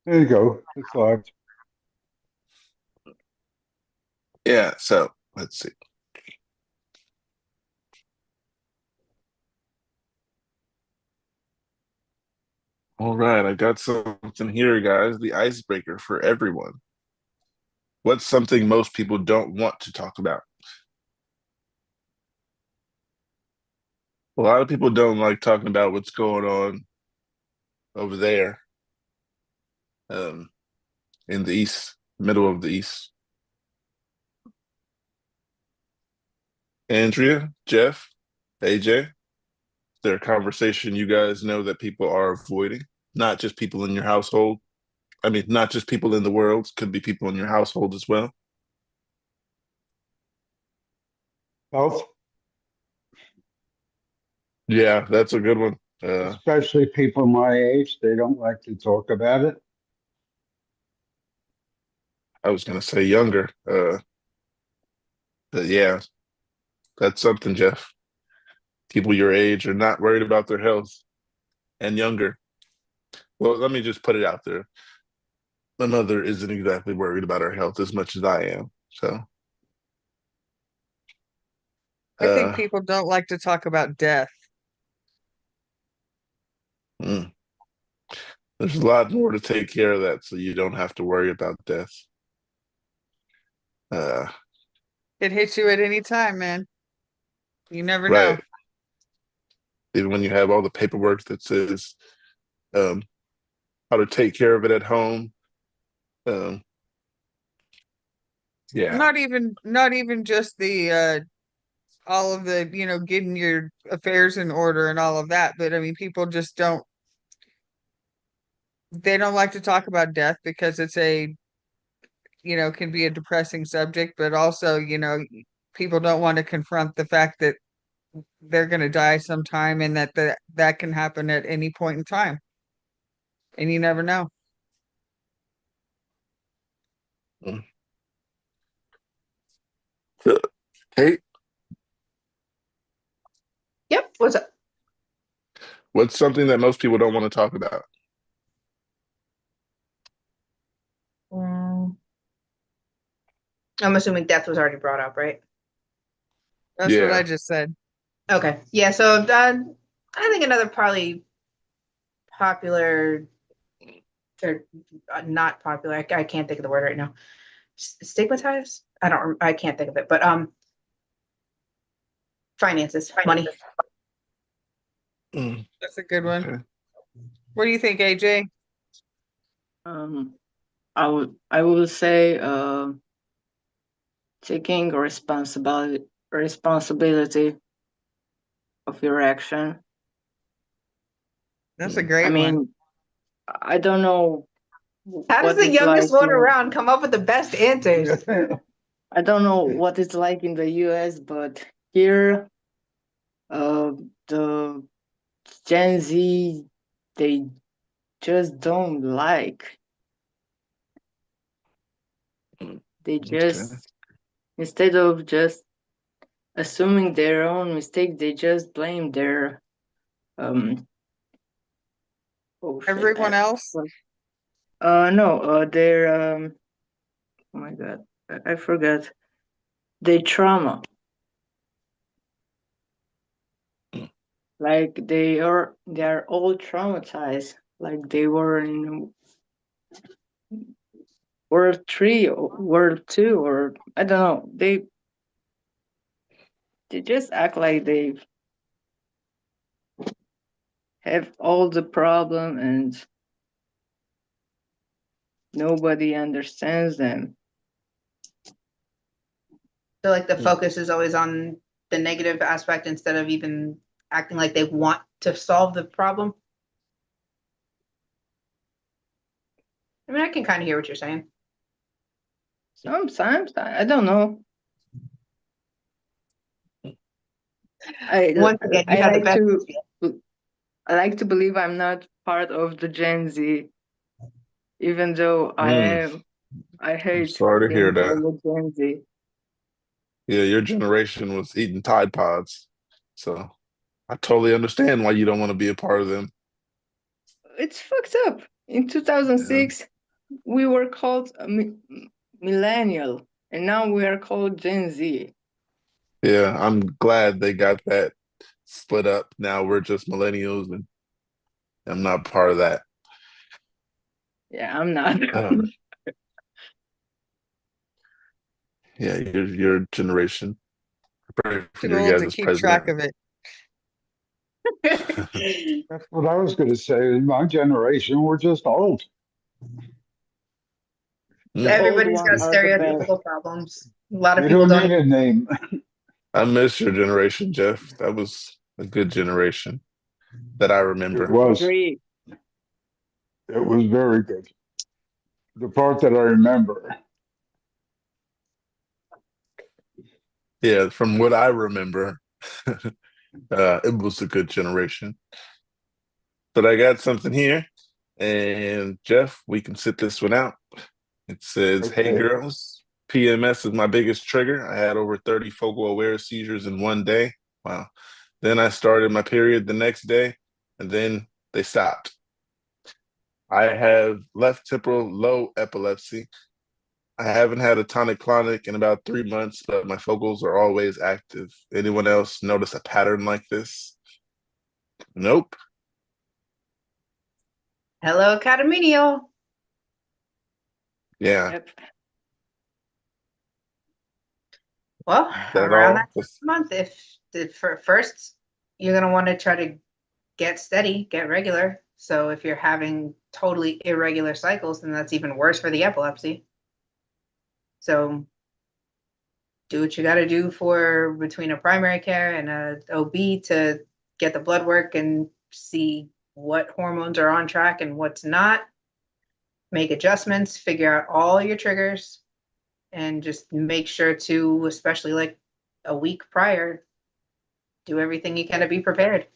There you go. It's live. Yeah, so let's see. All right, I got something here, guys. The icebreaker for everyone. What's something most people don't want to talk about? A lot of people don't like talking about what's going on over there, um, in the east, middle of the east. Andrea, Jeff, AJ, is there a conversation you guys know that people are avoiding? Not just people in your household. I mean, not just people in the world. Could be people in your household as well. Health, Yeah, that's a good one. especially people my age, they don't like to talk about it. I was gonna say younger. But yeah, that's something, Jeff. People your age are not worried about their health and younger. Well, let me just put it out there. My mother isn't exactly worried about her health as much as I am. So, I think uh, people don't like to talk about death. mm, there's a lot more to take care of that, so you don't have to worry about death. Uh, It hits you at any time, man. You never know. right. Even when you have all the paperwork that says um, how to take care of it at home. Um, yeah. Not even just the all of the, getting your affairs in order and all of that, but I mean people just don't like to talk about death because it's can be a depressing subject, but also, people don't want to confront the fact that they're going to die sometime and that can happen at any point in time and you never know. Mm. So, Kate, Yep. What's up? what's something that most people don't want to talk about? Mm, I'm assuming death was already brought up, right? That's what I Yeah. just said. Okay. Yeah. So I think another probably popular or not popular. I can't think of the word right now. Stigmatized. I can't think of it. But finances, money. Mm, That's a good one. okay. What do you think, AJ? Um, I would say taking responsibility of your action. That's a Mm. I great one. mean, I don't know How does what the it's like youngest one in around come up with the best answers? I don't know what it's like in the US, but here uh the Gen Z, they just don't like. Mm. They Okay. just, instead of just assuming their own mistake, they just blame their um oh shit. Everyone else? No, their oh my god, I forgot. Their trauma. Mm. Like they are all traumatized. Like they were in World 3 or World 2, or I don't know. They just act like they have all the problem and nobody understands them. So like the Mm. focus is always on the negative aspect instead of even acting like they want to solve the problem. I mean, I can kind of hear what you're saying. Sometimes I don't know. I Once again, I you have the like best. to I like to believe I'm not part of the Gen Z, even though I Mm. am. I I'm hate sorry to hear being that. called a Gen Z. Yeah, your generation was eating Tide Pods. So I totally understand why you don't want to be a part of them. It's fucked up. In Yeah. 2006, we were called millennial, and now we are called Gen Z. Yeah, I'm glad they got that split up. Now we're just millennials, and I'm not part of that. Yeah, I'm not. Yeah, your generation. I pray for Too your old guys to as keep track president. of it. That's what I was going to say. In my generation, we're just old. The Mm. old Everybody's got ones are the best. stereotypical problems. A lot of You people don't don't. need a name. I miss your generation, Jeff. That was a good generation that I It remember. was. Agree. It was very good. The part that I remember. Yeah, from what I remember, it was a good generation. But I got something here, and Jeff, we can sit this one out. It says, "Hey Okay. girls, PMS is my biggest trigger. I had over 30 focal aware seizures in one day. Wow. Then I started my period the next day, and then they stopped. I have left temporal low epilepsy. I haven't had a tonic-clonic in about 3 months, but my focals are always active. Anyone else notice a pattern like this?" Nope. Hello, Cataminio. Yeah. Yep. Well, That around all? that time of the month, if for first, you're gonna want to try to get steady, get regular. So if you're having totally irregular cycles, then that's even worse for the epilepsy. So do what you got to do for between a primary care and a OB to get the blood work and see what hormones are on track and what's not. Make adjustments, figure out all your triggers, and just make sure to, especially like a week prior, do everything you can to be prepared.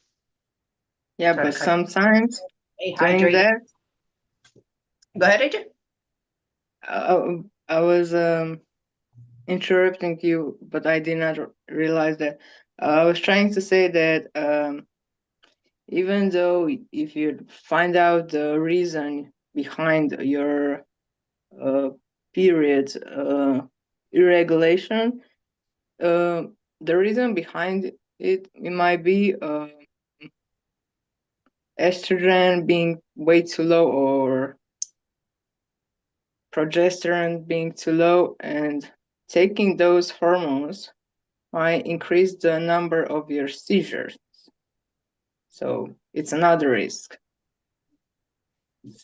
Yeah, Try to but cut, sometimes stay doing hydrated. that, Go ahead, AJ. I was interrupting you, but I did not realize that. I was trying to say that even though if you find out the reason behind your period irregulation, the reason behind it might be estrogen being way too low or progesterone being too low, and taking those hormones might increase the number of your seizures. So it's another risk.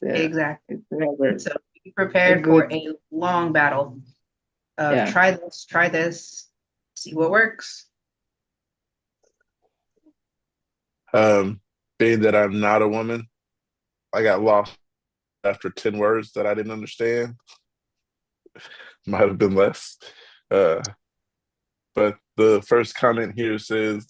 Exactly. It's never So be a prepared for good. a long battle of Yeah. try this, see what works. Being that I'm not a woman, I got lost after 10 words that I didn't understand. Might have been less. But the first comment here says,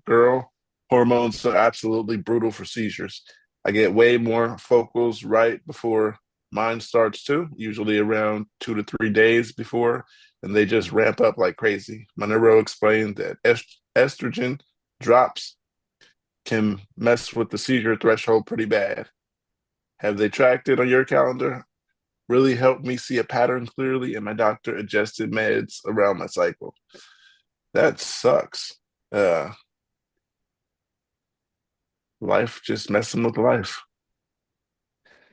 girl, hormones are absolutely brutal for seizures. I get way more focals right before mine starts too, usually around 2 to 3 days before, and they just ramp up like crazy. My neuro explained that estrogen drops can mess with the seizure threshold pretty bad. Have they tracked it on your calendar? Really helped me see a pattern clearly, and my doctor adjusted meds around my cycle. That sucks. Life just messing with life.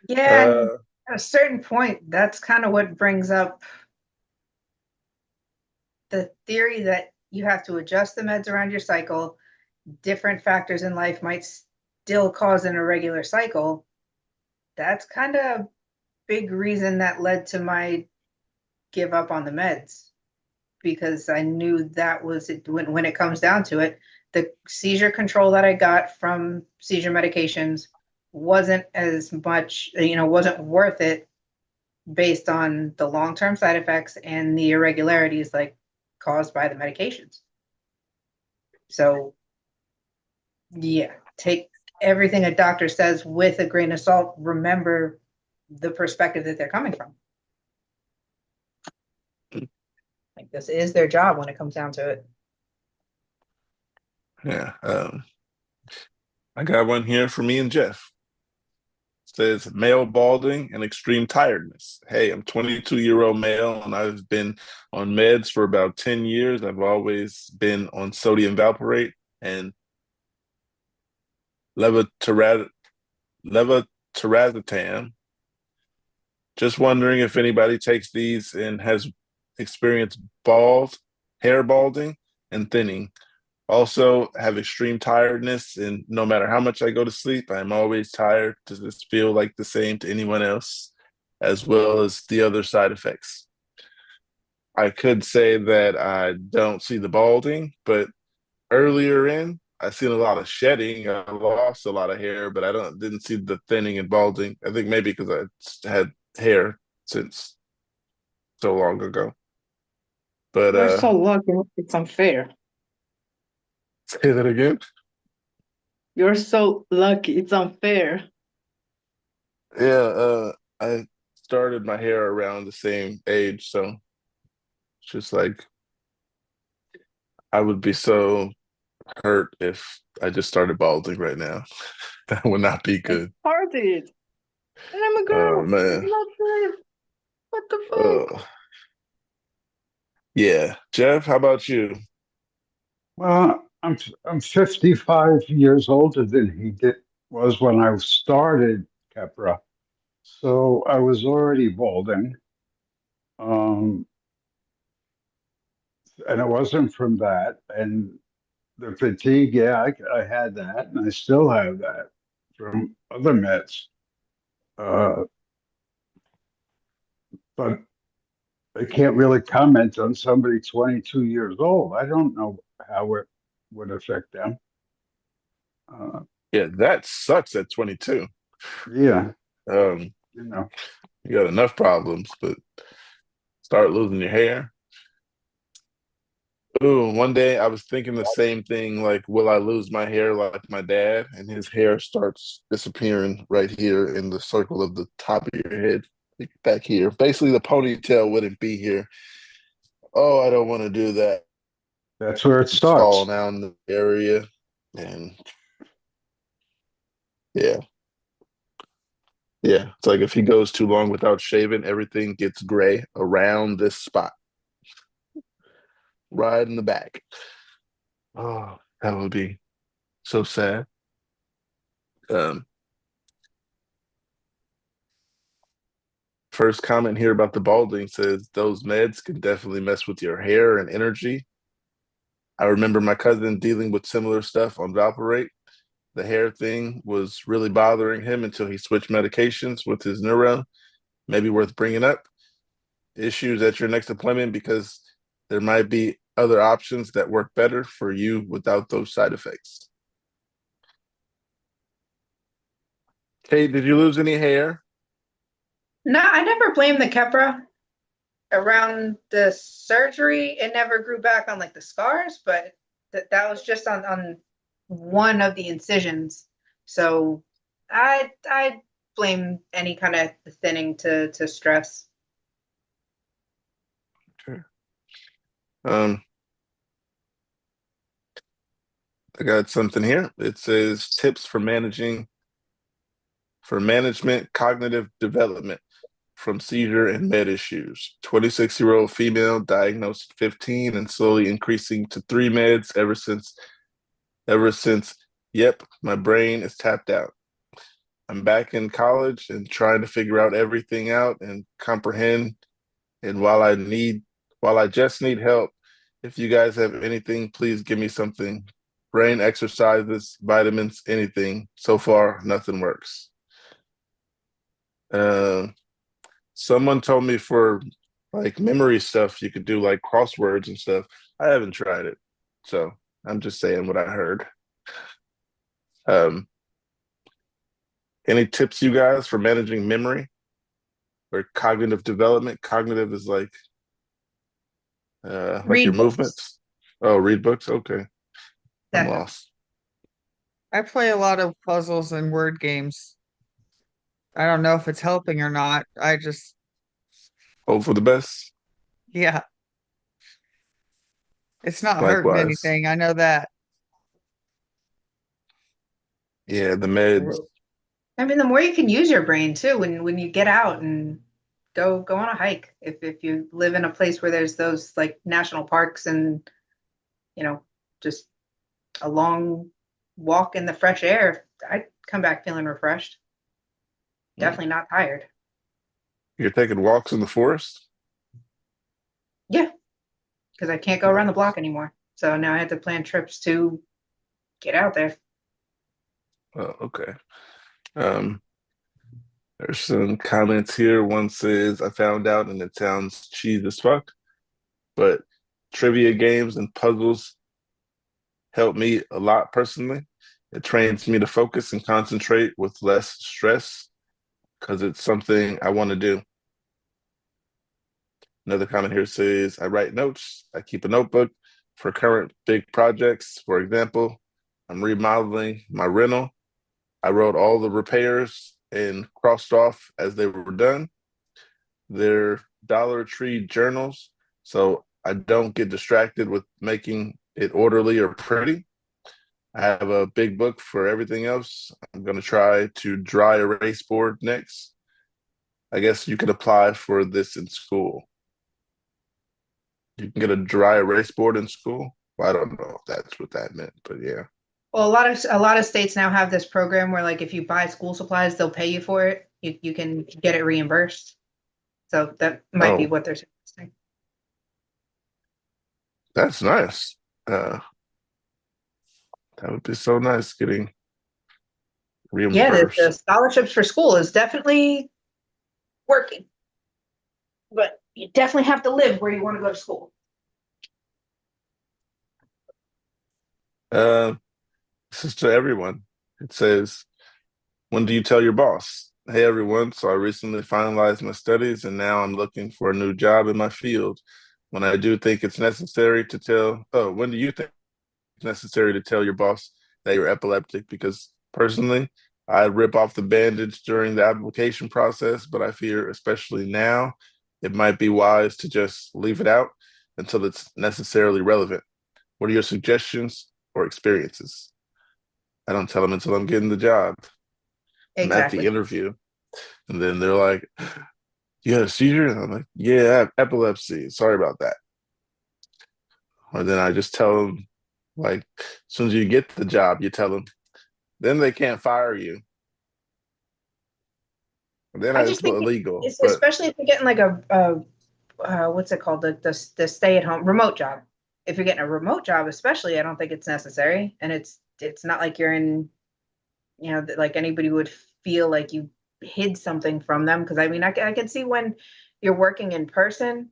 Yeah, and at a certain point, that's kind of what brings up the theory that you have to adjust the meds around your cycle. Different factors in life might still cause an irregular cycle. That's kind of a big reason that led to my give up on the meds, because I knew that was it. When it comes down to it, the seizure control that I got from seizure medications wasn't as much, wasn't worth it based on the long-term side effects and the irregularities like caused by the medications. So yeah, take everything a doctor says with a grain of salt. Remember the perspective that they're coming from. Like, this is their job when it comes down to it. Yeah. I got one here for me and Jeff. says male balding and extreme tiredness. Hey, I'm 22-year-old male and I've been on meds for about 10 years. I've always been on sodium valproate and levetiracetam. Just wondering if anybody takes these and has experienced hair balding, and thinning. Also, have extreme tiredness, and no matter how much I go to sleep, I'm always tired. Does this feel like the same to anyone else, as well as the other side effects? I could say that I don't see the balding, but earlier I seen a lot of shedding. I lost a lot of hair, but I didn't see the thinning and balding. I think maybe because I had hair since so long ago. But You're so lucky. It's unfair. say that again. You're so lucky. It's unfair. Yeah, I started my hair around the same age, so it's just like I would be so hurt if I just started balding right now. That would not be I good. started. And I'm a Oh girl. It's man. not fair. What the fuck? Oh yeah. Jeff, how about you? Well, I'm 55 years older than was when I started Kepra. So I was already balding. Um, and it wasn't from that. And the fatigue, yeah, I had that, and I still have that from other meds. Uh, but I can't really comment on somebody 22 years old. I don't know how it would affect them. Uh, Yeah, that sucks at 22. yeah, Um, you know, you got enough problems, but start losing your hair. Ooh, one day I was thinking the same thing, like, will I lose my hair like my dad? And his hair starts disappearing right here in the circle of the top of your head, like back here. Basically, the ponytail wouldn't be here. Oh, I don't want to do that. that's where it It's falling starts. out in the area. And yeah, yeah. It's like if he goes too long without shaving, everything gets gray around this spot, right in the back. Oh, that would be so sad. Um, First comment here about the balding says those meds can definitely mess with your hair and energy. I remember my cousin dealing with similar stuff on Valparate. The hair thing was really bothering him until he switched medications with his neuro. Maybe worth bringing up. Issues at your next appointment because there might be other options that work better for you without those side effects. Kate, did you lose any hair? No, I never blamed the Kepra. Around the surgery, it never grew back on like the scars, but that was just on one of the incisions. So I blame any kind of thinning to stress. Sure. I got something here. It says tips for management cognitive development from seizure and med issues. 26-year-old female diagnosed at 15 and slowly increasing to 3 meds ever since, yep, my brain is tapped out. I'm back in college and trying to figure out everything out and comprehend. And while I just need help, if you guys have anything, please give me something. Brain exercises, vitamins, anything. So far, nothing works. Someone told me for like memory stuff, you could do like crosswords and stuff. I haven't tried it, so I'm just saying what I heard. Um, any tips, you guys, for managing memory or cognitive development? Cognitive is like your Read books. movements. Oh, read books. Okay, I'm Definitely. lost. I play a lot of puzzles and word games. I don't know if it's helping or not. I just, Hope for the best. yeah, it's not hurting Likewise. anything. I know that. Yeah, the meds. I mean, the more you can use your brain too when you get out and go on a hike. If you live in a place where there's those like national parks and you know just a long walk in the fresh air, I'd come back feeling refreshed. Definitely not tired. You're taking walks in the forest? Yeah, because I can't go around the block anymore. So now I have to plan trips to get out there. Oh, okay. Um, there's some comments here. One says, I found out, and it sounds cheesy as fuck, but trivia games and puzzles help me a lot personally. It trains me to focus and concentrate with less stress because it's something I want to do. Another comment here says, I write notes. I keep a notebook for current big projects. For example, I'm remodeling my rental. I wrote all the repairs and crossed off as they were done. They're Dollar Tree journals, so I don't get distracted with making it orderly or pretty. I have a big book for everything else. I'm going to try to dry erase board next. I guess you could apply for this in school. You can get a dry erase board in school. Well, I don't know if that's what that meant, but yeah. Well, a lot of states now have this program where like if you buy school supplies, they'll pay you for it. You can get it reimbursed. So that might be Oh, what they're suggesting. that's nice. That would be so nice getting Yeah, the reimbursed. scholarships for school is definitely working, but you definitely have to live where you want to go to school. Uh, this is to everyone. It says, when do you tell your boss? Hey, everyone. So I recently finalized my studies and now I'm looking for a new job in my field. When I do think it's necessary to when do you think it's necessary to tell your boss that you're epileptic? Because personally, I rip off the bandage during the application process, but I fear, especially now, it might be wise to just leave it out until it's necessarily relevant. What are your suggestions or experiences? I don't tell them until I'm getting the job. I'm at the Exactly. interview, and then they're like, "You had a seizure?" And I'm like, "Yeah, I have epilepsy. Sorry about that." Or then I just tell them, like, as soon as you get the job, you tell them. Then they can't fire you. And then I it's just think illegal. it's But especially if you're getting like what's it called, the stay at home remote job. If you're getting a remote job, especially, I don't think it's necessary, and it's not like you're in, like anybody would feel like you hid something from them. Because I mean, I can see when you're working in person,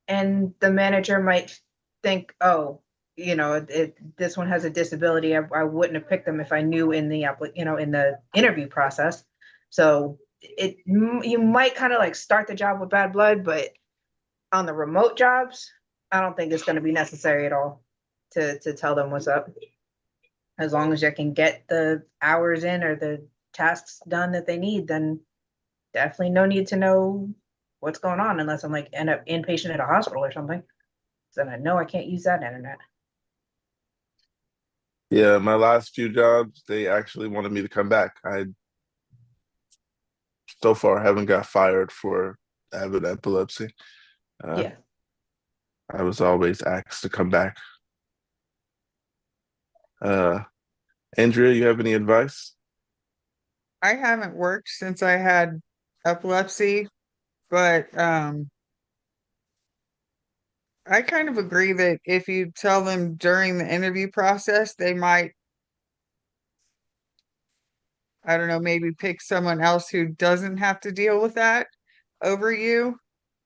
and the manager might think, oh, this one has a disability. I wouldn't have picked them if I knew in the interview process. So you might kind of like start the job with bad blood, but on the remote jobs, I don't think it's going to be necessary at all to tell them what's up. As long as you can get the hours in or the tasks done that they need, then definitely no need to know what's going on unless I'm like end up inpatient at a hospital or something. Then I know I can't use that internet. yeah, my last few jobs, they actually wanted me to come back. I so far haven't got fired for having epilepsy. Uh, Yeah. I was always asked to come back. Uh, Andrea, you have any advice? I haven't worked since I had epilepsy, but I kind of agree that if you tell them during the interview process, they might, I don't know, maybe pick someone else who doesn't have to deal with that over you.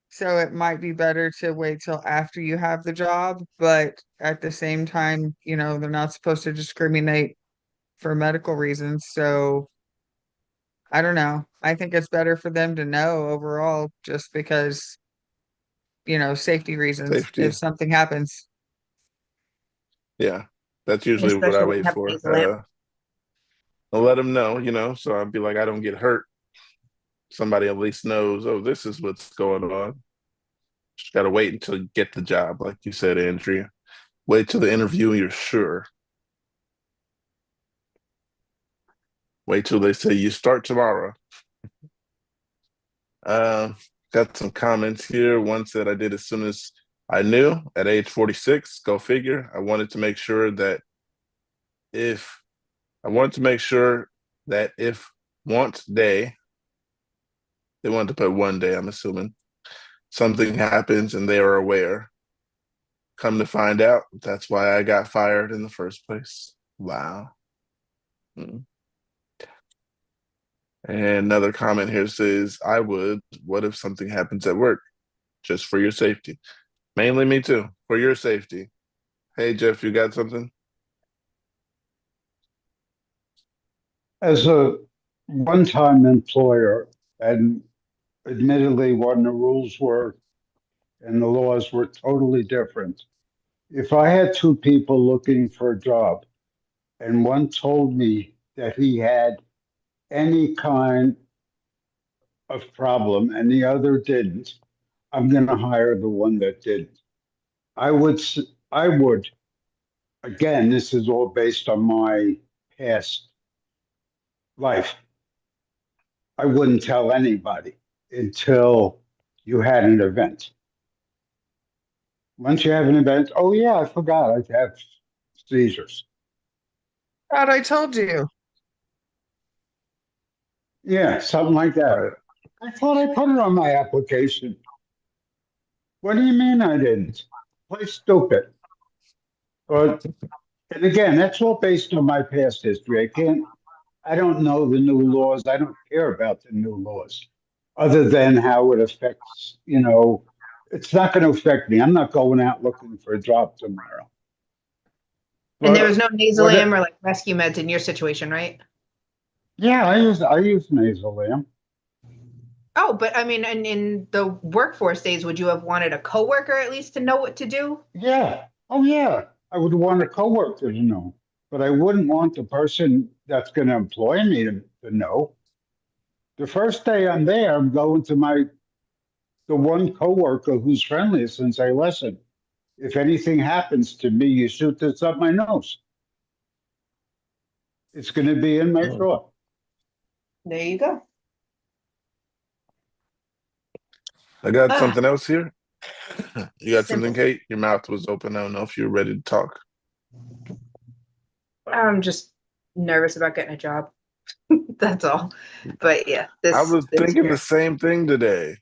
So it might be better to wait till after you have the job, but at the same time, they're not supposed to discriminate for medical reasons. So I don't know. I think it's better for them to know overall just because, safety reasons if Safety. something happens. Yeah, that's usually what I Especially when wait you have for. things limp. I'll let them know, so I'd be like, I don't get hurt. Somebody at least knows, oh, this is what's going on. Just got to wait until you get the job, like you said, Andrea. Wait till the interview and you're sure. Wait till they say you start tomorrow. Got some comments here. One said I did as soon as I knew at age 46. Go figure. I wanted to make sure that if once day, they wanted to put one day, I'm assuming, something happens and they are aware. Come to find out, that's why I got fired in the first place. Wow. Mm. And another comment here says, I would. What if something happens at work? Just for your safety. Mainly me too, for your safety. Hey, Jeff, you got something? As a one-time employer, and admittedly when the rules were and the laws were totally different, if I had two people looking for a job and one told me that he had any kind of problem and the other didn't, I'm going to hire the one that didn't. I would, I would, again, this is all based on my past life. I wouldn't tell anybody until you had an event. Once you have an event, oh yeah, I forgot I have seizures. God, I told you. Yeah, something like that. Right. I thought I put it on my application. What do you mean I didn't? Play stupid. But and again, that's all based on my past history. I don't know the new laws. I don't care about the new laws, other than how it affects, it's not going to affect me. I'm not going out looking for a job tomorrow. And there But was no what? Nasalam or like rescue meds in your situation, right? Yeah, I use Nasalam. Oh, but I mean, in the workforce days, would you have wanted a coworker at least to know what to do? Yeah. Oh yeah. I would want a coworker to know, but I wouldn't want the person that's going to employ me to know. The first day I'm there, I'm going to the one coworker who's friendliest and say, listen, if anything happens to me, you shoot this up my nose. It's going to be in my drawer. There you go. I got something else here. You got Simple. something, Kate? Your mouth was open. I don't know if you're ready to talk. I'm just nervous about getting a job. That's all. But yeah, I was thinking year. the same thing today.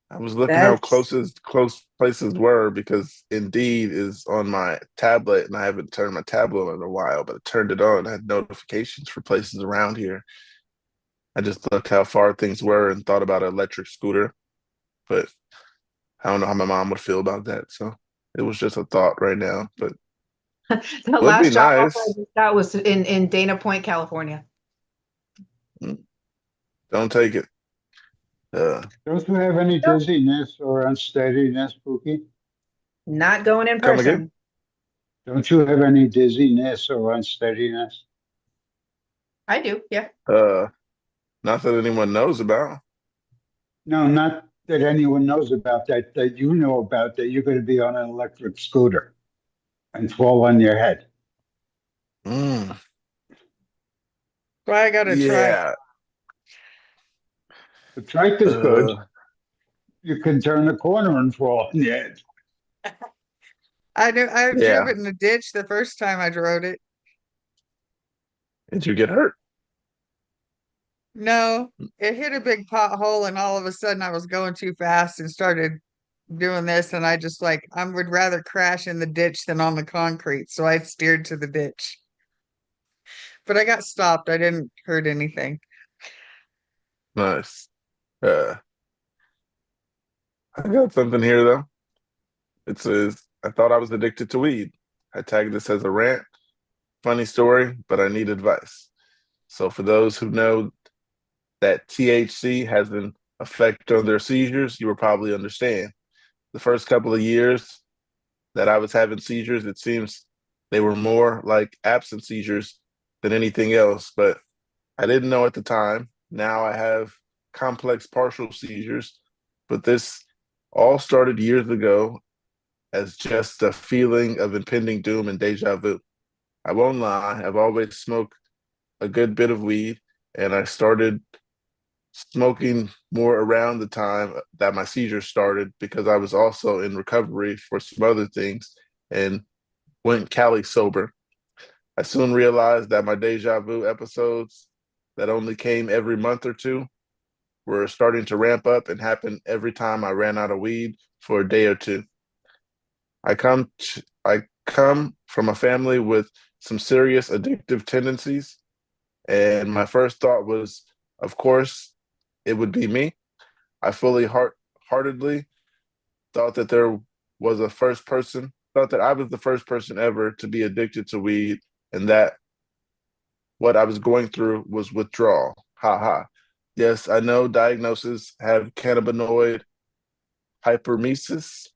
I was looking how That's close places were because Indeed is on my tablet and I haven't turned my tablet on in a while, but I turned it on. I had notifications for places around here. I just looked how far things were and thought about an electric scooter, but I don't know how my mom would feel about that. So it was just a thought right now, but the would be last job offer nice. I just got was in Dana Point, California. Don't take it. Don't you have any dizziness or unsteadiness, Pookie? Not going in Come person. again? Don't you have any dizziness or unsteadiness? I do, yeah. Not that anyone knows about. No, not that anyone knows about that you know about, that you're going to be on an electric scooter and fall on your head. Mm, Well, I gotta try. yeah. The trike is good. Uh, You can turn the corner and fall on your head. I drove yeah. it in the ditch the first time I drove it. Did you get hurt? No, it hit a big pothole, and all of a sudden I was going too fast and started doing this, and I just I would rather crash in the ditch than on the concrete, so I steered to the ditch. But I got stopped. I didn't hurt anything. Nice. I got something here though. It says, I thought I was addicted to weed. I tagged this as a rant. Funny story, but I need advice. So for those who know that THC has an effect on their seizures, you will probably understand. The first couple of years that I was having seizures, it seems they were more like absent seizures than anything else, but I didn't know at the time. Now I have complex partial seizures, but this all started years ago as just a feeling of impending doom and deja vu. I won't lie, I've always smoked a good bit of weed, and I started smoking more around the time that my seizures started because I was also in recovery for some other things and went Cali sober. I soon realized that my deja vu episodes that only came every month or two were starting to ramp up and happen every time I ran out of weed for a day or two. I come from a family with some serious addictive tendencies, and my first thought was, of course, it would be me. I fully heartedly thought that thought that I was the first person ever to be addicted to weed, and that what I was going through was withdrawal. Ha ha. Yes, I know diagnoses have cannabinoid hyperemesis.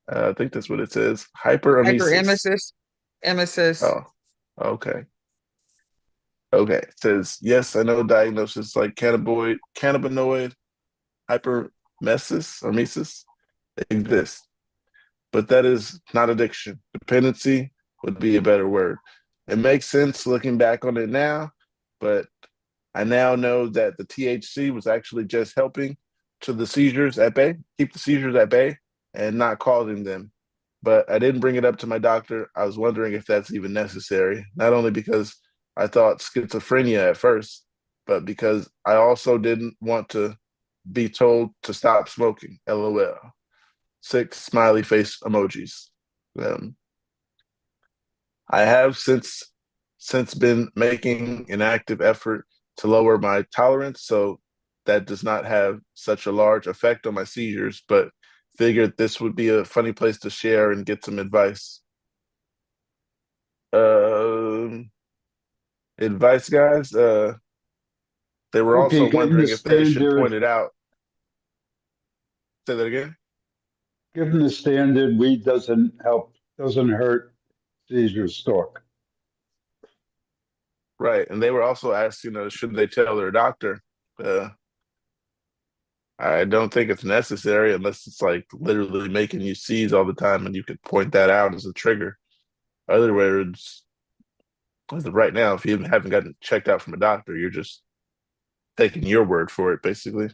I think that's what it says. Hyperemesis. Hyperemesis, emesis. Oh, okay. Okay. It says, yes, I know diagnoses like cannabinoid hyperemesis or mesis exist, but that is not addiction. Dependency would be a better word. It makes sense looking back on it now, but I now know that the THC was actually just helping to the seizures at bay, keep the seizures at bay and not causing them. But I didn't bring it up to my doctor. I was wondering if that's even necessary, not only because I thought schizophrenia at first, but because I also didn't want to be told to stop smoking. LOL. 6 smiley face emojis. I have since been making an active effort to lower my tolerance, so that does not have such a large effect on my seizures, but figured this would be a funny place to share and get some advice. Advice, guys. They were also Okay, given the wondering if they should point standard, it out. Say that again. given the standard, weed doesn't help, doesn't hurt seizures stalk. Right, and they were also asked, should they tell their doctor? Uh, I don't think it's necessary unless it's like literally making you seize all the time, and you could point that out as a trigger. Other words, as of right now, if you haven't gotten checked out from a doctor, you're just taking your word for it, basically.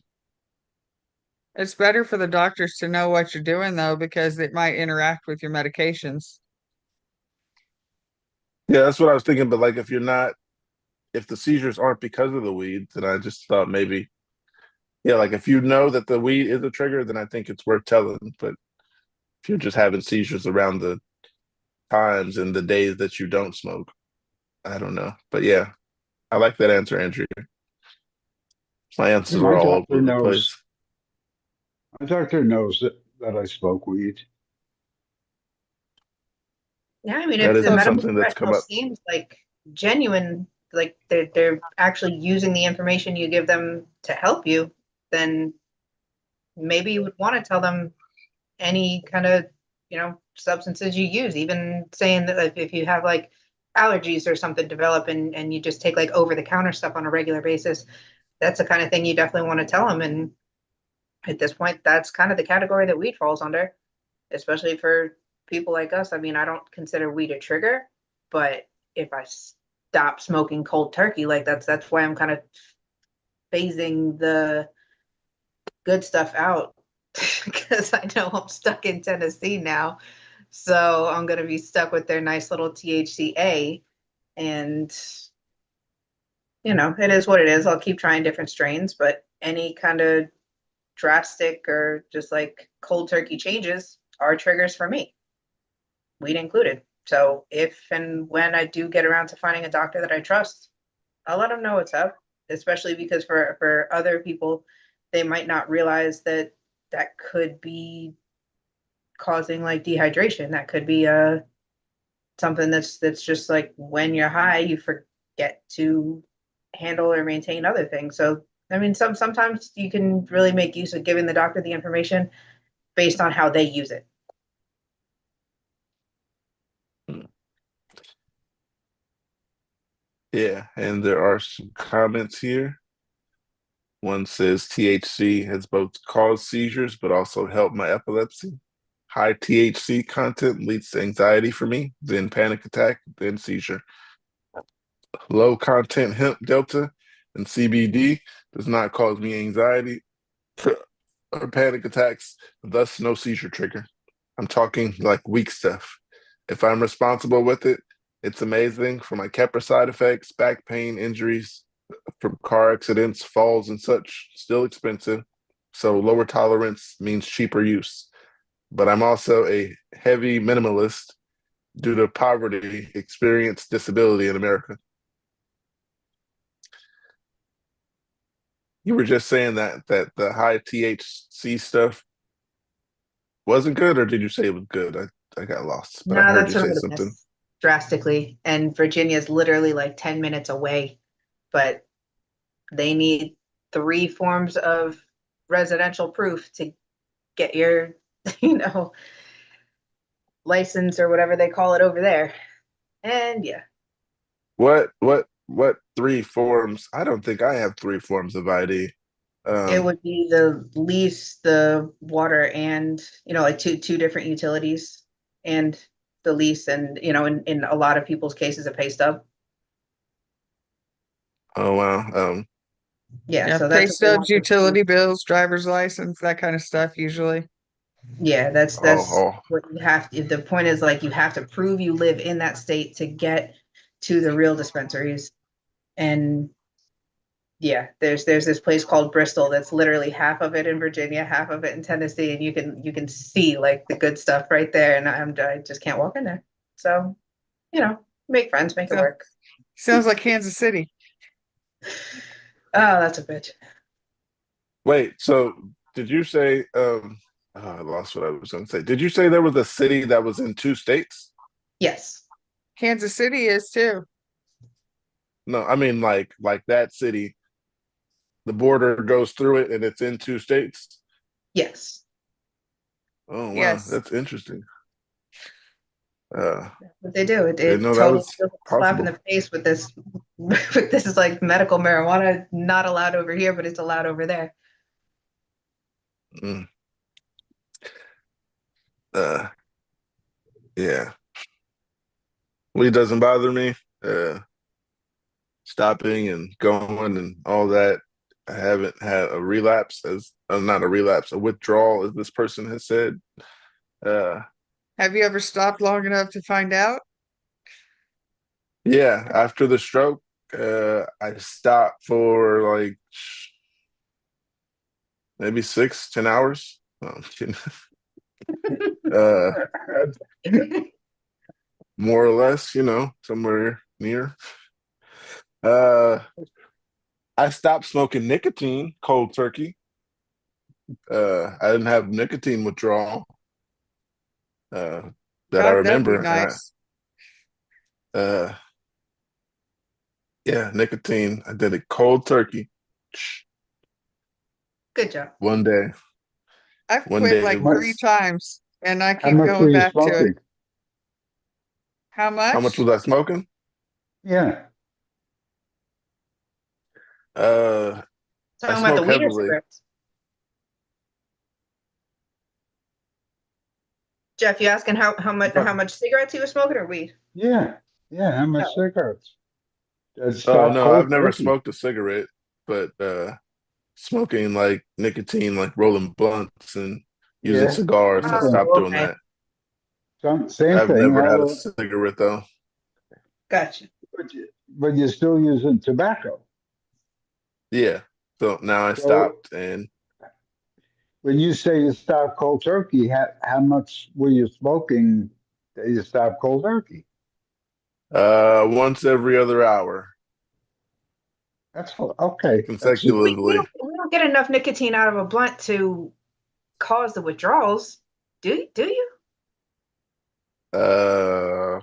It's better for the doctors to know what you're doing though, because it might interact with your medications. Yeah, that's what I was thinking. But like, if the seizures aren't because of the weed, then I just thought maybe, yeah, like if you know that the weed is a trigger, then I think it's worth telling. But if you're just having seizures around the times and the days that you don't smoke, I don't know. But yeah, I like that answer, Andrew. My answers My are all doctor over the place. knows. My doctor knows that I smoke weed. Yeah, I mean, That if the isn't medical something that's come professional up. seems like genuine, like they're actually using the information you give them to help you, then maybe you would want to tell them any kind of, substances you use, even saying that if you have like allergies or something develop and you just take like over the counter stuff on a regular basis, that's the kind of thing you definitely want to tell them. And at this point, that's kind of the category that weed falls under, especially for people like us. I mean, I don't consider weed a trigger, but if I stop smoking cold turkey, like that's why I'm kind of phasing the good stuff out because I know I'm stuck in Tennessee now. So I'm gonna be stuck with their nice little THCA, and it is what it is. I'll keep trying different strains, but any kind of drastic or just like cold turkey changes are triggers for me, weed included. So if and when I do get around to finding a doctor that I trust, I'll let them know what's up, especially because for other people, they might not realize that that could be causing like dehydration. That could be something that's just like when you're high, you forget to handle or maintain other things. So I mean, sometimes you can really make use of giving the doctor the information based on how they use it. Yeah, and there are some comments here. One says THC has both caused seizures but also helped my epilepsy. High THC content leads to anxiety for me, then panic attack, then seizure. Low content hemp delta and CBD does not cause me anxiety or panic attacks, thus no seizure trigger. I'm talking like weak stuff. If I'm responsible with it, it's amazing for my Keppra side effects, back pain, injuries from car accidents, falls, and such. Still expensive. So lower tolerance means cheaper use. But I'm also a heavy minimalist due to poverty, experience, disability in America. You were just saying that the high THC stuff wasn't good, or did you say it was good? I got lost, but I No, heard that's you what I'm say gonna something. miss drastically. And Virginia's literally like 10 minutes away, but they need 3 forms of residential proof to get your, you know, license or whatever they call it over there. And yeah, What 3 forms? I don't think I have 3 forms of ID. it would be the lease, the water, and like two different utilities, and the lease, and in a lot of people's cases, a pay stub. Oh wow. Yeah, Yeah, so pay that's what they stubs, want. utility bills, driver's license, that kind of stuff usually. Yeah, that's Oh, what you have to. The point is, like, you have to prove you live in that state to get to the real dispensaries. And yeah, there's this place called Bristol that's literally half of it in Virginia, half of it in Tennessee, and you can see like the good stuff right there. And I just can't walk in there. So, make friends, make it So work. sounds like Kansas City. Oh, that's a bitch. wait. So did you say? I lost what I was going to say. Did you say there was a city that was in 2 states? Yes. Kansas City is too. No, I mean like that city. The border goes through it, and it's in 2 states. Yes. Oh wow, Yes. that's interesting. What they do, I didn't it know that totally was feels like a slap in possible. the face with this with this like medical marijuana not allowed over here, but it's allowed over there. Mm. Uh, yeah. Weed doesn't bother me. Stopping and going and all that. I haven't had a relapse, as not a relapse, a withdrawal, as this person has said. Uh, Have you ever stopped long enough to find out? yeah, after the stroke, I stopped for like maybe 6, 10 hours. No, I'm kidding. uh, more or less, somewhere near. Uh, I stopped smoking nicotine cold turkey. I didn't have nicotine withdrawal uh, that I God, that'd be remember, and nice. yeah, nicotine. I did it cold turkey. Good job. One day, I've one quit day like 3 was. times and I How keep much were going you back to it. smoking? How How much much? was I smoking? Yeah. Uh, I Talking about the smoke weed or heavily. cigarettes? Jeff, you asking how much cigarettes he was smoking or weed? Yeah. Yeah. How much No. cigarettes? Oh Stop no, I've cold never turkey. smoked a cigarette, but smoking like nicotine, like rolling blunts and using Yeah. cigars. Same I thing. stopped Oh, doing okay. that. Same I've thing. never had a cigarette though. Gotcha. But you're still using tobacco. Yeah. So now I So stopped, and when you say you stop cold turkey, how much were you smoking that you stop cold turkey? once every other hour Okay. That's We consecutively. don't get enough nicotine out of a blunt to cause the withdrawals. Do you? Uh,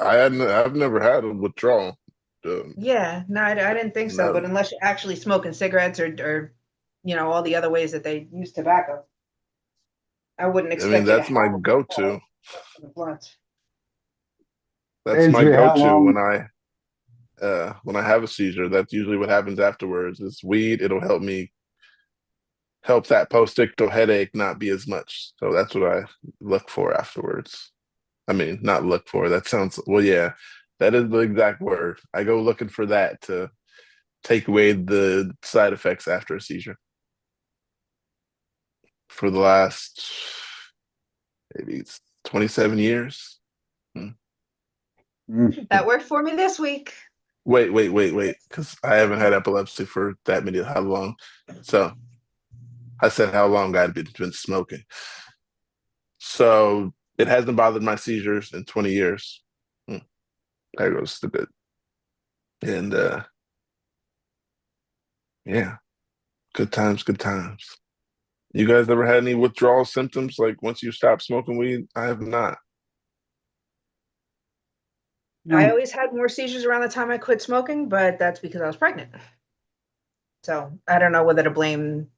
I've never had a withdrawal. Um, Yeah, no, I didn't think so. not, But unless you're actually smoking cigarettes or all the other ways that they use tobacco, I wouldn't I mean, expect you to that's have my a go-to. withdrawal from the blunt. That's my Ainsley, how go-to long? when I have a seizure. That's usually what happens afterwards. Is weed. It'll help that post-ictal headache not be as much. So that's what I look for afterwards. I mean, not look for. That sounds well, yeah. That is the exact word. I go looking for that to take away the side effects after a seizure. For the last maybe 27 years. That worked for me this week. Wait, because I haven't had epilepsy for that many. How long? So I said how long I'd been smoking. So it hasn't bothered my seizures in 20 years. There goes the bit. And yeah, good times, good times. You guys ever had any withdrawal symptoms like once you stop smoking weed? I have not. I No, always had more seizures around the time I quit smoking, but that's because I was pregnant. So I don't know whether to blame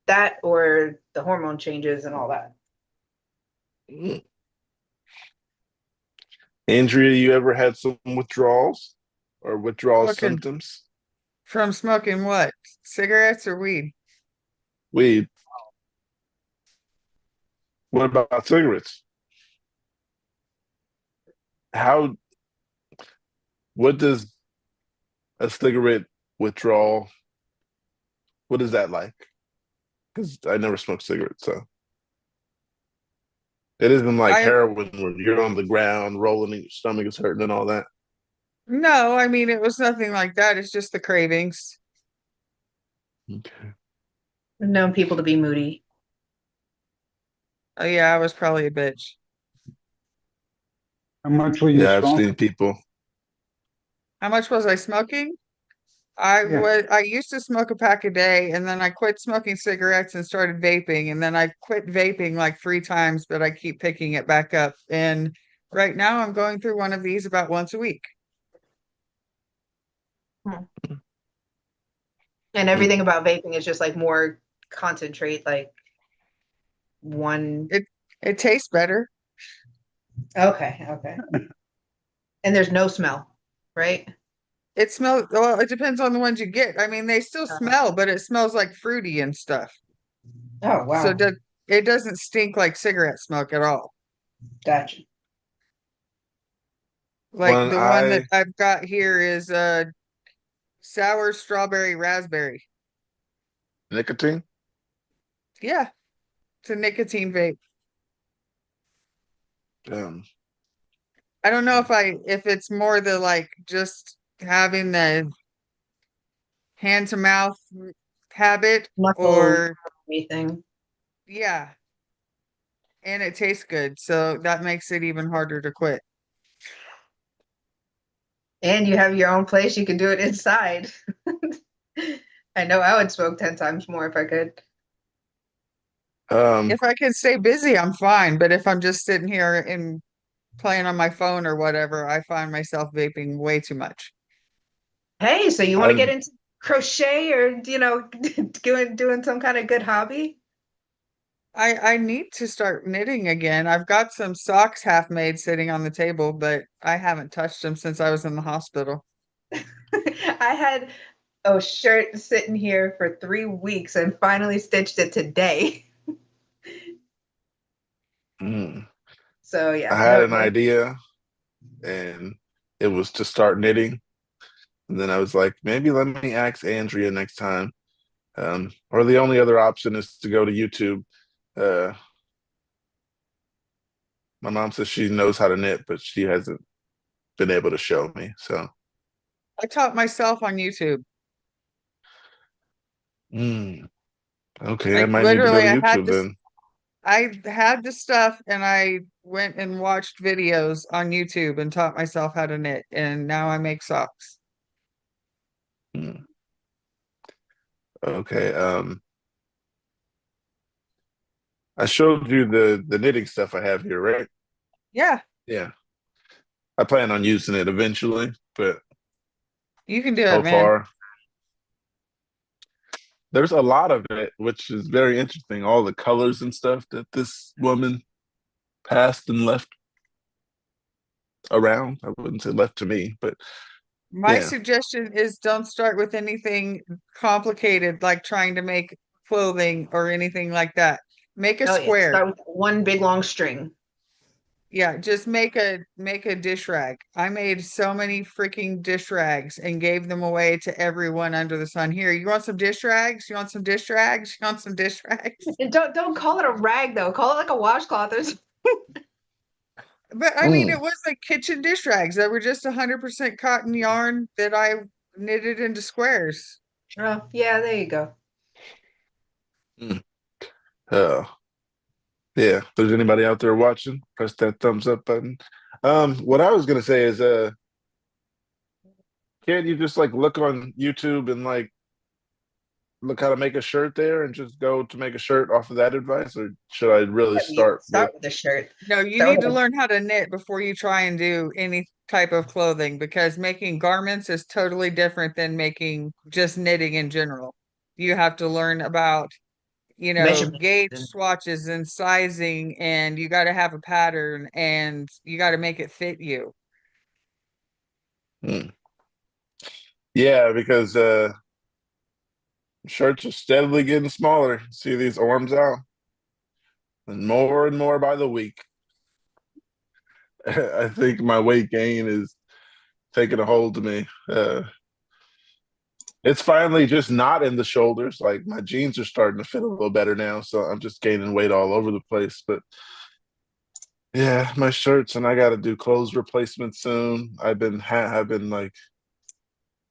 that or the hormone changes and all that. Mm. Andrea, you ever had some withdrawals or withdrawal Looking symptoms? from smoking what? Cigarettes or weed? Weed. What about cigarettes? How, what does a cigarette withdrawal, what is that like? Because I never smoked cigarettes, so. It isn't like I heroin where you're on the ground, rolling and your stomach is hurting and all that. No, I mean it was nothing like that. It's just the cravings. Okay. I've known people to be moody. Oh yeah, I was probably a bitch. how much will you Yeah, I've smoke? seen people. How much was I smoking? Yeah, I used to smoke a pack a day and then I quit smoking cigarettes and started vaping and then I quit vaping like 3 times, but I keep picking it back up. And right now I'm going through one of these about once a week. And Mm. everything about vaping is just like more concentrate, like one. It tastes better. Okay, okay. And there's no smell, right? It smells, well, it depends on the ones you get. I mean, they still smell, but it smells like fruity and stuff. Oh, So wow. it doesn't stink like cigarette smoke at all. Gotcha. Like When the one that I, I've got here is sour strawberry raspberry. nicotine, Yeah, it's a nicotine vape. um, I don't know if it's more the like just having the hand to mouth habit Muscle or anything. yeah, and it tastes good, so that makes it even harder to quit. And you have your own place, you can do it inside. I know I would smoke 10 times more if I could. um, If I can stay busy, I'm fine, but if I'm just sitting here and playing on my phone or whatever, I find myself vaping way too much. Hey, so you want to I, get into crochet or, doing some kind of good hobby? I need to start knitting again. I've got some socks half made sitting on the table, but I haven't touched them since I was in the hospital. I had a shirt sitting here for 3 weeks and finally stitched it today. mm, So I yeah, had no, an no. idea and it was to start knitting. And then I was like, maybe let me ask Andrea next time. Or the only other option is to go to YouTube. Uh, my mom says she knows how to knit, but she hasn't been able to show me. So, I taught myself on YouTube. mm, okay, I Like might need to go literally, to YouTube then. I had the stuff and I went and watched videos on YouTube and taught myself how to knit, and now I make socks. Mm, okay. I showed you the knitting stuff I have here, right? Yeah, Yeah. I plan on using it eventually, but you can do it, so man. far there's a lot of it, which is very interesting. All the colors and stuff that this woman passed and left around. I wouldn't say left to me, but My yeah. suggestion is don't start with anything complicated like trying to make clothing or anything like that. Make a Oh yeah, square. start with one big long string. Yeah, just make a dish rag. I made so many freaking dish rags and gave them away to everyone under the sun. Here, you want some dish rags? You want some dish rags? You want some dish rags? And don't call it a rag though. Call it like a washcloth or something. But I mean, it was like kitchen dish rags that were just 100% cotton yarn that I knitted into squares. Oh, yeah, there you go. Uh, yeah, if there's anybody out there watching, press that thumbs up button. What I was gonna say is, can't you just like look on YouTube and like look how to make a shirt there and just go to make a shirt off of that advice, or should I really You start with the shirt. No, you Start need to with- learn how to knit before you try and do any type of clothing because making garments is totally different than making just knitting in general. You have to learn about, Measurements gauge and- swatches and sizing, and you got to have a pattern and you got to make it fit you. with? Yeah, because shirts are steadily getting smaller. See these arms out, and more by the week. I think my weight gain is taking a hold of me. It's finally just not in the shoulders. Like my jeans are starting to fit a little better now, so I'm just gaining weight all over the place. But yeah, my shirts, and I got to do clothes replacement soon. I've been like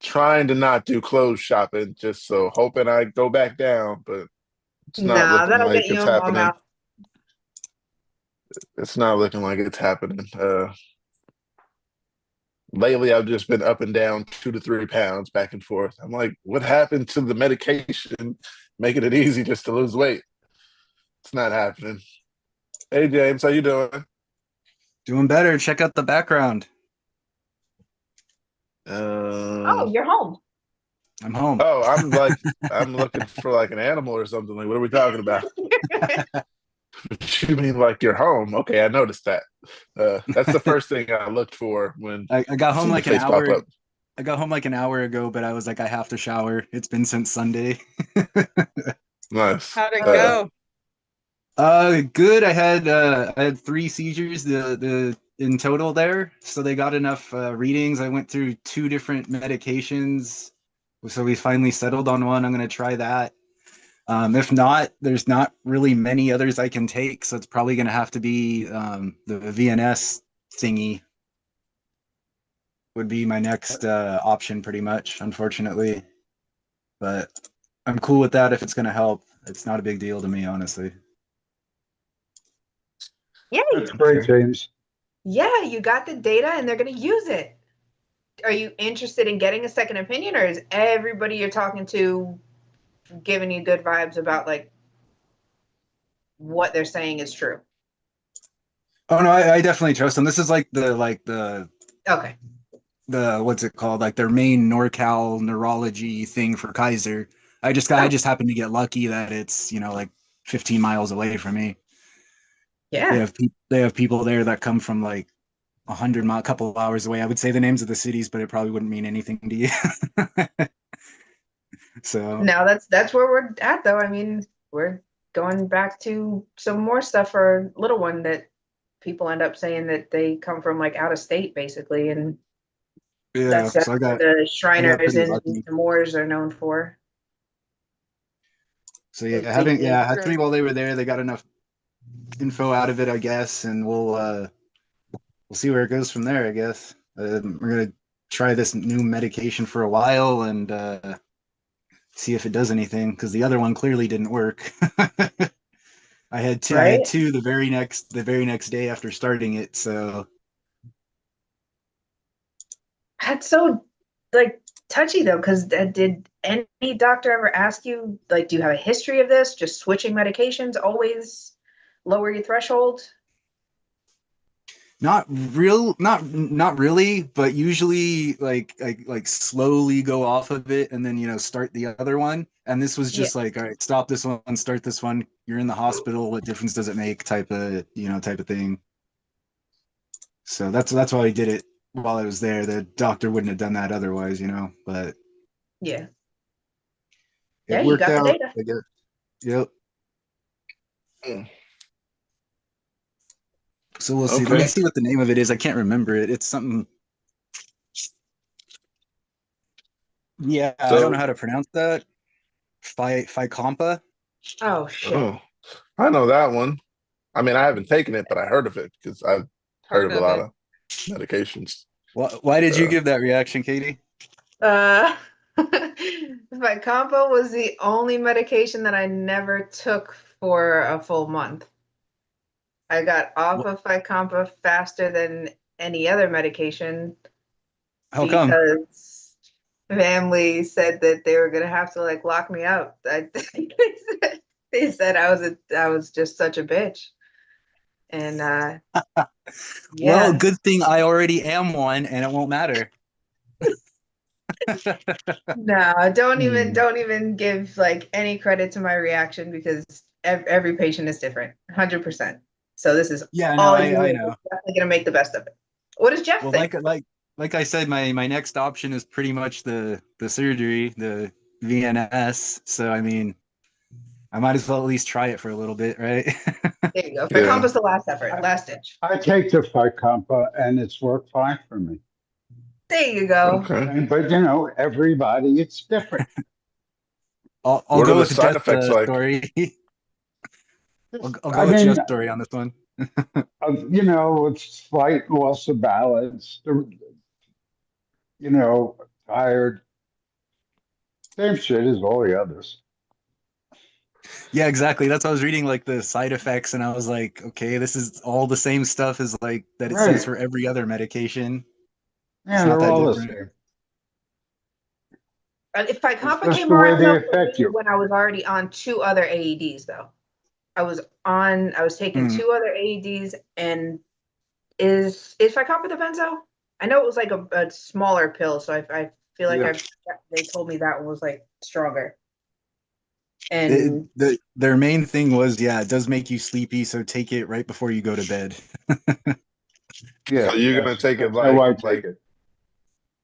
trying to not do clothes shopping, just so hoping I go back down, but it's not Nah, looking that'll like get you it's in more happening. mouth. It's not looking like it's happening. Lately, I've just been up and down 2 to 3 pounds back and forth. I'm like, what happened to the medication making it easy just to lose weight? It's not happening. Hey, James, how you doing? Doing better. Check out the background. Oh, you're home. I'm home. Oh, I'm like, I'm looking for like an animal or something. Like, what are we talking about? You mean like you're home? Okay, I noticed that. That's the first thing I looked for when I got I home see like the an face pop hour. up. I got home like an hour ago, but I was like, I have to shower. It's been since Sunday. Nice. How'd it go? Good. I had 3 seizures the in total there, so they got enough readings. I went through 2 different medications, so we finally settled on one. I'm gonna try that. If not, there's not really many others I can take, so it's probably gonna have to be the VNS thingy. Would be my next option, pretty much, unfortunately. But I'm cool with that if it's gonna help. It's not a big deal to me, honestly. Yay. That's great, James. Yeah, you got the data and they're going to use it. Are you interested in getting a second opinion, or is everybody you're talking to giving you good vibes about like what they're saying is true? Oh no, I definitely trust them. This is like the Okay. what's it called? Like their main NorCal neurology thing for Kaiser. I just happened to get lucky that it's, like 15 miles away from me. Yeah. They have people there that come from like 100 mile, couple of hours away. I would say the names of the cities, but it probably wouldn't mean anything to you. So Now that's where we're at though. I mean, we're going back to some more stuff for our little one that people end up saying that they come from like out of state basically, and yeah, that's so what the I got Shriners pretty and lucky. the Moors are known for. So yeah, They had 3 while they were there. They got enough info out of it, I guess, and we'll see where it goes from there, I guess. We're gonna try this new medication for a while and see if it does anything, because the other one clearly didn't work. I had two. I Right? had 2 the very next day after starting it. So That's so like touchy though, because did any doctor ever ask you like, do you have a history of this? Just switching medications always lower your threshold? not really, but usually like slowly go off of it and then start the other one. And this was just like, all right, stop this one, start this one. You're in the hospital. What difference does it make? Type of thing. So that's why I did it while I was there. The doctor wouldn't have done that otherwise, but Yeah. it Yeah, you worked got the out. data. I guess. Yep. So we'll see. Let me Okay. see what the name of it is. I can't remember it. It's something. Yeah, I don't know So, how to pronounce that. FICAMPA. Oh shit. oh, I know that one. I mean, I haven't taken it, but I heard of it because I've heard Heard of a of lot it. of medications. Why did you Uh, give that reaction, Katie? Vicampa was the only medication that I never took for a full month. I got off Wh- of Vicampa faster than any other medication How come? because family said that they were gonna have to like lock me up. They said I was just such a bitch. And Well, yeah. good thing I already am one, and it won't matter. No, Hmm. don't even give like any credit to my reaction because every patient is different, 100%. So this is Yeah, no, all you I are know. definitely gonna make the best of it. What does Jeff Well, think? like I said, my next option is pretty much the surgery, the VNS. So I mean, I might as well at least try it for a little bit, right? There you go. yeah. Facampa's the last effort, last ditch. I take the FICAMPA and it's worked fine for me. There you go. Okay. But you know, everybody, it's different. I'll What are go the with side Jeff's effects like? story. I'll I go with mean, Jeff's story on this one. you know, it's slight loss of balance, you know, tired, same shit as all the others. Yeah, exactly. That's what I was reading, like the side effects, and I was like, okay, this is all the same stuff as like that it says Right. for every other medication. It's Yeah, not they're that all the different. same. If It's Ficampa just came the way around they though for affect me you. when I was already on two other AEDs though. I was taking Hmm. two other AEDs and is Ficampa the benzo? I know it was like a smaller pill, so I feel like Yeah. they told me that one was like stronger. And Their main thing was, yeah, it does make you sleepy, so take it right before you go to bed. Yeah, So you're gonna take it that's how I take like it.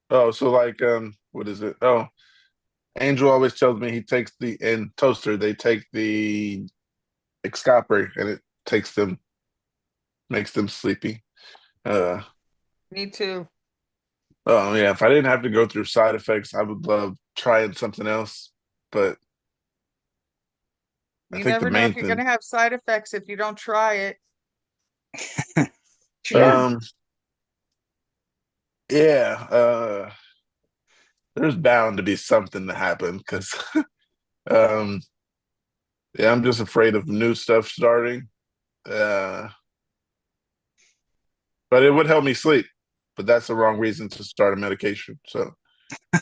oh, so like what is it? Oh, Angel always tells me he takes the in toaster, they take the Excapre and it makes them sleepy. Uh Me too. oh yeah, if I didn't have to go through side effects, I would love trying something else. But I You think the never know main if you're going thing, to have side effects if you don't try it. yeah, um, yeah, there's bound to be something to happen because, um, yeah, I'm just afraid of new stuff starting. Uh, but it would help me sleep, but that's the wrong reason to start a medication. So,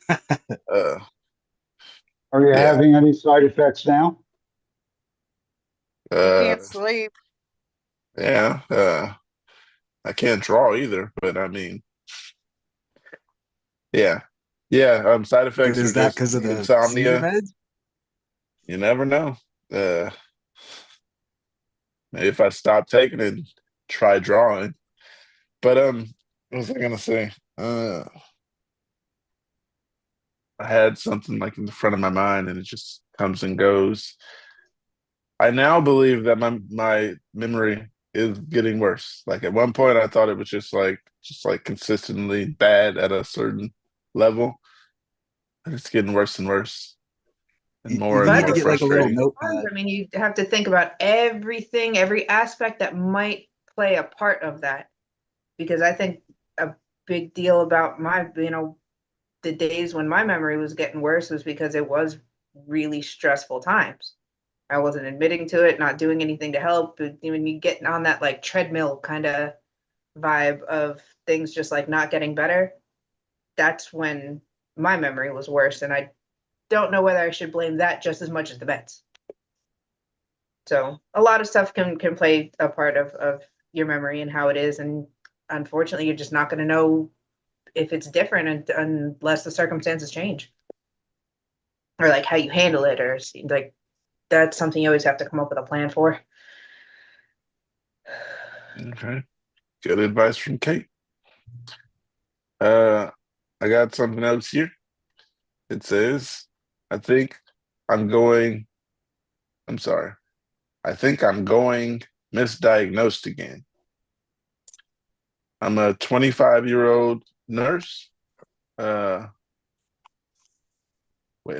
uh, Are you yeah, having any side effects now? You uh, can't sleep. yeah, I can't draw either, but I mean, yeah, yeah. Side effects are Is that just because of the seizure insomnia. meds? You never know. Uh, Maybe if I stop taking it, try drawing. But what was I gonna say? I had something like in the front of my mind, and it just comes and goes. I now believe that my memory is getting worse. Like at one point, I thought it was just like consistently bad at a certain level, and it's getting worse You and but need to more at get the like a little frustrating. same time, notepad. I mean, you have to think about everything, every aspect that might play a part of that. Because I think a big deal about the days when my memory was getting worse was because it was really stressful times. I wasn't admitting to it, not doing anything to help. But when you get on that like treadmill kind of vibe of things just like not getting better, that's when my memory was worse. And I don't know whether I should blame that just as much as the meds. So a lot of stuff can play a part of your memory and how it is. And unfortunately, you're just not going to know if it's different unless the circumstances change or like how you handle it or like that's something you always have to come up with a plan for. Okay, good advice from Kate. Uh, I got something else here. It says, I think I'm going, I'm sorry. I think I'm going misdiagnosed again. I'm a 25-year-old nurse. Wait,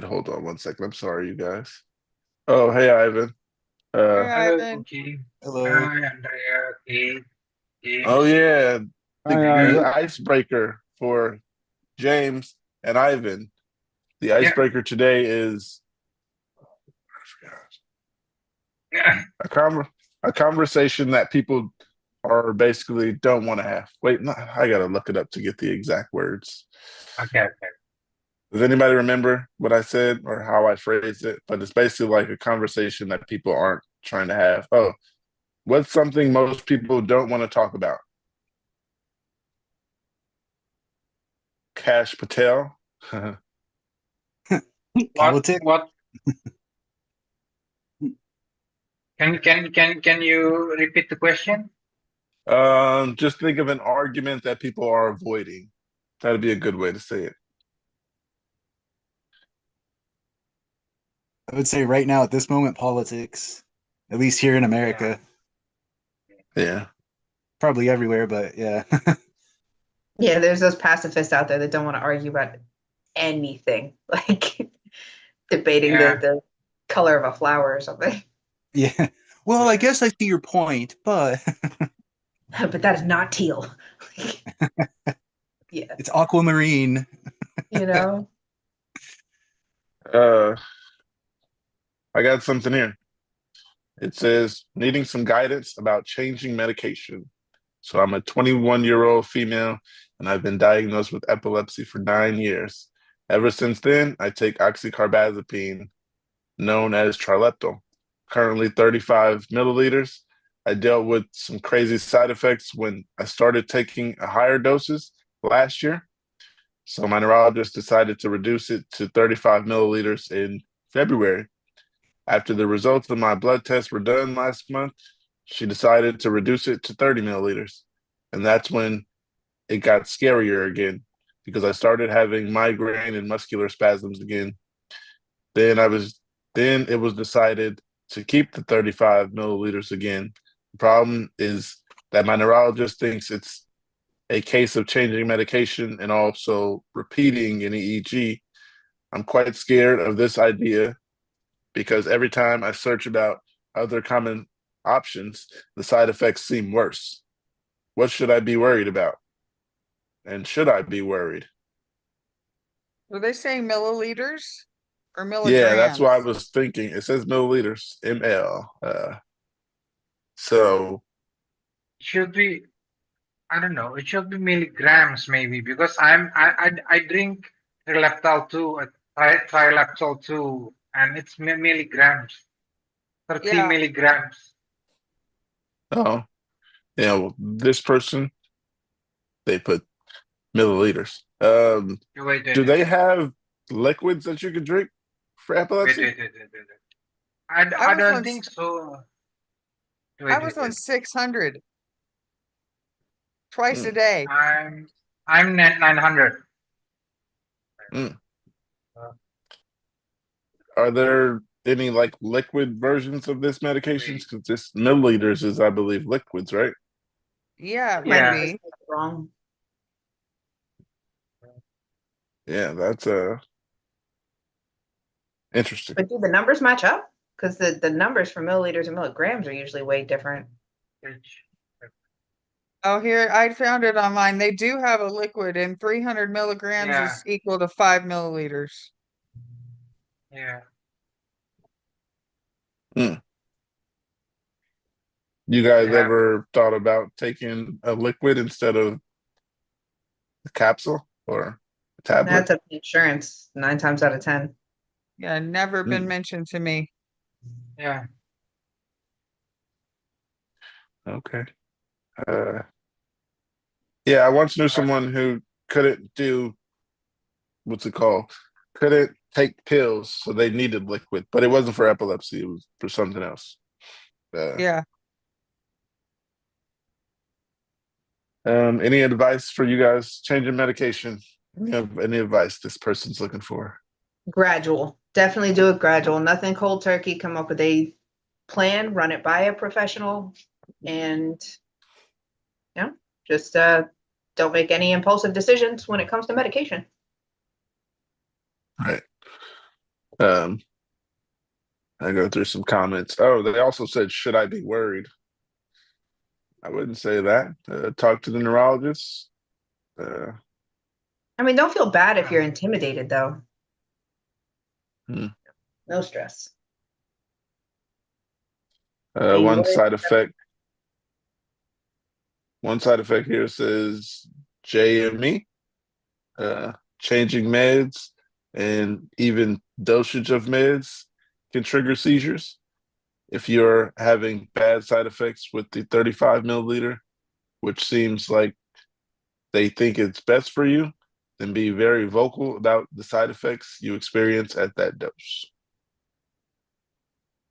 hold on one second. I'm sorry, you guys. Oh, hey, Ivan. Hey, Uh, Ivan. Okay. Hello. Hi, Andrea. Okay. oh James. yeah, Hi, the Ivan. icebreaker for James and Ivan. The icebreaker today is Yeah. a conversation that people are basically don't want to have. Wait, no, I gotta look it up to get the exact words. Okay. Does anybody remember what I said or how I phrased it? But it's basically like a conversation that people aren't trying to have. Oh, what's something most people don't want to talk about? Cash Patel. Politics. What? Can you repeat the question? Just think of an argument that people are avoiding. That'd be a good way to say it. I would say right now at this moment, politics. At least here in America. Yeah. Probably everywhere, but yeah. Yeah, there's those pacifists out there that don't want to argue about anything, like debating Yeah. the color of a flower or something. Yeah. Well, I guess I see your point, but But that is not teal. Yeah, it's aquamarine. you know. Uh, I got something here. It says needing some guidance about changing medication. So I'm a 21-year-old female, and I've been diagnosed with epilepsy for 9 years. Ever since then, I take oxycarbazepine, known as Trileptal, currently 35 milliliters. I dealt with some crazy side effects when I started taking a higher doses last year. So my neurologist decided to reduce it to 35 milliliters in February. After the results of my blood tests were done last month, she decided to reduce it to 30 milliliters. And that's when it got scarier again because I started having migraine and muscular spasms again. Then it was decided to keep the 35 milliliters again. The problem is that my neurologist thinks it's a case of changing medication and also repeating an EEG. I'm quite scared of this idea because every time I search about other common options, the side effects seem worse. What should I be worried about? And should I be worried? Were they saying milliliters or Yeah, that's what I milligrams? was thinking. It says milliliters, ml. So Should be, I don't know. It should be milligrams maybe because I drink Trileptal too, Trileptal too, and it's milligrams, 30 Yeah. milligrams. oh yeah, well, this person they put milliliters. Do they have liquids that you can drink for epilepsy? Wait. I I was don't on think so. I was on 600 twice a Mm, day. I'm 900. mm. Are there any like liquid versions of this medication? Wait. Because this milliliters is, I believe, liquids, right? Yeah, it Yeah. might be. Wrong. Yeah, that's interesting. But do the numbers match up? Because the numbers for milliliters and milligrams are usually way different. Oh, here, I found it online. They do have a liquid, and 300 milligrams Yeah. is equal to 5 milliliters. Yeah. You guys Yeah. ever thought about taking a liquid instead of a capsule or a tablet? That's up to insurance 9 times out of 10. Yeah, never been Mm. mentioned to me. Yeah. Okay. Yeah, I once knew someone who couldn't do what's it called? Couldn't take pills, so they needed liquid, but it wasn't for epilepsy; it was for something else. Yeah. Any advice for you guys changing medication? Any advice this person's looking for? Gradual. Definitely do it gradual. Nothing cold turkey. Come up with a plan, run it by a professional, and Just don't make any impulsive decisions when it comes to medication. Right. I go through some comments. Oh, they also said, should I be worried? I wouldn't say that. Talk to the neurologist. I mean, don't feel bad if you're intimidated, though. Hmm. No stress. One side effect. One side effect here says JME, changing meds and even dosage of meds can trigger seizures. If you're having bad side effects with the 35 milliliter, which seems like they think it's best for you, then be very vocal about the side effects you experience at that dose.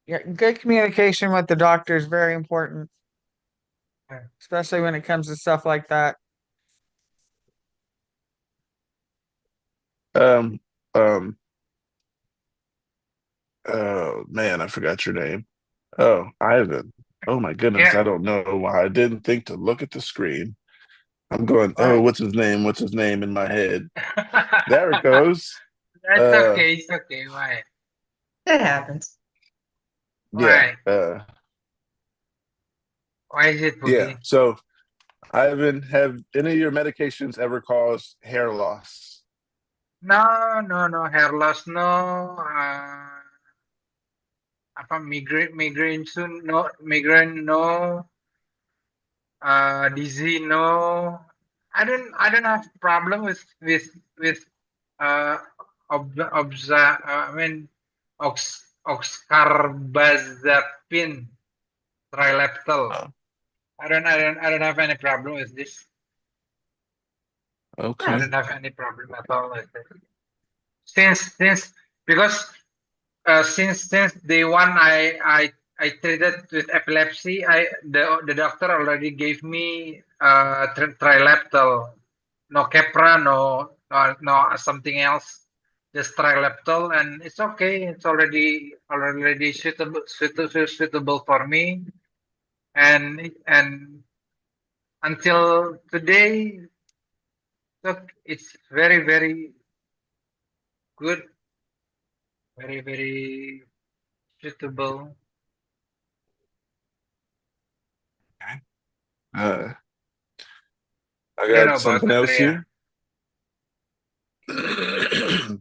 Yeah, good communication with the doctor is very important, Yeah. especially when it comes to stuff like that. Um, um, oh man, I forgot your name. Oh, Ivan. Oh my goodness, Yeah. I don't know why I didn't think to look at the screen. I'm going, Why? oh, what's his name? What's his name in my head? There it goes. That's okay. It's okay. Why? It happens. Yeah. Why is it Yeah. Boogie? So, Ivan, have any of your medications ever caused hair loss? No, no, no. Hair loss, no. Apa migraine soon? No, migraine, no. Dizzy, no. I don't have problem with uh I mean oxcarbazepine trileptal. Oh, I don't have any problem with this. I okay. don't have any problem at all with it. Since because since day one I treated with epilepsy. The doctor already gave me trileptal, no Keppra, no something else, just trileptal, and it's okay. It's already suitable for me, and until today, look, it's very good, very suitable. Uh, I I don't got know about something else Andrea. here.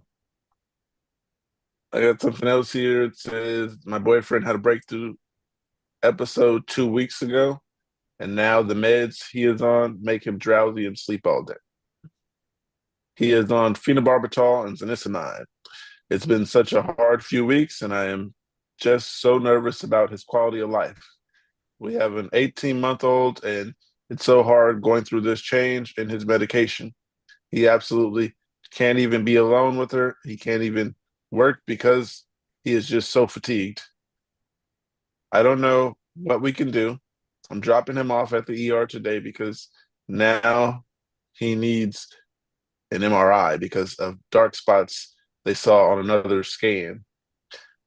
I got something else here. It says my boyfriend had a breakthrough episode 2 weeks ago, and now the meds he is on make him drowsy and sleep all day. He is on phenobarbital and zonisamide. It's been such a hard few weeks, and I am just so nervous about his quality of life. We have an 18-month-old, and it's so hard going through this change in his medication. He absolutely can't even be alone with her. He can't even work because he is just so fatigued. I don't know what we can do. I'm dropping him off at the ER today because now he needs an MRI because of dark spots they saw on another scan.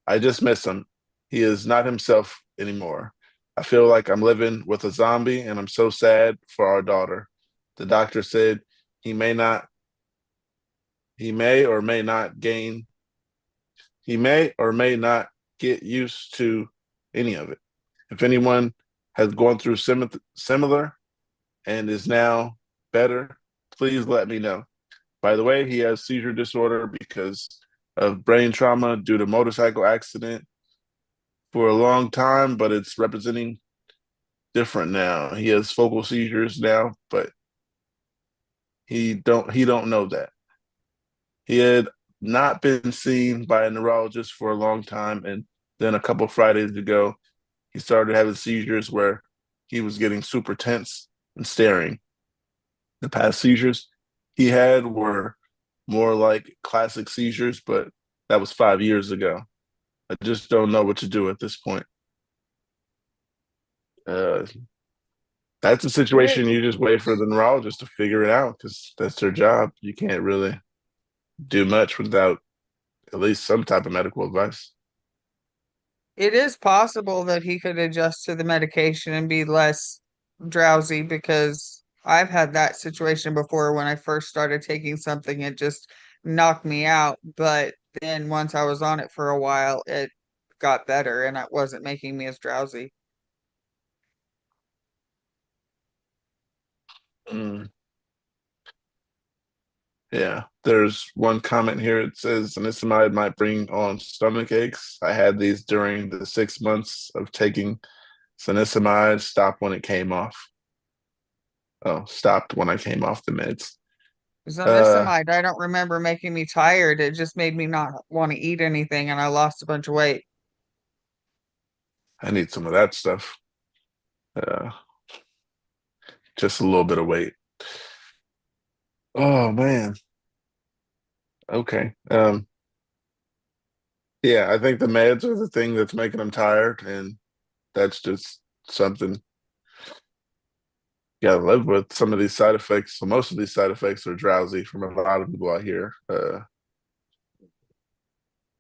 I just miss him. He is not himself anymore. I feel like I'm living with a zombie and I'm so sad for our daughter. The doctor said he may not, he may or may not gain, he may or may not get used to any of it. If anyone has gone through similar and is now better, please let me know. By the way, he has seizure disorder because of brain trauma due to motorcycle accident for a long time, but it's representing different now. He has focal seizures now, but he don't know that. He had not been seen by a neurologist for a long time, and then a couple Fridays ago, he started having seizures where he was getting super tense and staring. The past seizures he had were more like classic seizures, but that was 5 years ago. I just don't know what to do at this point. Uh, that's a situation you just wait for the neurologist to figure it out because that's their job. You can't really do much without at least some type of medical advice. It is possible that he could adjust to the medication and be less drowsy because I've had that situation before when I first started taking something, it just knocked me out. But then once I was on it for a while, it got better and it wasn't making me as drowsy. Mm, yeah, there's one comment here. It says Anissimide might bring on stomach aches. I had these during the 6 months of taking Anissimide. Stopped when it came off. Oh, stopped when I came off the meds. Zonisamide, I don't remember making me tired. It just made me not want to eat anything and I lost a bunch of weight. I need some of that stuff. Just a little bit of weight. Oh man. Okay. Yeah, I think the meds are the thing that's making them tired, and that's just something you gotta live with. Some of these side effects, so most of these side effects are drowsy from a lot of people I hear.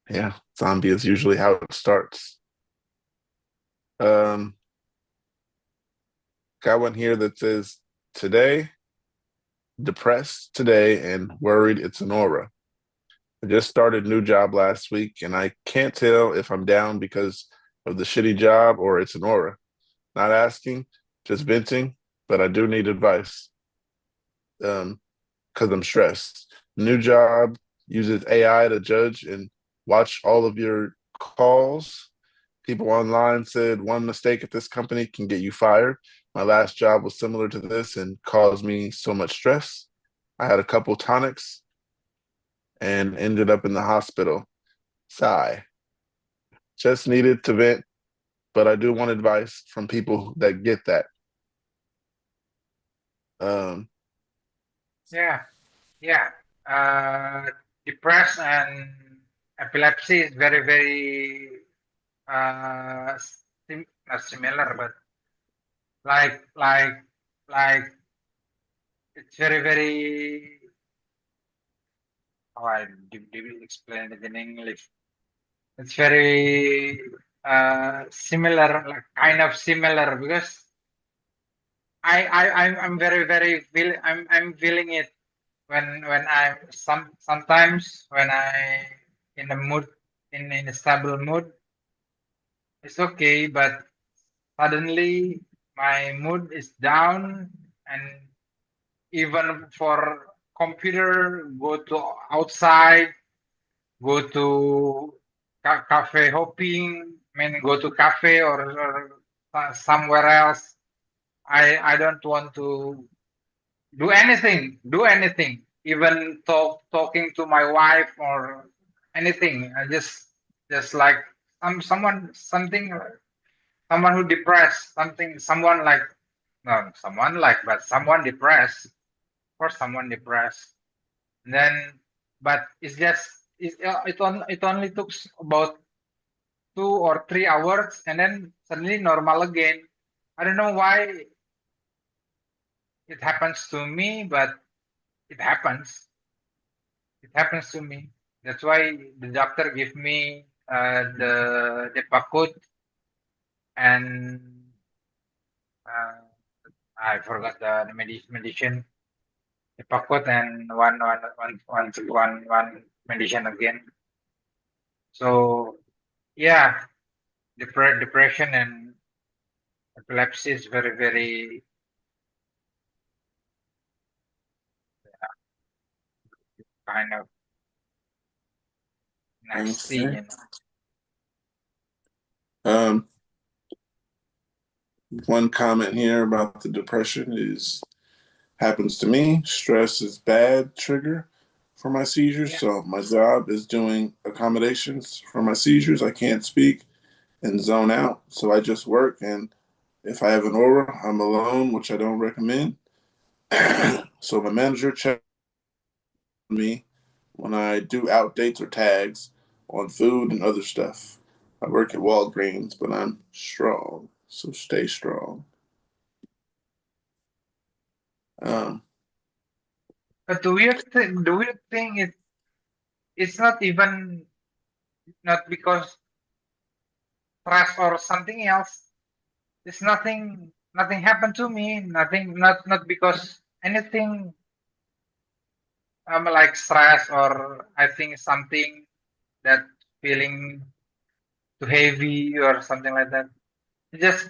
Yeah, zombie is usually how it starts. Got one here that says today, depressed today, and worried it's an aura. I just started a new job last week, and I can't tell if I'm down because of the shitty job or it's an aura. Not asking, just venting, but I do need advice because I'm stressed. New job uses AI to judge and watch all of your calls. People online said one mistake at this company can get you fired. My last job was similar to this and caused me so much stress. I had a couple tonics and ended up in the hospital. Sigh. Just needed to vent, but I do want advice from people that get that. Yeah, yeah. Depressed and epilepsy is very, very not similar, but like like like it's very, very. How I will explain it in English. It's very similar, like kind of similar because I'm very, very I'm feeling it when I'm sometimes when I in a mood in a stable mood, it's okay, but suddenly my mood is down, and even for computer, go to outside, go to cafe hopping, I mean go to cafe or somewhere else. I don't want to do anything, even talking to my wife or anything. I just like someone who depressed, someone like, no, someone like, but someone depressed, or someone depressed. And then, but it's just it only took about 2 or 3 hours, and then suddenly normal again. I don't know why it happens to me, but it happens. It happens to me. That's why the doctor gave me the Depakut and uh, I forgot the medicine. Depakut and one medicine again. So yeah, depression and epilepsy is very, very kind of nasty, you know. One comment here about the depression is happens to me. Stress is bad trigger for my seizures. Yeah. So my job is doing accommodations for my seizures. I can't speak and zone out. So I just work, and if I have an aura, I'm alone, which I don't recommend. So my manager checks me when I do outdates or tags on food and other stuff. I work at Walgreens, but I'm strong, so stay strong. Um, But do you think it's not even not because stress or something else? It's nothing nothing happened to me. Nothing, not because anything. I'm like stress or I think something that feeling too heavy or something like that. Just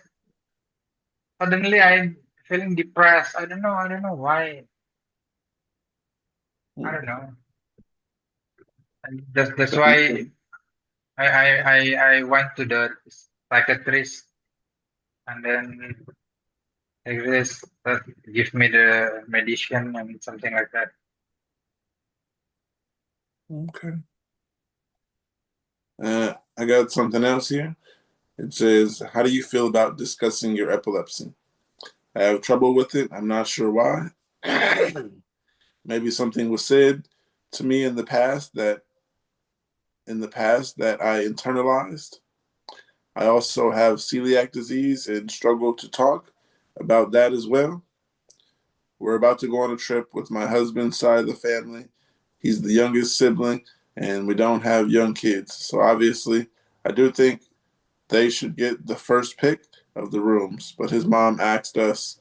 suddenly I'm feeling depressed. I don't know. I don't know why. I don't know. And that's why I went to the psychiatrist and then this give me the medicine and something like that. Okay. I got something else here. It says, how do you feel about discussing your epilepsy? I have trouble with it. I'm not sure why. Maybe something was said to me in the past that I internalized. I also have celiac disease and struggle to talk about that as well. We're about to go on a trip with my husband's side of the family. He's the youngest sibling, and we don't have young kids. So obviously, I do think they should get the first pick of the rooms. But his mom asked us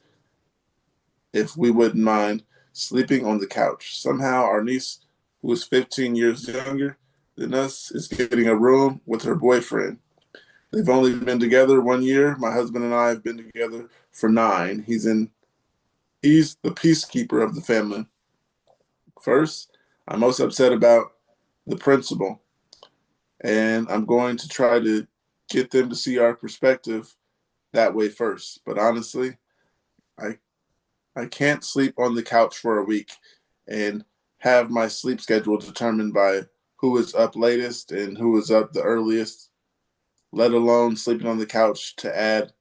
if we wouldn't mind sleeping on the couch. Somehow, our niece, who is 15 years younger than us, is getting a room with her boyfriend. They've only been together 1 year. My husband and I have been together for 9. He's the peacekeeper of the family. First, I'm most upset about the principal, and I'm going to try to get them to see our perspective that way first. But honestly, I I can't sleep on the couch for a week and have my sleep schedule determined by who is up latest and who is up the earliest, let alone sleeping on the couch to add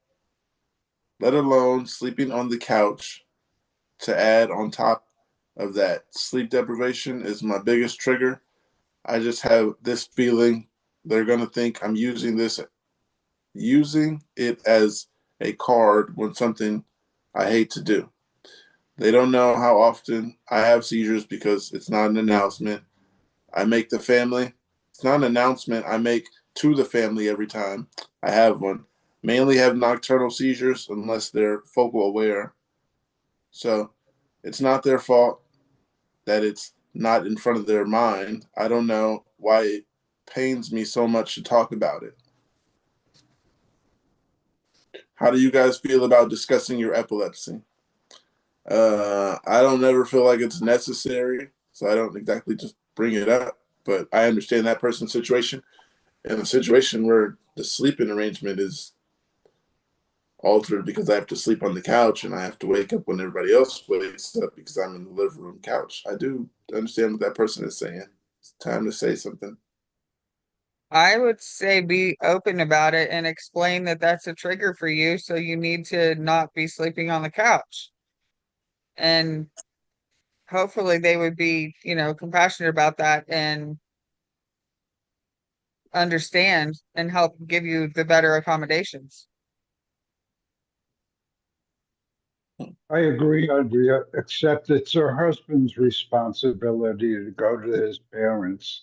let alone sleeping on the couch to add on top of that. Sleep deprivation is my biggest trigger. I just have this feeling they're going to think I'm using it as a card when something I hate to do. They don't know how often I have seizures because it's not an announcement. I make the family. It's not an announcement I make to the family every time I have one. Mainly have nocturnal seizures unless they're focal aware. So it's not their fault that it's not in front of their mind. I don't know why it pains me so much to talk about it. How do you guys feel about discussing your epilepsy? I don't ever feel like it's necessary, so I don't exactly just bring it up. But I understand that person's situation and a situation where the sleeping arrangement is altered because I have to sleep on the couch and I have to wake up when everybody else wakes up because I'm in the living room couch. I do understand what that person is saying. It's time to say something. I would say be open about it and explain that that's a trigger for you, so you need to not be sleeping on the couch. And hopefully they would be, compassionate about that and understand and help give you the better accommodations. I agree, Andrea, except it's her husband's responsibility to go to his parents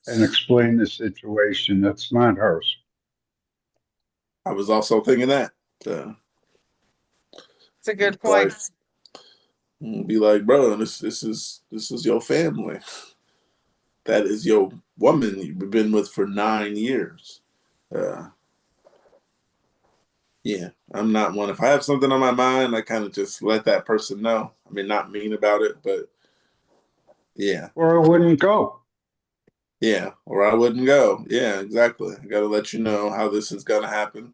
and Yes. explain the situation. That's not hers. I was also thinking that. Uh, It's a good like, point. be like, bro, this is your family. That is your woman you've been with for 9 years. Uh, yeah, I'm not one. If I have something on my mind, I kind of just let that person know. I mean, not mean about it, but yeah, Or I wouldn't go. yeah, or I wouldn't go. Yeah, exactly. I got to let you know how this is going to happen.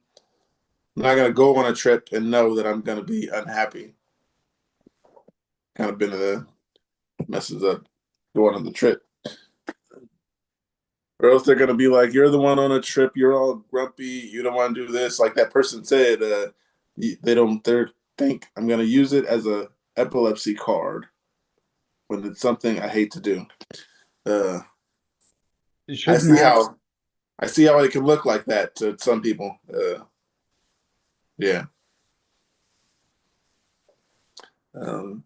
I'm not going to go on a trip and know that I'm going to be unhappy. Kind of been a messes up going on the trip. Or else they're gonna be like, "You're the one on a trip. You're all grumpy. You don't want to do this." Like that person said, they don't. They think I'm gonna use it as a epilepsy card when it's something I hate to do. Uh, You I shouldn't see have. how it can look like that to some people. Yeah. Um,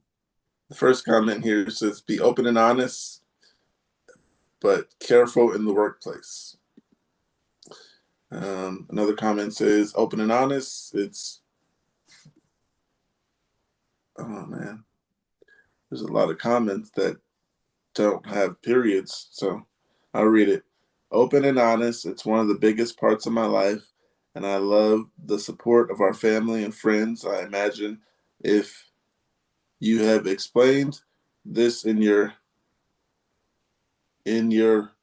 the first comment here says, "Be open and honest, but careful in the workplace." Another comment says, "Open and honest. It's oh man, there's a lot of comments that don't have periods, so I'll read it. Open and honest, it's one of the biggest parts of my life, and I love the support of our family and friends. I imagine if you have explained this in your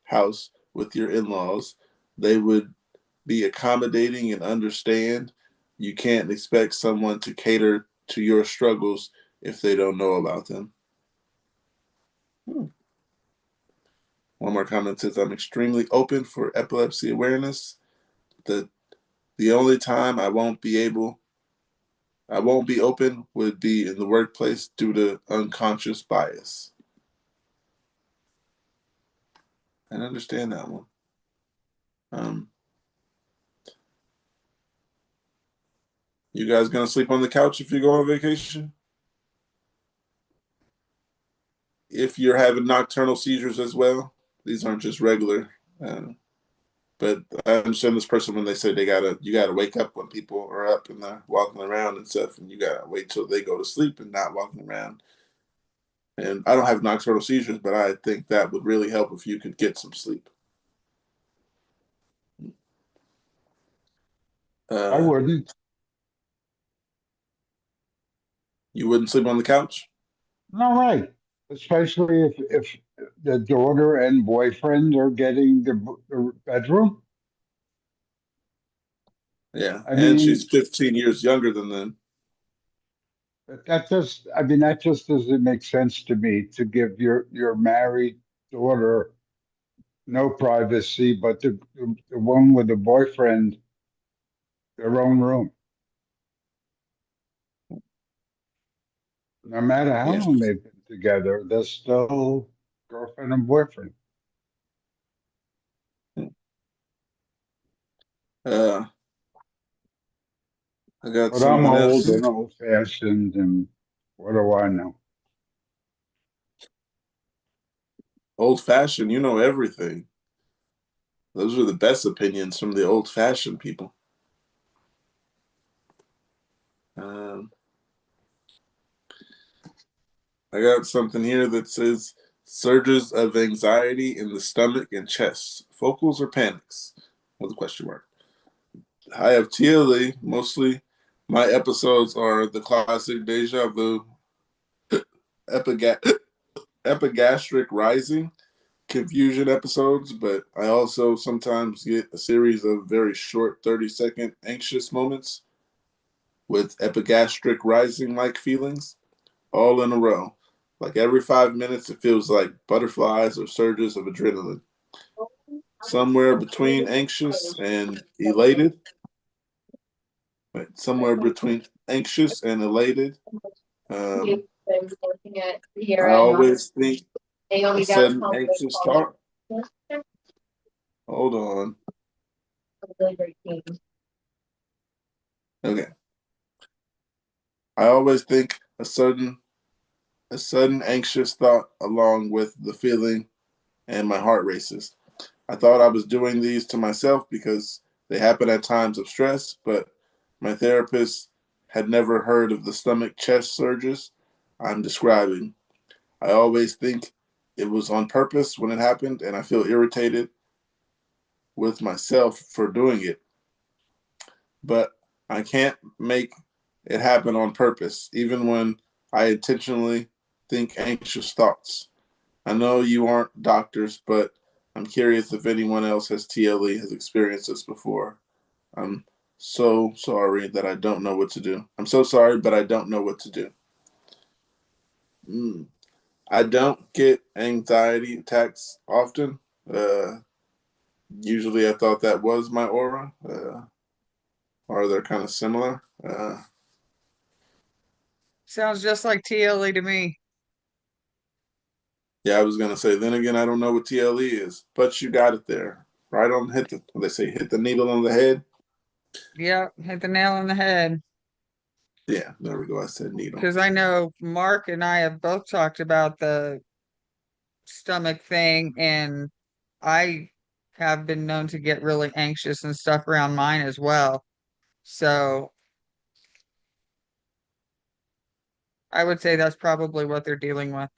house with your in-laws, they would be accommodating and understand. You can't expect someone to cater to your struggles if they don't know about them. One more comment says, I'm extremely open for epilepsy awareness. The only time I won't be open would be in the workplace due to unconscious bias. I understand that one. You guys gonna sleep on the couch if you go on vacation? If you're having nocturnal seizures as well, these aren't just regular. But I understand this person when they say you gotta wake up when people are up and they're walking around and stuff, and you gotta wait till they go to sleep and not walking around. And I don't have nocturnal seizures, but I think that would really help if you could get some sleep. I wouldn't. You wouldn't sleep on the couch? No, right. Especially if the daughter and boyfriend are getting the bedroom. Yeah, I and mean, she's 15 years younger than them. that just doesn't make sense to me to give your married daughter no privacy, but the one with the boyfriend their own room. No matter how Yeah. long they've been together, they're still girlfriend and boyfriend. Uh, I got But I'm someone old else. and old fashioned, and what do I know? Old fashioned, you know everything. Those are the best opinions from the old fashioned people. Um, I got something here that says surges of anxiety in the stomach and chest, focals or panics, with a question mark. I have TLE. Mostly my episodes are the classic deja vu, epigastric rising, confusion episodes, but I also sometimes get a series of very short 30-second anxious moments with epigastric rising like feelings all in a row. Like every 5 minutes, it feels like butterflies or surges of adrenaline. Somewhere between anxious and elated. Somewhere between anxious and elated. I always think a sudden anxious thought. Hold on. Okay. I always think a sudden anxious thought along with the feeling and my heart races. I thought I was doing these to myself because they happen at times of stress, but my therapist had never heard of the stomach chest surges I'm describing. I always think it was on purpose when it happened, and I feel irritated with myself for doing it. But I can't make it happen on purpose, even when I intentionally think anxious thoughts. I know you aren't doctors, but I'm curious if anyone else has TLE, has experienced this before. I'm so sorry that I don't know what to do. I'm so sorry, but I don't know what to do. I don't get anxiety attacks often. Usually I thought that was my aura, or they're kind of similar. Sounds just like TLE to me. Yeah, I was gonna say. Then again, I don't know what TLE is, but you got it there. Right on, they say hit the needle on the head. Yep, hit the nail on the head. Yeah, there we go. I said needle. Because I know Mark and I have both talked about the stomach thing, and I have been known to get really anxious and stuff around mine as well. So I would say that's probably what they're dealing with.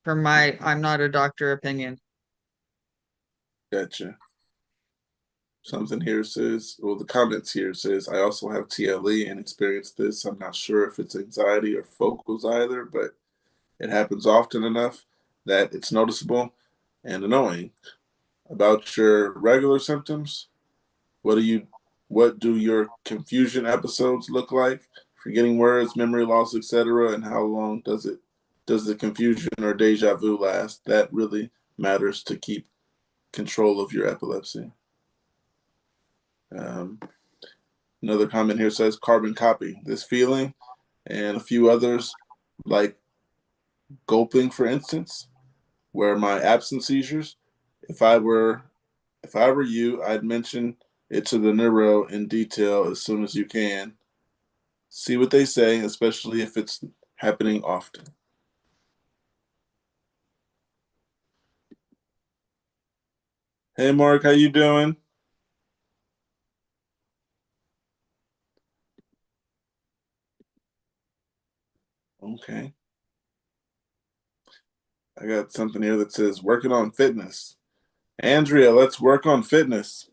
From my, I'm not a doctor opinion. Gotcha. Something here says, well, the comments here says, I also have TLE and experienced this. I'm not sure if it's anxiety or focus either, but it happens often enough that it's noticeable and annoying. About your regular symptoms, what do your confusion episodes look like? Forgetting words, memory loss, etc. And how long does the confusion or deja vu last? That really matters to keep control of your epilepsy. Another comment here says carbon copy. This feeling and a few others, like gulping, for instance, where my absent seizures. If I were you, I'd mention it to the neuro in detail as soon as you can. See what they say, especially if it's happening often. Hey, Mark, how you doing? Okay. I got something here that says working on fitness. Andrea, let's work on fitness.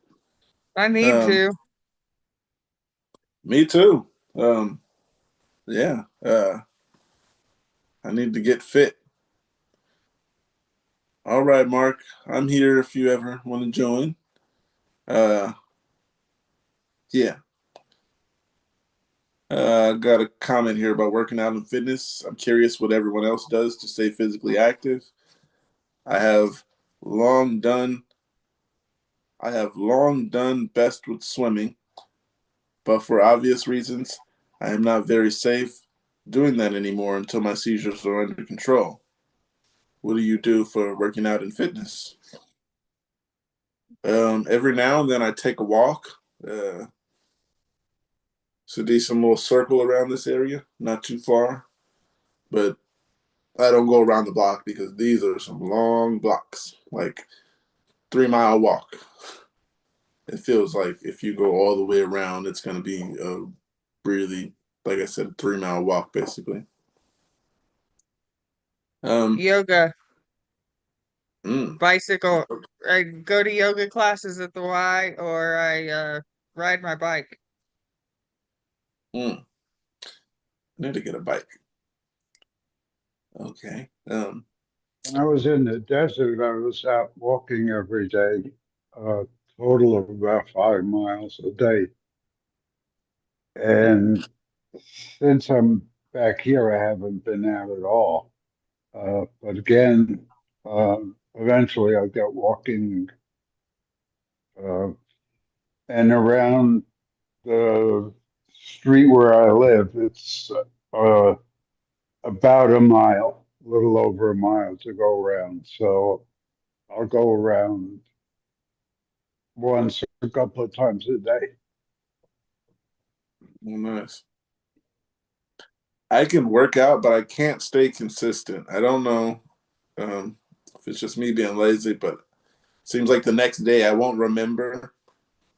I need to. Me too. Yeah. I need to get fit. All right, Mark. I'm here if you ever want to join. Yeah. Got a comment here about working out and fitness. I'm curious what everyone else does to stay physically active. I have long done best with swimming, but for obvious reasons, I am not very safe doing that anymore until my seizures are under control. What do you do for working out and fitness? Every now and then I take a walk. It's a decent little circle around this area, not too far, but I don't go around the block because these are some long blocks, like 3 mile walk. It feels like if you go all the way around, it's going to be a really, like I said, 3 mile walk basically. Yoga, Mm, bicycle. I go to yoga classes at the Y, or I ride my bike. I need to get a bike. Okay. When I was in the desert, I was out walking every day, a total of about 5 miles a day. And since I'm back here, I haven't been out at all. But again, eventually I'll get walking uh, and around the street where I live. It's uh, about a mile, a little over a mile to go around. So I'll go around once a couple of times a day. Nice. I can work out, but I can't stay consistent. I don't know if it's just me being lazy, but it seems like the next day I won't remember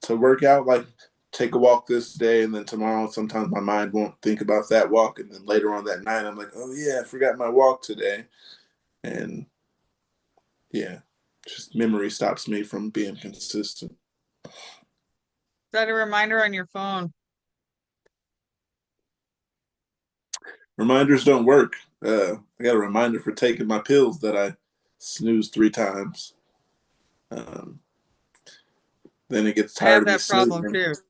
to work out. Like take a walk this day, and then tomorrow sometimes my mind won't think about that walk, and then later on that night I'm like, oh yeah, I forgot my walk today, and yeah, just memory stops me from being consistent. Set a reminder on your phone. Reminders don't work. I got a reminder for taking my pills that I snoozed 3 times. Then it gets I have tired of me that problem snoozing. too.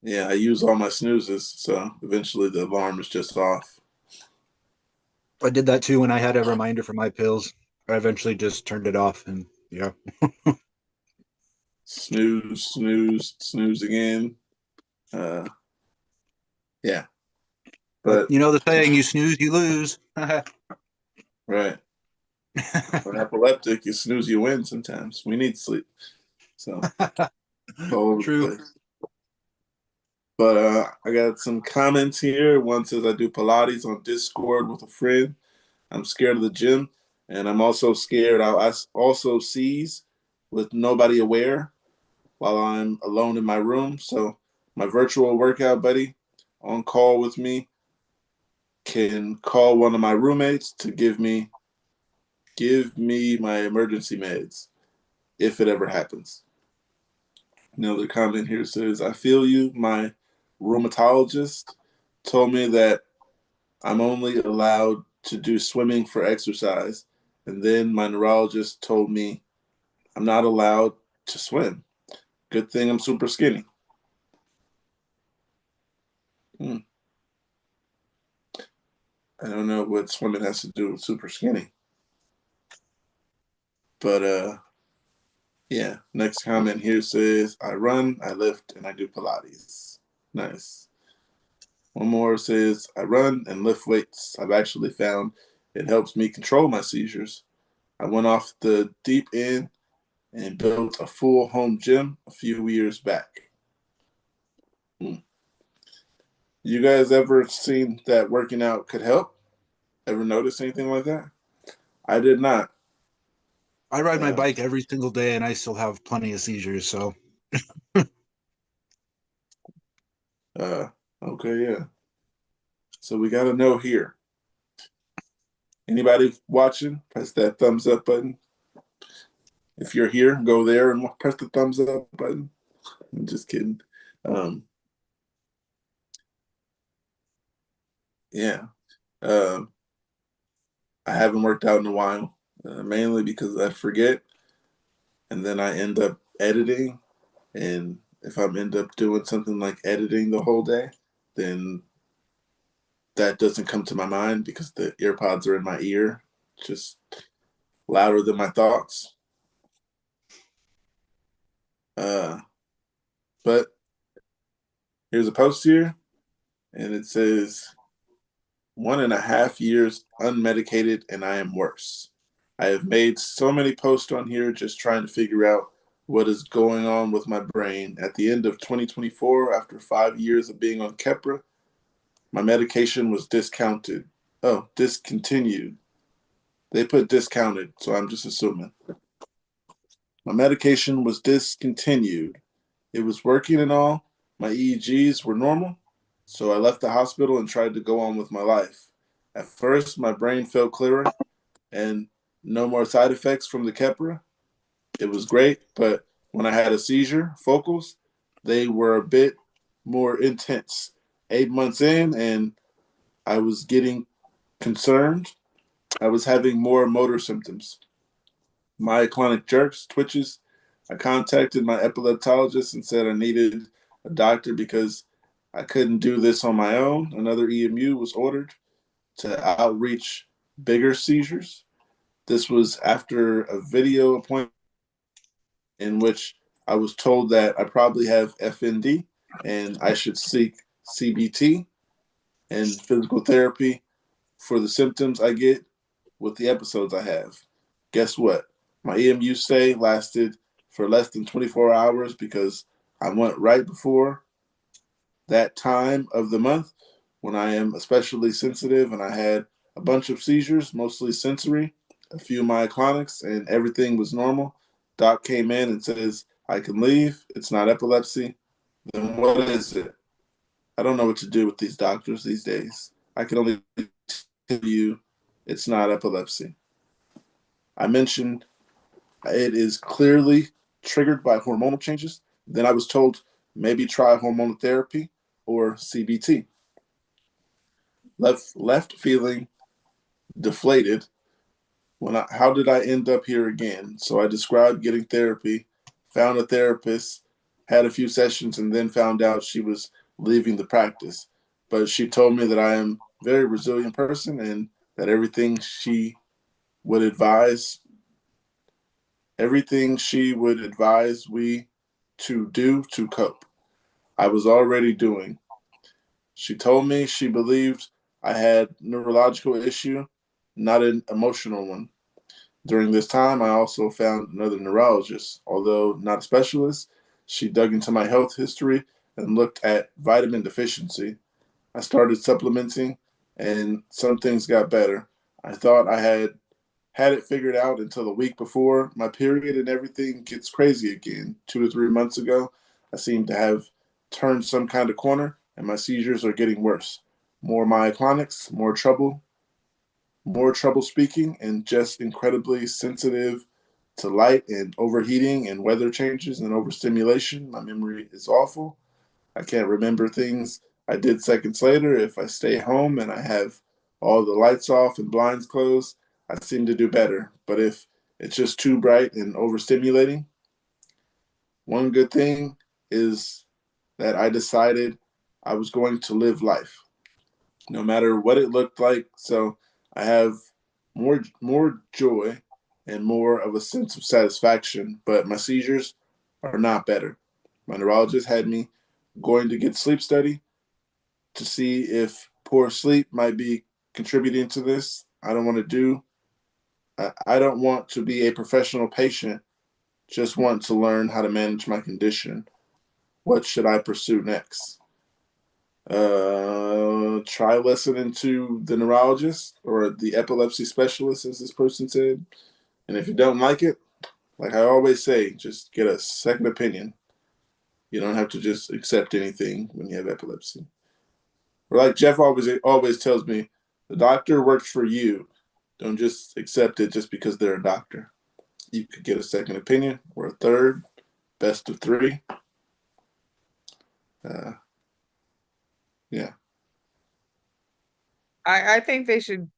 Yeah, I use all my snoozes, so eventually the alarm is just off. I did that too when I had a reminder for my pills. I eventually just turned it off, and yeah. Snooze, snooze, snooze again. Yeah. But You know the saying, you snooze, you lose. right. For epileptic, you snooze, you win sometimes. We need sleep. So all over the True. place. But I got some comments here. One says I do Pilates on Discord with a friend. I'm scared of the gym, and I'm also scared I'll also seize with nobody aware while I'm alone in my room. So my virtual workout buddy on call with me can call one of my roommates to give me my emergency meds if it ever happens. Another comment here says, I feel you. My rheumatologist told me that I'm only allowed to do swimming for exercise. And then my neurologist told me I'm not allowed to swim. Good thing I'm super skinny. I don't know what swimming has to do with super skinny. But yeah, next comment here says, I run, I lift, and I do Pilates. Nice. One more says, I run and lift weights. I've actually found it helps me control my seizures. I went off the deep end and built a full home gym a few years back. You guys ever seen that working out could help? Ever notice anything like that? I did not. I ride my bike every single day and I still have plenty of seizures, so Okay, yeah. So we got to know here. Anybody watching, press that thumbs up button. If you're here, go there and press the thumbs up button. I'm just kidding. Yeah. I haven't worked out in a while, mainly because I forget, and then I end up editing. And if I end up doing something like editing the whole day, then that doesn't come to my mind because the earpods are in my ear, just louder than my thoughts. But here's a post here, and it says, 1.5 years unmedicated, and I am worse. I have made so many posts on here just trying to figure out what is going on with my brain. At the end of 2024, after 5 years of being on Keppra, my medication was discontinued. They put discounted, so I'm just assuming. My medication was discontinued. It was working and all. My EEGs were normal, so I left the hospital and tried to go on with my life. At first, my brain felt clearer and no more side effects from the Keppra. It was great, but when I had a seizure, focals, they were a bit more intense. 8 months in, and I was getting concerned. I was having more motor symptoms. Myoclonic jerks, twitches. I contacted my epileptologist and said I needed a doctor because I couldn't do this on my own. Another EMU was ordered to outreach bigger seizures. This was after a video appointment in which I was told that I probably have FND and I should seek CBT and physical therapy for the symptoms I get with the episodes I have. Guess what? My EMU stay lasted for less than 24 hours because I went right before that time of the month when I am especially sensitive, and I had a bunch of seizures, mostly sensory, a few myoclonics, and everything was normal. Doc came in and says, I can leave. It's not epilepsy. Then what is it? I don't know what to do with these doctors these days. I can only tell you it's not epilepsy. I mentioned it is clearly triggered by hormonal changes. Then I was told maybe try hormonal therapy or CBT. Left feeling deflated. How did I end up here again? So I described getting therapy, found a therapist, had a few sessions, and then found out she was leaving the practice. But she told me that I am a very resilient person and that everything she would advise we to do to cope, I was already doing. She told me she believed I had neurological issue, not an emotional one. During this time, I also found another neurologist. Although not a specialist, she dug into my health history and looked at vitamin deficiency. I started supplementing, and some things got better. I thought I had it figured out until a week before my period, and everything gets crazy again. 2 to 3 months ago, I seem to have turned some kind of corner, and my seizures are getting worse. more myoclonics, more trouble speaking, and just incredibly sensitive to light and overheating and weather changes and overstimulation. My memory is awful. I can't remember things I did seconds later. If I stay home and I have all the lights off and blinds closed, I seem to do better. But if it's just too bright and overstimulating, one good thing is that I decided I was going to live life, no matter what it looked like. So I have more joy and more of a sense of satisfaction, but my seizures are not better. My neurologist had me going to get sleep study to see if poor sleep might be contributing to this. I don't want to be a professional patient, just want to learn how to manage my condition. What should I pursue next? Try listening to the neurologist or the epilepsy specialist, as this person said. And if you don't like it, like I always say, just get a second opinion. You don't have to just accept anything when you have epilepsy. Or like Jeff always tells me, the doctor works for you. Don't just accept it just because they're a doctor. You could get a second opinion or a third, best of three. Yeah. I think they should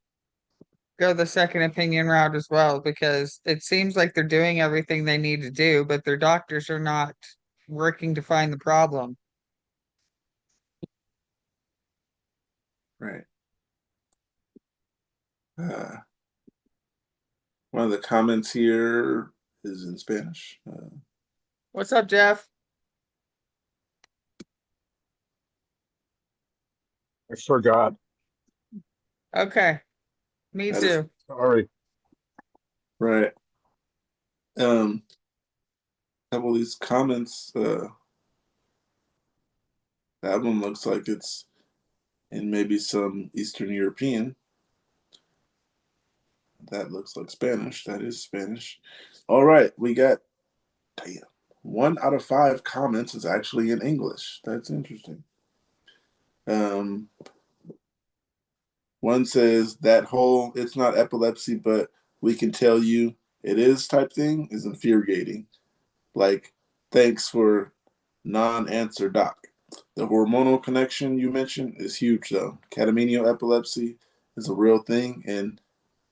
go the second opinion route as well, because it seems like they're doing everything they need to do, but their doctors are not working to find the problem. Right. One of the comments here is in Spanish. What's up, Jeff? I forgot. Okay, me That is- too. Sorry. Right. A couple of these comments, that one looks like it's in maybe some Eastern European. That looks like Spanish. That is Spanish. All right, we got 1 out of 5 comments is actually in English. That's interesting. One says that whole "it's not epilepsy, but we can tell you it is" type thing is infuriating. Like, thanks for non-answer, doc. The hormonal connection you mentioned is huge, though. Catamenial epilepsy is a real thing, and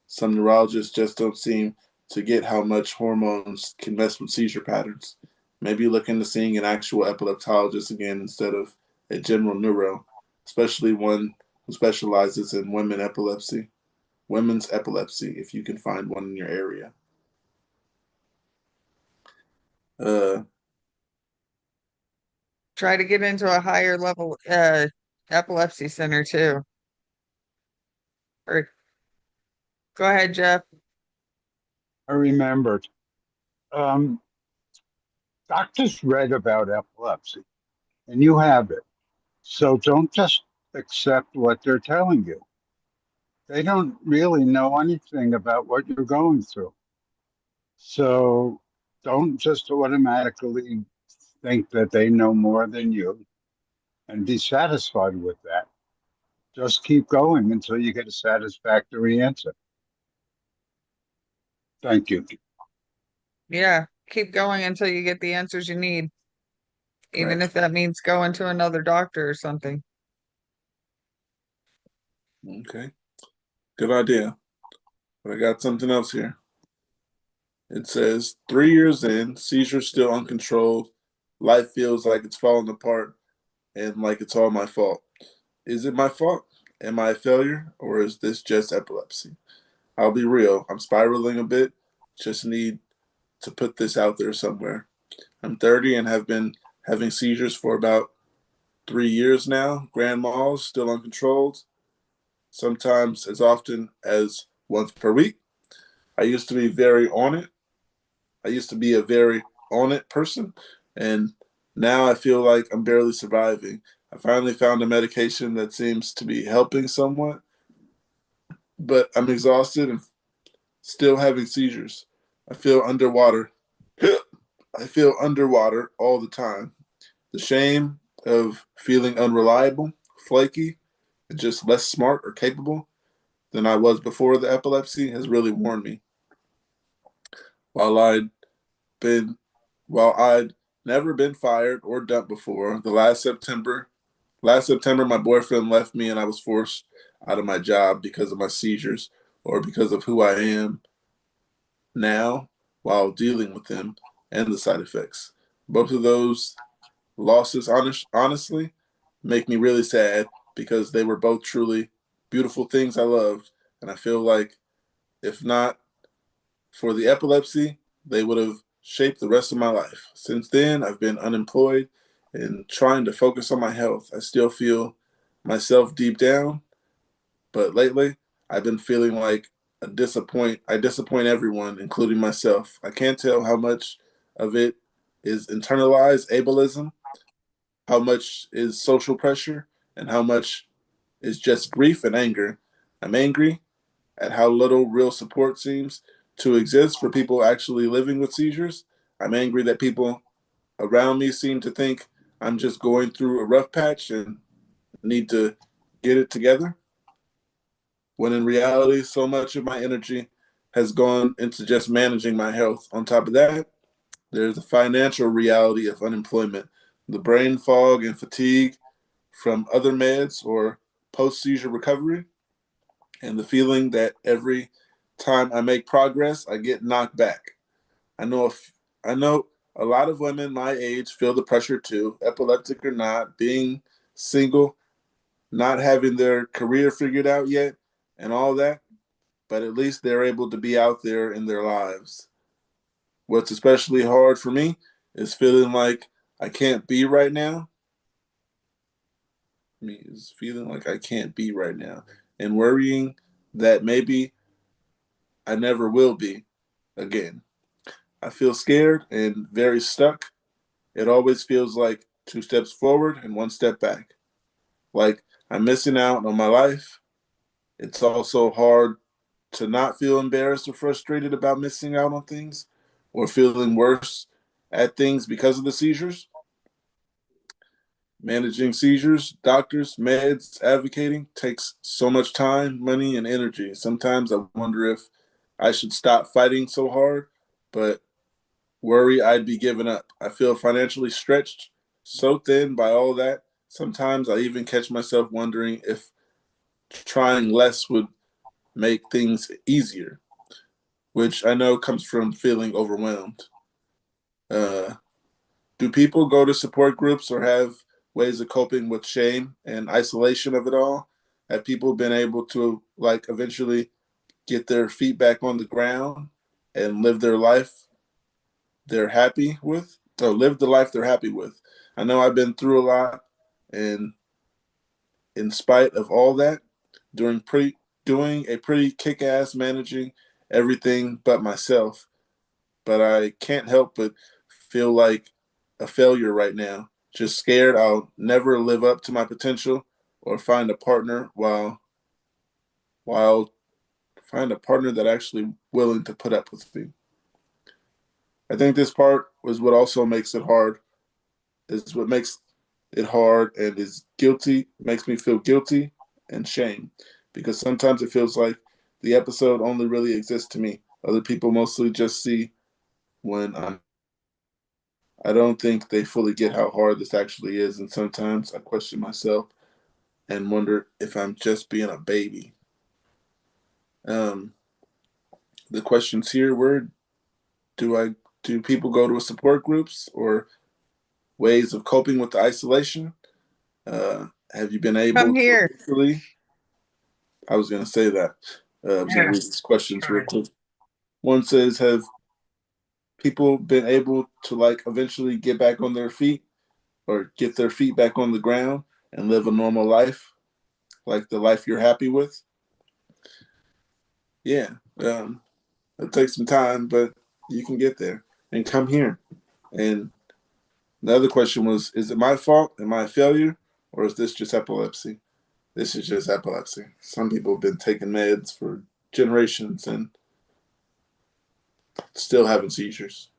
some neurologists just don't seem to get how much hormones can mess with seizure patterns. Maybe look into seeing an actual epileptologist again instead of a general neuro, especially one who specializes in women's epilepsy, if you can find one in your area. Try to get into a higher level epilepsy center too. Or go ahead, Jeff. I remembered. Um, Doctors read about epilepsy, and you have it. So don't just accept what they're telling you. They don't really know anything about what you're going through. So don't just automatically think that they know more than you and be satisfied with that. Just keep going until you get a satisfactory answer. Thank you. Yeah, keep going until you get the answers you need, even Right. if that means going to another doctor or something. Okay. Good idea. But I got something else here. It says 3 years in, seizures still uncontrolled. Life feels like it's falling apart and like it's all my fault. Is it my fault? Am I a failure? Or is this just epilepsy? I'll be real. I'm spiraling a bit. Just need to put this out there somewhere. I'm 30 and have been having seizures for about 3 years now. Grand malls, still uncontrolled. Sometimes as often as once per week. I used to be very on it. I used to be a very on it person, and now I feel like I'm barely surviving. I finally found a medication that seems to be helping somewhat, but I'm exhausted and still having seizures. I feel underwater. I feel underwater all the time. The shame of feeling unreliable, flaky, just less smart or capable than I was before the epilepsy has really worn me. While I'd been while I'd never been fired or dumped before, last September my boyfriend left me and I was forced out of my job because of my seizures or because of who I am now while dealing with them and the side effects. Both of those losses honestly make me really sad because they were both truly beautiful things I loved, and I feel like if not for the epilepsy, they would have shaped the rest of my life. Since then, I've been unemployed and trying to focus on my health. I still feel myself deep down, but lately I've been feeling like I disappoint everyone, including myself. I can't tell how much of it is internalized ableism, how much is social pressure, and how much is just grief and anger. I'm angry at how little real support seems to exist for people actually living with seizures. I'm angry that people around me seem to think I'm just going through a rough patch and need to get it together, when in reality, so much of my energy has gone into just managing my health. On top of that, there's the financial reality of unemployment, the brain fog and fatigue from other meds or post seizure recovery, and the feeling that every time I make progress, I get knocked back. I know a lot of women my age feel the pressure too, epileptic or not, being single, not having their career figured out yet, and all that. But at least they're able to be out there in their lives. What's especially hard for me is feeling like I can't be right now. Me is feeling like I can't be right now and worrying that maybe I never will be again. I feel scared and very stuck. It always feels like 2 steps forward and 1 step back. Like I'm missing out on my life. It's also hard to not feel embarrassed or frustrated about missing out on things or feeling worse at things because of the seizures. Managing seizures, doctors, meds, advocating takes so much time, money, and energy. Sometimes I wonder if I should stop fighting so hard, but worry I'd be giving up. I feel financially stretched, so thin by all that. Sometimes I even catch myself wondering if trying less would make things easier, which I know comes from feeling overwhelmed. Uh, do people go to support groups or have ways of coping with shame and isolation of it all? Have people been able to like eventually get their feet back on the ground and live their life they're happy with, or live the life they're happy with? I know I've been through a lot, and in spite of all that, doing a pretty kick-ass managing everything but myself. But I can't help but feel like a failure right now. Just scared I'll never live up to my potential or find a partner while find a partner that actually willing to put up with me. I think this part was what also makes it hard. Is what makes it hard and is guilty makes me feel guilty and shame because sometimes it feels like the episode only really exists to me. Other people mostly just see when I don't think they fully get how hard this actually is, and sometimes I question myself and wonder if I'm just being a baby. Um, the questions here were: do people go to support groups or ways of coping with the isolation? Have you been able Come to here. eventually? I was going to say that. I was going to Yeah, read these questions real sure. quick. One says, have people been able to like eventually get back on their feet or get their feet back on the ground and live a normal life, like the life you're happy with? Yeah, it takes some time, but you can get there and come here. And the other question was, is it my fault? Am I a failure? Or is this just epilepsy? This is just epilepsy. Some people have been taking meds for generations and still having seizures.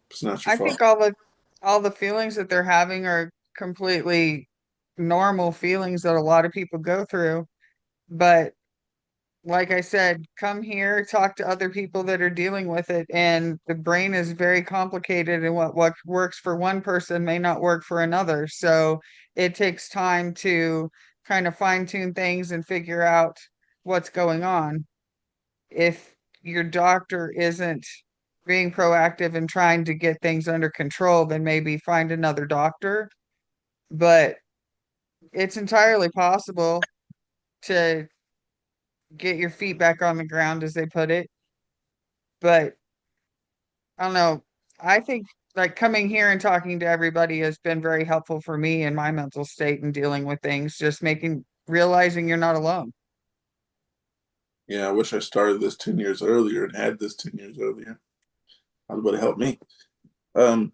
It's not your I fault. think all the feelings that they're having are completely normal feelings that a lot of people go through. But like I said, come here, talk to other people that are dealing with it, and the brain is very complicated, and what works for one person may not work for another. So it takes time to kind of fine tune things and figure out what's going on. If your doctor isn't being proactive and trying to get things under control, then maybe find another doctor. But it's entirely possible to get your feet back on the ground, as they put it. But I don't know. I think like coming here and talking to everybody has been very helpful for me in my mental state and dealing with things, just realizing you're not alone. Yeah, I wish I started this 10 years earlier and had this 10 years earlier. That would have helped me. Some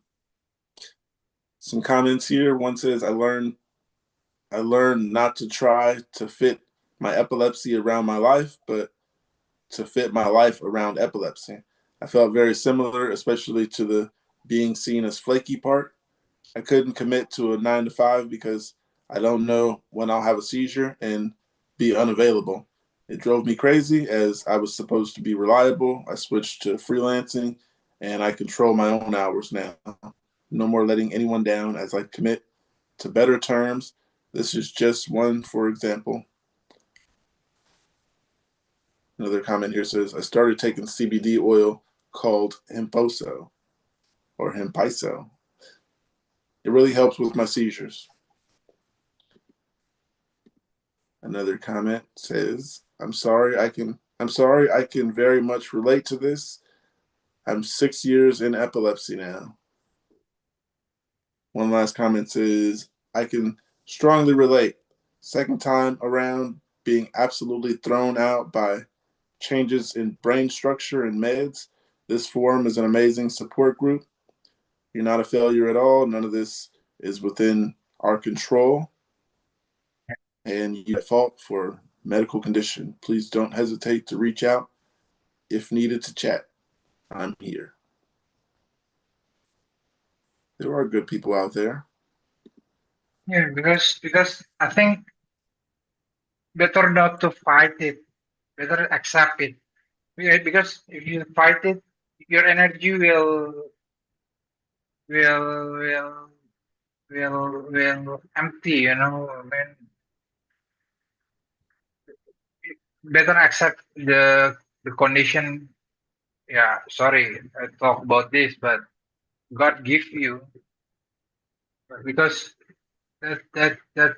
comments here. One says, I learned not to try to fit my epilepsy around my life, but to fit my life around epilepsy. I felt very similar, especially to the being seen as flaky part. I couldn't commit to a 9 to 5 because I don't know when I'll have a seizure and be unavailable. It drove me crazy as I was supposed to be reliable. I switched to freelancing and I control my own hours now. No more letting anyone down as I commit to better terms. This is just one, for example. Another comment here says, I started taking CBD oil called Hemposo or Hempiso. It really helps with my seizures. Another comment says, I'm sorry I can very much relate to this. I'm 6 years in epilepsy now. One last comment says, I can strongly relate. Second time around, being absolutely thrown out by changes in brain structure and meds. This forum is an amazing support group. You're not a failure at all. None of this is within our control. And you're at fault for medical condition. Please don't hesitate to reach out if needed to chat. I'm here. There are good people out there. Yeah, because I think better not to fight it, better accept it. Yeah, because if you fight it, your energy will will empty. You know, I mean, better accept the condition. Yeah, sorry, I talk about this, but God give you because that's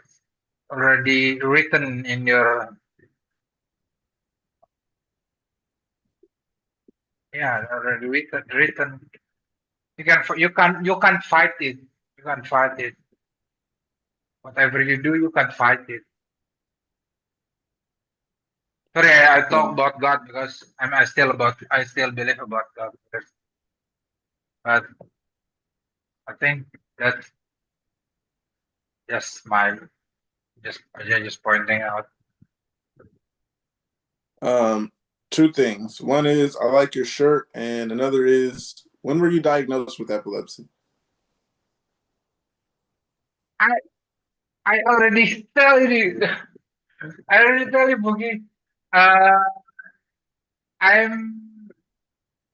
already written in your, yeah, already written. You can fight it. You can fight it. Whatever you do, you can fight it. Sorry, I talk about God because I still believe about God. But I think that's just my just pointing out. Two things. One is I like your shirt, and another is when were you diagnosed with epilepsy? I I already tell you. I already tell you, Boogie. Uh, I'm.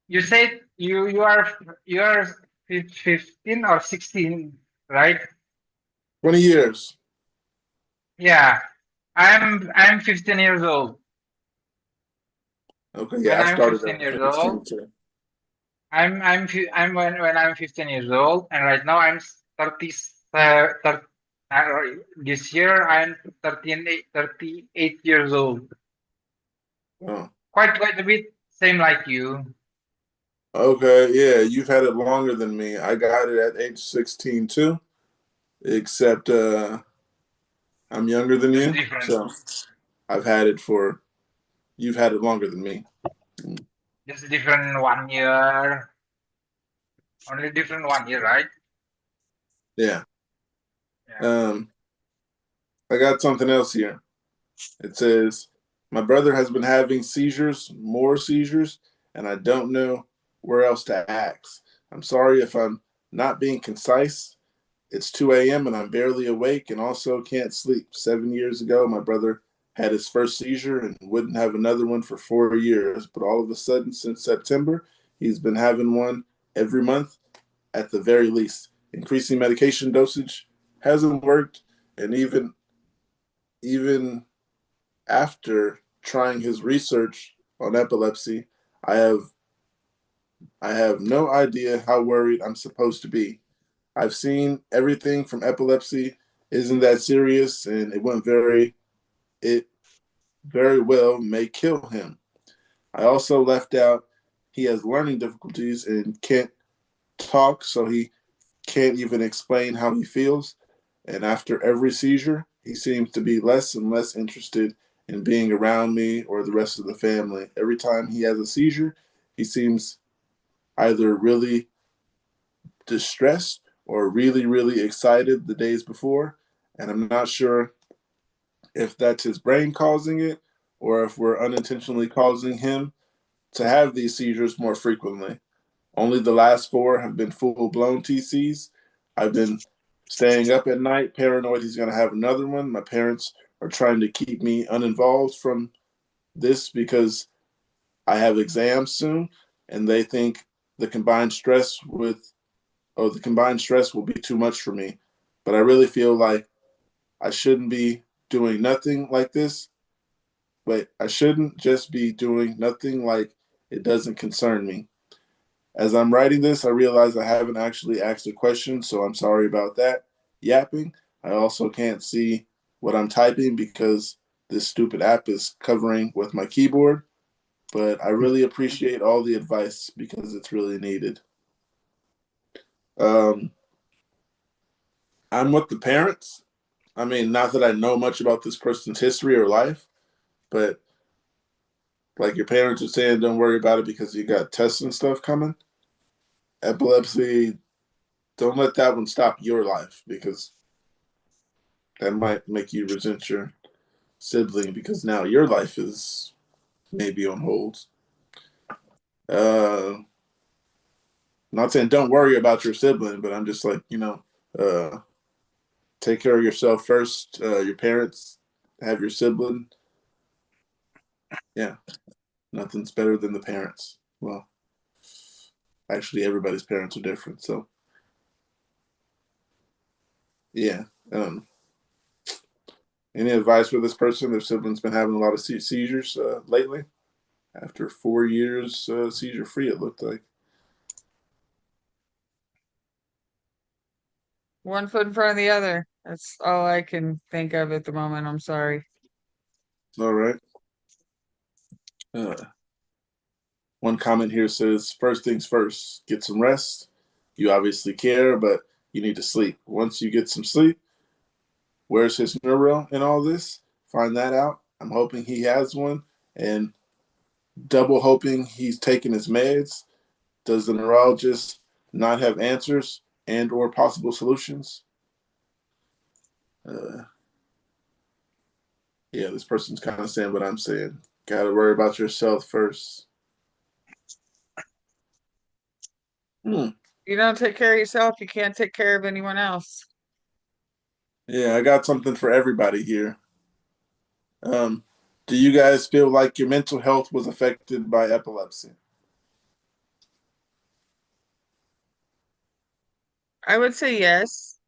You said you are 15 or 16, right? 20 years. Yeah, I'm 15 years old. Okay, When yeah, I I'm started 15 years at old, 16 too. I'm when I'm 15 years old, and right now I'm 30. 30 this year I'm 38 years old. Oh. Quite a bit same like you. Okay, yeah, you've had it longer than me. I got it at age 16 too, except I'm younger than Just you, different. so you've had it longer than me. Just different 1 year. Only different 1 year, right? Yeah. Yeah. I got something else here. It says, my brother has been having more seizures, and I don't know where else to ask. I'm sorry if I'm not being concise. It's 2 a.m. and I'm barely awake and also can't sleep. 7 years ago, my brother had his first seizure and wouldn't have another one for 4 years. But all of a sudden, since September, he's been having one every month at the very least. Increasing medication dosage hasn't worked, and even after trying his research on epilepsy, I have I have no idea how worried I'm supposed to be. I've seen everything from epilepsy isn't that serious, and it very well may kill him. I also left out he has learning difficulties and can't talk, so he can't even explain how he feels. And after every seizure, he seems to be less and less interested in being around me or the rest of the family. Every time he has a seizure, he seems either really distressed or really, really excited the days before. And I'm not sure if that's his brain causing it or if we're unintentionally causing him to have these seizures more frequently. Only the last 4 have been full-blown TCs. I've been staying up at night, paranoid he's going to have another one. My parents are trying to keep me uninvolved from this because I have exams soon, and they think the combined stress will be too much for me. But I really feel like I shouldn't be doing nothing like this. But I shouldn't just be doing nothing like it doesn't concern me. As I'm writing this, I realize I haven't actually asked a question, so I'm sorry about that. Yapping. I also can't see what I'm typing because this stupid app is covering with my keyboard. But I really appreciate all the advice because it's really needed. I'm with the parents. I mean, not that I know much about this person's history or life, but like your parents are saying, don't worry about it because you got tests and stuff coming. Epilepsy, don't let that one stop your life because that might make you resent your sibling because now your life is maybe on hold. Not saying don't worry about your sibling, but I'm just like, take care of yourself first. Your parents have your sibling. Yeah, nothing's better than the parents. Well, actually, everybody's parents are different. So, yeah. Any advice for this person? Their sibling's been having a lot of seizures lately. After 4 years seizure free, it looked like. One foot in front of the other. That's all I can think of at the moment. I'm sorry. All right. One comment here says, first things first, get some rest. You obviously care, but you need to sleep. Once you get some sleep, where's his neuro in all this? Find that out. I'm hoping he has one and double hoping he's taking his meds. Does the neurologist not have answers and or possible solutions? Yeah, this person's kind of saying what I'm saying. Got to worry about yourself first. You don't take care of yourself, you can't take care of anyone else. Yeah, I got something for everybody here. Do you guys feel like your mental health was affected by epilepsy? I would say yes.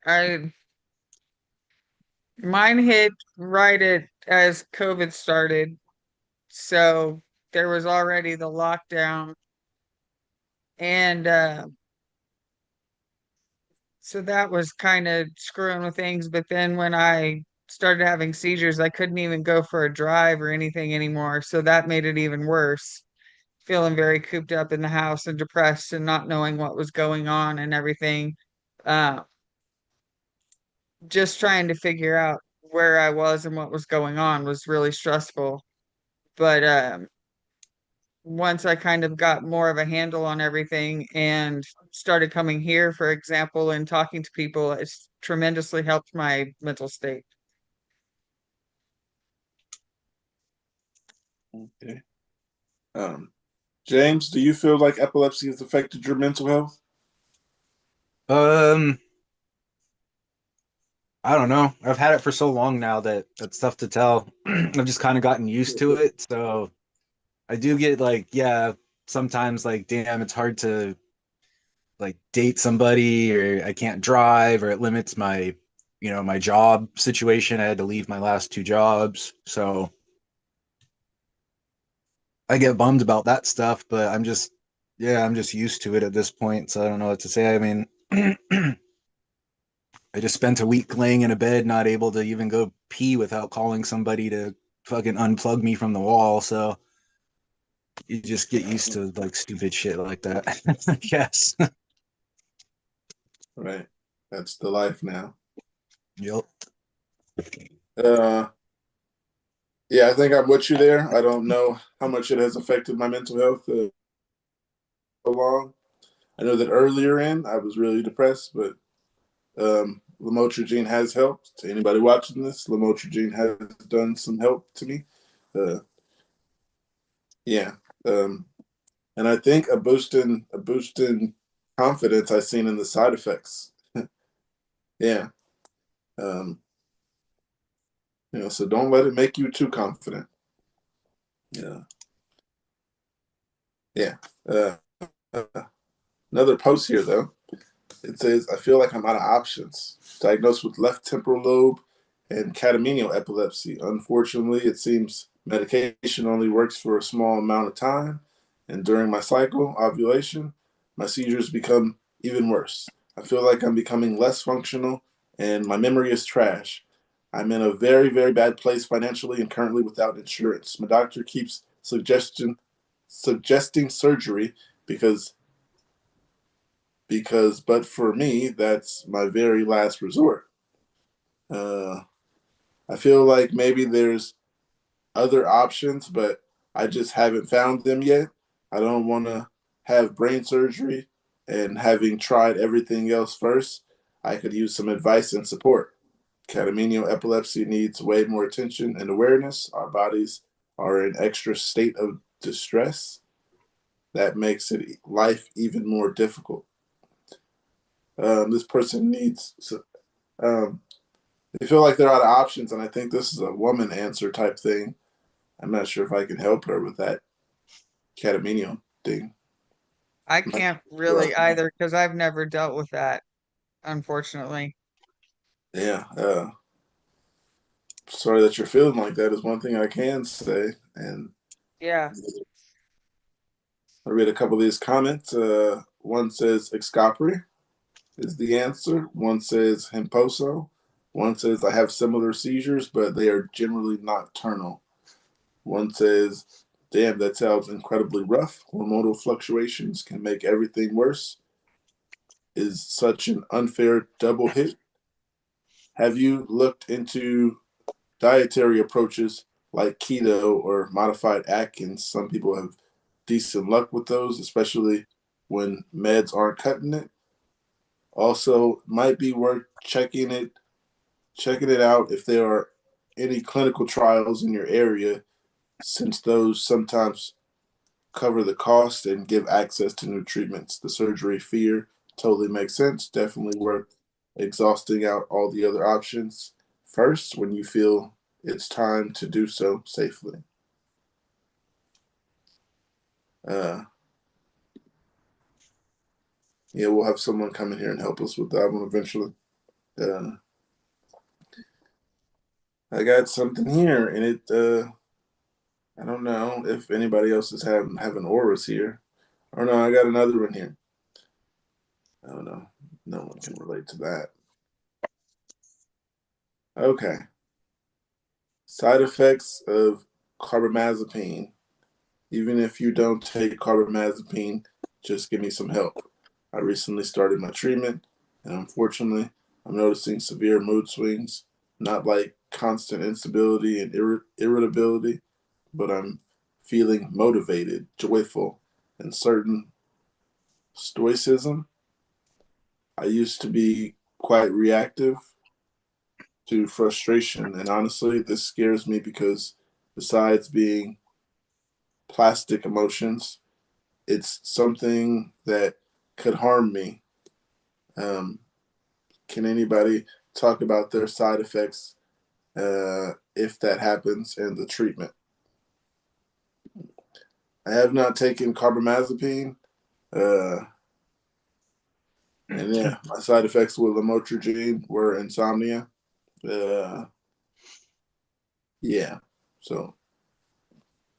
I Mine hit right as COVID started. So there was already the lockdown. And so that was kind of screwing with things. But then when I started having seizures, I couldn't even go for a drive or anything anymore. So that made it even worse. Feeling very cooped up in the house and depressed and not knowing what was going on and everything. Uh, just trying to figure out where I was and what was going on was really stressful. But once I kind of got more of a handle on everything and started coming here, for example, and talking to people, it's tremendously helped my mental state. Okay. James, do you feel like epilepsy has affected your mental health? Um, I don't know. I've had it for so long now that that's tough to tell. I've just kind of gotten used to it. So I do get like, yeah, sometimes like, damn, it's hard to like date somebody, or I can't drive, or it limits my, my job situation. I had to leave my last two jobs. So I get bummed about that stuff, but I'm just used to it at this point. So I don't know what to say. I mean, I just spent a week laying in a bed, not able to even go pee without calling somebody to fucking unplug me from the wall. So you just get used to like stupid shit like that, I guess. Right. That's the life now. Yep. Uh, yeah, I think I'm with you there. I don't know how much it has affected my mental health so long. I know that earlier in I was really depressed, but lamotrigine has helped. To anybody watching this, lamotrigine has done some help to me. Uh, yeah, and I think a boost in confidence I've seen in the side effects. Yeah, um, so don't let it make you too confident. Yeah, yeah. Uh, Another post here though. It says, I feel like I'm out of options. Diagnosed with left temporal lobe and catamenial epilepsy. Unfortunately, it seems medication only works for a small amount of time. And during my cycle, ovulation, my seizures become even worse. I feel like I'm becoming less functional and my memory is trash. I'm in a very, very bad place financially and currently without insurance. My doctor keeps suggesting surgery because but for me, that's my very last resort. Uh, I feel like maybe there's other options, but I just haven't found them yet. I don't want to have brain surgery, and having tried everything else first, I could use some advice and support. Catamenial epilepsy needs way more attention and awareness. Our bodies are in extra state of distress. That makes life even more difficult. This person needs um, they feel like they're out of options, and I think this is a woman answer type thing. I'm not sure if I can help her with that catamenial thing. I can't really either because I've never dealt with that, unfortunately. Yeah, sorry that you're feeling like that is one thing I can say. And Yeah. I read a couple of these comments. One says Excapri is the answer. One says Hemposo. One says I have similar seizures, but they are generally nocturnal. One says, damn, that sounds incredibly rough. Hormonal fluctuations can make everything worse. Is such an unfair double hit. Have you looked into dietary approaches like keto or modified Atkins? Some people have decent luck with those, especially when meds aren't cutting it. Also, might be worth checking it out if there are any clinical trials in your area, since those sometimes cover the cost and give access to new treatments. The surgery fear totally makes sense. Definitely worth exhausting out all the other options first when you feel it's time to do so safely. Uh, yeah, we'll have someone come in here and help us with that one eventually. Uh, I got something here, and I don't know if anybody else is having auras here. Or no, I got another one here. I don't know. No one can relate to that. Okay. Side effects of carbamazepine. Even if you don't take carbamazepine, just give me some help. I recently started my treatment, and unfortunately, I'm noticing severe mood swings, not like constant instability and irritability, but I'm feeling motivated, joyful, and certain stoicism. I used to be quite reactive to frustration, and honestly, this scares me because besides being plastic emotions, it's something that could harm me. Can anybody talk about their side effects if that happens and the treatment? I have not taken carbamazepine. And yeah, my side effects with lamotrigine were insomnia. Yeah, so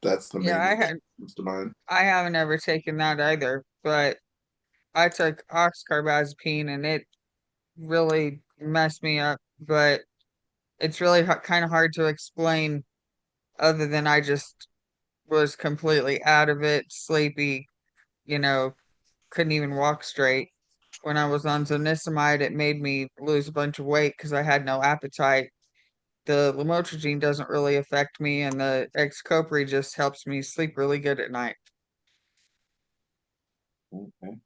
that's the Yeah, main thing that comes to mind. I haven't ever taken that either, but I took oxcarbazepine and it really messed me up. But it's really kind of hard to explain other than I just was completely out of it, sleepy, you know, couldn't even walk straight. When I was on zonisamide, it made me lose a bunch of weight because I had no appetite. The lamotrigine doesn't really affect me, and the Xcopri just helps me sleep really good at night. Okay.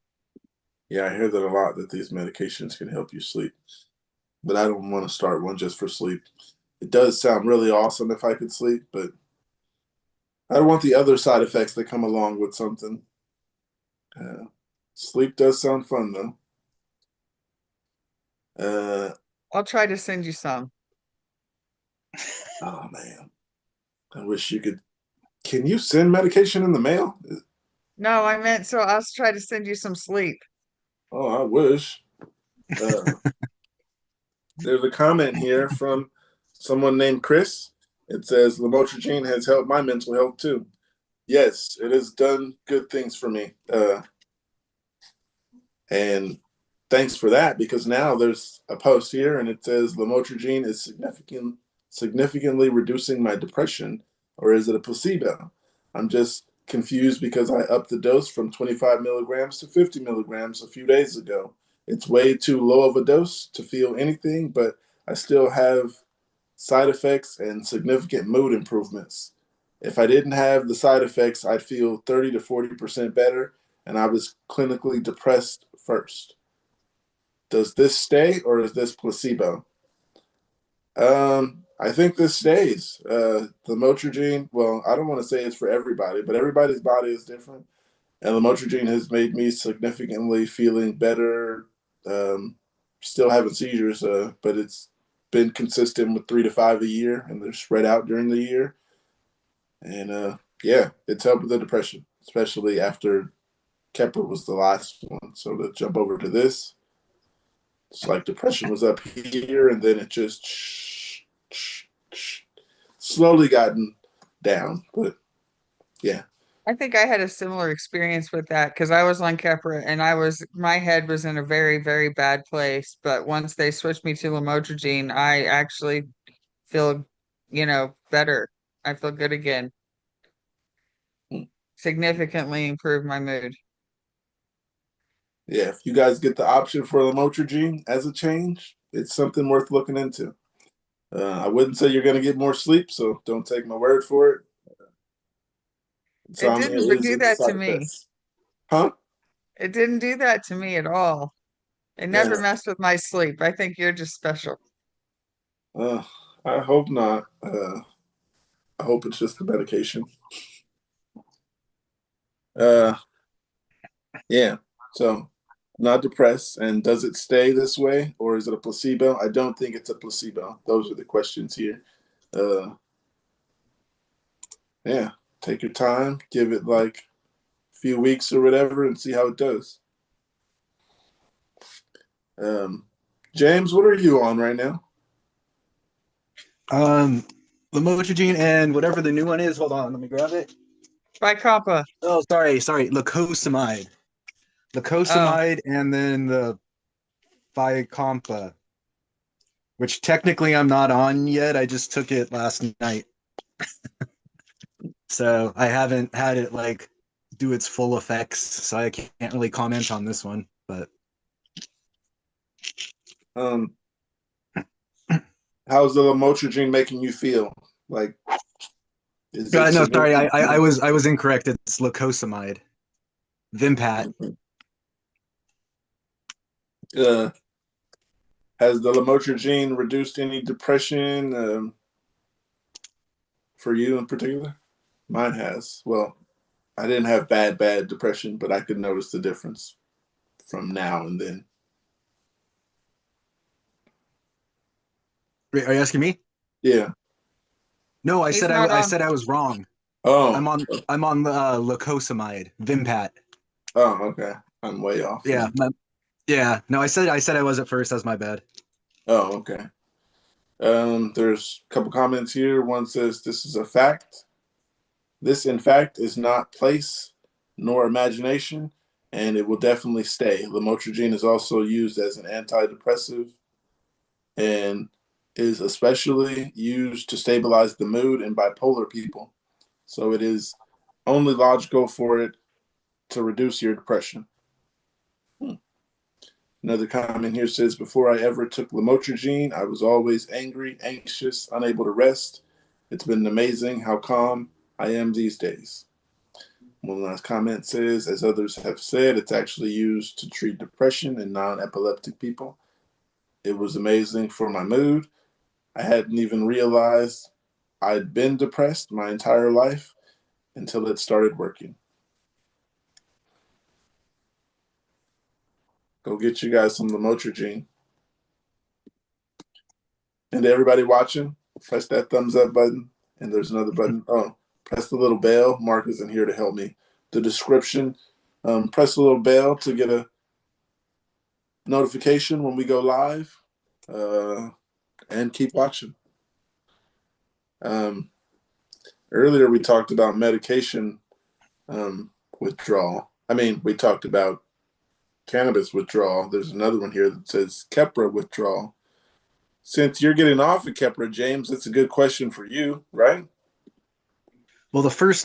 Yeah, I hear that a lot, that these medications can help you sleep, but I don't want to start one just for sleep. It does sound really awesome if I could sleep, but I don't want the other side effects that come along with something. Sleep does sound fun though. I'll try to send you some. Oh man, I wish you could. Can you send medication in the mail? No, I meant so I'll try to send you some sleep. Oh, I wish. There's a comment here from someone named Chris. It says lamotrigine has helped my mental health too. Yes, it has done good things for me. And thanks for that, because now there's a post here and it says lamotrigine is significantly reducing my depression, or is it a placebo? I'm just confused because I upped the dose from 25 milligrams to 50 milligrams a few days ago. It's way too low of a dose to feel anything, but I still have side effects and significant mood improvements. If I didn't have the side effects, I'd feel 30 to 40% better, and I was clinically depressed first. Does this stay or is this placebo? I think this stays. The lamotrigine, well, I don't want to say it's for everybody, but everybody's body is different. And lamotrigine has made me significantly feeling better. Still having seizures, but it's been consistent with 3 to 5 a year, and they're spread out during the year. And yeah, it's helped with the depression, especially after Keppra was the last one. So to jump over to this, it's like depression was up here, and then it just slowly gotten down. But yeah. I think I had a similar experience with that because I was on Keppra and my head was in a very, very bad place. But once they switched me to lamotrigine, I actually feel, better. I feel good again. Significantly improved my mood. Yeah, if you guys get the option for lamotrigine as a change, it's something worth looking into. I wouldn't say you're going to get more sleep, so don't take my word for it. It Insomnia didn't is do in the that to side me. effects. Huh? It didn't do that to me at all. It never Yeah. messed with my sleep. I think you're just special. Uh, I hope not. I hope it's just the medication. Uh, yeah. So, not depressed. And does it stay this way, or is it a placebo? I don't think it's a placebo. Those are the questions here. Uh, yeah. Take your time. Give it like a few weeks or whatever, and see how it does. James, what are you on right now? Lamotrigine and whatever the new one is. Hold on, let me grab it. FICAMPA. Oh, sorry, lacosamide. Oh, Lacosamide and then the FICAMPA, which technically I'm not on yet. I just took it last night. So I haven't had it like do its full effects. So I can't really comment on this one, but Um, how's the lamotrigine making you feel? Like, is it no, sorry, significant? I was incorrect. It's lacosamide. Vimpat. Uh, has the lamotrigine reduced any depression for you in particular? Mine has. Well, I didn't have bad depression, but I could notice the difference from now and then. Wait, are you asking me? Yeah. No, I He's said not I on. said I was wrong. Oh. I'm on the lacosamide, Vimpat. Oh, okay. I'm way off Yeah, then. yeah. No, I said I was at first. That's my bad. Oh, okay. There's a couple comments here. One says, "This is a fact. This, in fact, is not place nor imagination, and it will definitely stay. Lamotrigine is also used as an antidepressive and is especially used to stabilize the mood in bipolar people. So it is only logical for it to reduce your depression." Another comment here says, "Before I ever took lamotrigine, I was always angry, anxious, unable to rest. It's been amazing how calm I am these days." One last comment says, "As others have said, it's actually used to treat depression in non-epileptic people. It was amazing for my mood. I hadn't even realized I'd been depressed my entire life until it started working." Go get you guys some lamotrigine. And everybody watching, press that thumbs up button. And there's another button. Oh, press the little bell. Mark isn't here to help me. The description. Press the little bell to get a notification when we go live. And keep watching. Earlier we talked about medication withdrawal. I mean, we talked about cannabis withdrawal. There's another one here that says Keppra withdrawal. Since you're getting off of Keppra, James, that's a good question for you, right? Well, the first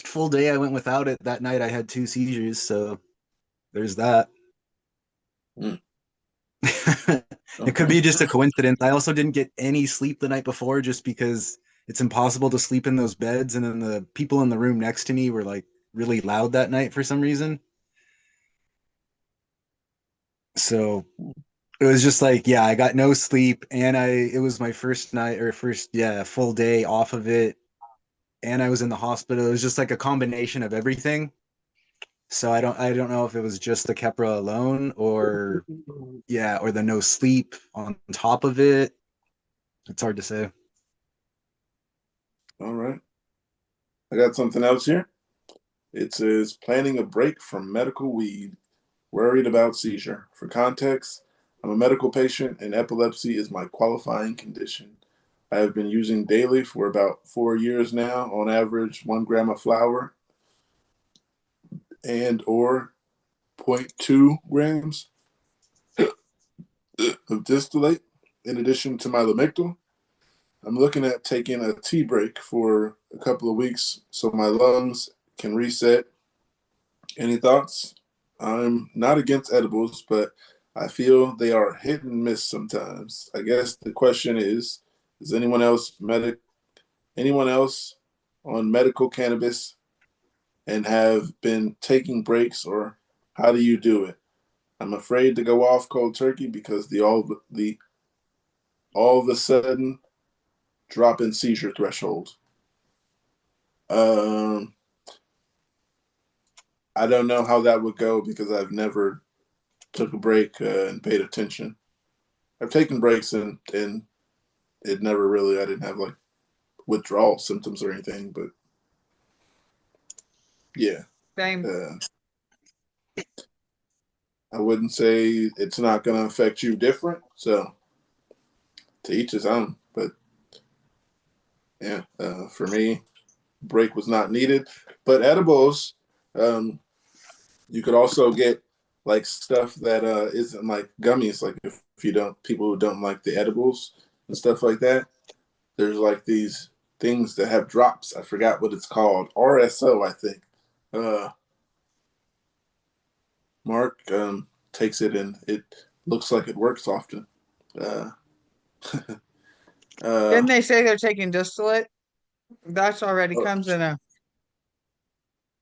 full day I went without it, that night I had 2 seizures, so there's that. Mm. It could be just a coincidence. I also didn't get any sleep the night before just because it's impossible to sleep in those beds, and then the people in the room next to me were like really loud that night for some reason. So it was just like, yeah, I got no sleep, and it was my first night or first, yeah, full day off of it, and I was in the hospital. It was just like a combination of everything. So I don't know if it was just the Keppra alone or yeah, or the no sleep on top of it. It's hard to say. All right. I got something else here. It says, "Planning a break from medical weed. Worried about seizure. For context, I'm a medical patient and epilepsy is my qualifying condition. I have been using daily for about 4 years now, on average 1 gram of flour and or 0.2 grams of distillate in addition to my Lamictal. I'm looking at taking a tea break for a couple of weeks so my lungs can reset. Any thoughts? I'm not against edibles, but I feel they are hit and miss sometimes. I guess the question is anyone else on medical cannabis and have been taking breaks, or how do you do it? I'm afraid to go off cold turkey because the all of a sudden drop in seizure threshold. Um, I don't know how that would go because I've never took a break and paid attention. I've taken breaks and it never really, I didn't have like withdrawal symptoms or anything, but yeah. Same. I wouldn't say it's not going to affect you different. So to each his own. But yeah, for me, break was not needed. But edibles, you could also get like stuff that isn't like gummies. Like if you don't, people who don't like the edibles and stuff like that, there's like these things that have drops. I forgot what it's called. RSO, I think. Mark takes it and it looks like it works often. Uh, Didn't they say they're taking distillate? That's already oh, comes in a.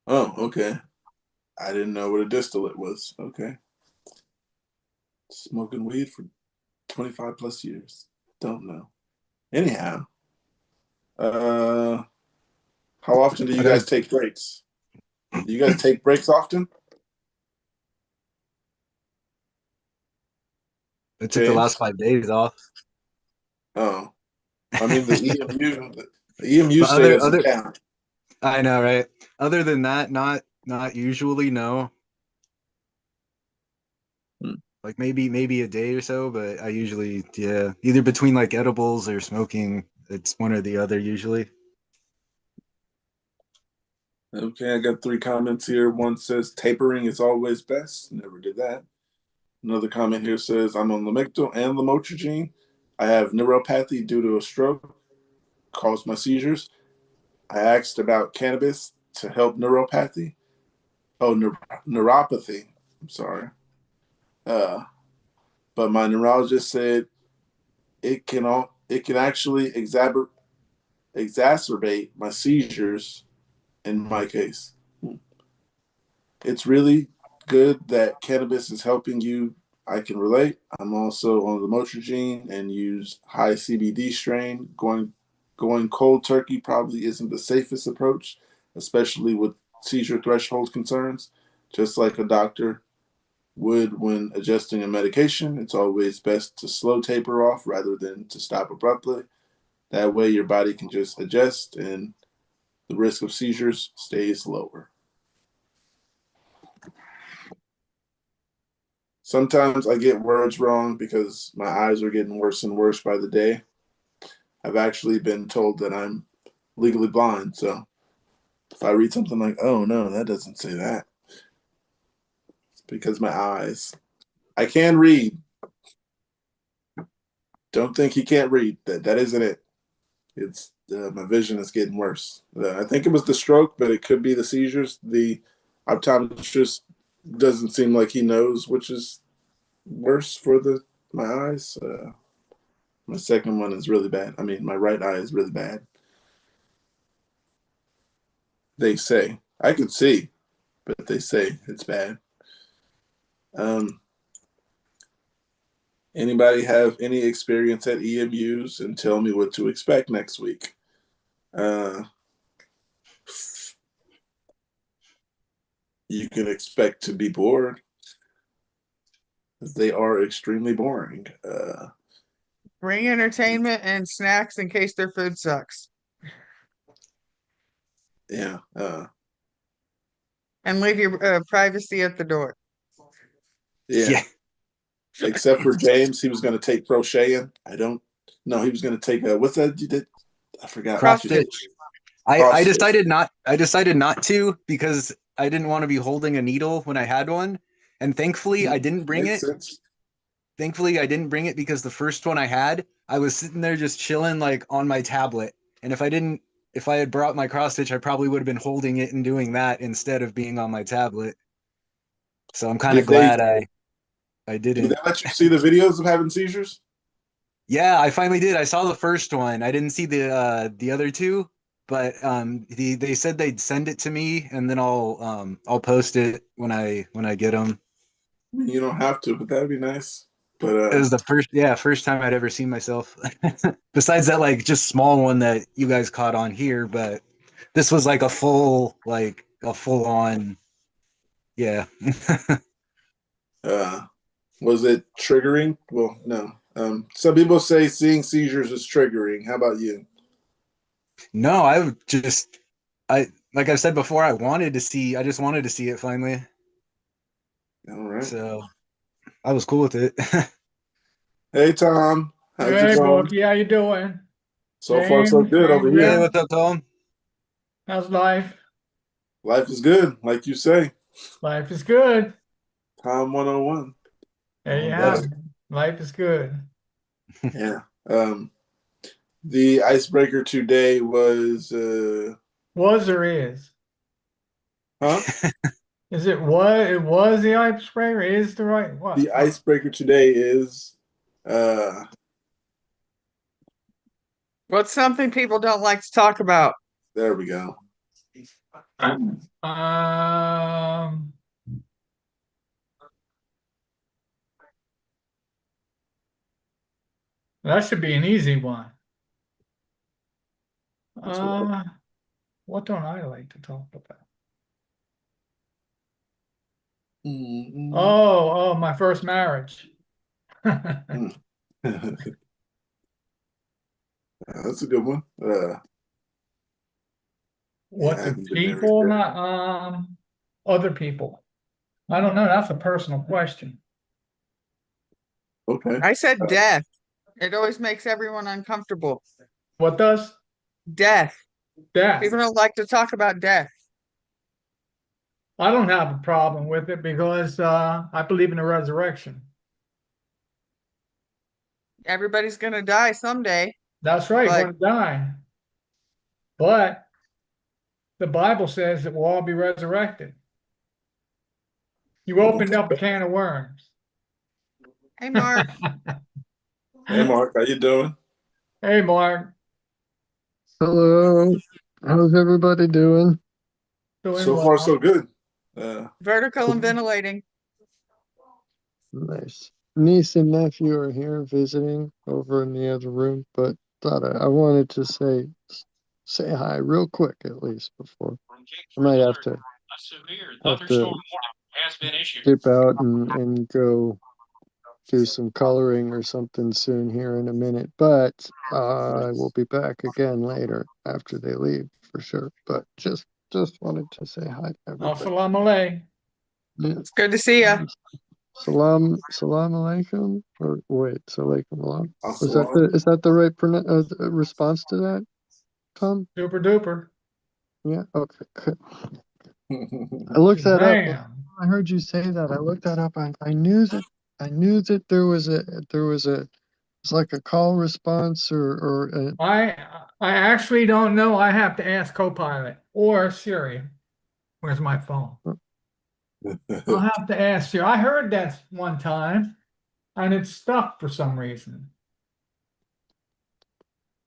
oh, okay. I didn't know what a distillate was. Okay. Smoking weed for 25 plus years. Don't know. Anyhow, uh, how often do you Okay. guys take breaks? Do you guys take breaks often? I took the James? last 5 days off. Oh, I mean the EMU But say doesn't count. I know, right? Other than that, not usually, no. Hmm. Like maybe a day or so, but I usually, yeah, either between like edibles or smoking, it's one or the other usually. Okay, I got 3 comments here. One says tapering is always best. Never did that. Another comment here says I'm on Lamictal and lamotrigine. I have neuropathy due to a stroke, caused my seizures. I asked about cannabis to help neuropathy. Oh, neuropathy. I'm sorry. Uh, but my neurologist said it can actually exacerbate my seizures in my case. It's really good that cannabis is helping you. I can relate. I'm also on the lamotrigine and use high CBD strain. Going cold turkey probably isn't the safest approach, especially with seizure threshold concerns. Just like a doctor would when adjusting a medication, it's always best to slow taper off rather than to stop abruptly. That way, your body can just adjust and the risk of seizures stays lower. Sometimes I get words wrong because my eyes are getting worse and worse by the day. I've actually been told that I'm legally blind. So if I read something like, oh no, that doesn't say that, it's because my eyes. I can read. Don't think he can't read. That isn't it. It's my vision is getting worse. I think it was the stroke, but it could be the seizures. The optometrist doesn't seem like he knows which is worse for my eyes. My second one is really bad. I mean, my right eye is really bad. They say I could see, but they say it's bad. Anybody have any experience at EMUs and tell me what to expect next week? You can expect to be bored. They are extremely boring. Bring entertainment and snacks in case their food sucks. Yeah. And leave your privacy at the door. Yeah. Except for James, he was going to take crocheting. I don't. No, he was going to take what's that you did? I forgot. Cross CrossFit. stitch. I decided not to because I didn't want to be holding a needle when I had one. And thankfully I didn't bring Makes it. sense. Thankfully I didn't bring it because the first one I had, I was sitting there just chilling like on my tablet. And if I had brought my cross stitch, I probably would have been holding it and doing that instead of being on my tablet. So I'm kind of glad I Did didn't. they let you see the videos of having seizures? Yeah, I finally did. I saw the first one. I didn't see the other two, but they said they'd send it to me and then I'll post it when I get them. I mean, you don't have to, but that'd be nice. But It was the first time I'd ever seen myself. Besides that like just small one that you guys caught on here, but this was like a full on yeah. was it triggering? Well, no. Some people say seeing seizures is triggering. How about you? No, I like I said before, I just wanted to see it finally. All right. So I was cool with it. Hey, Tom. How's Hey, it going? Bookie, how you doing? So far, so James, good over Hey, here. Andrea, what's up, Tom? how's life? Life is good, like you say. Life is good. Tom 101. There you Love have it. it. Life is good. Yeah. The icebreaker today was, Was or is? huh? Is it what? It was the icebreaker? Is the right what? The icebreaker today is, uh, What's something people don't like to talk about? there we go. Um, that should be an easy one. Uh, what don't I like to talk about? Mm-mm. Oh, my first marriage. Mm. That's a good one. What I do haven't been married people yet. not other people? I don't know. That's a personal question. Okay. I said death. It always makes everyone uncomfortable. What does Death. death? People don't like to talk about death. I don't have a problem with it because I believe in the resurrection. Everybody's gonna die someday. That's right, But- going to die. But the Bible says that we'll all be resurrected. You opened up a can of worms. Hey, Mark. Hey, Mark, how you doing? Hey, Mark, Hello, how's everybody doing? doing So well. far, so good. Vertical and ventilating. Nice. Niece and nephew are here visiting over in the other room, but thought I wanted to say hi real quick at least before. I might have to dip out and go do some coloring or something soon here in a minute, but I will be back again later after they leave for sure. But just wanted to say hi to everybody. Assalamu alaikum. Yeah. It's good to see you. Salam alaikum, or wait, salaikum alam. Is Assalamu. that the right response to that, Tom? Super duper. Yeah. Okay. Good. I looked that up. Man, I heard you say that. I looked that up. I knew that there was it's like a call response or I actually don't know. I have to ask Copilot or Siri. Where's my phone? I'll have to ask you. I heard that one time, and it stuck for some reason.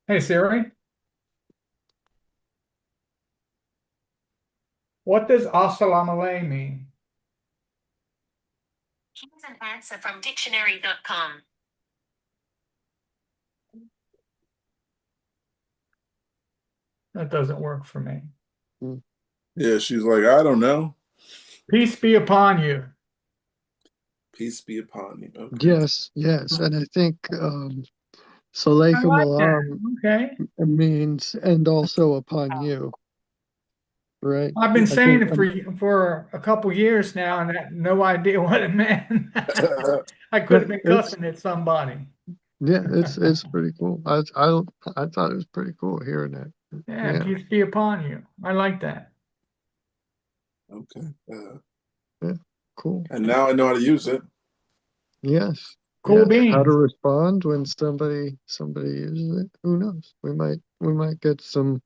Hey Siri, what does assalamu alaikum mean? Here's an answer from dictionary.com. That doesn't work for me. Yeah, she's like, I don't know. Peace be upon you. Peace be upon you. Okay. yes, and I think I salaikum like alam that. Okay. means and also upon you, right? I've been I saying think, it for a couple years now, and I had no idea what it meant. I could have been cussing at somebody. yeah, it's pretty cool. I thought it was pretty cool hearing that. Yeah, Yeah. peace be upon you. I like that. Okay. Cool. And now I know how to use it. Yes. Cool Yes. How to beans. respond when somebody uses it. Who knows? We might get some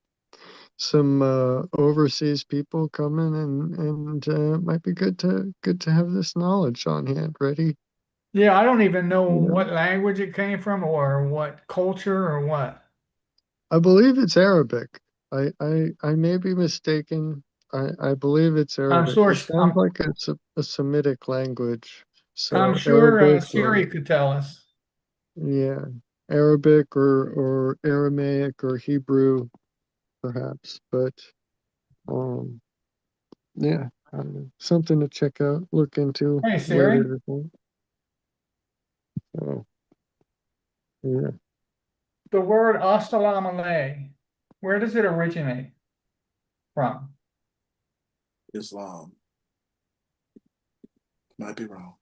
overseas people coming and it might be good to have this knowledge on hand ready. Yeah, I don't even know Yeah. what language it came from or what culture or what. I believe it's Arabic. I may be mistaken. I believe it's Arabic. sure- It sounds like it's a Semitic language. So I'm sure Arabic Siri or could tell us. yeah, Arabic or Aramaic or Hebrew perhaps, but yeah, I don't know. Something to check out, look into Hey Siri, later. So yeah. the word assalamu alaikum, where does it originate from? Islam. Might be wrong.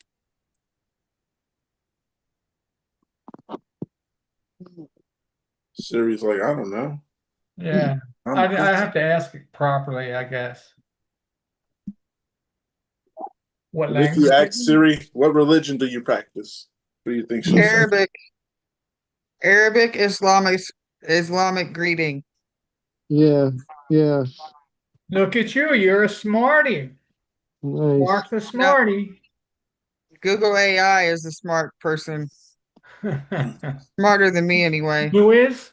Siri's like, I don't know. Yeah, I have to ask it properly, I guess. What And if language? you ask Siri, what religion do you practice? What do you think she'll say? Arabic Islamic greeting. Yeah, Look at you, you're a smarty. nice. Mark's a smarty. Google AI is a smart person. Smarter than me anyway. Who is?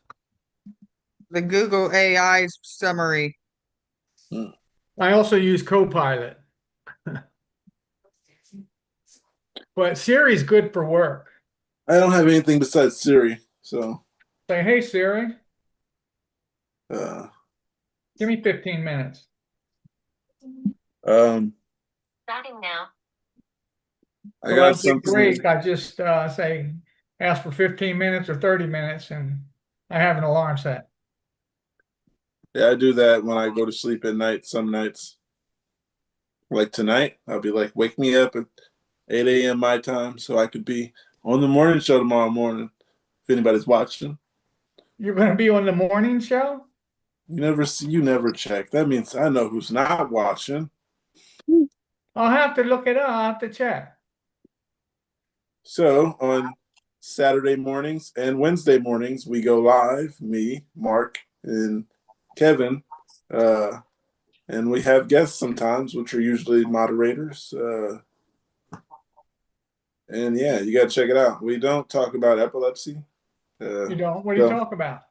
The Google AI summary. I also use Copilot. But Siri's good for work. I don't have anything besides Siri, so Say, hey Siri, give me 15 minutes. Starting now. I got Take a something. break. I just say ask for 15 minutes or 30 minutes, and I have an alarm set. Yeah, I do that when I go to sleep at night. Some nights, like tonight, I'll be like, wake me up at 8 a.m. my time so I could be on the morning show tomorrow morning. If anybody's watching, You're going to be on the morning show? you never check. That means I know who's not watching. I'll have to look it up. I'll have to check. So on Saturday mornings and Wednesday mornings, we go live. Me, Mark, and Kevin, and we have guests sometimes, which are usually moderators. And yeah, you got to check it out. We don't talk about epilepsy. You don't? What do you talk about?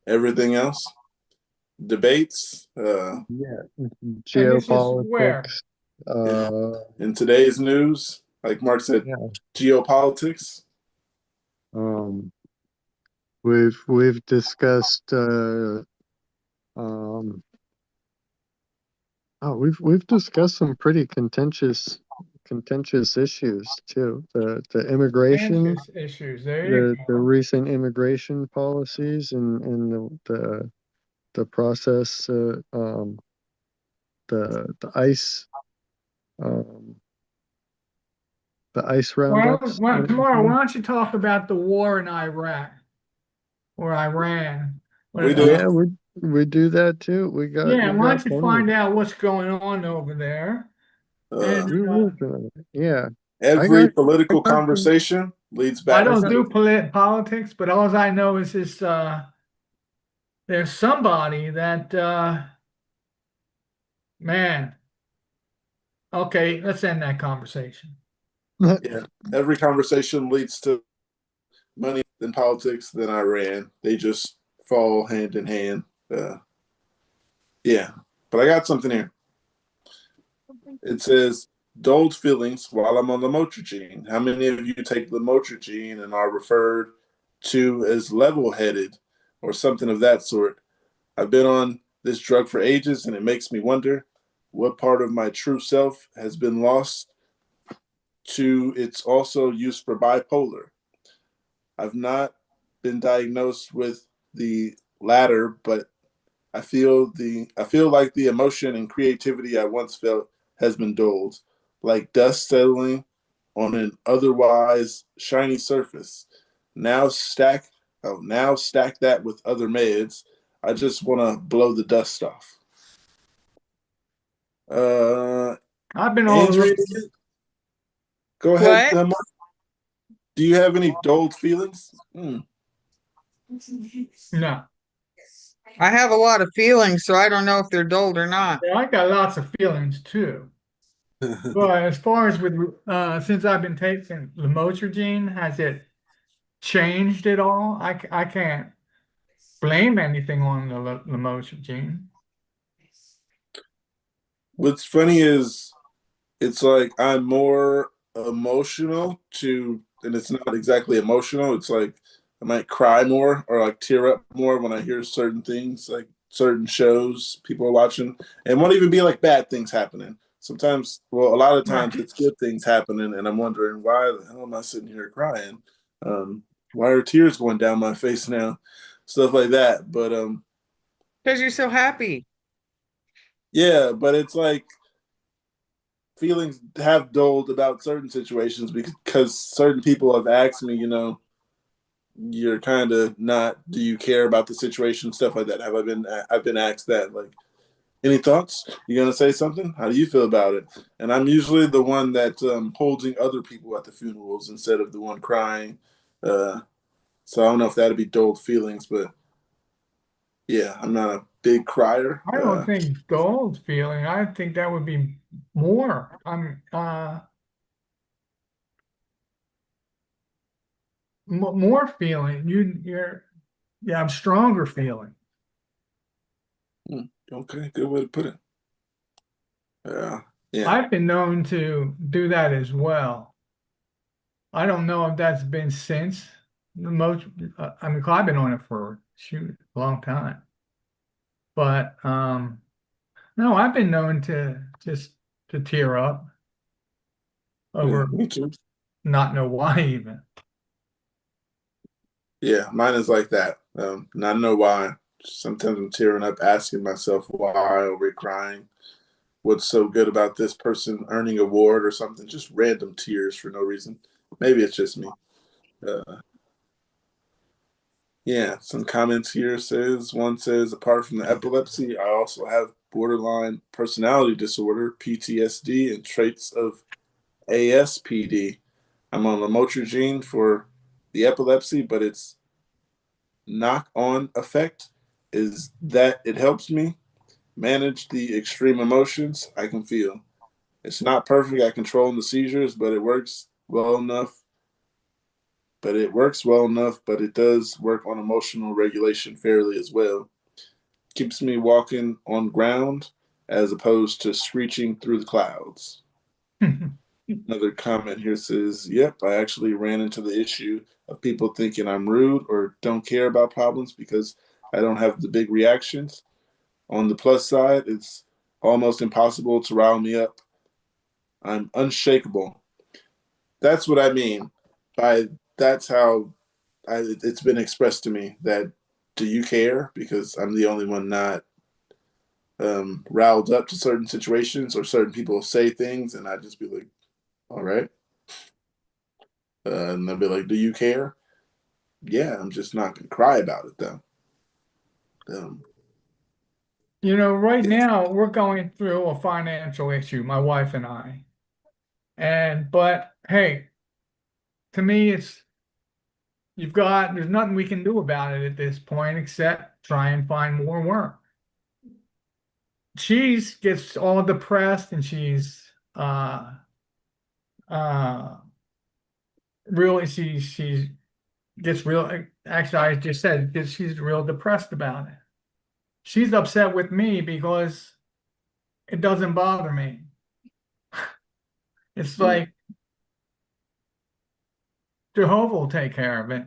Everything else, debates. Yeah, And this is where? geopolitics. In today's news, like Mark said, Yeah. geopolitics. We've discussed we've discussed some pretty contentious issues too. The immigration, Contentious issues. There you the go. recent immigration policies and the process, the ICE, um, the ICE roundups. Tomorrow, why don't you talk about the war in Iraq or Iran? We do. Yeah, we do that too. We Why got don't you plenty. find out what's going on over there? And We working on it. Yeah. Every I political got some- conversation leads I back. don't to do politics, but all I know is this there's somebody that man. Okay, let's end that conversation. Yeah, every conversation leads to money in politics than Iran. They just fall hand in hand. Yeah, but I got something here. It says dulled feelings while I'm on lamotrigine. How many of you take lamotrigine and are referred to as level-headed or something of that sort? I've been on this drug for ages, and it makes me wonder what part of my true self has been lost to its also used for bipolar. I've not been diagnosed with the latter, but I feel like the emotion and creativity I once felt has been dulled, like dust settling on an otherwise shiny surface. Now stack that with other meds. I just want to blow the dust off. I've been all Andrea, go ahead. What? Do you have any dulled feelings? no. I have a lot of feelings, so I don't know if they're dulled or not. Yeah, I got lots of feelings too. But as far as with since I've been taking lamotrigine, has it changed at all? I can't blame anything on the lamotrigine. What's funny is it's like I'm more emotional and it's not exactly emotional. It's like I might cry more or like tear up more when I hear certain things, like certain shows people are watching, and won't even be like bad things happening. Sometimes, well, a lot of times it's good things happening, and I'm wondering why the hell am I sitting here crying? Why are tears going down my face now? Stuff like that. But Because you're so happy. yeah, but it's like feelings have dulled about certain situations because certain people have asked me, you're kind of not, do you care about the situation, stuff like that. I've been asked that, like, any thoughts? You gonna say something? How do you feel about it? And I'm usually the one that holding other people at the funerals instead of the one crying. So I don't know if that'd be dulled feelings, but yeah, I'm not a big crier. I don't think dulled feeling. I think that would be more. More feeling. I'm stronger feeling. Okay, good way to put it. Yeah. I've been known to do that as well. I don't know if that's been since the most. I mean, 'cause I've been on it for a long time. But no, I've been known to just to tear up over Me too. not know why even. Yeah, mine is like that. And I know why. Sometimes I'm tearing up, asking myself why, over crying. What's so good about this person earning an award or something? Just random tears for no reason. Maybe it's just me. Uh, yeah, some comments here one says, apart from the epilepsy, I also have borderline personality disorder, PTSD, and traits of ASPD. I'm on lamotrigine for the epilepsy, but its knock-on effect is that it helps me manage the extreme emotions I can feel. It's not perfect at controlling the seizures, but it works well enough. But it does work on emotional regulation fairly as well. Keeps me walking on ground as opposed to screeching through the clouds. Another comment here says, yep, I actually ran into the issue of people thinking I'm rude or don't care about problems because I don't have the big reactions. On the plus side, it's almost impossible to rile me up. I'm unshakable. That's what I mean by that's how it's been expressed to me that do you care? Because I'm the only one not riled up to certain situations or certain people say things, and I just be like, all right. And they'll be like, do you care? Yeah, I'm just not going to cry about it, though. Right now we're going through a financial issue, my wife and I. But hey, to me, there's nothing we can do about it at this point except try and find more work. She gets all depressed and she's uh really she gets real, actually I just said that she's real depressed about it. She's upset with me because it doesn't bother me. It's like Jehovah will take care of it.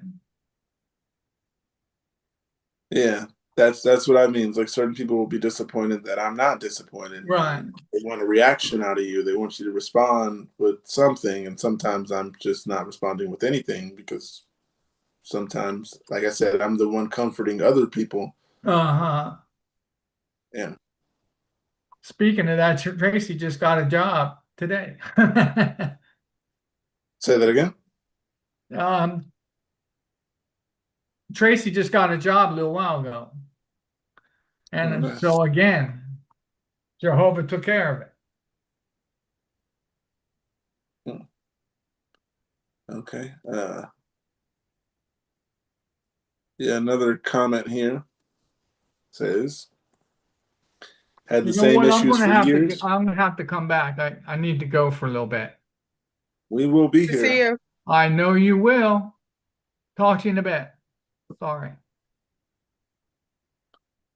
Yeah, that's what I mean. It's like certain people will be disappointed that I'm not disappointed. Right. They want a reaction out of you. They want you to respond with something, and sometimes I'm just not responding with anything because sometimes, like I said, I'm the one comforting other people. Uh-huh. Yeah. Speaking of that, Tracy just got a job today. Say that again. Tracy just got a job a little while ago. And Okay. so again, Jehovah took care of it. Okay. Yeah, another comment here says, had the You know same what? issues for years. I'm gonna have to come back. I need to go for a little bit. We will be See here. you. I know you will. Talk to you in a bit. Sorry.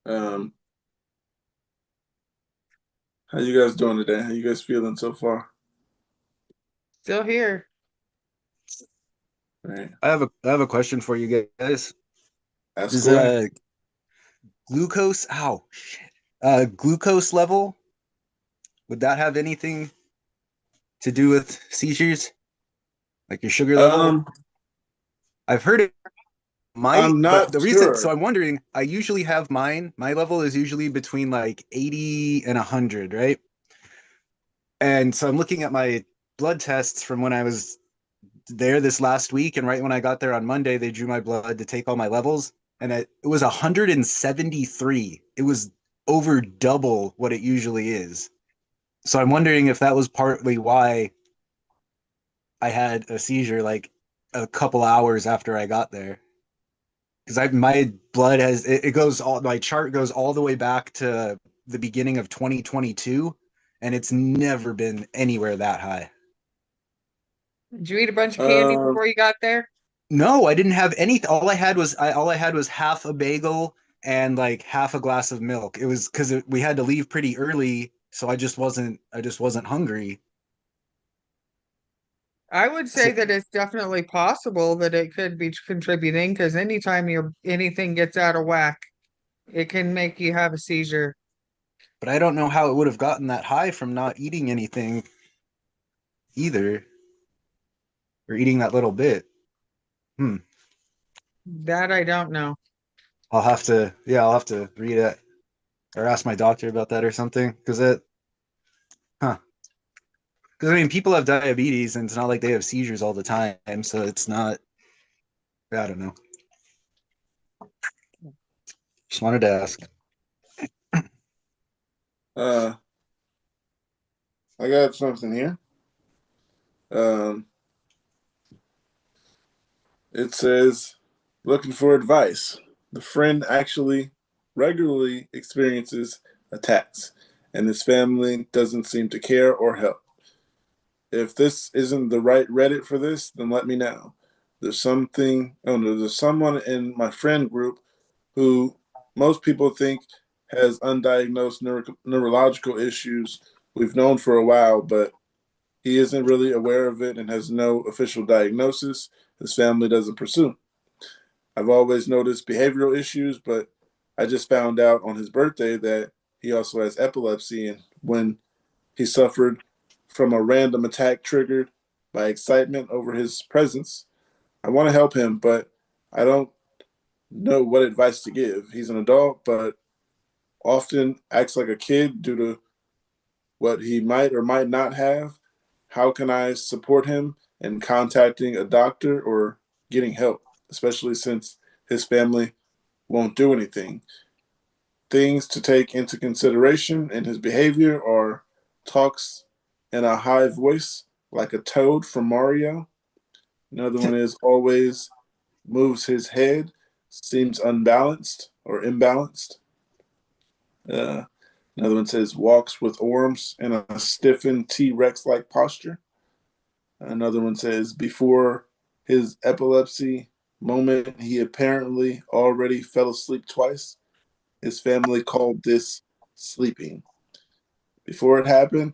How you guys doing today? How you guys feeling so far? Still here. All right. I have a question for you guys. Ask Is away. glucose glucose level, would that have anything to do with seizures? Like your sugar level? I've heard it might, I'm but not the reason, so sure. I'm wondering, I usually have my level is usually between like 80 and 100, right? And so I'm looking at my blood tests from when I was there this last week, and right when I got there on Monday, they drew my blood to take all my levels, and it was 173. It was over double what it usually is. So I'm wondering if that was partly why I had a seizure like a couple hours after I got there. Because my blood it goes all, my chart goes all the way back to the beginning of 2022, and it's never been anywhere that high. Did you eat a bunch of candy before you got there? No, I didn't have anything. All I had was half a bagel and like half a glass of milk. It was because we had to leave pretty early, so I just wasn't hungry. I would say that it's definitely possible that it could be contributing because anytime anything gets out of whack, it can make you have a seizure. But I don't know how it would have gotten that high from not eating anything either, or eating that little bit. That I don't know. I'll have to read it or ask my doctor about that or something. Because huh? Because I mean, people have diabetes, and it's not like they have seizures all the time, so it's not. I don't know. Just wanted to ask. I got something here. It says, looking for advice. The friend actually regularly experiences attacks, and his family doesn't seem to care or help. If this isn't the right Reddit for this, then let me know. There's something, oh no, there's someone in my friend group who most people think has undiagnosed neurological issues we've known for a while, but he isn't really aware of it and has no official diagnosis. His family doesn't pursue. I've always noticed behavioral issues, but I just found out on his birthday that he also has epilepsy. And when he suffered from a random attack triggered by excitement over his presence, I want to help him, but I don't know what advice to give. He's an adult, but often acts like a kid due to what he might or might not have. How can I support him in contacting a doctor or getting help, especially since his family won't do anything? Things to take into consideration in his behavior are talks in a high voice like a toad from Mario. Another one is always moves his head, seems unbalanced or imbalanced. Uh, Another one says walks with arms in a stiffened T Rex like posture. Another one says before his epilepsy moment, he apparently already fell asleep twice. His family called this sleeping. Before it happened,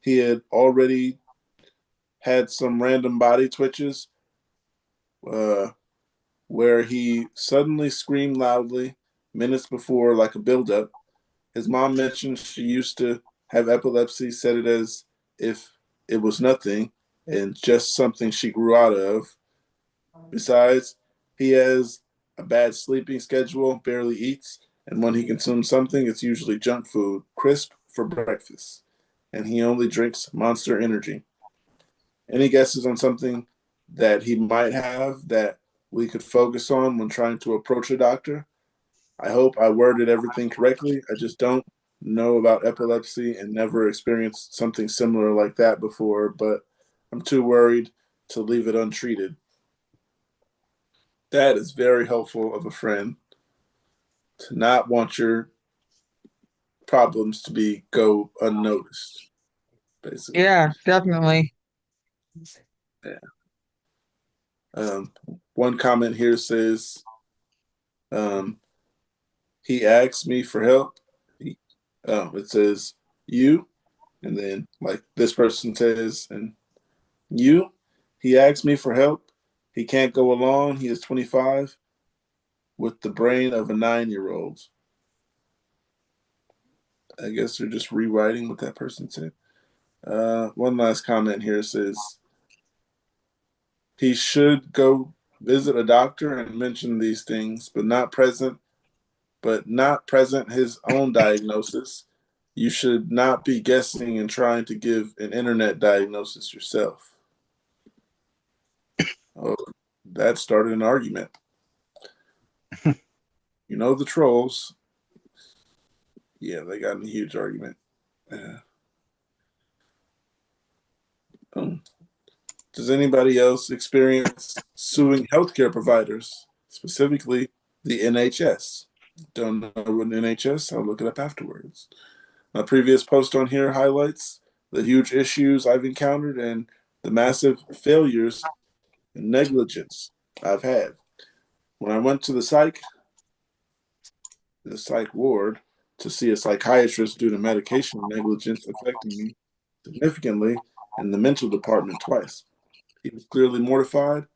he had already had some random body twitches uh, where he suddenly screamed loudly minutes before, like a buildup. His mom mentioned she used to have epilepsy, said it as if it was nothing and just something she grew out of. Besides, he has a bad sleeping schedule, barely eats, and when he consumes something, it's usually junk food, crisp for breakfast, and he only drinks Monster Energy. Any guesses on something that he might have that we could focus on when trying to approach a doctor? I hope I worded everything correctly. I just don't know about epilepsy and never experienced something similar like that before, but I'm too worried to leave it untreated. That is very helpful of a friend to not want your problems to be go unnoticed, basically. Yeah, definitely. Yeah. One comment here says, um, he asked me for help. It says you, and then like this person says, and you. He asked me for help. He can't go alone. He is 25 with the brain of a 9-year-old. I guess they're just rewriting what that person said. One last comment here says he should go visit a doctor and mention these things, but not present his own diagnosis. You should not be guessing and trying to give an internet diagnosis yourself. Oh, that started an argument. You know the trolls. Yeah, they got in a huge argument. Um, does anybody else experience suing healthcare providers, specifically the NHS? Don't know what NHS? I'll look it up afterwards. My previous post on here highlights the huge issues I've encountered and the massive failures and negligence I've had. When I went to the psych ward to see a psychiatrist due to medication negligence affecting me significantly in the mental department twice. He was clearly mortified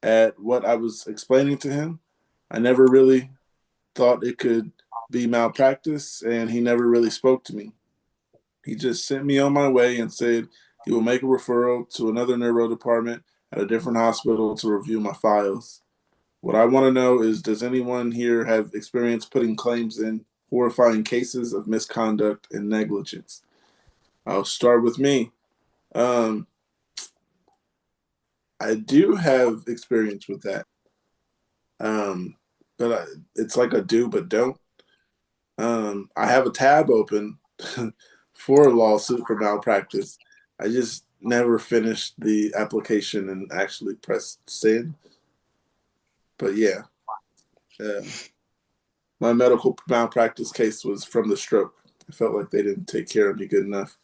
at what I was explaining to him. I never really thought it could be malpractice, and he never really spoke to me. He just sent me on my way and said he will make a referral to another neuro department at a different hospital to review my files. What I want to know is, does anyone here have experience putting claims in horrifying cases of misconduct and negligence? I'll start with me. I do have experience with that. But it's like a do but don't. I have a tab open for a lawsuit for malpractice. I just never finished the application and actually pressed send. But yeah, my medical malpractice case was from the stroke. I felt like they didn't take care of me good enough.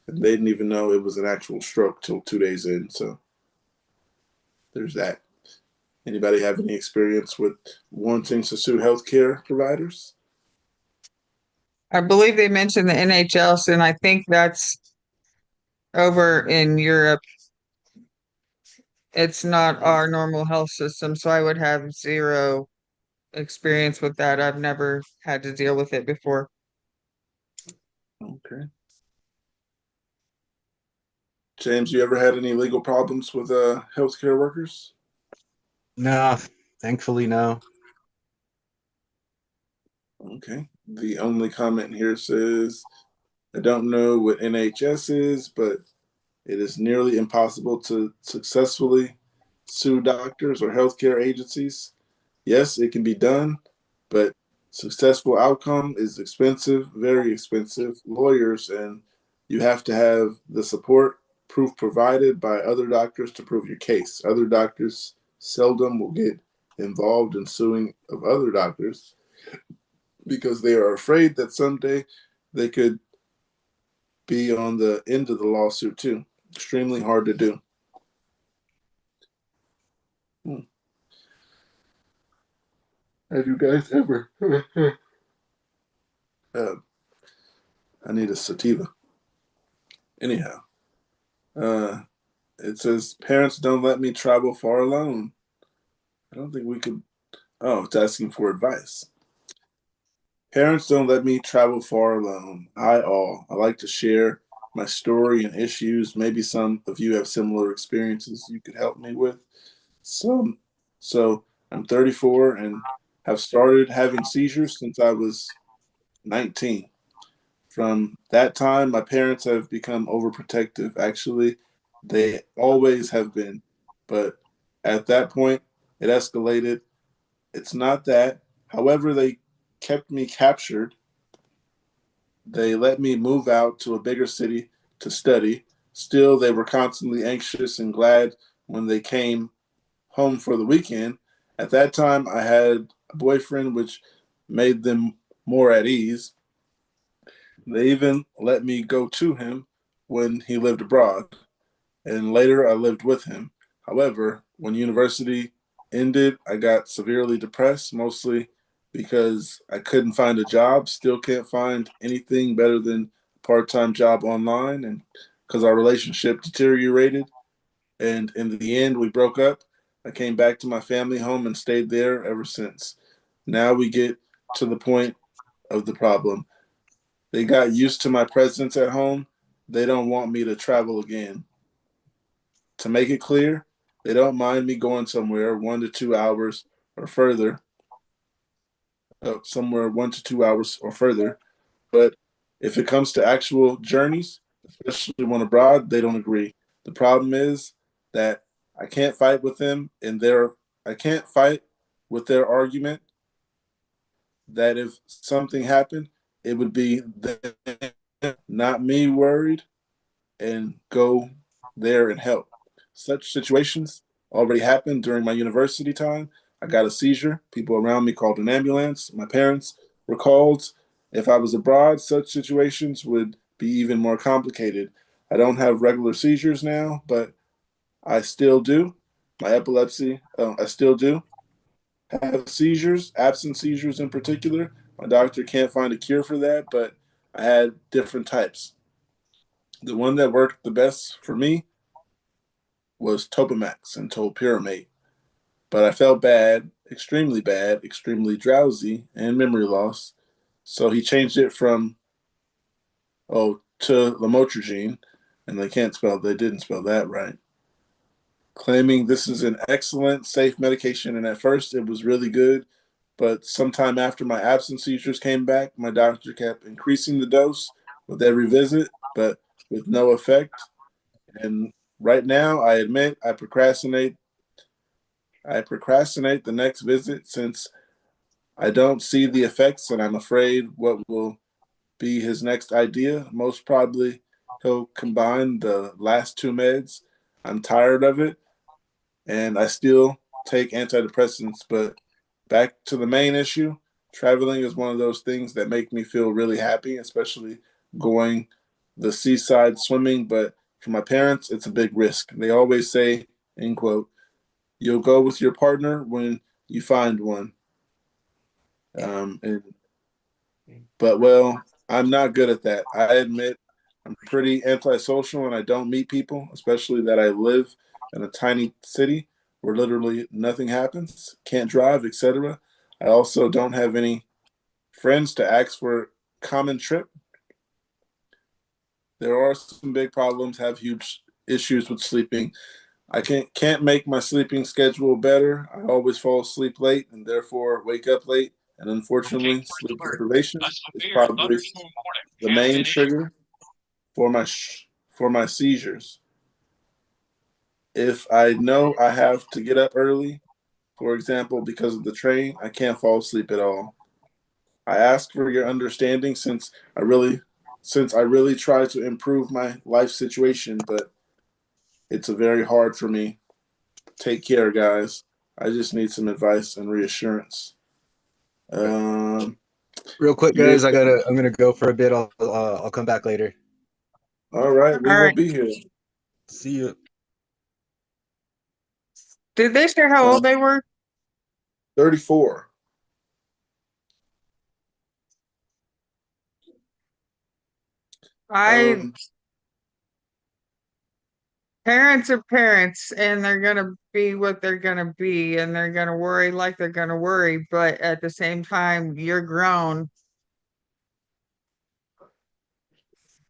And they didn't even know it was an actual stroke till 2 days in. So there's that. Anybody have any experience with wanting to sue healthcare providers? I believe they mentioned the NHS, and I think that's over in Europe. It's not our normal health system, so I would have zero experience with that. I've never had to deal with it before. Okay. James, you ever had any legal problems with healthcare workers? No, thankfully, no. Okay. The only comment here says, I don't know what NHS is, but it is nearly impossible to successfully sue doctors or healthcare agencies. Yes, it can be done, but successful outcome is expensive, very expensive. Lawyers, and you have to have the support proof provided by other doctors to prove your case. Other doctors seldom will get involved in suing of other doctors because they are afraid that someday they could be on the end of the lawsuit too. Extremely hard to do. Have you guys ever? I need a sativa. Anyhow, it says parents don't let me travel far alone. I don't think we could. Oh, it's asking for advice. Parents don't let me travel far alone. I like to share my story and issues. Maybe some of you have similar experiences you could help me with. So I'm 34 and have started having seizures since I was 19. From that time, my parents have become overprotective. Actually, they always have been. But at that point, it escalated. It's not that. However, they kept me captured. They let me move out to a bigger city to study. Still, they were constantly anxious and glad when they came home for the weekend. At that time, I had a boyfriend, which made them more at ease. They even let me go to him when he lived abroad, and later I lived with him. However, when university ended, I got severely depressed, mostly because I couldn't find a job, still can't find anything better than a part-time job online, and because our relationship deteriorated. And in the end, we broke up. I came back to my family home and stayed there ever since. Now we get to the point of the problem. They got used to my presence at home. They don't want me to travel again. To make it clear, they don't mind me going somewhere 1 to 2 hours or further, somewhere 1 to 2 hours or further. But if it comes to actual journeys, especially one abroad, they don't agree. The problem is that I can't fight with them in their I can't fight with their argument that if something happened, it would be them, not me worried, and go there and help. Such situations already happened during my university time. I got a seizure. People around me called an ambulance. My parents were called. If I was abroad, such situations would be even more complicated. I don't have regular seizures now, but I still do. My epilepsy, I still do have seizures, absent seizures in particular. My doctor can't find a cure for that, but I had different types. The one that worked the best for me was Topamax and topiramate, but I felt bad, extremely drowsy, and memory loss. So he changed it from to lamotrigine, and they didn't spell that right. claiming this is an excellent, safe medication. And at first it was really good. But sometime after my absence seizures came back, my doctor kept increasing the dose with every visit, but with no effect. And right now, I admit I procrastinate. I procrastinate the next visit since I don't see the effects, and I'm afraid what will be his next idea. Most probably, he'll combine the last two meds. I'm tired of it, and I still take antidepressants. But back to the main issue, traveling is one of those things that make me feel really happy, especially going the seaside swimming. But for my parents, it's a big risk. They always say, end quote, you'll go with your partner when you find one. And but well, I'm not good at that. I admit I'm pretty antisocial and I don't meet people, especially that I live in a tiny city where literally nothing happens, can't drive, etc. I also don't have any friends to ask for a common trip. There are some big problems, have huge issues with sleeping. I can't make my sleeping schedule better. I always fall asleep late and therefore wake up late. And unfortunately, sleep deprivation is probably the main trigger for my seizures. If I know I have to get up early, for example, because of the train, I can't fall asleep at all. I ask for your understanding since I really try to improve my life situation, but it's a very hard for me. Take care, guys. I just need some advice and reassurance. Real quick, You're guys, I'm gonna go for a bit. I'll come back later. all right. We All will right. be here. See you. Did they share how old they were? 34. I Parents are parents and they're gonna be what they're gonna be and they're gonna worry like they're gonna worry, but at the same time, you're grown.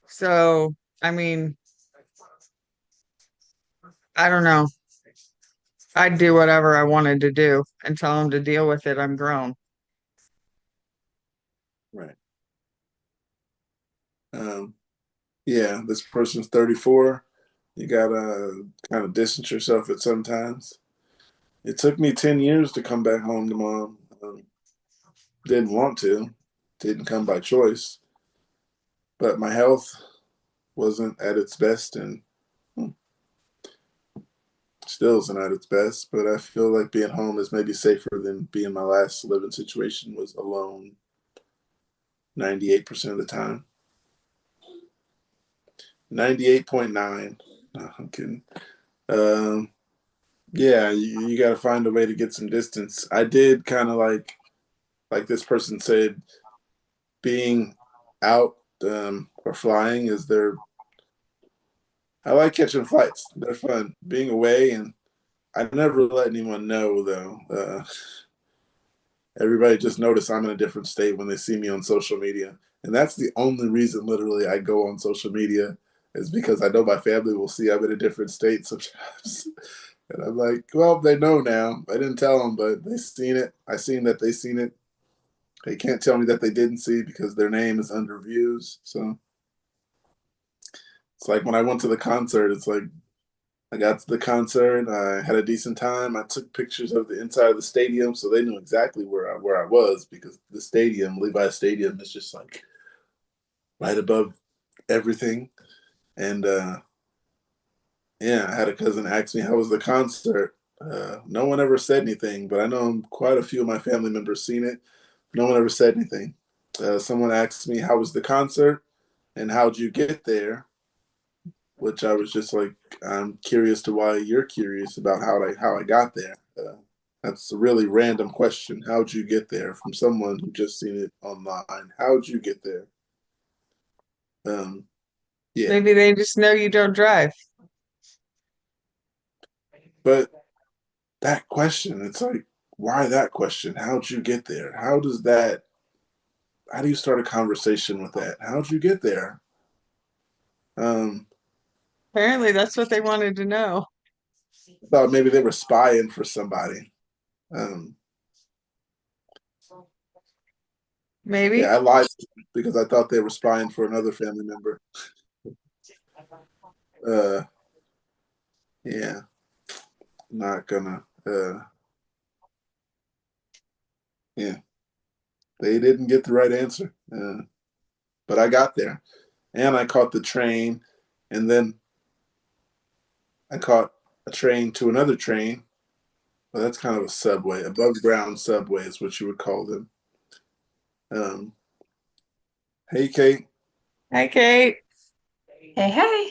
So, I mean, I don't know. I'd do whatever I wanted to do and tell them to deal with it. I'm grown. Right. Yeah, this person's 34. You gotta kind of distance yourself at sometimes. It took me 10 years to come back home to mom. Didn't want to, didn't come by choice, but my health wasn't at its best and still isn't at its best. But I feel like being home is maybe safer than being my last living situation was alone 98% of the time. 98.9. No, I'm kidding. Yeah, you got to find a way to get some distance. I did kind of like this person said, being out or flying is their. I like catching flights. They're fun. Being away, and I never let anyone know though. Everybody just notice I'm in a different state when they see me on social media, and that's the only reason literally I go on social media is because I know my family will see I'm in a different state sometimes. And I'm like, well, they know now. I didn't tell them, but they seen it. I seen that they seen it. They can't tell me that they didn't see because their name is under views. So it's like when I went to the concert, it's like I got to the concert, I had a decent time. I took pictures of the inside of the stadium, so they knew exactly where I was because the stadium, Levi Stadium, is just like right above everything. And yeah, I had a cousin ask me how was the concert. No one ever said anything, but I know quite a few of my family members seen it. No one ever said anything. Someone asked me how was the concert and how'd you get there, which I was just like, I'm curious to why you're curious about how I got there. That's a really random question. How'd you get there from someone who just seen it online? How'd you get there? Yeah, Maybe they just know you don't drive. but that question, it's like, why that question? How'd you get there? How do you start a conversation with that? How'd you get there? Um, Apparently, that's what they wanted to know. thought maybe they were spying for somebody. Maybe. Yeah, I lied because I thought they were spying for another family member. Yeah, not gonna. Yeah, they didn't get the right answer, but I got there, and I caught the train, and then I caught a train to another train. Well, that's kind of a subway, above ground subway is what you would call them. Hey, Kate. Hi, Kate. Hey, hey.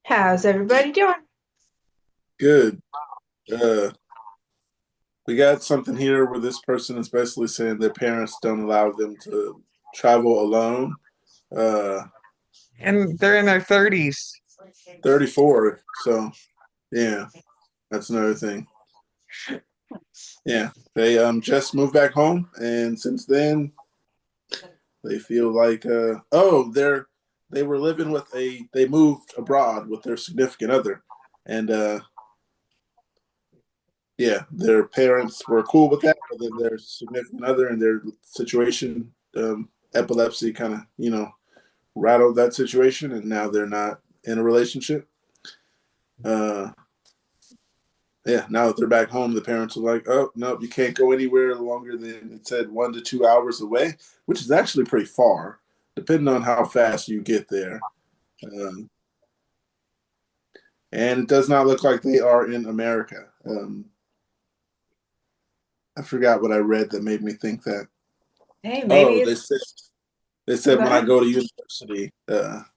How's everybody doing? Good. We got something here where this person is basically saying their parents don't allow them to travel alone. And they're in their 30s. 34. So, yeah, that's another thing. Yeah, they just moved back home, and since then, they feel like they were living with they moved abroad with their significant other, and yeah, their parents were cool with that, but then their significant other and their situation, epilepsy kind of, rattled that situation, and now they're not in a relationship. Yeah, now that they're back home, the parents are like, oh, no, you can't go anywhere longer than, it said, 1 to 2 hours away, which is actually pretty far, depending on how fast you get there. And it does not look like they are in America. I forgot what I read that made me think that. Hey, maybe Oh, it's they said go when I ahead. go to university,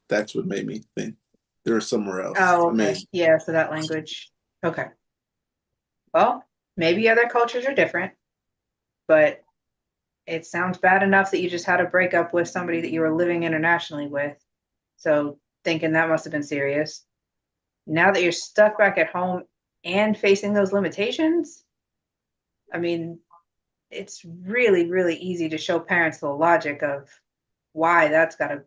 that's what made me think they're somewhere else. Oh, I okay. mean, Yeah, so that language. Okay. Well, maybe other cultures are different, but it sounds bad enough that you just had a breakup with somebody that you were living internationally with. So thinking that must have been serious. Now that you're stuck back at home and facing those limitations, I mean, it's really, really easy to show parents the logic of why that's got to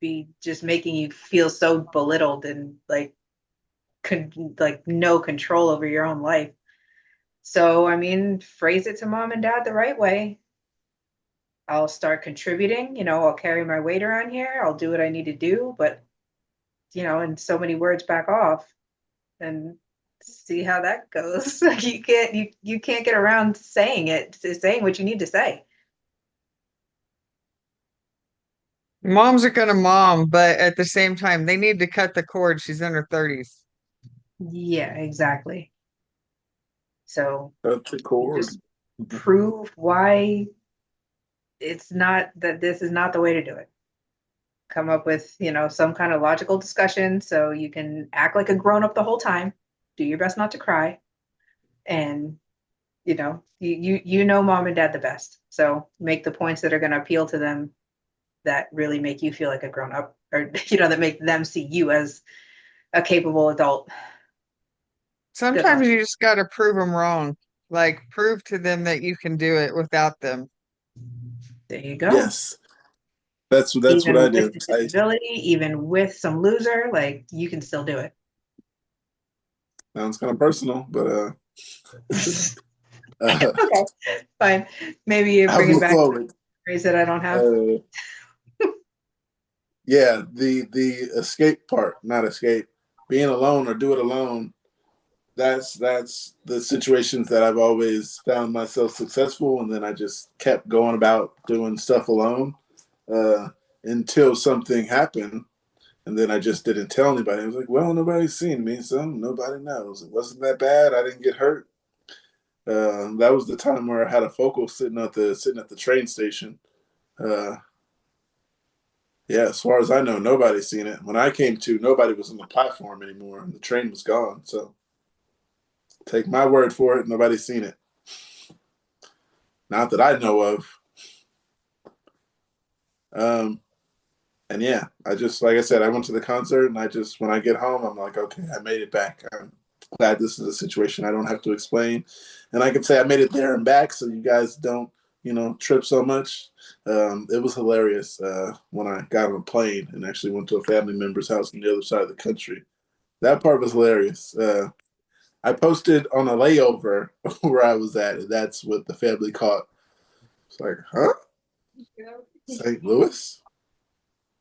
be just making you feel so belittled and like no control over your own life. So, I mean, phrase it to mom and dad the right way. I'll start contributing, I'll carry my weight around here. I'll do what I need to do, but in so many words back off and see how that goes. Like you can't get around saying what you need to say. Moms are gonna mom, but at the same time, they need to cut the cord. She's in her 30s. Yeah, exactly. So that's the cord. just prove why it's not that this is not the way to do it. Come up with, some kind of logical discussion so you can act like a grown up the whole time. Do your best not to cry. And you know mom and dad the best. So make the points that are going to appeal to them that really make you feel like a grown up or that make them see you as a capable adult. Sometimes you just gotta prove them wrong. Like prove to them that you can do it without them. There you go. Yes. That's what Even I with do. the disability, even with some loser, like you can still do it. Sounds kind of personal, but Okay, fine. Maybe you I'll bring it move back to forward. the phrase that I don't have. Yeah, the escape part, not escape, being alone or do it alone. That's the situations that I've always found myself successful, and then I just kept going about doing stuff alone until something happened, and then I just didn't tell anybody. I was like, well, nobody's seen me, so nobody knows. It wasn't that bad. I didn't get hurt. That was the time where I had a focal sitting at the train station. Yeah, as far as I know, nobody's seen it. When I came to, nobody was on the platform anymore, and the train was gone. So take my word for it, nobody's seen it. Not that I know of. And yeah, I just, like I said, I went to the concert, and when I get home, I'm like, okay, I made it back. I'm glad this is a situation I don't have to explain. And I can say I made it there and back so you guys don't, trip so much. It was hilarious when I got on a plane and actually went to a family member's house on the other side of the country. That part was hilarious. I posted on a layover where I was at, and that's what the family caught. It's like, huh? St. Louis?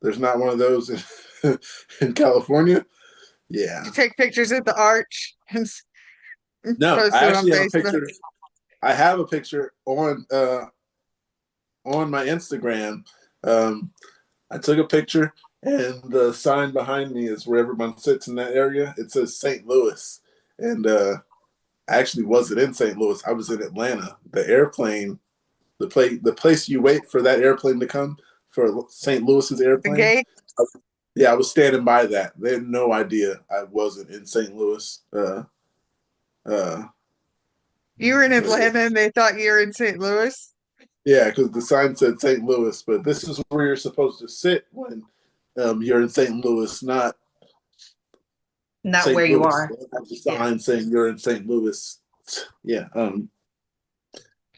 There's not one of those in, in California? Yeah. You take pictures at the arch and No, post I it on actually have a Facebook. picture. I have a picture on my Instagram. I took a picture, and the sign behind me is where everyone sits in that area. It says St. Louis, and I actually wasn't in St. Louis. I was in Atlanta. The airplane, the place you wait for that airplane to come for St. Louis's The airplane. gate. Yeah, I was standing by that. They had no idea I wasn't in St. Louis. Uh, You were in but yeah. Atlanta and they thought you were in St. Louis. Yeah, because the sign said St. Louis, but this is where you're supposed to sit when you're in St. Louis, not St. where you Louis. are. They have the sign saying you're in St. Louis. Yeah.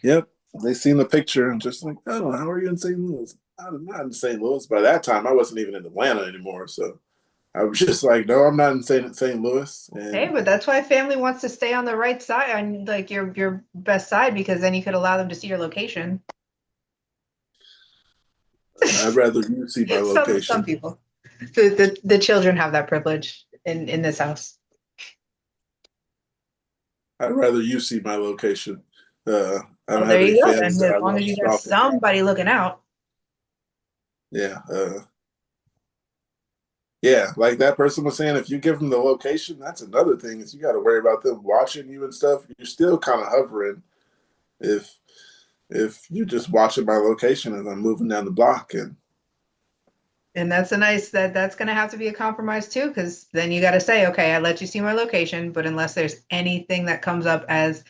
Yep. They seen the picture and just like, oh, how are you in St. Louis? I'm not in St. Louis. By that time, I wasn't even in Atlanta anymore, so I was just like, no, I'm not in St. Louis. And Hey, but that's why family wants to stay on the right side, on like your best side, because then you could allow them to see your location. I'd rather you see my location. Some people. The children have that privilege in this house. I'd rather you see my location. I don't Well, have there any you go. family Then that as I long want as you to got stalk. somebody looking out. Yeah. Yeah, like that person was saying, if you give them the location, that's another thing is you got to worry about them watching you and stuff. You're still kind of hovering if you're just watching my location as I'm moving down the block. And that's that's going to have to be a compromise too, because then you got to say, okay, I let you see my location, but unless there's anything that comes up as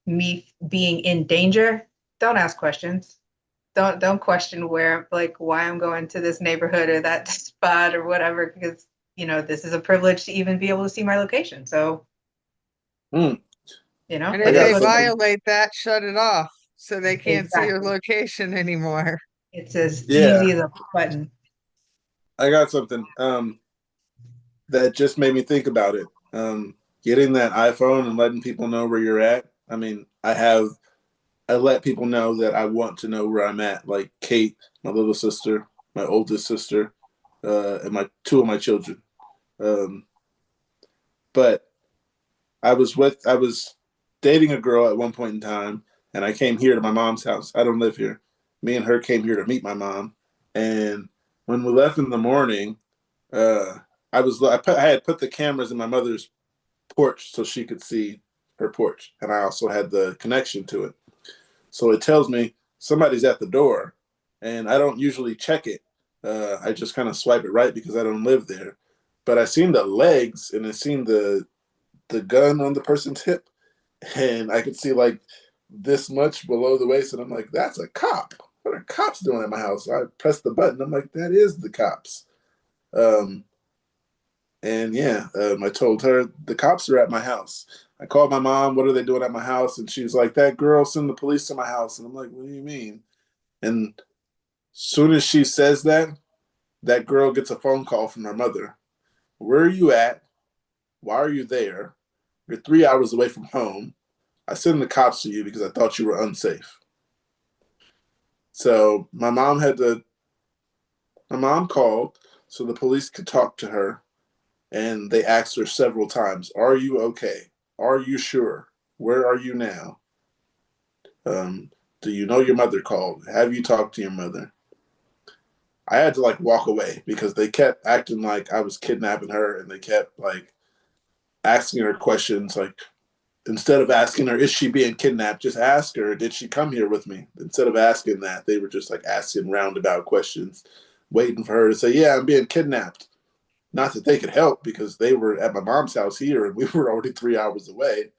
me being in danger, don't ask questions. Don't question why I'm going to this neighborhood or that spot or whatever, because this is a privilege to even be able to see my location. So And I if got they something. violate that, shut it off so they can't see your Exactly. location anymore. It's as Yeah. easy as a button. I got something that just made me think about it. Getting that iPhone and letting people know where you're at. I mean, I let people know that I want to know where I'm at, like Kate, my little sister, my oldest sister, and my two of my children. But I was dating a girl at one point in time, and I came here to my mom's house. I don't live here. Me and her came here to meet my mom, and when we left in the morning, I had put the cameras in my mother's porch so she could see her porch, and I also had the connection to it. So it tells me somebody's at the door, and I don't usually check it. I just kind of swipe it right because I don't live there. But I seen the legs and I seen the gun on the person's hip, and I could see like this much below the waist, and I'm like, that's a cop. What are cops doing at my house? So I pressed the button. I'm like, that is the cops. And yeah, I told her the cops are at my house. I called my mom. What are they doing at my house? And she was like, that girl sent the police to my house. And I'm like, what do you mean? And soon as she says that, that girl gets a phone call from her mother. Where are you at? Why are you there? You're 3 hours away from home. I sent the cops to you because I thought you were unsafe. So my mom called so the police could talk to her, and they asked her several times, are you okay? Are you sure? Where are you now? Do you know your mother called? Have you talked to your mother? I had to like walk away because they kept acting like I was kidnapping her, and they kept like asking her questions. Like, instead of asking her, is she being kidnapped? Just ask her, did she come here with me? Instead of asking that, they were just like asking roundabout questions, waiting for her to say, yeah, I'm being kidnapped. Not that they could help because they were at my mom's house here and we were already 3 hours away.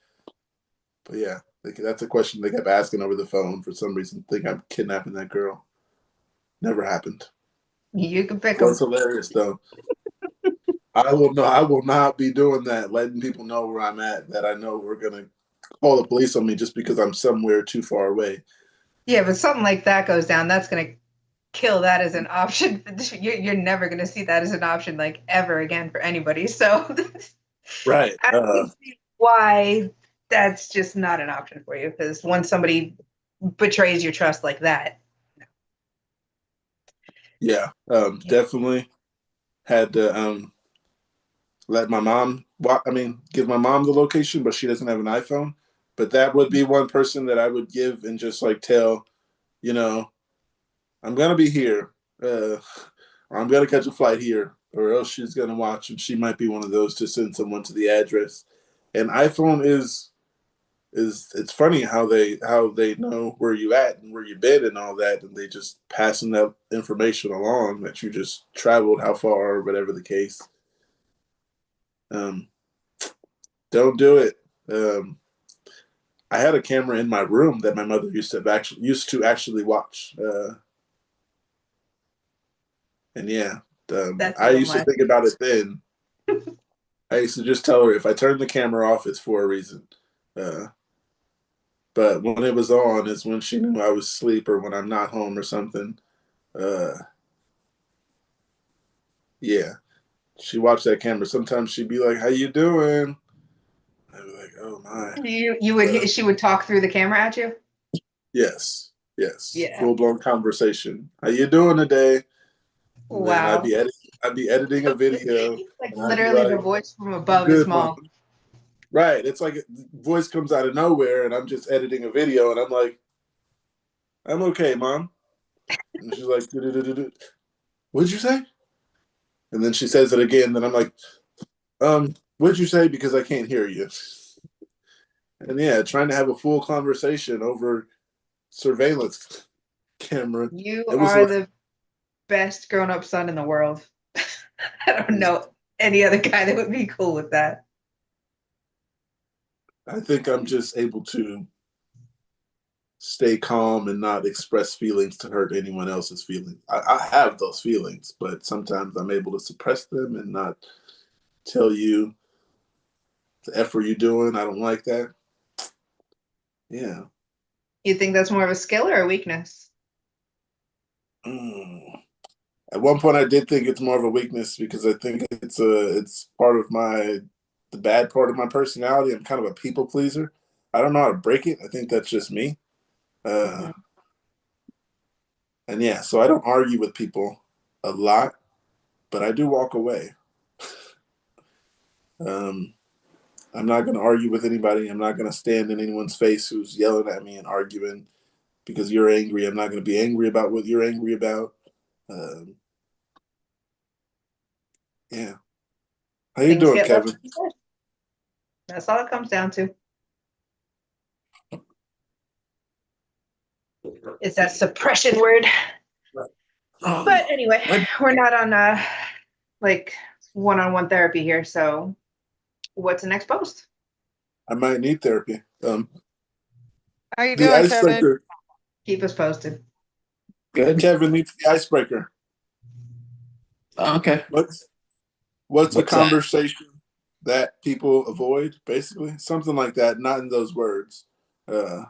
But yeah, that's a question they kept asking over the phone for some reason. Think I'm kidnapping that girl. Never happened. You can pick It them. was hilarious though. I will not be doing that, letting people know where I'm at, that I know we're gonna call the police on me just because I'm somewhere too far away. Yeah, but something like that goes down, that's going to kill that as an option. You're never going to see that as an option like ever again for anybody. So Right. I can see why that's just not an option for you, because when somebody betrays your trust like that. Yeah. Definitely had to let my mom. Give my mom the location, but she doesn't have an iPhone. But that would be one person that I would give and just like tell, I'm gonna be here. Or I'm gonna catch a flight here, or else she's gonna watch, and she might be one of those to send someone to the address. And iPhone is it's funny how they know where you at and where you been and all that, and they just passing that information along that you just traveled how far or whatever the case. Um, don't do it. I had a camera in my room that my mother used to actually watch. And yeah, That's a I little used to much. think about it then. I used to just tell her if I turn the camera off, it's for a reason. But when it was on, is when she knew I was asleep or when I'm not home or something. Uh, yeah, she watched that camera. Sometimes she'd be like, "How you doing?" I'd be like, "Oh my." She would talk through the camera at you? Yes, Yeah. full blown conversation. How you doing today? And then Wow. I'd be editing a video, Like and I'd be literally the like, voice from "I'm above is good, mom." mom. Right? It's like voice comes out of nowhere, and I'm just editing a video, and I'm like, "I'm okay, mom." And she's like, "Du-du-du-du-du." "What'd you say?" And then she says it again. Then I'm like, what'd you say? Because I can't hear you. And yeah, trying to have a full conversation over surveillance camera. You It was are like, the best grown up son in the world. I don't know any other guy that would be cool with that. I think I'm just able to stay calm and not express feelings to hurt anyone else's feelings. I have those feelings, but sometimes I'm able to suppress them and not tell you the F are you doing? I don't like that. Yeah. You think that's more of a skill or a weakness? Mm. At one point, I did think it's more of a weakness because I think it's part of the bad part of my personality. I'm kind of a people pleaser. I don't know how to break it. I think that's just me. Uh, Mhm. and yeah, so I don't argue with people a lot, but I do walk away. Um, I'm not going to argue with anybody. I'm not going to stand in anyone's face who's yelling at me and arguing because you're angry. I'm not going to be angry about what you're angry about. Um, yeah. How you Things doing, get left Kevin? unsaid. That's all it comes down to. It's that suppression word. But anyway, we're not on like one-on-one therapy here. So what's the next post? I might need therapy. How you The doing, Kevin? icebreaker. Keep us posted. Good. Kevin needs the icebreaker. Okay. What's a What's that? conversation that people avoid, basically? Something like that, not in those words. Uh,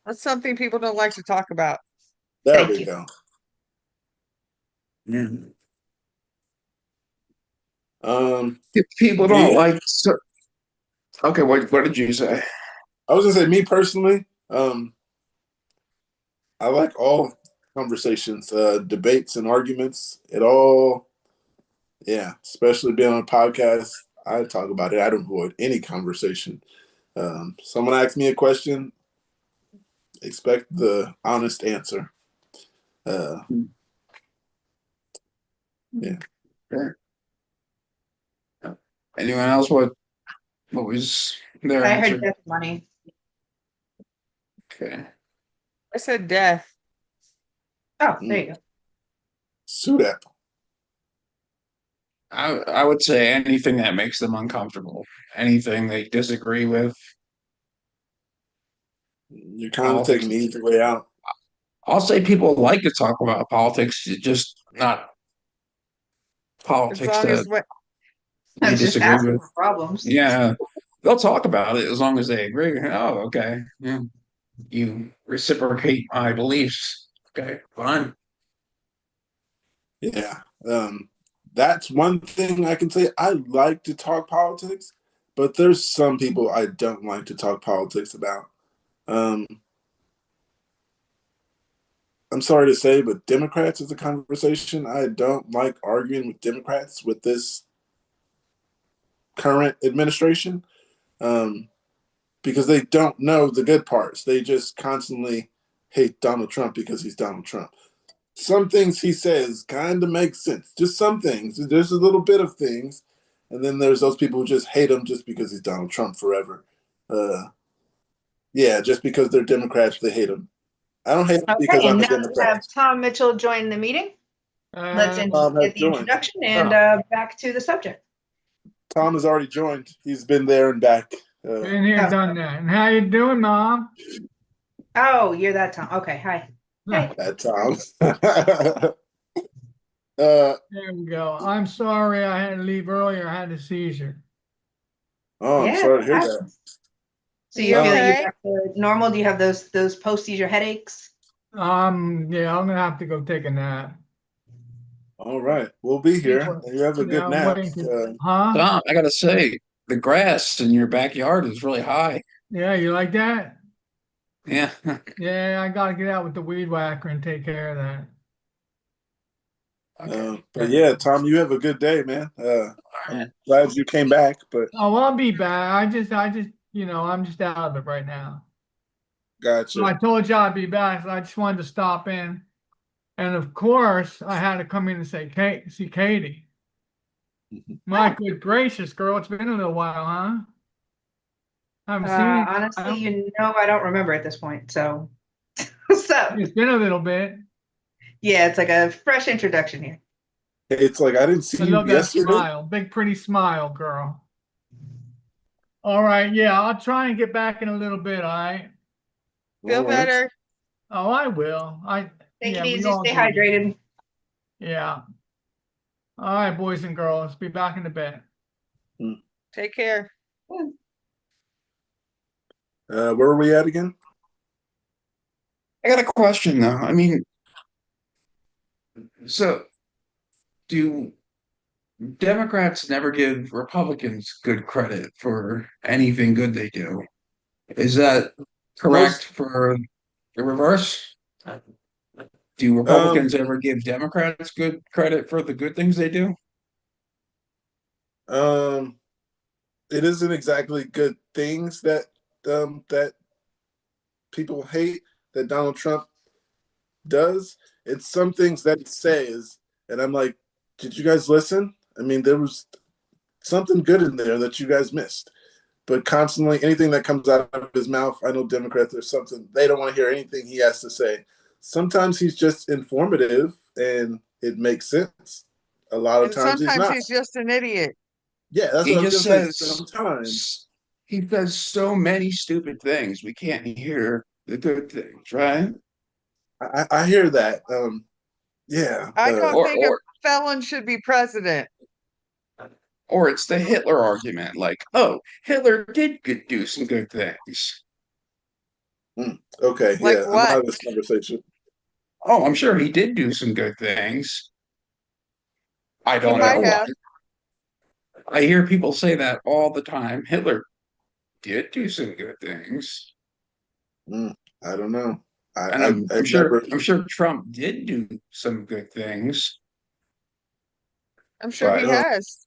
That's something people don't like to talk about. there Thank we you. go. Yeah. If People don't me, like. Okay, what did you say? I was gonna say me personally, I like all conversations, debates and arguments. It all, yeah, especially being on a podcast, I talk about it. I don't avoid any conversation. Someone asks me a question, expect the honest answer. Uh, yeah. Sure. Anyone else? What was their I answer? heard death money. Okay. I said death. Oh, there you go. Suit I would say anything that makes them uncomfortable, anything they disagree with. You're kind of Politics. taking the easy way out. I'll say people like to talk about politics, just not As politics long that as what I they was just disagree asking with. for problems. Yeah, they'll talk about it as long as they agree. Oh, okay. Yeah. You reciprocate my beliefs. Okay, fine. Yeah. that's one thing I can say. I like to talk politics, but there's some people I don't like to talk politics about. Um, I'm sorry to say, but Democrats is a conversation. I don't like arguing with Democrats with this current administration, because they don't know the good parts. They just constantly hate Donald Trump because he's Donald Trump. Some things he says kind of make sense. Just some things. There's a little bit of things. And then there's those people who just hate him just because he's Donald Trump forever. Yeah, just because they're Democrats, they hate him. I don't hate him because Okay, I'm and a now we Democrat. have Tom Mitchell join the meeting. Let's Tom has get the joined. introduction and back to the subject. Tom has already joined. He's been there and back. Been here, Oh. done that. And how you doing, Mom? Oh, you're that Tom. Okay, hi. Hey. That Tom. There we go. I'm sorry I had to leave earlier. I had a seizure. Oh, I'm Yeah, sorry to hear that that. happens. So you You feel that you're okay? back to normal? Do you have those post-seizure headaches? Yeah, I'm gonna have to go take a nap. All right. We'll be here. You have a Yeah, good I'm nap. waiting huh? Tom, I gotta say, the grass in your backyard is really high. Yeah, you like that? Yeah. Yeah, I gotta get out with the weed whacker and take care of that. Okay. But yeah, Tom, you have a good day, man. I'm glad you came back, but Oh, well, I'll be back. I just, I'm just out of it right now. So I gotcha. told you I'd be back, so I just wanted to stop in. And of course, I had to come in and say, see Katie. My good gracious, girl, it's been a little while, huh? I haven't seen you. Honestly, I don't remember at this point. So, It's been a little bit. yeah, it's like a fresh introduction here. It's like I didn't see I you love that yesterday. smile, big pretty smile, girl. All right, yeah, I'll try and get back in a little bit. All right. Feel All right. better? Oh, I will. Take Yeah, it we easy, all stay do. hydrated. Yeah. All right, boys and girls, be back in a bit. Take care. Where are we at again? I got a question though. I mean, so do Democrats never give Republicans good credit for anything good they do? Is that correct for the reverse? Do Republicans ever give Democrats good credit for the good things they do? It isn't exactly good things that that people hate that Donald Trump does. It's some things that he says, and I'm like, did you guys listen? I mean, there was something good in there that you guys missed. But constantly, anything that comes out of his mouth, I know Democrats, there's something, they don't want to hear anything he has to say. Sometimes he's just informative and it makes sense. A lot of And times he's sometimes not. he's just an idiot. Yeah, that's He what I was just going to say. says Sometimes. he says so many stupid things. We can't hear the good things, right? I hear that. Yeah. I don't Or think a felon should be president. or it's the Hitler argument, like, oh, Hitler did do some good things. Okay, Like yeah, I'm what? out of this conversation. Oh, I'm sure he did do some good things. I He don't might know why. have. I hear people say that all the time. Hitler did do some good things. I don't know. And I've I'm sure never. I'm sure Trump did do some good things. I'm sure he But has.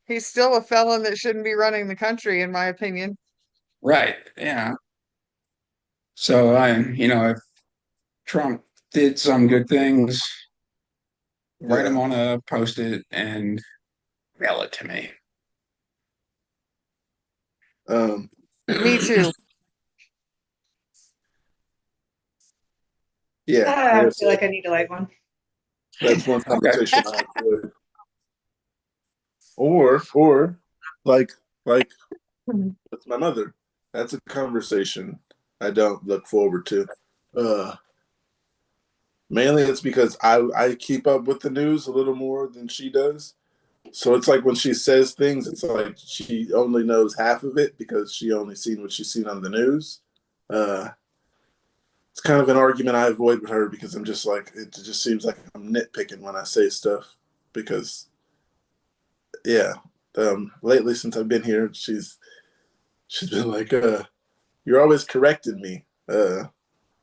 He's still a felon that shouldn't be running the country, in my opinion. right, yeah. So if Trump did some good things, write them Yeah. on a post-it and mail it to me. Me too. Yeah, like I I feel said, like I need to light one. that's one Okay. conversation I avoid. Or like with my mother. That's a conversation I don't look forward to. Mainly it's because I keep up with the news a little more than she does. So it's like when she says things, it's like she only knows half of it because she only seen what she's seen on the news. It's kind of an argument I avoid with her because I'm just like, it just seems like I'm nitpicking when I say stuff because yeah. Lately since I've been here, she's been like, you're always correcting me.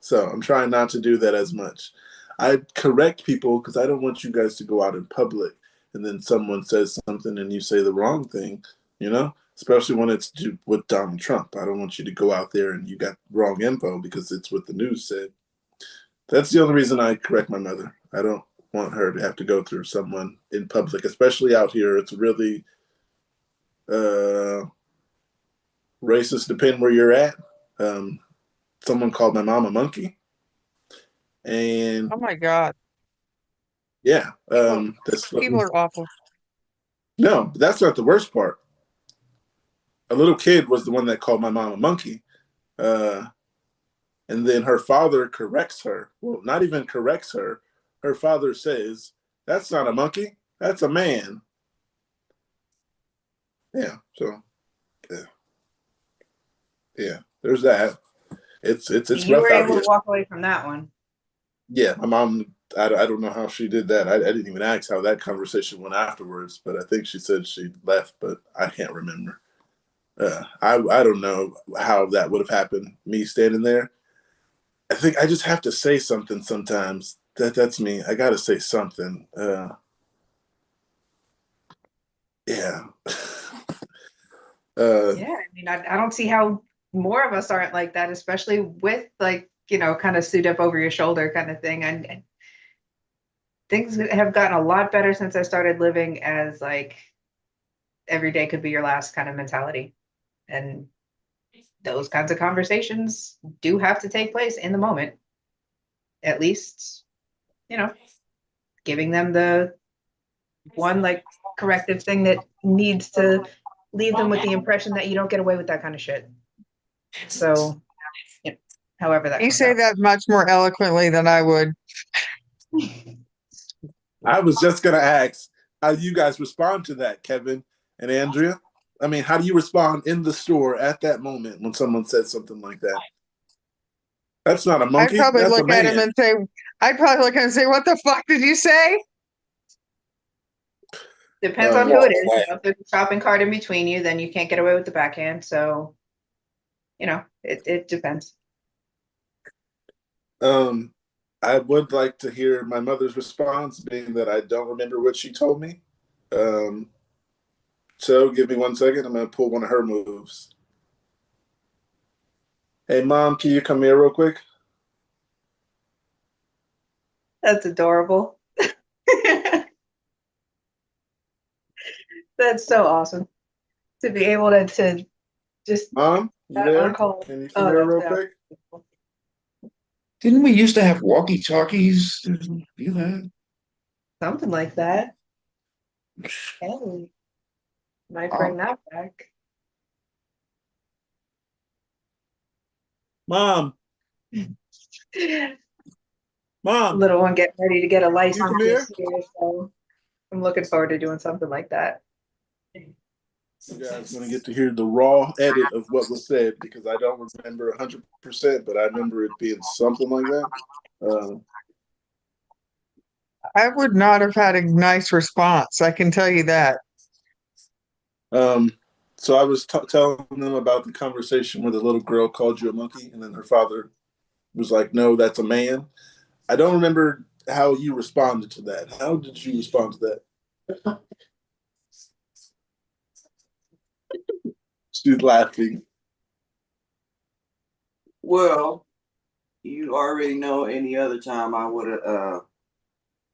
So I'm trying not to do that as much. I correct people because I don't want you guys to go out in public and then someone says something and you say the wrong thing, you know? Especially when it's with Donald Trump. I don't want you to go out there and you got wrong info because it's what the news said. That's the only reason I correct my mother. I don't want her to have to go through someone in public, especially out here. It's really uh, racist, depending where you're at. Someone called my mom a monkey. And Oh my God. yeah, People are awful. no, but that's not the worst part. A little kid was the one that called my mom a monkey. And then her father corrects her. Well, not even corrects her. Her father says, that's not a monkey, that's a man. Yeah, so yeah, there's that. It's You rough were out able here. to walk away from that one. Yeah, my mom, I don't know how she did that. I didn't even ask how that conversation went afterwards, but I think she said she left, but I can't remember. I don't know how that would have happened, me standing there. I think I just have to say something sometimes. That's me. I got to say something. Yeah. Yeah, I mean, I don't see how more of us aren't like that, especially with like, kind of suit up over your shoulder kind of thing. And things have gotten a lot better since I started living as like every day could be your last kind of mentality. And those kinds of conversations do have to take place in the moment. At least, giving them the one like corrective thing that needs to leave them with the impression that you don't get away with that kind of shit. So, however that You comes say out. that much more eloquently than I would. I was just going to ask how you guys respond to that, Kevin and Andrea. I mean, how do you respond in the store at that moment when someone says something like that? That's not a I'd monkey. probably That's a look at him man. and say, what the fuck did you say? Depends on who it is. If there's a shopping cart in between you, then you can't get away with the backhand. So, it depends. I would like to hear my mother's response, being that I don't remember what she told me. So give me 1 second. I'm going to pull one of her moves. Hey, Mom, can you come here real quick? That's adorable. That's so awesome to be able to just Mom, you there? on call. Can you come here real That's quick? Didn't we used to have walkie-talkies? You had something like that. Hey, might bring that back. Mom, Mom, Little one getting ready to get a you license come here? this year, so I'm looking forward to doing something like that. You guys going to get to hear the raw edit of what was said because I don't remember 100%, but I remember it being something like that. I would not have had a nice response. I can tell you that. So I was telling them about the conversation where the little girl called you a monkey, and then her father was like, "No, that's a man." I don't remember how you responded to that. How did you respond to that? She's laughing. Well, you already know any other time I would have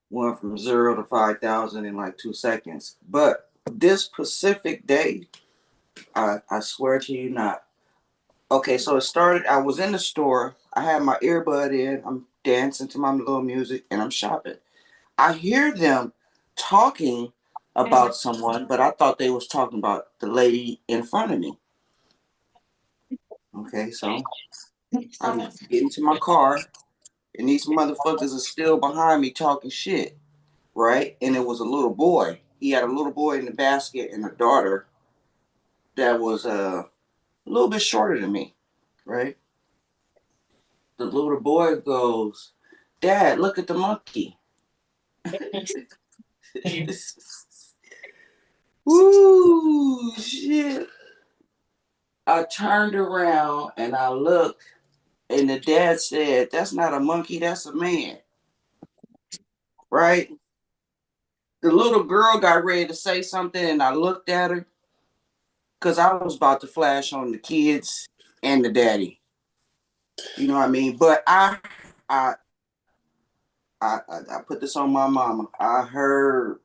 went from 0 to 5,000 in like 2 seconds. But this specific day, I swear to you not. Okay, so it started, I was in the store. I had my earbud in. I'm dancing to my little music and I'm shopping. I hear them talking about someone, but I thought they was talking about the lady in front of me. Okay, so I get into my car and these motherfuckers are still behind me talking shit, right? And it was a little boy. He had a little boy in the basket and a daughter that was a little bit shorter than me, right? The little boy goes, "Dad, look at the monkey." Ooh, shit. I turned around and I looked, and the dad said, "That's not a monkey, that's a man." Right? The little girl got ready to say something, and I looked at her because I was about to flash on the kids and the daddy. You know what I mean? But I, I put this on my mama. I heard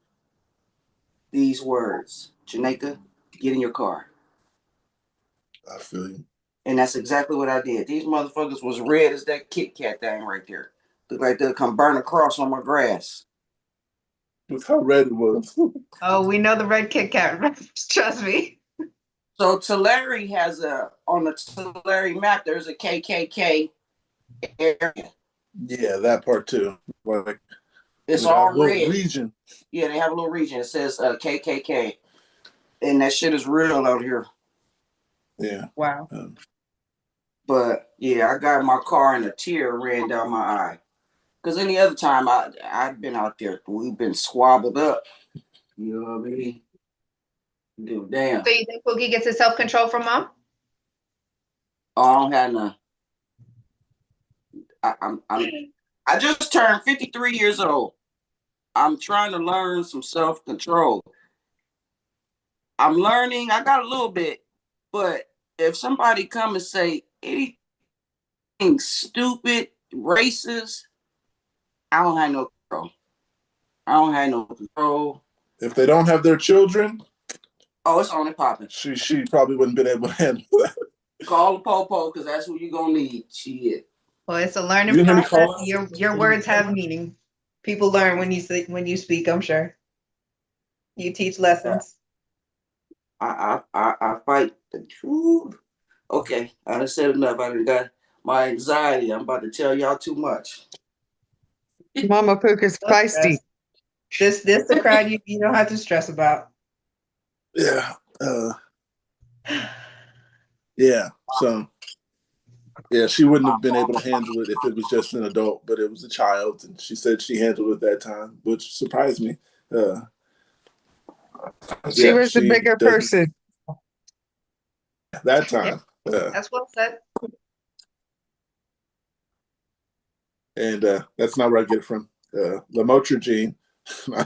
these words, Janeka, get in your car. I feel you. And that's exactly what I did. These motherfuckers was red as that Kit Kat thing right there. Look like they'll come burn a cross on my grass. With how red it was. Oh, we know the red Kit Kat. Trust me. So Tulare has on the Tulare map, there's a KKK area. Yeah, that part too. Like It's all red. Region. Yeah, they have a little region. It says KKK. And that shit is real out here. Yeah. Wow. But yeah, I got in my car and a tear ran down my eye. Because any other time I've been out there, we've been squabbled up. You know what I mean? Dude, damn. So you think Pookie gets his self-control from mom? Oh, I don't have none. I just turned 53 years old. I'm trying to learn some self-control. I'm learning. I got a little bit, but if somebody come and say anything stupid, racist, I don't have no control. I don't have no control. If they don't have their children, oh, it's on and popping. She probably wouldn't been able to handle that. Call the popo because that's who you gonna need. Shit. Well, it's a learning process. Your words have meaning. People learn when you speak. I'm sure. You teach lessons. I fight the truth. Okay, I done said enough. I done got my anxiety. I'm about to tell y'all too much. Mama Pook is feisty. This the crowd you don't have to stress about. Yeah. Yeah. So yeah, she wouldn't have been able to handle it if it was just an adult, but it was a child, and she said she handled it that time, which surprised me. She was the bigger person. That time. That's well said. And that's not where I get it from. Lamotrigine.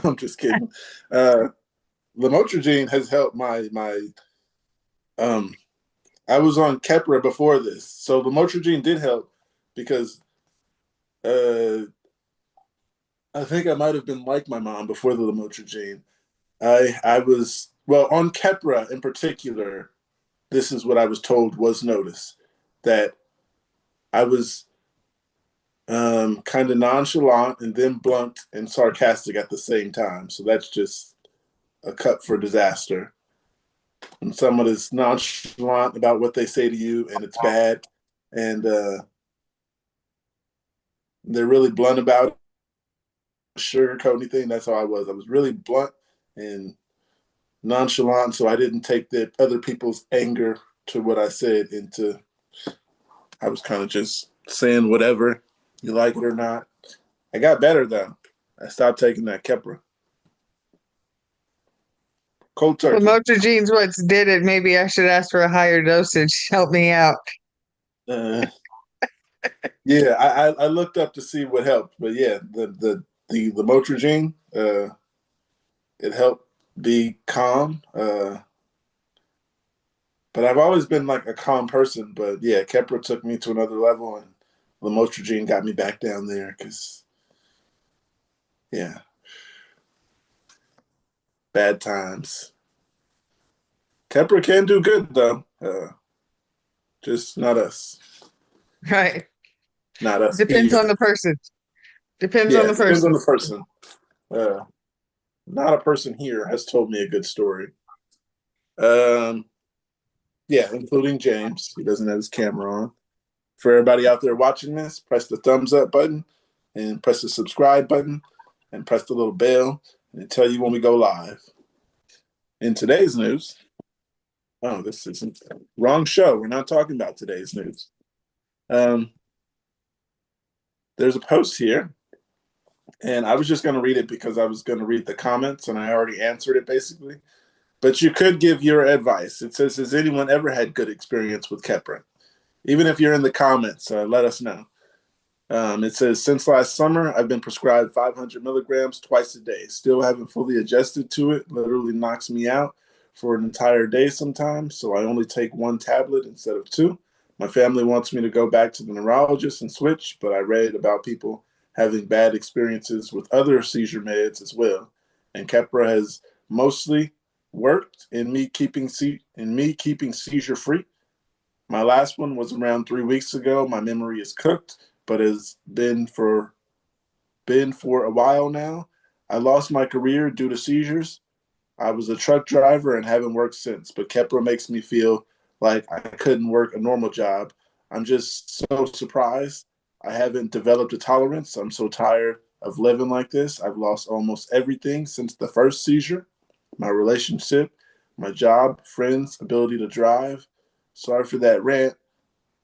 I'm just kidding. Lamotrigine has helped my I was on Keppra before this, so lamotrigine did help because I think I might have been like my mom before the lamotrigine. I was on Keppra in particular. This is what I was told was noticed, that I was kind of nonchalant and then blunt and sarcastic at the same time. So that's just a cut for disaster. When someone is nonchalant about what they say to you and it's bad, and they're really blunt about it, sugarcoat anything, that's how I was. I was really blunt and nonchalant, so I didn't take the other people's anger to what I said into. I was kind of just saying whatever, you like it or not. I got better though. I stopped taking that Keppra. Cold turkey. Lamotrigine's what's did it. Maybe I should ask for a higher dosage. Help me out. Yeah, I looked up to see what helped, but yeah, the lamotrigine, it helped be calm. But I've always been like a calm person. But yeah, Keppra took me to another level, and lamotrigine got me back down there because, yeah, bad times. Keppra can do good though, just not us. Right. Not us. Depends on the person. Depends on the person. Depends on the person. Not a person here has told me a good story. Yeah, including James. He doesn't have his camera on. For everybody out there watching this, press the thumbs up button and press the subscribe button and press the little bell and it'll tell you when we go live. In today's news, this isn't wrong show. We're not talking about today's news. There's a post here, and I was just going to read it because I was going to read the comments, and I already answered it basically. But you could give your advice. It says, has anyone ever had good experience with Keppra? Even if you're in the comments, let us know. It says, since last summer, I've been prescribed 500 milligrams twice a day. Still haven't fully adjusted to it. Literally knocks me out for an entire day sometimes. So I only take one tablet instead of two. My family wants me to go back to the neurologist and switch, but I read about people having bad experiences with other seizure meds as well. And Keppra has mostly worked in me keeping seizure free. My last one was around 3 weeks ago. My memory is cooked, but has been for a while now. I lost my career due to seizures. I was a truck driver and haven't worked since, but Keppra makes me feel like I couldn't work a normal job. I'm just so surprised I haven't developed a tolerance. I'm so tired of living like this. I've lost almost everything since the first seizure, my relationship, my job, friends, ability to drive. Sorry for that rant.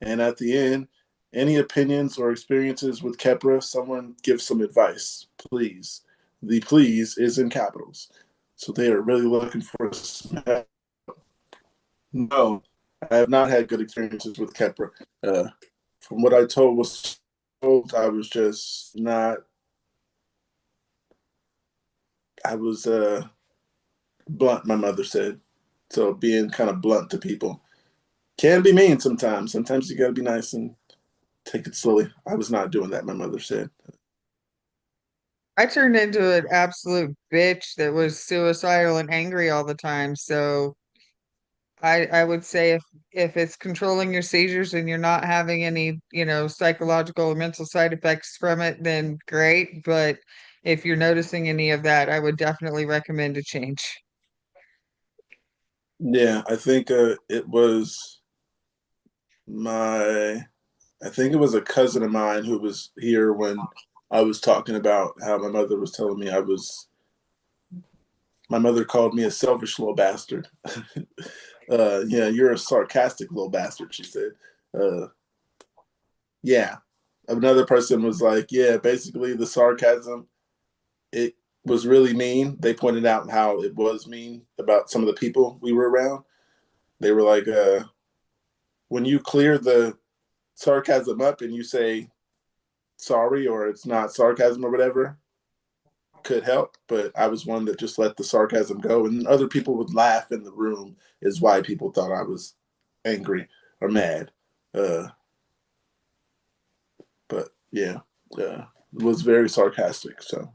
And at the end, any opinions or experiences with Keppra, someone give some advice, please. The please is in capitals. So they are really looking for some help. No, I have not had good experiences with Keppra. From what I was told, I was just not. I was blunt, my mother said. So being kind of blunt to people can be mean sometimes. Sometimes you got to be nice and take it slowly. I was not doing that, my mother said. I turned into an absolute bitch that was suicidal and angry all the time. So I would say if it's controlling your seizures and you're not having any, psychological or mental side effects from it, then great. But if you're noticing any of that, I would definitely recommend a change. Yeah, I think it was a cousin of mine who was here when I was talking about how my mother was telling me my mother called me a selfish little bastard. Yeah, you're a sarcastic little bastard, she said. Yeah. Another person was like, yeah, basically the sarcasm, it was really mean. They pointed out how it was mean about some of the people we were around. They were like, when you clear the sarcasm up and you say sorry or it's not sarcasm or whatever, could help. But I was one that just let the sarcasm go, and other people would laugh in the room is why people thought I was angry or mad. But yeah, it was very sarcastic. So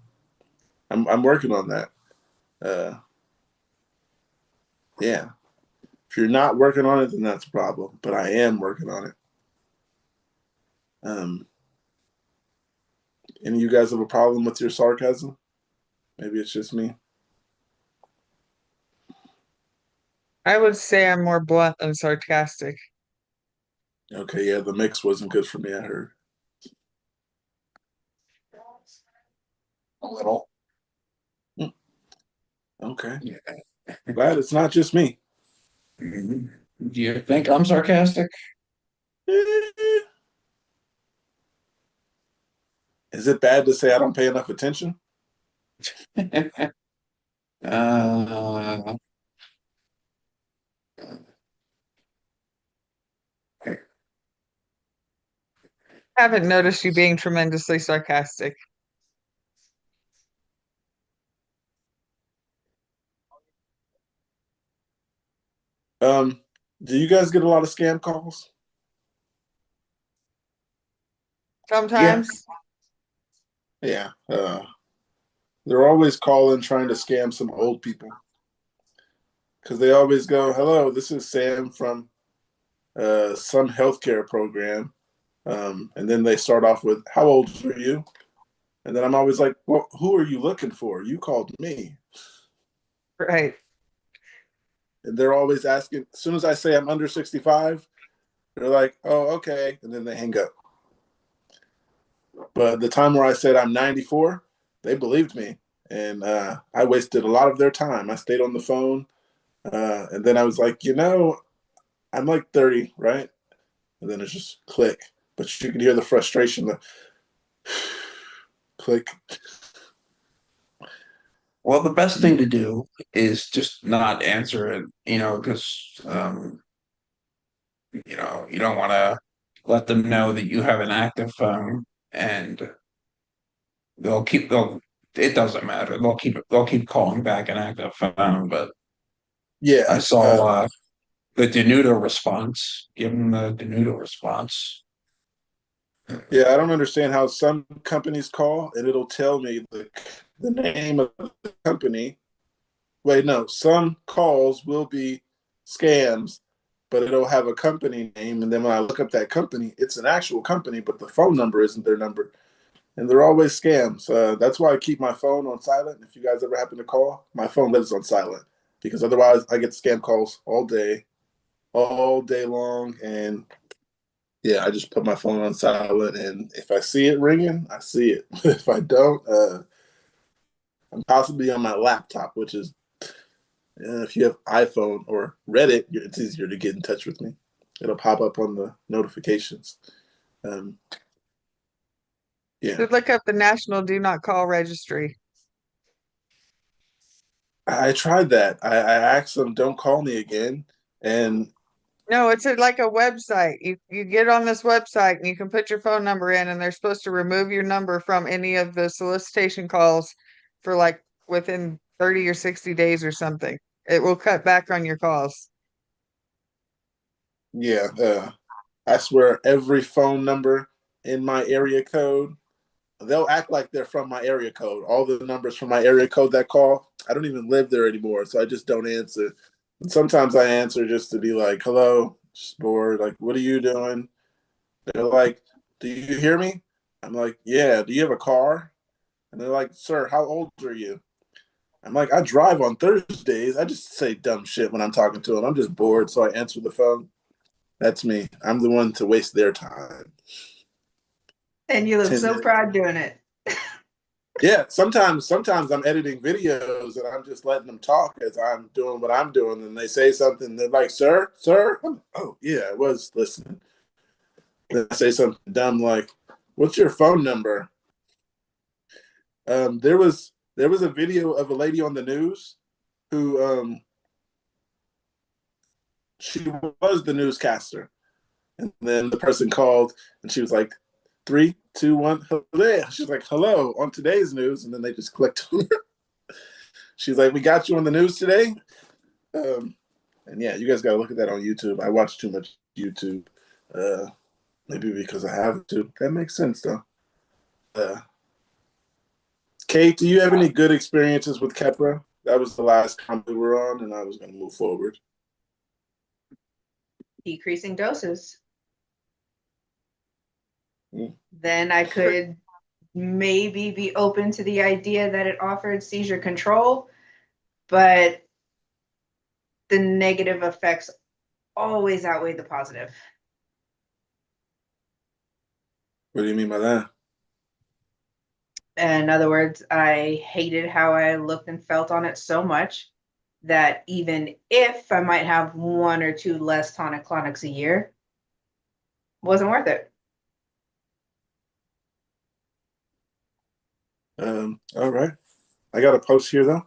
I'm working on that. Yeah. If you're not working on it, then that's a problem. But I am working on it. Any of you guys have a problem with your sarcasm? Maybe it's just me. I would say I'm more blunt than sarcastic. Okay, yeah, the mix wasn't good for me, I heard. A little. Okay. Yeah. Glad it's not just me. Do you think I'm sarcastic? Is it bad to say I don't pay enough attention? uh, Haven't noticed you being tremendously sarcastic. Do you guys get a lot of scam calls? Sometimes. Yeah. They're always calling trying to scam some old people. Because they always go, hello, this is Sam from some healthcare program. And then they start off with, how old are you? And then I'm always like, well, who are you looking for? You called me. Right. And they're always asking, as soon as I say I'm under 65, they're like, oh, okay. And then they hang up. But the time where I said I'm 94, they believed me. And I wasted a lot of their time. I stayed on the phone. And then I was like, I'm like 30, right? And then it's just click. But you can hear the frustration, the click. Well, the best thing to do is just not answer it, because you don't want to let them know that you have an active phone, and they'll it doesn't matter. They'll keep calling back an active phone. But I Yeah. saw the Denudo response. Give them the Denudo response. Yeah, I don't understand how some companies call and it'll tell me the name of the company. Wait, no, some calls will be scams, but it'll have a company name. And then when I look up that company, it's an actual company, but the phone number isn't their number. And they're always scams. That's why I keep my phone on silent. If you guys ever happen to call, my phone lives on silent because otherwise I get scam calls all day long. And yeah, I just put my phone on silent. And if I see it ringing, I see it. If I don't, I'm possibly on my laptop, which is if you have iPhone or Reddit, it's easier to get in touch with me. It'll pop up on the notifications. Um, yeah, So look up the National Do Not Call Registry. I tried that. I asked them, "Don't call me again," and No, it's like a website. You get on this website and you can put your phone number in, and they're supposed to remove your number from any of the solicitation calls for like within 30 or 60 days or something. It will cut back on your calls. yeah, I swear every phone number in my area code, they'll act like they're from my area code. All the numbers from my area code that call, I don't even live there anymore, so I just don't answer. And sometimes I answer just to be like, "Hello," just bored. Like, "What are you doing?" They're like, "Do you hear me?" I'm like, "Yeah." "Do you have a car?" And they're like, "Sir, how old are you?" I'm like, "I drive on Thursdays." I just say dumb shit when I'm talking to them. I'm just bored, so I answer the phone. That's me. I'm the one to waste their time. And you look 10 so minutes. proud doing it. Yeah, sometimes I'm editing videos and I'm just letting them talk as I'm doing what I'm doing, and they say something. They're like, "Sir." Oh yeah, I was listening. Then I say something dumb like, "What's your phone number?" There was a video of a lady on the news who she was the newscaster, and then the person called and she was like, "Three, two, one, hello." She's like, "Hello," on today's news, and then they just clicked on her. She's like, "We got you on the news today." And yeah, you guys got to look at that on YouTube. I watch too much YouTube, maybe because I have to. That makes sense though. Kate, do you have any good experiences with Kepra? That was the last comment we were on, and I was going to move forward. Decreasing doses. Mm. Then I could maybe be open to the idea that it offered seizure control, but the negative effects always outweigh the positive. What do you mean by that? In other words, I hated how I looked and felt on it so much that even if I might have one or two less tonic-clonics a year, wasn't worth it. All right. I got a post here though.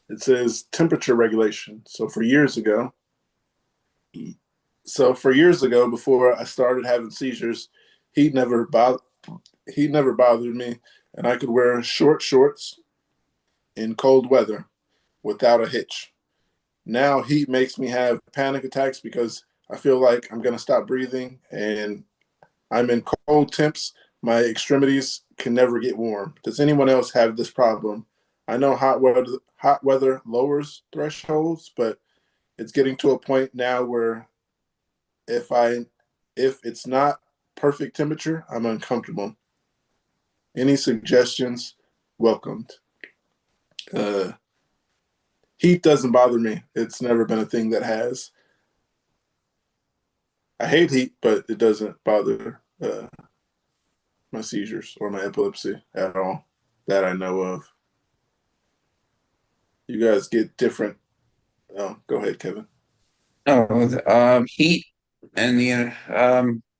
It says temperature regulation. For years ago, before I started having seizures, heat never bothered me, and I could wear short shorts in cold weather without a hitch. Now heat makes me have panic attacks because I feel like I'm gonna stop breathing, and I'm in cold temps. My extremities can never get warm. Does anyone else have this problem? I know hot weather lowers thresholds, but it's getting to a point now where if I if it's not perfect temperature, I'm uncomfortable. Any suggestions? Welcomed. Uh, Heat doesn't bother me. It's never been a thing that has. I hate heat, but it doesn't bother my seizures or my epilepsy at all that I know of. You guys get different. Oh, go ahead, Kevin. Oh, heat and yeah,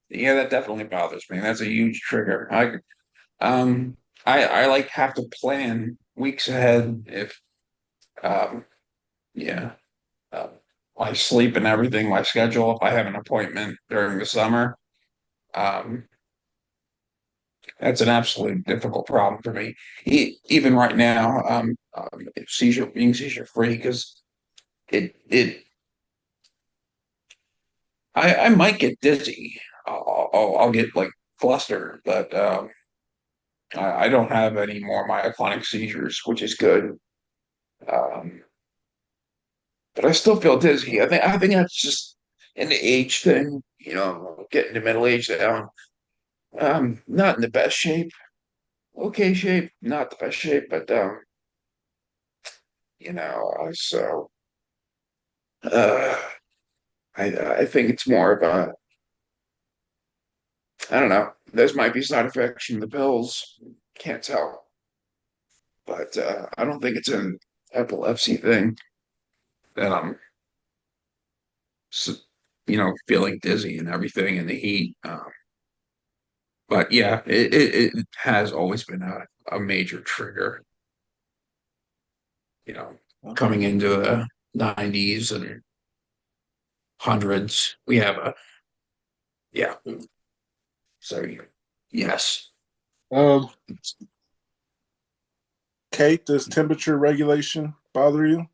that definitely bothers me. That's a huge trigger. I like have to plan weeks ahead Um, yeah. Uh, my sleep and everything, my schedule, if I have an appointment during the summer, um, that's an absolute difficult problem for me. Even right now, being seizure free, because it I might get dizzy. I'll get like flustered, but I don't have any more myoclonic seizures, which is good. Um, but I still feel dizzy. I think that's just an age thing. Getting to middle age now. Not in the best shape. Okay shape, not the best shape, but so uh, I think it's more of a, I don't know. Those might be side effects from the pills. Can't tell, but I don't think it's an epilepsy thing that I'm, feeling dizzy and everything in the heat. But yeah, it has always been a major trigger. Coming into the 90s and hundreds, we have yeah. So yes. Um, Kate, does temperature regulation bother you?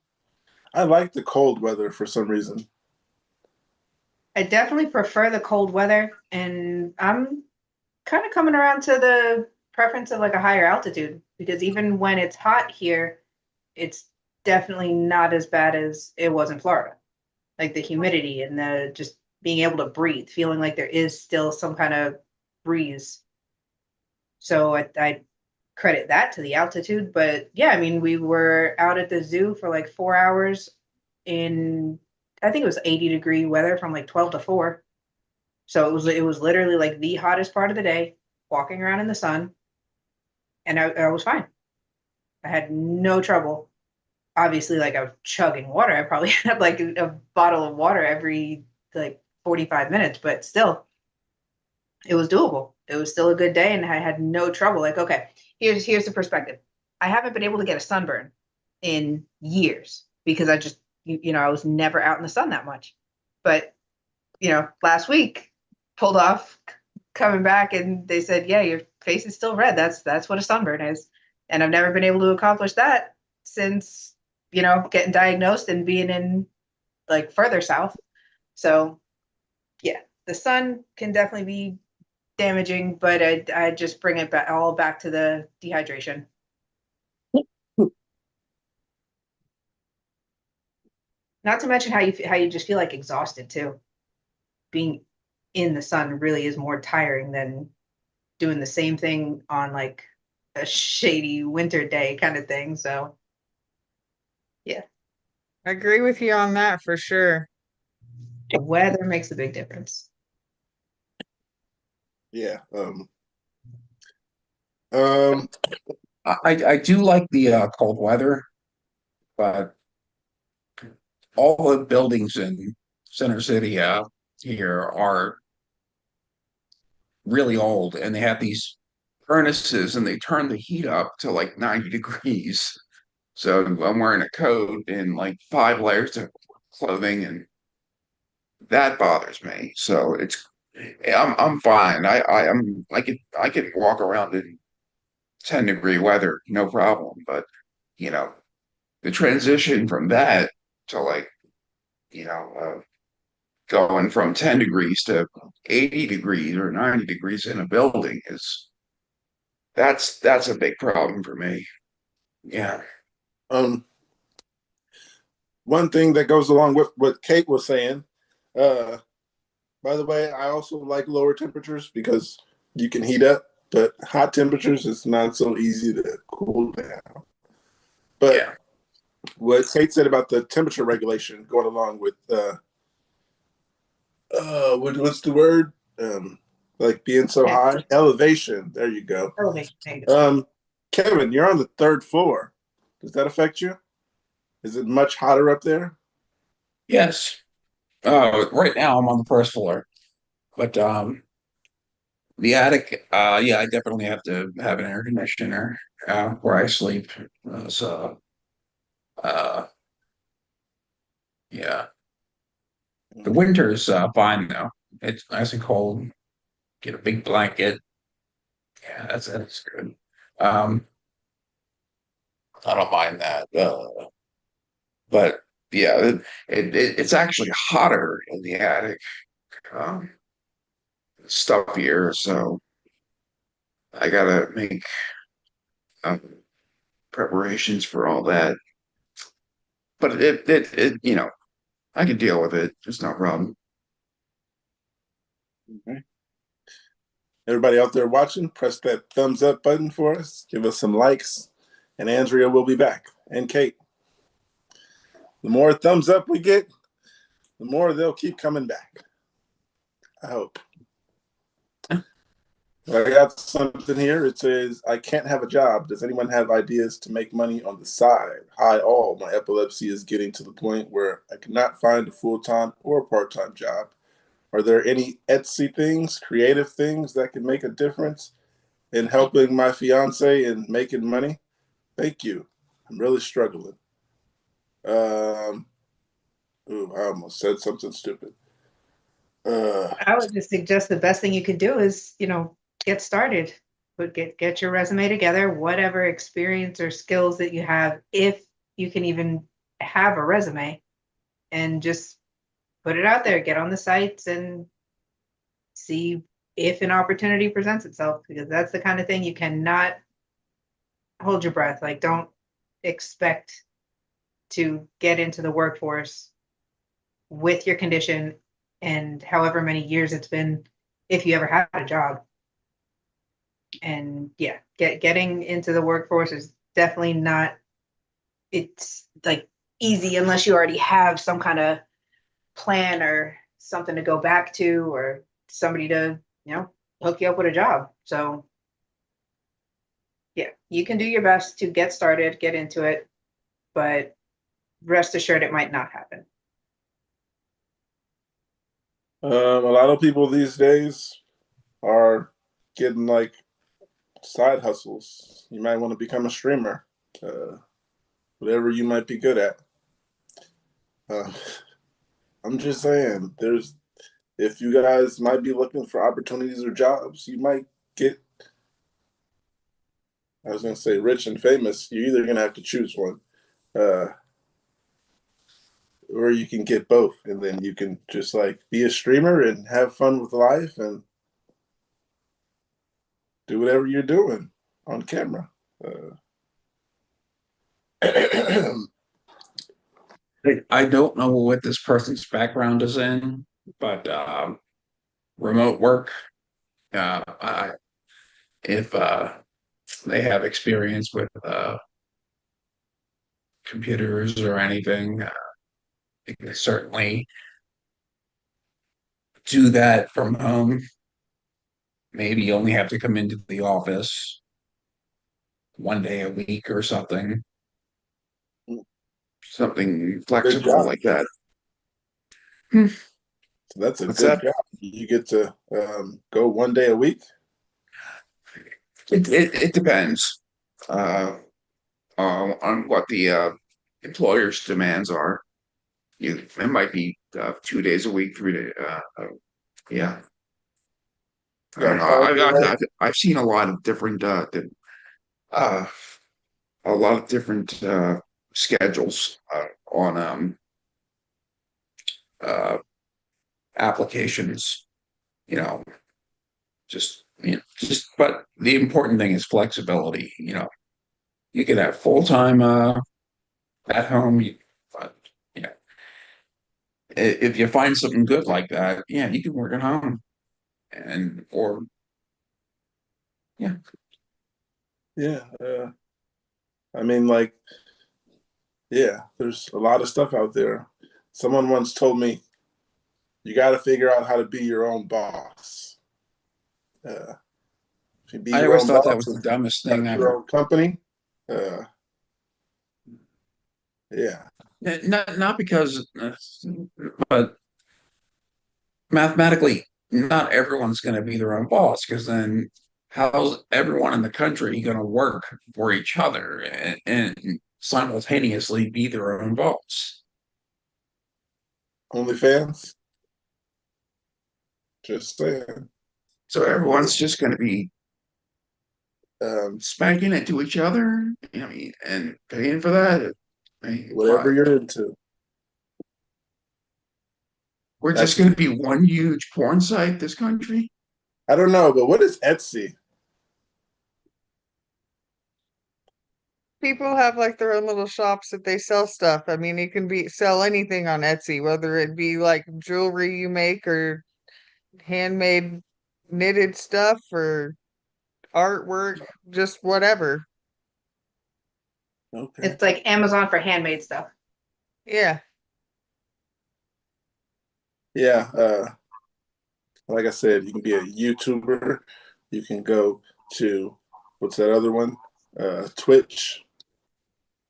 I like the cold weather for some reason. I definitely prefer the cold weather, and I'm kind of coming around to the preference of like a higher altitude, because even when it's hot here, it's definitely not as bad as it was in Florida. Like the humidity and the just being able to breathe, feeling like there is still some kind of breeze. So I credit that to the altitude. But yeah, I mean, we were out at the zoo for like 4 hours in, I think it was 80-degree weather from like 12 to 4. So it was literally like the hottest part of the day, walking around in the sun, and I was fine. I had no trouble. Obviously, like I was chugging water. I probably had like a bottle of water every like 45 minutes, but still, it was doable. It was still a good day, and I had no trouble. Like, okay, here's the perspective. I haven't been able to get a sunburn in years because I just I was never out in the sun that much. But last week pulled off coming back, and they said, yeah, your face is still red. That's what a sunburn is. And I've never been able to accomplish that since getting diagnosed and being in like further south. So yeah, the sun can definitely be damaging, but I just bring it back all back to the dehydration. Not to mention how you just feel like exhausted too. Being in the sun really is more tiring than doing the same thing on like a shady winter day kind of thing. So yeah, I agree with you on that for sure. the weather makes a big difference. Yeah. I do like the cold weather, but all the buildings in Center City here are really old, and they have these furnaces, and they turn the heat up to like 90 degrees. So I'm wearing a coat and like 5 layers of clothing, and that bothers me. So I'm fine. I can walk around in 10-degree weather, no problem. But you know, the transition from that to like, you know, going from 10 degrees to 80 degrees or 90 degrees in a building that's a big problem for me. Yeah. Um, One thing that goes along with what Kate was saying, uh, by the way, I also like lower temperatures because you can heat up, but hot temperatures is not so easy to cool down. But Yeah. what Kate said about the temperature regulation going along with what's the word? Like being so high. Elevation. There you go. Elevation. Kevin, you're on the third floor. Does that affect you? Is it much hotter up there? Yes. Right now I'm on the first floor, but the attic, yeah, I definitely have to have an air conditioner where I sleep. So Uh, yeah. The winter's fine though. It's nice and cold. Get a big blanket. Yeah, that's good. Um, I don't mind that. But yeah, it's actually hotter in the attic. Um, Stuffier, so I gotta make um, preparations for all that. But I can deal with it. It's no problem. Okay. Everybody out there watching, press that thumbs up button for us. Give us some likes, and Andrea will be back, and Kate. The more thumbs up we get, the more they'll keep coming back. I hope. I got something here. It says, I can't have a job. Does anyone have ideas to make money on the side? Hi, all. My epilepsy is getting to the point where I cannot find a full-time or part-time job. Are there any Etsy things, creative things that can make a difference in helping my fiance and making money? Thank you. I'm really struggling. I almost said something stupid. I would just suggest the best thing you could do is, get started. But get your resume together, whatever experience or skills that you have, if you can even have a resume, and just put it out there, get on the sites and see if an opportunity presents itself, because that's the kind of thing you cannot hold your breath. Like, don't expect to get into the workforce with your condition and however many years it's been, if you ever had a job. And yeah, getting into the workforce is definitely not, it's like easy unless you already have some kind of plan or something to go back to, or somebody to, hook you up with a job. So yeah, you can do your best to get started, get into it, but rest assured it might not happen. A lot of people these days are getting like side hustles. You might want to become a streamer, whatever you might be good at. I'm just saying, if you guys might be looking for opportunities or jobs, you might get, I was going to say rich and famous. You're either going to have to choose one, or you can get both, and then you can just like be a streamer and have fun with life and do whatever you're doing on camera. I don't know what this person's background is in, but remote work. If they have experience with computers or anything, they can certainly do that from home. Maybe you only have to come into the office one day a week or something Good flexible job. like that. So that's a What's good that? job. You get to go one day a week. It depends on what the employer's demands are. It might be 2 days a week, 3 days. Yeah, I Yeah, don't know. I've seen a lot of different uh, a lot of different schedules on uh, applications. You know, but the important thing is flexibility. You can have full time at home. But you know, if you find something good like that, yeah, you can work at home, or yeah. Yeah. I mean, like, yeah, there's a lot of stuff out there. Someone once told me, you got to figure out how to be your own boss. If you be I your always own thought that boss was the and dumbest thing start your ever. own company, uh, yeah, Not because, but mathematically, not everyone's going to be their own boss, because then how's everyone in the country going to work for each other? And simultaneously be their own boss. OnlyFans? Just saying. So everyone's just going to be spanking it to each other. I mean, and paying for that. I mean, Whatever why? you're into. We're just going to be one huge porn site, this country? I don't know, but what is Etsy? People have like their own little shops that they sell stuff. I mean, you can sell anything on Etsy, whether it be like jewelry you make or handmade knitted stuff or artwork, just whatever. Okay. It's like Amazon for handmade stuff. Yeah. Yeah. Like I said, you can be a YouTuber. You can go to what's that other one? Twitch.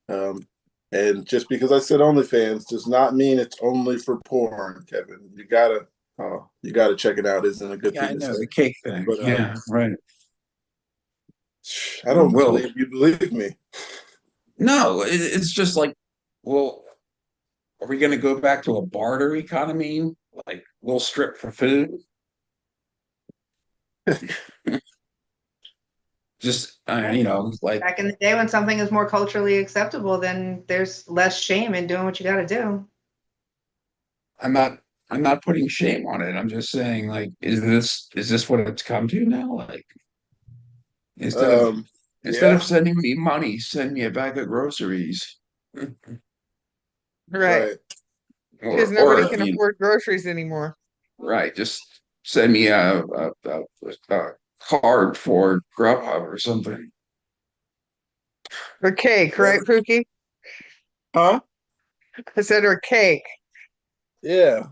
And just because I said OnlyFans does not mean it's only for porn, Kevin. You gotta check it out. Isn't a good Yeah, I thing to know say. the cake thing. But Yeah, right. I don't Well, believe you believe me. no, it's just like, well, are we going to go back to a barter economy? Like, we'll strip for food? Just, like, Back in the day when something is more culturally acceptable, then there's less shame in doing what you got to do. I'm not putting shame on it. I'm just saying, like, is this what it's come to now? Like, instead of Yeah, sending me money, send me a bag of groceries. Right. Because Or nobody can afford groceries anymore. right, just send me a card for Grubhub or something. Or cake, right, Pookie? huh? I said or cake. Yeah.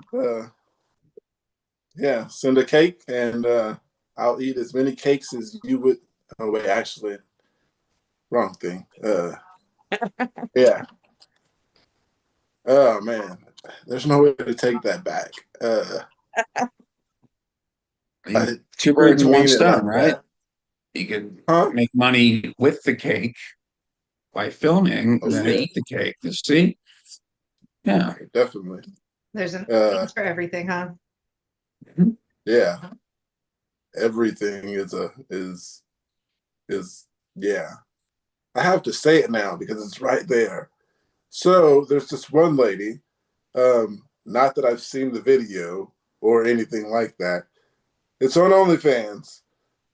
Yeah. Send a cake and I'll eat as many cakes as you would. Oh wait, actually, wrong thing. Yeah. Oh man, there's no way to take that back. Two Sorry birds, to one mean it stone, like right? that. You could Huh? make money with the cake by filming, Oh then yeah, eat the cake. You see? Yeah. definitely. There's an audience for everything, huh? Yeah. Everything is yeah. I have to say it now because it's right there. So there's this one lady, not that I've seen the video or anything like that. It's on OnlyFans,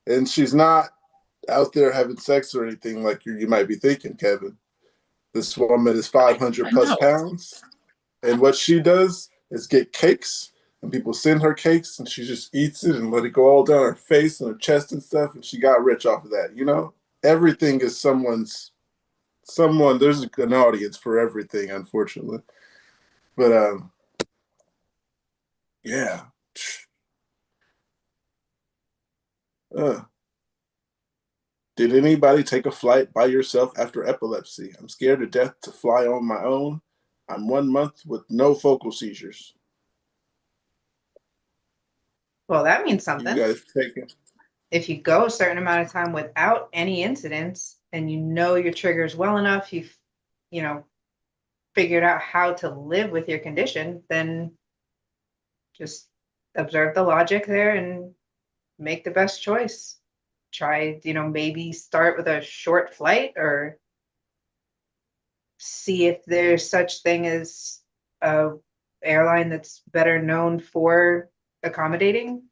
and she's not out there having sex or anything like you might be thinking, Kevin. This woman is 500 I plus know. pounds, and what she does is get cakes, and people send her cakes, and she just eats it and let it go all down her face and her chest and stuff, and she got rich off of that. You know, everything is someone. There's an audience for everything, unfortunately. But yeah. Uh, did anybody take a flight by yourself after epilepsy? I'm scared to death to fly on my own. I'm 1 month with no focal seizures. Well, that means You something. guys taking? If you go a certain amount of time without any incidents and you know your triggers well enough, you've, figured out how to live with your condition, then just observe the logic there and make the best choice. Try, maybe start with a short flight or see if there's such thing as a airline that's better known for accommodating,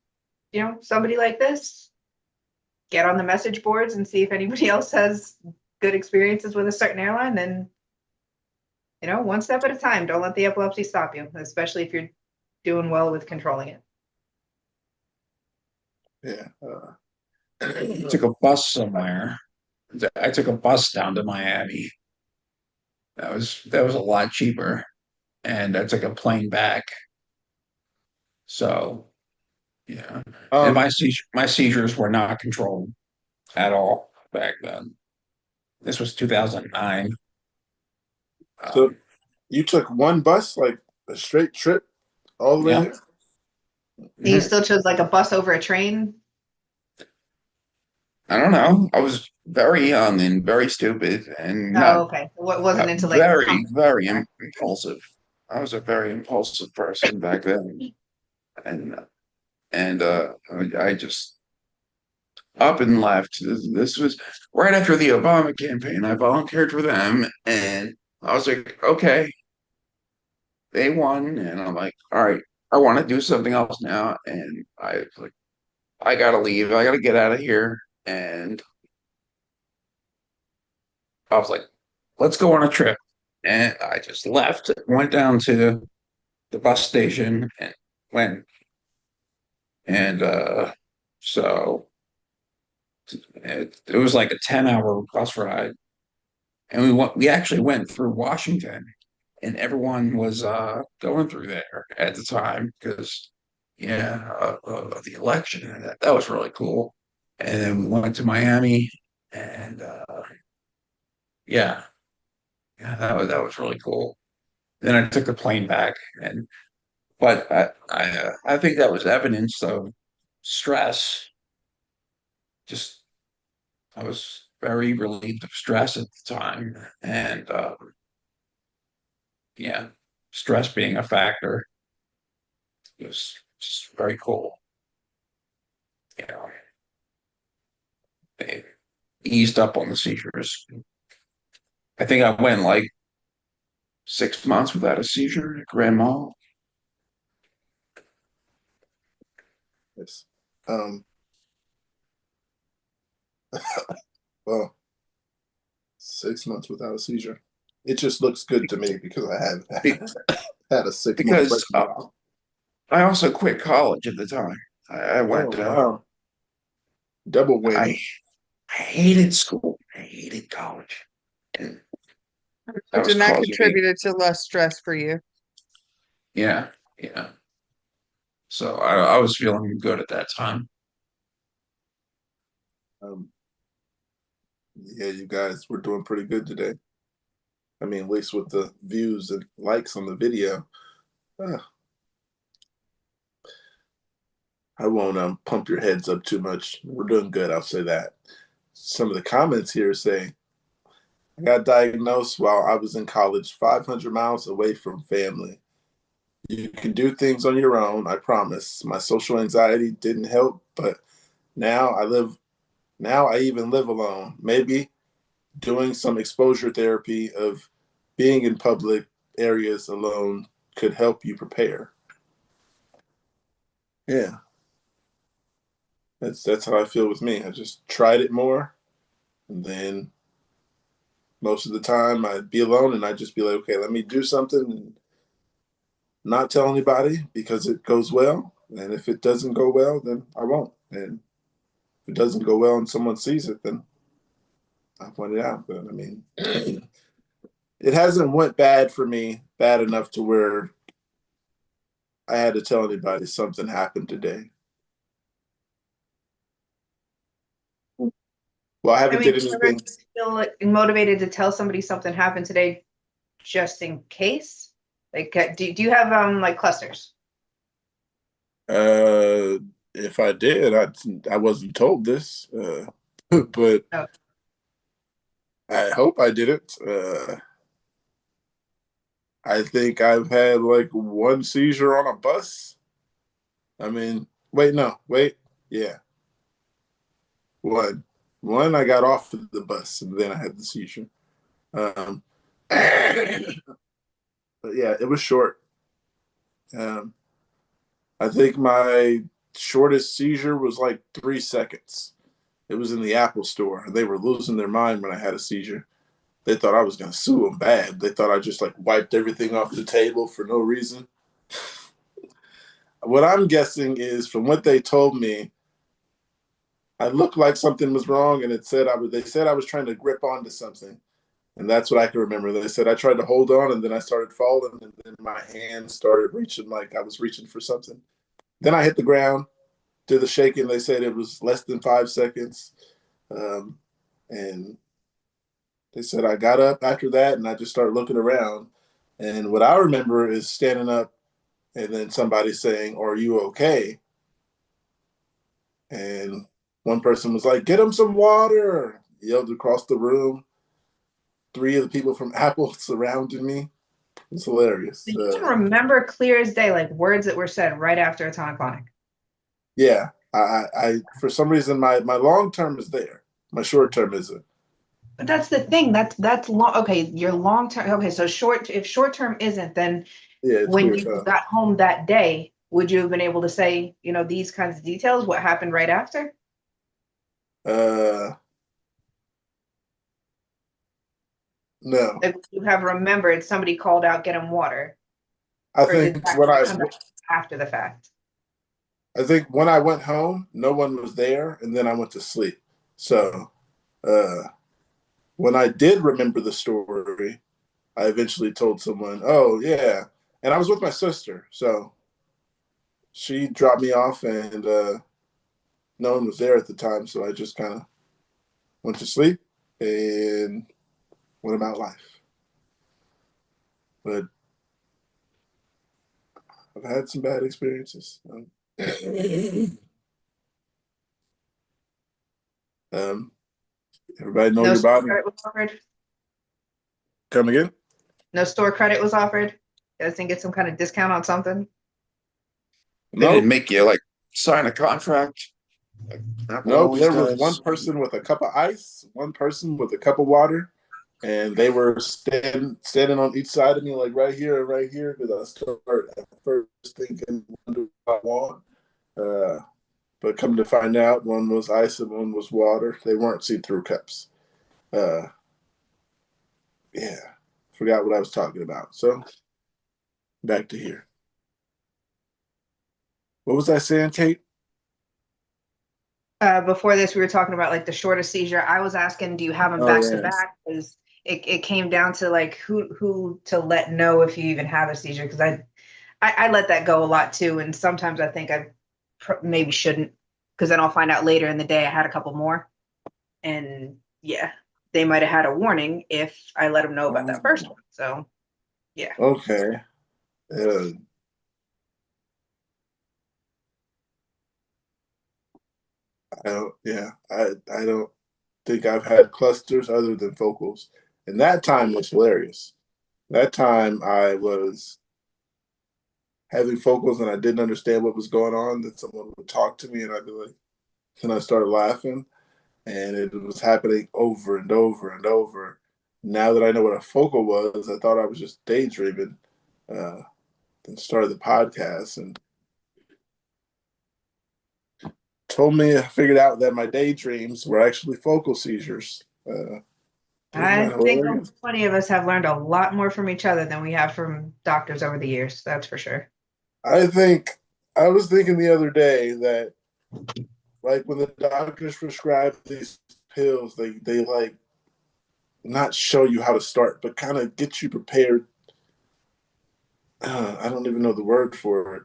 somebody like this. Get on the message boards and see if anybody else has good experiences with a certain airline. Then, one step at a time. Don't let the epilepsy stop you, especially if you're doing well with controlling it. Yeah. I took a bus somewhere. I took a bus down to Miami. That was a lot cheaper, and I took a plane back. So, yeah, and my seizures were not controlled at all back then. This was 2009. So you took one bus, like a straight trip all the way Yeah. there? You still chose like a bus over a train? I don't know. I was very young and very stupid and not Oh, okay. What wasn't into like very, very impulsive. I was a very impulsive person back then, and I just up and left. This was right after the Obama campaign. I volunteered for them, and I was like, okay, they won, and I'm like, all right, I want to do something else now, and I was like, I gotta leave. I gotta get out of here, and I was like, let's go on a trip. And I just left, went down to the bus station and went. And so it was like a 10-hour bus ride. And we actually went through Washington and everyone was going through there at the time because yeah, of the election. And that was really cool. And then we went to Miami and yeah, yeah, that was really cool. Then I took the plane back and but I think that was evidence of stress. Just I was very relieved of stress at the time, and yeah, stress being a factor was just very cool. You know, they eased up on the seizures. I think I went like 6 months without a seizure at Grandma. Yes. Well, 6 months without a seizure. It just looks good to me because I have had a 6 month Because I also quit college at the time. I went. Oh, wow. Double whammy. I hated school. I hated college. And that was And that causing me. contributed to less stress for you. Yeah, yeah. So I was feeling good at that time. Yeah, you guys were doing pretty good today. I mean, at least with the views and likes on the video. I won't pump your heads up too much. We're doing good, I'll say that. Some of the comments here say, I got diagnosed while I was in college, 500 miles away from family. You can do things on your own, I promise. My social anxiety didn't help, but now I even live alone. Maybe doing some exposure therapy of being in public areas alone could help you prepare. Yeah. That's how I feel with me. I just tried it more, and then most of the time I'd be alone and I'd just be like, okay, let me do something and not tell anybody because it goes well. And if it doesn't go well, then I won't. And if it doesn't go well and someone sees it, then I point it out. But I mean, it hasn't went bad for me, bad enough to where I had to tell anybody something happened today. Well, I haven't did anything. Feel like motivated to tell somebody something happened today, just in case. Like, do you have like clusters? If I did, I wasn't told this, but Oh. I hope I didn't. I think I've had like one seizure on a bus. I mean, yeah, one. One, I got off of the bus and then I had the seizure. But yeah, it was short. I think my shortest seizure was like 3 seconds. It was in the Apple store. They were losing their mind when I had a seizure. They thought I was going to sue them bad. They thought I just like wiped everything off the table for no reason. What I'm guessing is from what they told me, I looked like something was wrong, and they said I was trying to grip onto something, and that's what I can remember. They said I tried to hold on, and then I started falling, and then my hand started reaching like I was reaching for something. Then I hit the ground, did the shaking. They said it was less than 5 seconds, and they said I got up after that, and I just started looking around. And what I remember is standing up, and then somebody saying, "Are you okay?" And One person was like, "Get him some water!" Yelled across the room. 3 of the people from Apple surrounded me. It's hilarious. You can remember clear as day, like words that were said right after a tonic-clonic. Yeah, I for some reason my long term is there. My short term isn't. But that's the thing. That's long. Okay, your long term. Okay, so if short term isn't, then Yeah, it's when weird. you got home that day, would you have been able to say, these kinds of details? What happened right after? No. Like, would you have remembered somebody called out, get him water? I Or did think that when come back after the fact? I think when I went home, no one was there, and then I went to sleep. So when I did remember the story, I eventually told someone, "Oh yeah," and I was with my sister, so she dropped me off, and no one was there at the time, so I just kind of went to sleep and went about life. But I've had some bad experiences. Everybody know No your store body. credit was offered. Come again? No store credit was offered. You guys didn't get some kind of discount on something. They No, didn't make you like sign a contract. Like Apple nope. always There was one does. person with a cup of ice, one person with a cup of water, and they were standing on each side of me, like right here and right here. Because I started at first thinking, "Wonder what I want," but come to find out, one was ice and one was water. They weren't see-through cups. Yeah, forgot what I was talking about. So back to here. What was I saying, Kate? Before this, we were talking about like the shortest seizure. I was asking, do you have them Oh, back to yes. back? Because it came down to like who to let know if you even have a seizure. Because I let that go a lot too, and sometimes I think I maybe shouldn't, because then I'll find out later in the day I had a couple more, and yeah, they might have had a warning if I let them know about that first one. So yeah. Okay. I don't think I've had clusters other than focals. And that time was hilarious. That time I was having focals and I didn't understand what was going on. That someone would talk to me and I'd be like, and I started laughing. And it was happening over and over and over. Now that I know what a focal was, I thought I was just daydreaming. Then started the podcast and told me I figured out that my daydreams were actually focal seizures. I think plenty of us have learned a lot more from each other than we have from doctors over the years. That's for sure. I was thinking the other day that, like, when the doctors prescribe these pills, they like not show you how to start, but kind of get you prepared. I don't even know the word for it.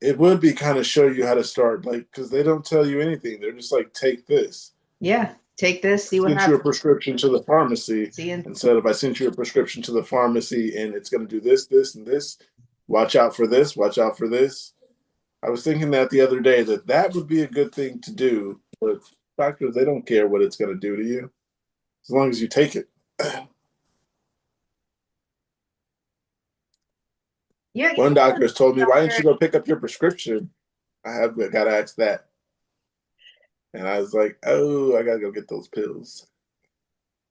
It would be kind of show you how to start, like, because they don't tell you anything. They're just like, take this. Yeah, take this, see what Sent you a happens. prescription to the pharmacy. See you. Instead of I sent you a prescription to the pharmacy and it's going to do this, this, and this. Watch out for this. Watch out for this. I was thinking that the other day that would be a good thing to do, but doctors, they don't care what it's going to do to you as long as you take it. Yeah. One doctor has told me, "Why didn't you go pick up your prescription?" I have got to ask that, and I was like, "Oh, I got to go get those pills."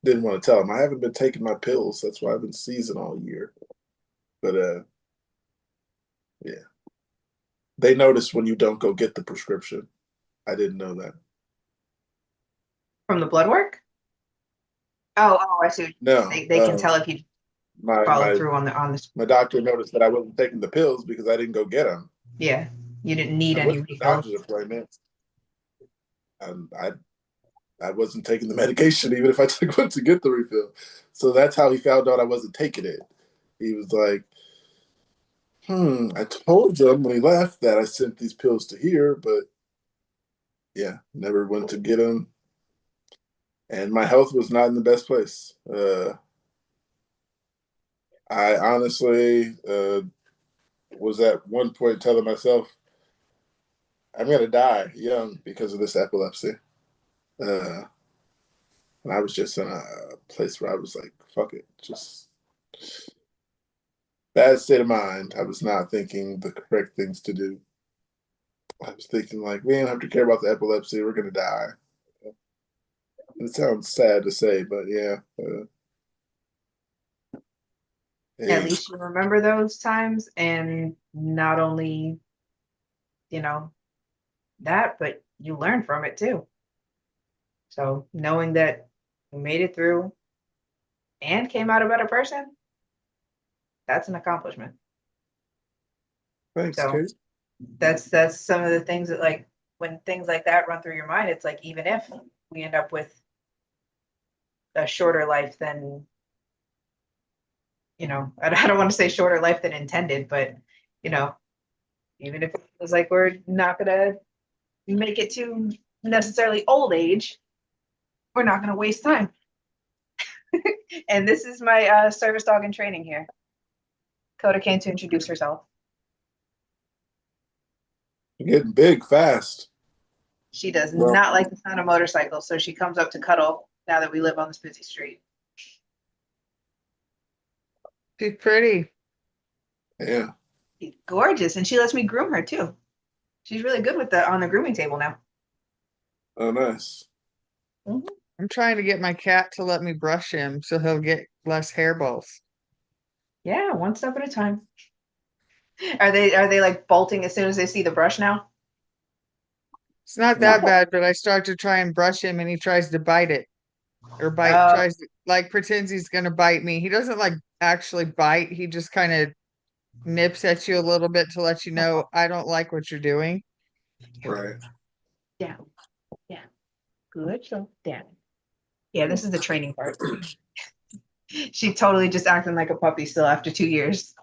Didn't want to tell him I haven't been taking my pills. That's why I've been Seizn all year. But yeah, they notice when you don't go get the prescription. I didn't know that. From the blood work? Oh, I see. No, They can tell if you follow through on this. My doctor noticed that I wasn't taking the pills because I didn't go get them. Yeah, you didn't need I any went to the refills. doctor's appointment. I wasn't taking the medication even if I went to get the refill. So that's how he found out I wasn't taking it. He was like, I told him when he left that I sent these pills to here, but yeah, never went to get them. And my health was not in the best place. I honestly was at one point telling myself, I'm gonna die young because of this epilepsy. And I was just in a place where I was like, fuck it, just bad state of mind. I was not thinking the correct things to do. I was thinking like, we don't have to care about the epilepsy. We're gonna die. It sounds sad to say, but yeah. At least you remember those times, and not only, you know, that, but you learn from it too. So knowing that you made it through and came out a better person, that's an accomplishment. Thanks, So Kate. that's some of the things that, like, when things like that run through your mind, it's like, even if we end up with a shorter life than, I don't want to say shorter life than intended, but even if it was like we're not gonna make it to necessarily old age, we're not gonna waste time. And this is my service dog in training here. Coda came to introduce herself. You're getting big fast. She does not like the sound of motorcycles, so she comes up to cuddle now that we live on this busy street. She's pretty. Yeah. She's gorgeous, and she lets me groom her too. She's really good with on the grooming table now. Oh, nice. Mm-hmm. I'm trying to get my cat to let me brush him so he'll get less hairballs. Yeah, one step at a time. Are they like bolting as soon as they see the brush now? It's not that bad, but I start to try and brush him and he tries to bite it. Or tries to, like, pretends he's gonna bite me. He doesn't like actually bite, he just kind of nips at you a little bit to let you know I don't like what you're doing. Right. Yeah. Yeah. Good. So damn. Yeah, this is the training part. She totally just acting like a puppy still after 2 years.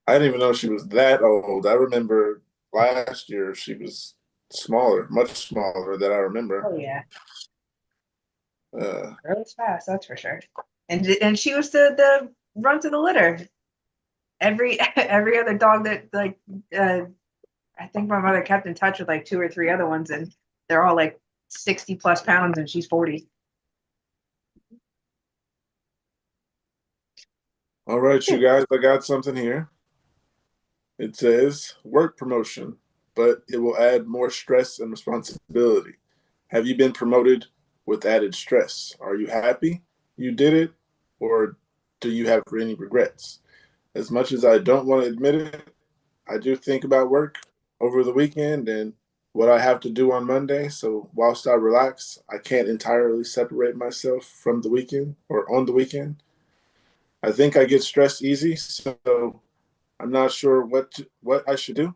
I didn't even know she was that old. I remember last year she was smaller, much smaller than I remember. Oh yeah. Uh, Girl is fast, that's for sure. And she was the runt of the litter. Every other dog that, like, I think my mother kept in touch with like 2 or 3 other ones, and they're all like 60 plus pounds, and she's 40. all right, you guys, I got something here. It says work promotion, but it will add more stress and responsibility. Have you been promoted with added stress? Are you happy you did it, or do you have any regrets? As much as I don't want to admit it, I do think about work over the weekend and what I have to do on Monday. So whilst I relax, I can't entirely separate myself from the weekend or on the weekend. I think I get stressed easy, so I'm not sure what I should do.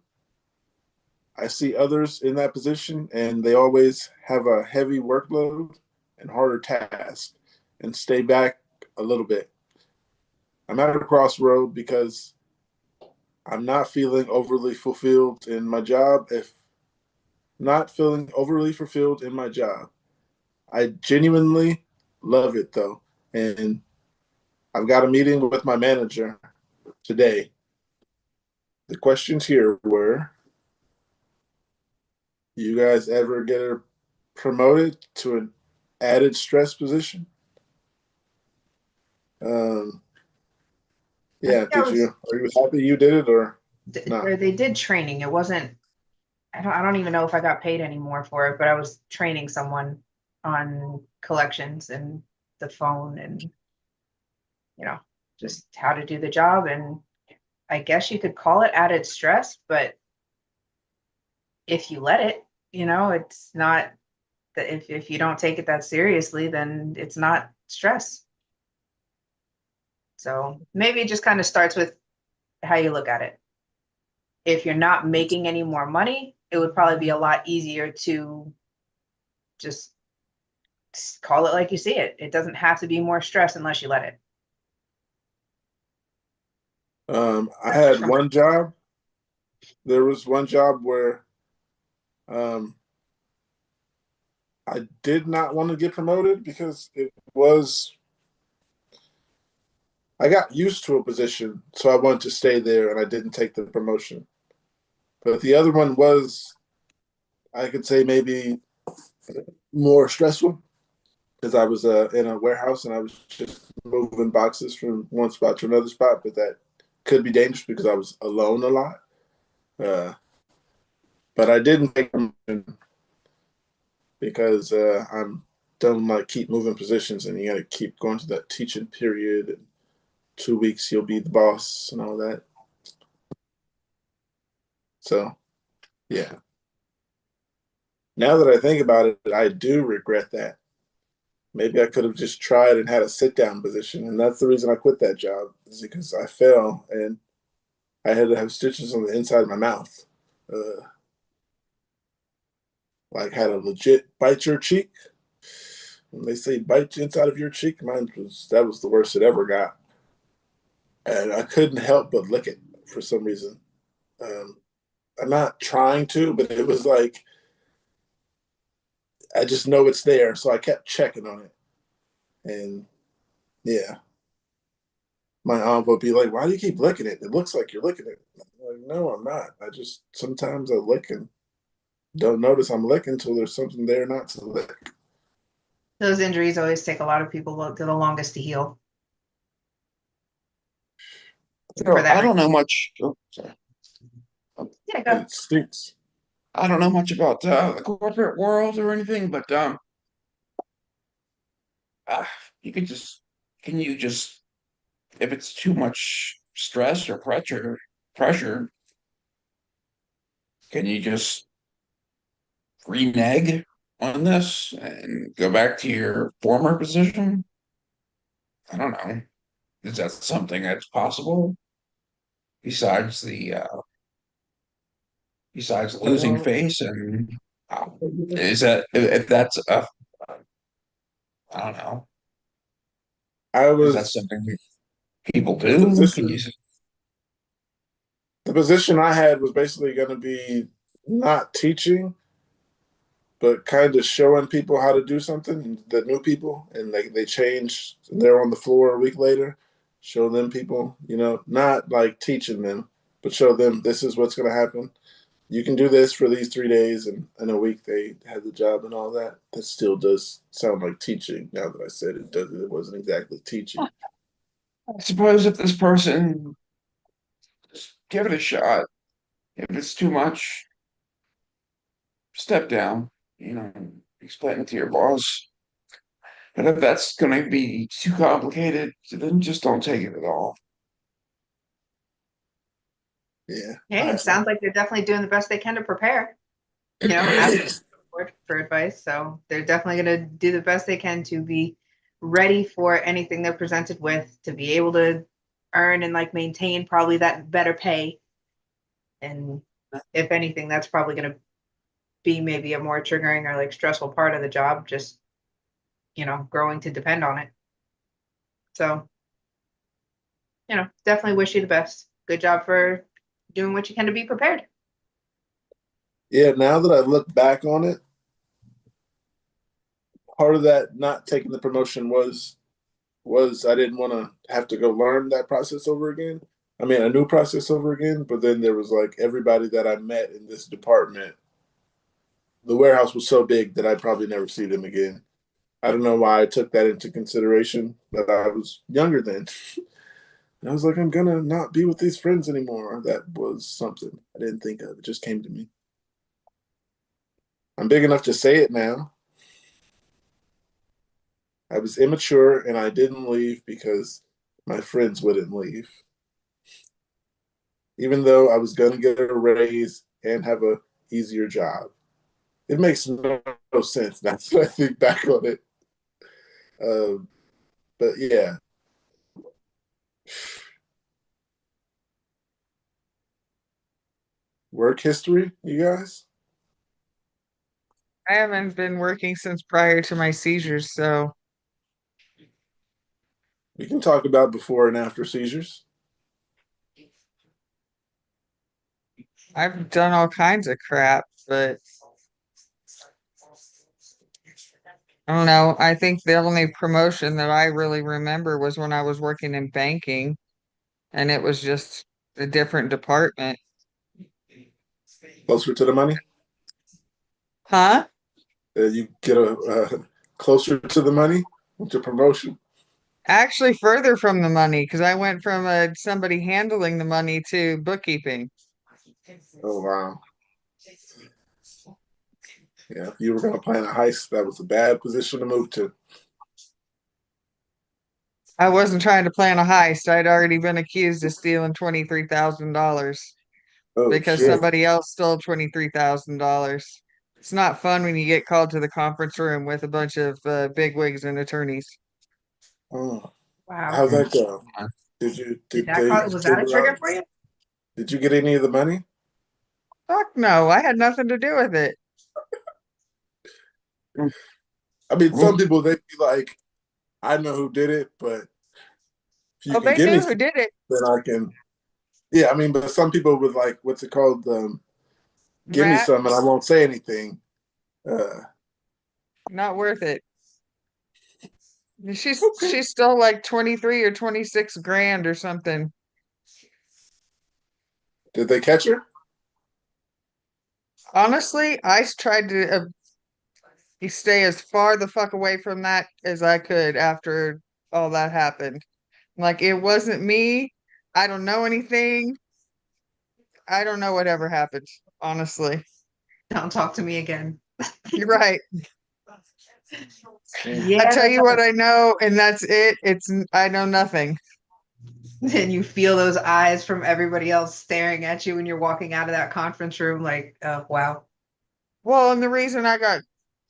I see others in that position, and they always have a heavy workload and harder tasks, and stay back a little bit. I'm at a crossroad because I'm not feeling overly fulfilled in my job. If not feeling overly fulfilled in my job, I genuinely love it though, and I've got a meeting with my manager today. The questions here were: you guys ever get promoted to an added stress position? Yeah, Are you happy you did it or not? Or they did training. It wasn't, I don't even know if I got paid anymore for it, but I was training someone on collections and the phone, and just how to do the job. And I guess you could call it added stress, but if you let it, it's not that. If you don't take it that seriously, then it's not stress. So maybe it just kind of starts with how you look at it. If you're not making any more money, it would probably be a lot easier to just call it like you see it. It doesn't have to be more stress unless you let it. I had one job. There was one job where I did not want to get promoted because I got used to a position, so I wanted to stay there, and I didn't take the promotion. But the other one was, I could say, maybe more stressful because I was in a warehouse and I was just moving boxes from one spot to another spot. But that could be dangerous because I was alone a lot. But I didn't take promotion because I'm don't like keep moving positions, and you got to keep going to that teaching period. And 2 weeks you'll be the boss and all that. So, yeah. Now that I think about it, I do regret that. Maybe I could have just tried and had a sit down position, and that's the reason I quit that job is because I fell and I had to have stitches on the inside of my mouth. Like had a legit bite your cheek. When they say bite you inside of your cheek, that was the worst it ever got, and I couldn't help but lick it for some reason. I'm not trying to, but it was like I just know it's there, so I kept checking on it, and yeah, my aunt would be like, "Why do you keep licking it? It looks like you're licking it." I'm like, no, I'm not. I just sometimes I lick and don't notice I'm licking until there's something there not to lick. Those injuries always take a lot of people to the longest to heal. So I don't know much. Oh, sorry. Yeah, And go. it stinks. I don't know much about the corporate world or anything, but uh, you can just can you just if it's too much stress or pressure, can you just renege on this and go back to your former position? I don't know. Is that something that's possible besides the besides losing face and is that if that's a I don't know. I Is that was something people the do? Can you position. The position I had was basically going to be not teaching, but kind of showing people how to do something. The new people, and they change. They're on the floor a week later. Show them people, not like teaching them, but show them this is what's going to happen. You can do this for these 3 days, and in a week they had the job and all that. That still does sound like teaching. Now that I said it, does it wasn't exactly teaching. I suppose if this person just give it a shot. If it's too much, step down, explain it to your boss. But if that's going to be too complicated, then just don't take it at all. Yeah, Hey, it sounds like they're definitely doing the best they can to prepare. Ask for advice. So they're definitely going to do the best they can to be ready for anything they're presented with, to be able to earn and like maintain probably that better pay. And if anything, that's probably going to be maybe a more triggering or like stressful part of the job, just, growing to depend on it. So, definitely wish you the best. Good job for doing what you can to be prepared. Yeah, now that I look back on it, part of that not taking the promotion was I didn't want to have to go learn that process over again. I mean, a new process over again, but then there was like everybody that I met in this department. The warehouse was so big that I'd probably never see them again. I don't know why I took that into consideration, but I was younger then. And I was like, I'm gonna not be with these friends anymore. That was something I didn't think of. It just came to me. I'm big enough to say it now. I was immature and I didn't leave because my friends wouldn't leave. Even though I was going to get a raise and have a easier job. It makes no sense now that I think back on it. But yeah. Work history, you guys? I haven't been working since prior to my seizures, so We can talk about before and after seizures. I've done all kinds of crap, but I don't know. I think the only promotion that I really remember was when I was working in banking, and it was just a different department. Closer to the money? Huh? You get closer to the money with your promotion? Actually, further from the money because I went from somebody handling the money to bookkeeping. Oh, wow. Yeah, if you were going to plan a heist, that was a bad position to move to. I wasn't trying to plan a heist. I'd already been accused of stealing $23,000 Oh, because shit. somebody else stole $23,000. It's not fun when you get called to the conference room with a bunch of bigwigs and attorneys. Oh, Wow. how'd that go? Did Did that they was that a figure trigger out- for you? Did you get any of the money? Fuck no, I had nothing to do with it. I mean, some people, they be like, I know who did it, but if you Oh, can they give me knew who some, did it. then I can. Yeah, I mean, but some people would like, what's it called? Give me Rat, some and I won't say anything. not worth it. She stole like 23 or 26 grand or something. Did they catch her? Honestly, I tried to stay as far the fuck away from that as I could after all that happened. Like, it wasn't me. I don't know anything. I don't know whatever happened, honestly. Don't talk to me again. You're right. Yeah, I tell you what that's I know, and that's it. I know nothing. and you feel those eyes from everybody else staring at you when you're walking out of that conference room, like, oh wow. Well, and the reason I got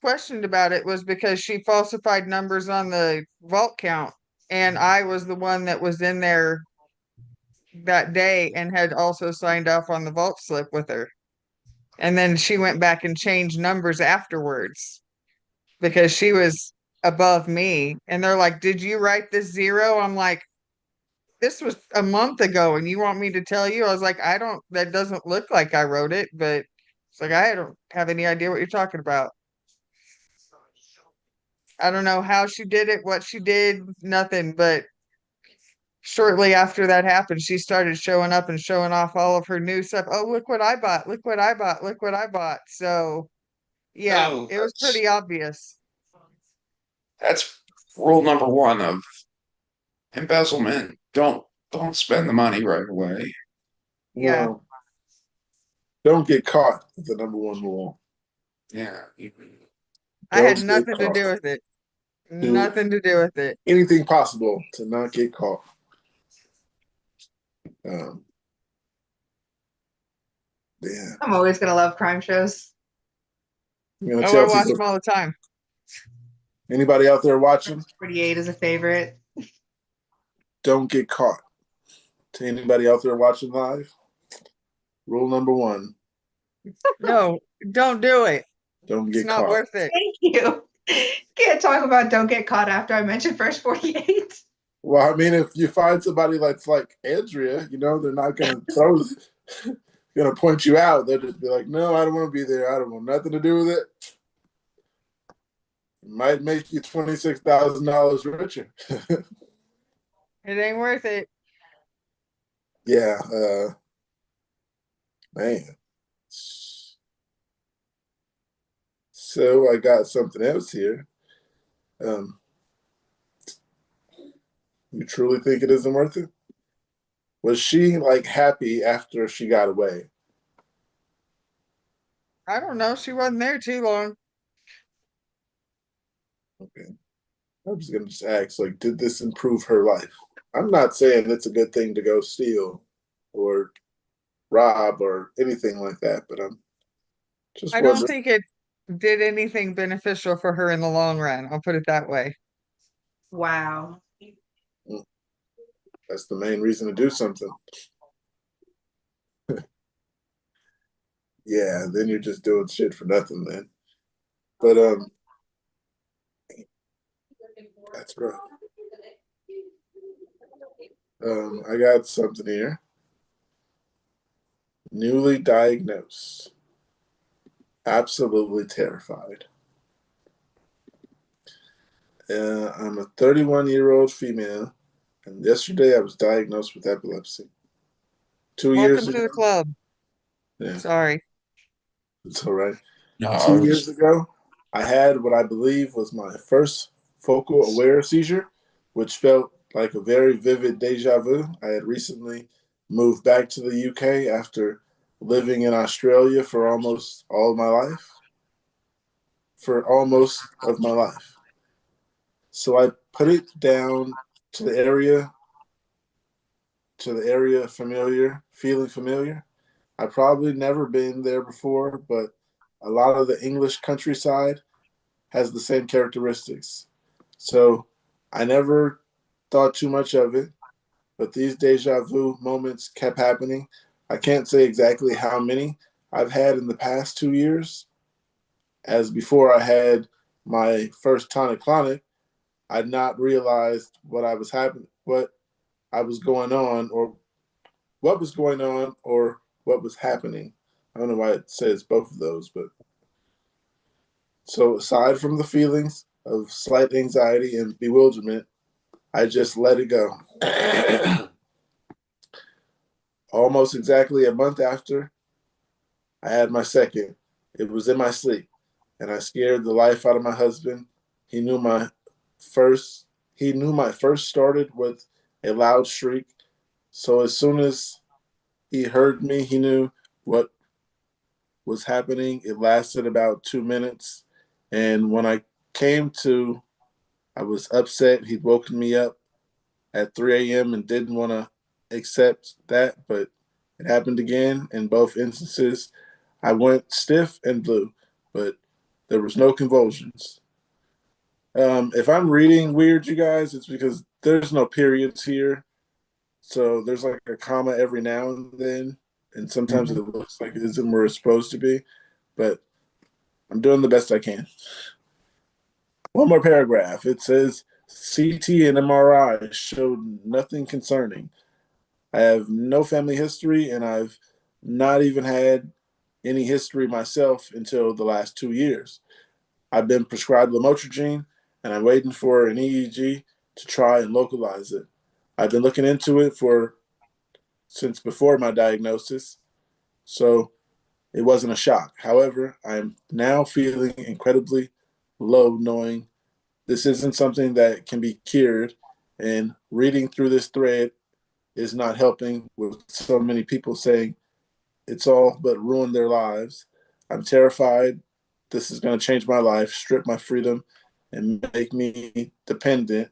questioned about it was because she falsified numbers on the vault count, and I was the one that was in there that day and had also signed off on the vault slip with her. And then she went back and changed numbers afterwards because she was above me. And they're like, "Did you write this zero?" I'm like, "This was a month ago, and you want me to tell you?" I was like, that doesn't look like I wrote it, but it's like, I don't have any idea what you're talking about. I don't know how she did it, what she did, nothing. But shortly after that happened, she started showing up and showing off all of her new stuff. Oh, look what I bought. Look what I bought. Look what I bought. So, yeah, Oh, it was pretty obvious. that's rule number one of embezzlement. Don't spend the money right away. Yeah. No. Don't get caught is the number one rule. Yeah. I had Don't get nothing to caught. do with it. Do Nothing to do with it. anything possible to not get caught. Yeah. I'm always gonna love crime shows. I'm gonna Oh, I tell watch people. them all the time. Anybody out there watching? 48 is a favorite. Don't get caught. To anybody out there watching live, rule number one: No, don't do it. don't It's get not caught. worth it. Thank you. Can't talk about don't get caught after I mentioned first 48. Well, I mean, if you find somebody that's like Andrea, they're not gonna throw, gonna point you out. They'll just be like, "No, I don't want to be there. I don't want nothing to do with it." It might make you $26,000 richer. It ain't worth it. Yeah, man. So I got something else here. You truly think it isn't worth it? Was she like happy after she got away? I don't know. She wasn't there too long. Okay. I'm just gonna just ask, like, did this improve her life? I'm not saying it's a good thing to go steal or rob or anything like that, but I'm just I don't wondering. think it did anything beneficial for her in the long run. I'll put it that way. Wow. That's the main reason to do something. Yeah, then you're just doing shit for nothing, man. But that's rough. I got something here. Newly diagnosed. Absolutely terrified. I'm a 31-year-old female, and yesterday I was diagnosed with epilepsy. 2 years Welcome to ago. the club. Yeah. Sorry. It's all right. No, 2 years ago, I had what I believe was my first focal aware seizure, which felt like a very vivid deja vu. I had recently moved back to the UK after living in Australia for almost all of my life. For almost of my life. So I put it down to the area familiar, feeling familiar. I probably never been there before, but a lot of the English countryside has the same characteristics. So I never thought too much of it, but these deja vu moments kept happening. I can't say exactly how many I've had in the past 2 years, as before I had my first tonic-clonic, I'd not realized what I was going on, or what was going on, or what was happening. I don't know why it says both of those, but so aside from the feelings of slight anxiety and bewilderment, I just let it go. Almost exactly a month after I had my second, it was in my sleep, and I scared the life out of my husband. He knew my first started with a loud shriek. So as soon as he heard me, he knew what was happening. It lasted about 2 minutes. And when I came to, I was upset. He'd woken me up at 3 a.m. and didn't want to accept that, but it happened again. In both instances, I went stiff and blue, but there was no convulsions. If I'm reading weird, you guys, it's because there's no periods here. So there's like a comma every now and then. And sometimes it looks like it isn't where it's supposed to be. But I'm doing the best I can. One more paragraph. It says CT and MRI showed nothing concerning. I have no family history, and I've not even had any history myself until the last 2 years. I've been prescribed lamotrigine, and I'm waiting for an EEG to try and localize it. I've been looking into it since before my diagnosis, so it wasn't a shock. However, I'm now feeling incredibly low, knowing this isn't something that can be cured, and reading through this thread is not helping with so many people saying it's all but ruined their lives. I'm terrified this is going to change my life, strip my freedom, and make me dependent.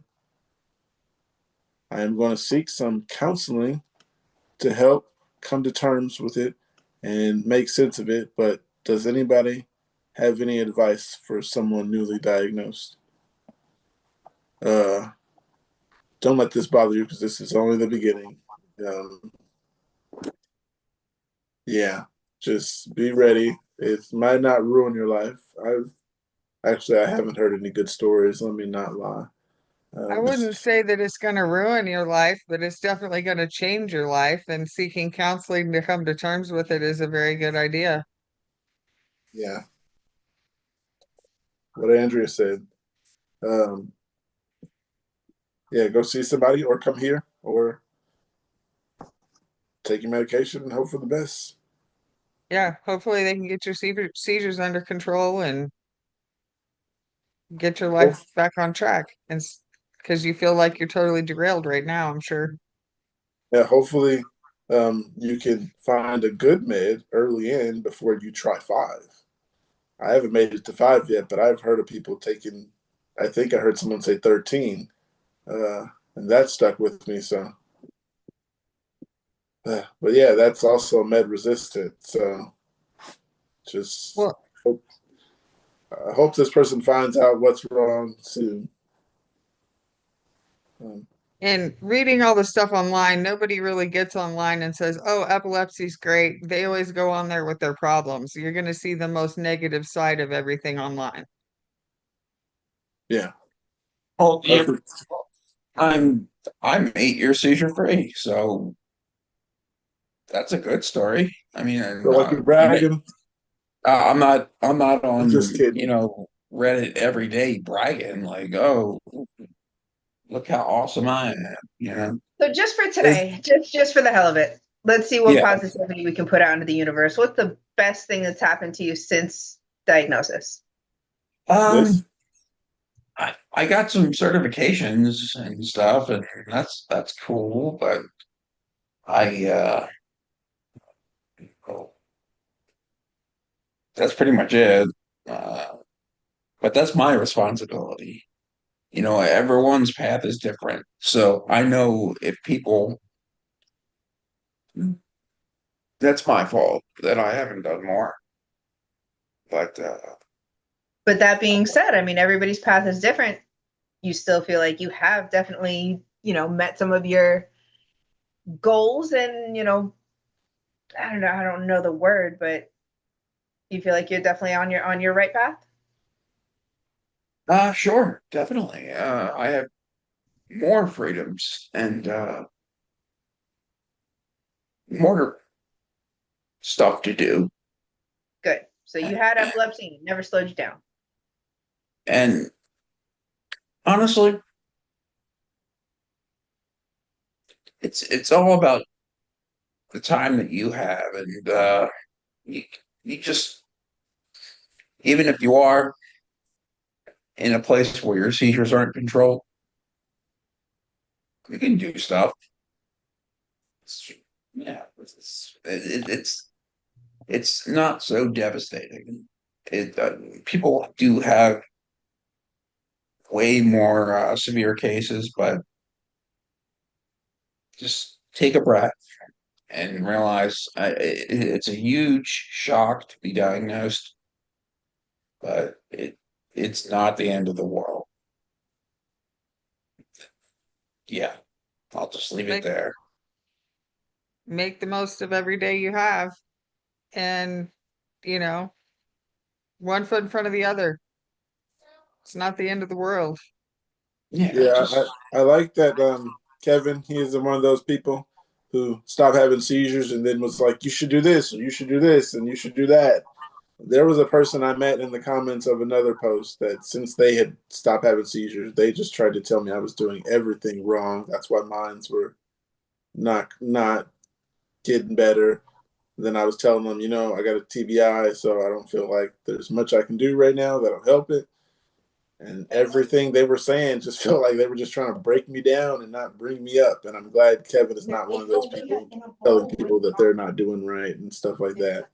I am going to seek some counseling to help come to terms with it and make sense of it. But does anybody have any advice for someone newly diagnosed? Don't let this bother you because this is only the beginning. Yeah, just be ready. It might not ruin your life. I haven't heard any good stories. Let me not lie. I wouldn't say that it's going to ruin your life, but it's definitely going to change your life. And seeking counseling to come to terms with it is a very good idea. Yeah, what Andrea said. Yeah, go see somebody or come here or take your medication and hope for the best. Yeah, hopefully they can get your seizures under control and get your life back on track. And because you feel like you're totally derailed right now, I'm sure. Yeah, hopefully you can find a good med early in before you try 5. I haven't made it to 5 yet, but I've heard of people taking, I think I heard someone say 13, and that stuck with me. So, but yeah, that's also med resistant. So just Well, I hope this person finds out what's wrong soon. and reading all the stuff online, nobody really gets online and says, "Oh, epilepsy's great." They always go on there with their problems. You're going to see the most negative side of everything online. Yeah. well, yeah, I'm 8 years seizure free, so that's a good story. I mean, Feel like you're bragging. I'm not I'm just on, kidding. Reddit every day bragging like, oh, look how awesome I am. So just for today, just for the hell of it, let's see what Yeah. positivity we can put out into the universe. What's the best thing that's happened to you since diagnosis? This? I got some certifications and stuff, and that's cool, but I oh, that's pretty much it. Uh, but that's my responsibility. You know, everyone's path is different. So I know if people, that's my fault that I haven't done more. But But that being said, I mean, everybody's path is different. You still feel like you have definitely, met some of your goals and, I don't know the word, but you feel like you're definitely on your right path? sure, definitely. I have more freedoms and more stuff to do. Good. So you had epilepsy and it never slowed you down. And honestly, it's all about the time that you have, and you you just, even if you are in a place where your seizures aren't controlled, you can do stuff. Yeah, it's not so devastating. People do have way more severe cases, but just take a breath and realize it's a huge shock to be diagnosed, but it's not the end of the world. Yeah, I'll just leave it Make there. make the most of every day you have, and you know, one foot in front of the other. It's not the end of the world. Yeah, Yeah, just I like that Kevin, he is one of those people who stopped having seizures and then was like, you should do this, or you should do this, and you should do that. There was a person I met in the comments of another post that since they had stopped having seizures, they just tried to tell me I was doing everything wrong. That's why mines were not getting better. Then I was telling them, I got a TBI, so I don't feel like there's much I can do right now that'll help it. And everything they were saying just felt like they were just trying to break me down and not bring me up. And I'm glad Kevin is not one of those people telling people that they're not doing right and stuff like that.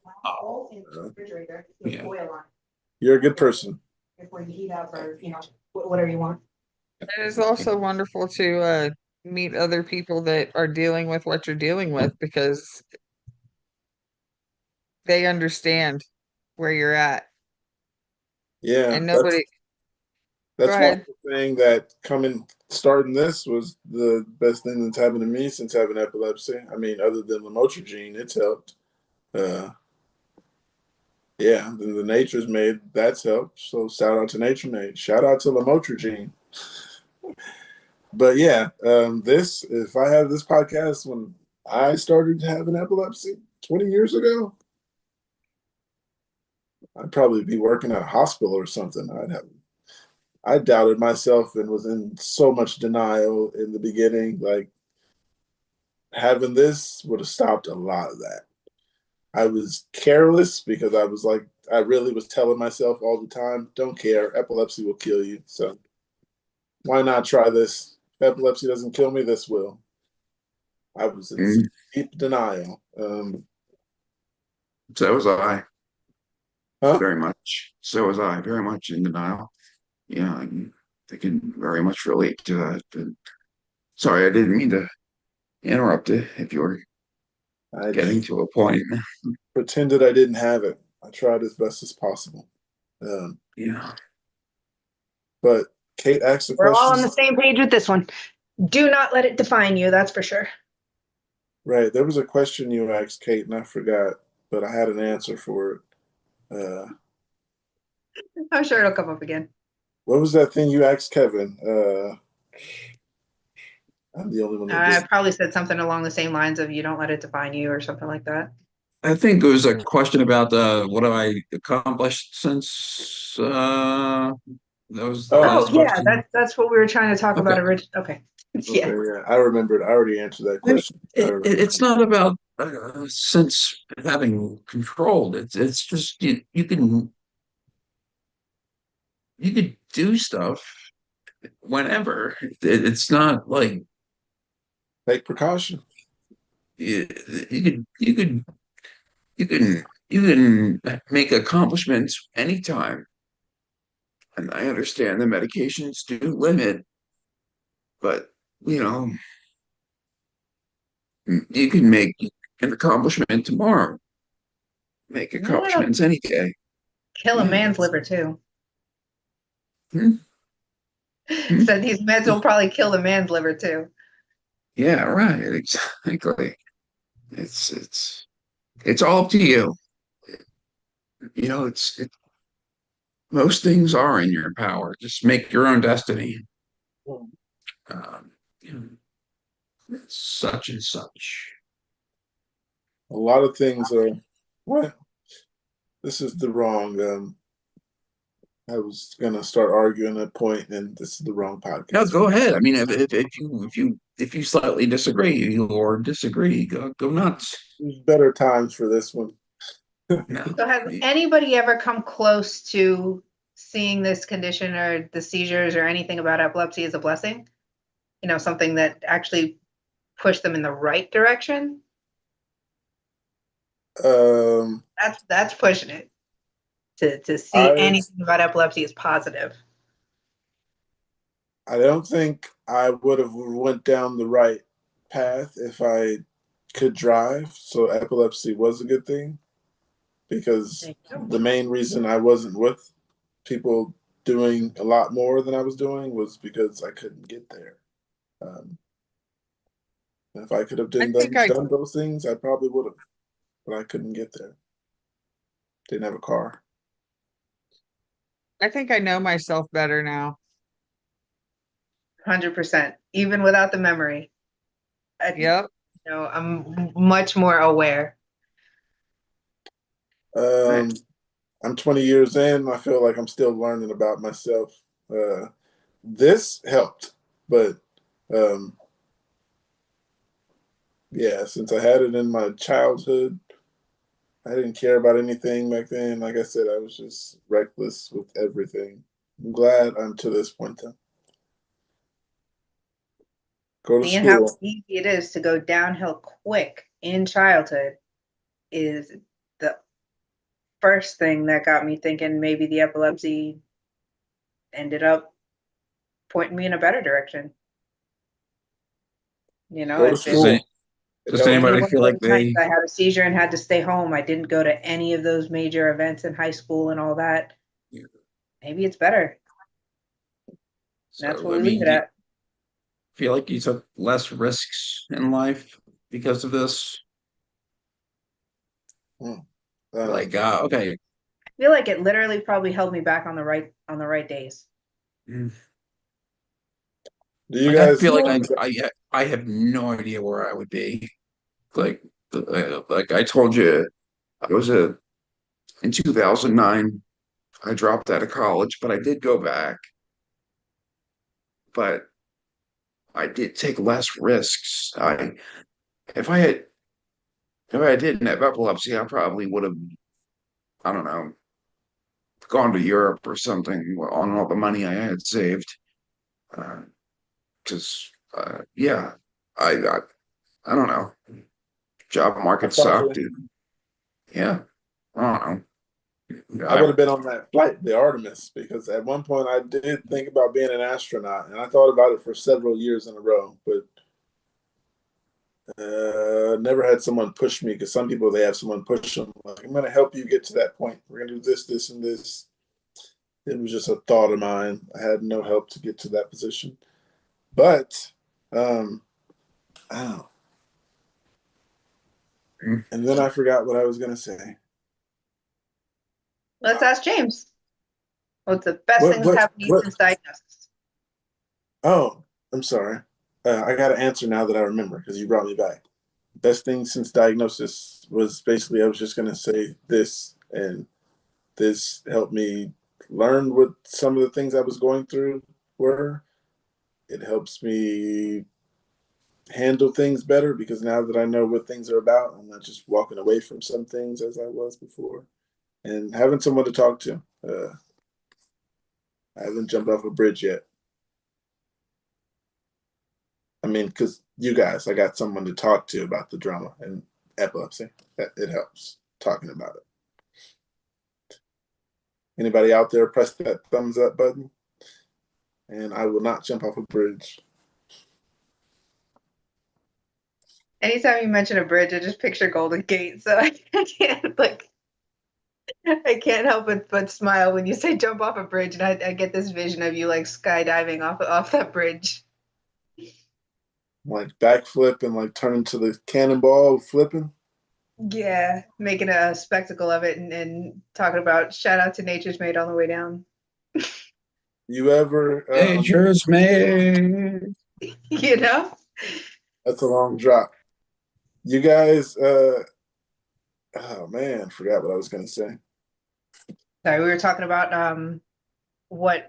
yeah. You're a good person. Whatever you want. It is also wonderful to meet other people that are dealing with what you're dealing with, because they understand where you're at. Yeah, And nobody, go that's one ahead. thing that starting this was the best thing that's happened to me since having epilepsy. I mean, other than lamotrigine, it's helped. Yeah, then the Nature's Made, that's helped. So shout out to Nature Made. Shout out to lamotrigine. But yeah, if I had this podcast when I started having epilepsy 20 years ago, I'd probably be working at a hospital or something. I doubted myself and was in so much denial in the beginning. Like having this would have stopped a lot of that. I was careless because I was like, I really was telling myself all the time, don't care, epilepsy will kill you. So why not try this? If epilepsy doesn't kill me, this will. I was in Mm, deep denial. so was I, Huh? very much. So was I, very much in denial. Yeah, I can very much relate to that. And sorry, I didn't mean to interrupt it if you were I getting to a point. pretended I didn't have it. I tried as best as possible. Yeah. But Kate asked the We're all on question. the same page with this one. Do not let it define you, that's for sure. Right. There was a question you asked, Kate, and I forgot, but I had an answer for it. I'm sure it'll come up again. What was that thing you asked Kevin? I'm the only one that I did. probably said something along the same lines of you don't let it define you or something like that. I think it was a question about what have I accomplished since that was the Oh, last Yeah, question. that's what we were trying to talk Okay. about originally. Okay. Yeah. Okay, yeah. I remembered. I already answered that question. I remember. It's not about since having controlled, it's just you can do stuff whenever. It's not like Take precaution. you can make accomplishments anytime. And I understand the medications do limit, but you know, you can make an accomplishment tomorrow. Make No, no, no. accomplishments any day. Kill a Yeah. man's liver too. Hmm? Hmm? So these meds will probably kill the man's liver too. Yeah, right. Exactly. It's all up to you. You know, most things are in your power. Just make your own destiny. You know, such and such. A lot of things are, well, this is the wrong, I was gonna start arguing a point, and this is the wrong podcast. No, go ahead. I mean, if you slightly disagree or disagree, go nuts. There's better times for this one. No. So has anybody ever come close to seeing this condition or the seizures or anything about epilepsy as a blessing? You know, something that actually pushed them in the right direction? That's pushing it. To see anything about epilepsy is positive. I don't think I would have went down the right path if I could drive. So epilepsy was a good thing, because the main reason I wasn't with people doing a lot more than I was doing was because I couldn't get there. If I could have done those things, I probably would have, but I couldn't get there. Didn't have a car. I think I know myself better now. 100%, even without the memory. Yep. You know, I'm much more aware. I'm 20 years in. I feel like I'm still learning about myself. This helped, but yeah, since I had it in my childhood, I didn't care about anything back then. Like I said, I was just reckless with everything. I'm glad I'm to this point though. Go to Seeing school. how easy it is to go downhill quick in childhood is the first thing that got me thinking maybe the epilepsy ended up pointing me in a better direction. You know, Go to school. Does anybody feel like I had a seizure and had to stay home. I didn't go to any of those major events in high school and all that. Yeah. Maybe it's better. That's what we leave it at. Feel like you took less risks in life because of this? Okay. I feel like it literally probably held me back on the right days. Mm. Do you guys I feel like I have no idea where I would be. Like I told you, I was in 2009. I dropped out of college, but I did go back. But I did take less risks. If I didn't have epilepsy, I probably would have, I don't know, gone to Europe or something on all the money I had saved. Because yeah, I don't know. Job market sucked, dude. Yeah, I don't know. I would have been on that flight, the Artemis, because at one point I did think about being an astronaut, and I thought about it for several years in a row, but never had someone push me, because some people, they have someone push them, like, I'm going to help you get to that point. We're going to do this, this, and this. It was just a thought of mine. I had no help to get to that position. But, and then I forgot what I was going to say. Let's ask James. What's the best thing that's happened to you since diagnosis? Oh, I'm sorry. I got an answer now that I remember, because you brought me back. Best thing since diagnosis was basically, I was just going to say this, and this helped me learn what some of the things I was going through were. It helps me handle things better, because now that I know what things are about, I'm not just walking away from some things as I was before. And having someone to talk to. I haven't jumped off a bridge yet. I mean, because you guys, I got someone to talk to about the drama and epilepsy. It helps talking about it. Anybody out there, press that thumbs up button, and I will not jump off a bridge. Anytime you mention a bridge, I just picture Golden Gate. So I can't help but smile when you say jump off a bridge, and I get this vision of you like skydiving off that bridge. Like backflip and like turn into the cannonball flipping. Yeah, making a spectacle of it and talking about shout out to Nature's Made on the way down. You ever Nature's Made. You know? That's a long drop. You guys oh man, forgot what I was gonna say. Sorry, we were talking about what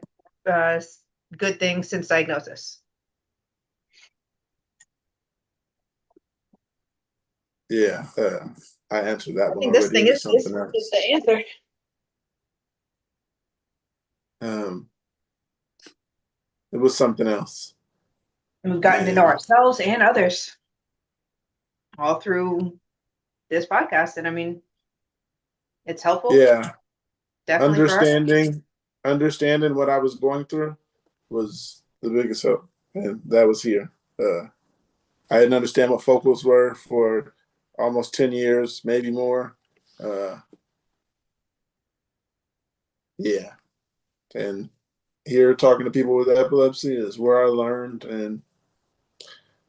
good things since diagnosis. Yeah, I answered that I one think this already. thing It was is something else. the answer. It was something else. And we've gotten to know ourselves and others all through this podcast. And I mean, it's helpful. Yeah. Definitely for us. Understanding what I was going through was the biggest help. And that was here. I didn't understand what focals were for almost 10 years, maybe more. Yeah. And here talking to people with epilepsy is where I learned, and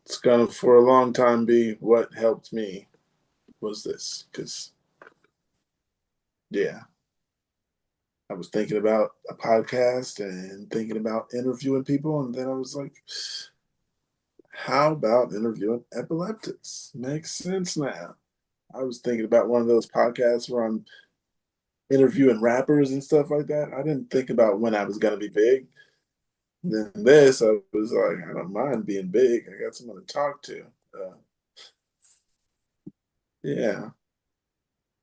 it's gonna for a long time be what helped me was this, because yeah, I was thinking about a podcast and thinking about interviewing people, and then I was like, how about interviewing epileptics? Makes sense now. I was thinking about one of those podcasts where I'm interviewing rappers and stuff like that. I didn't think about when I was gonna be big. Then this, I was like, I don't mind being big. I got someone to talk to. Yeah,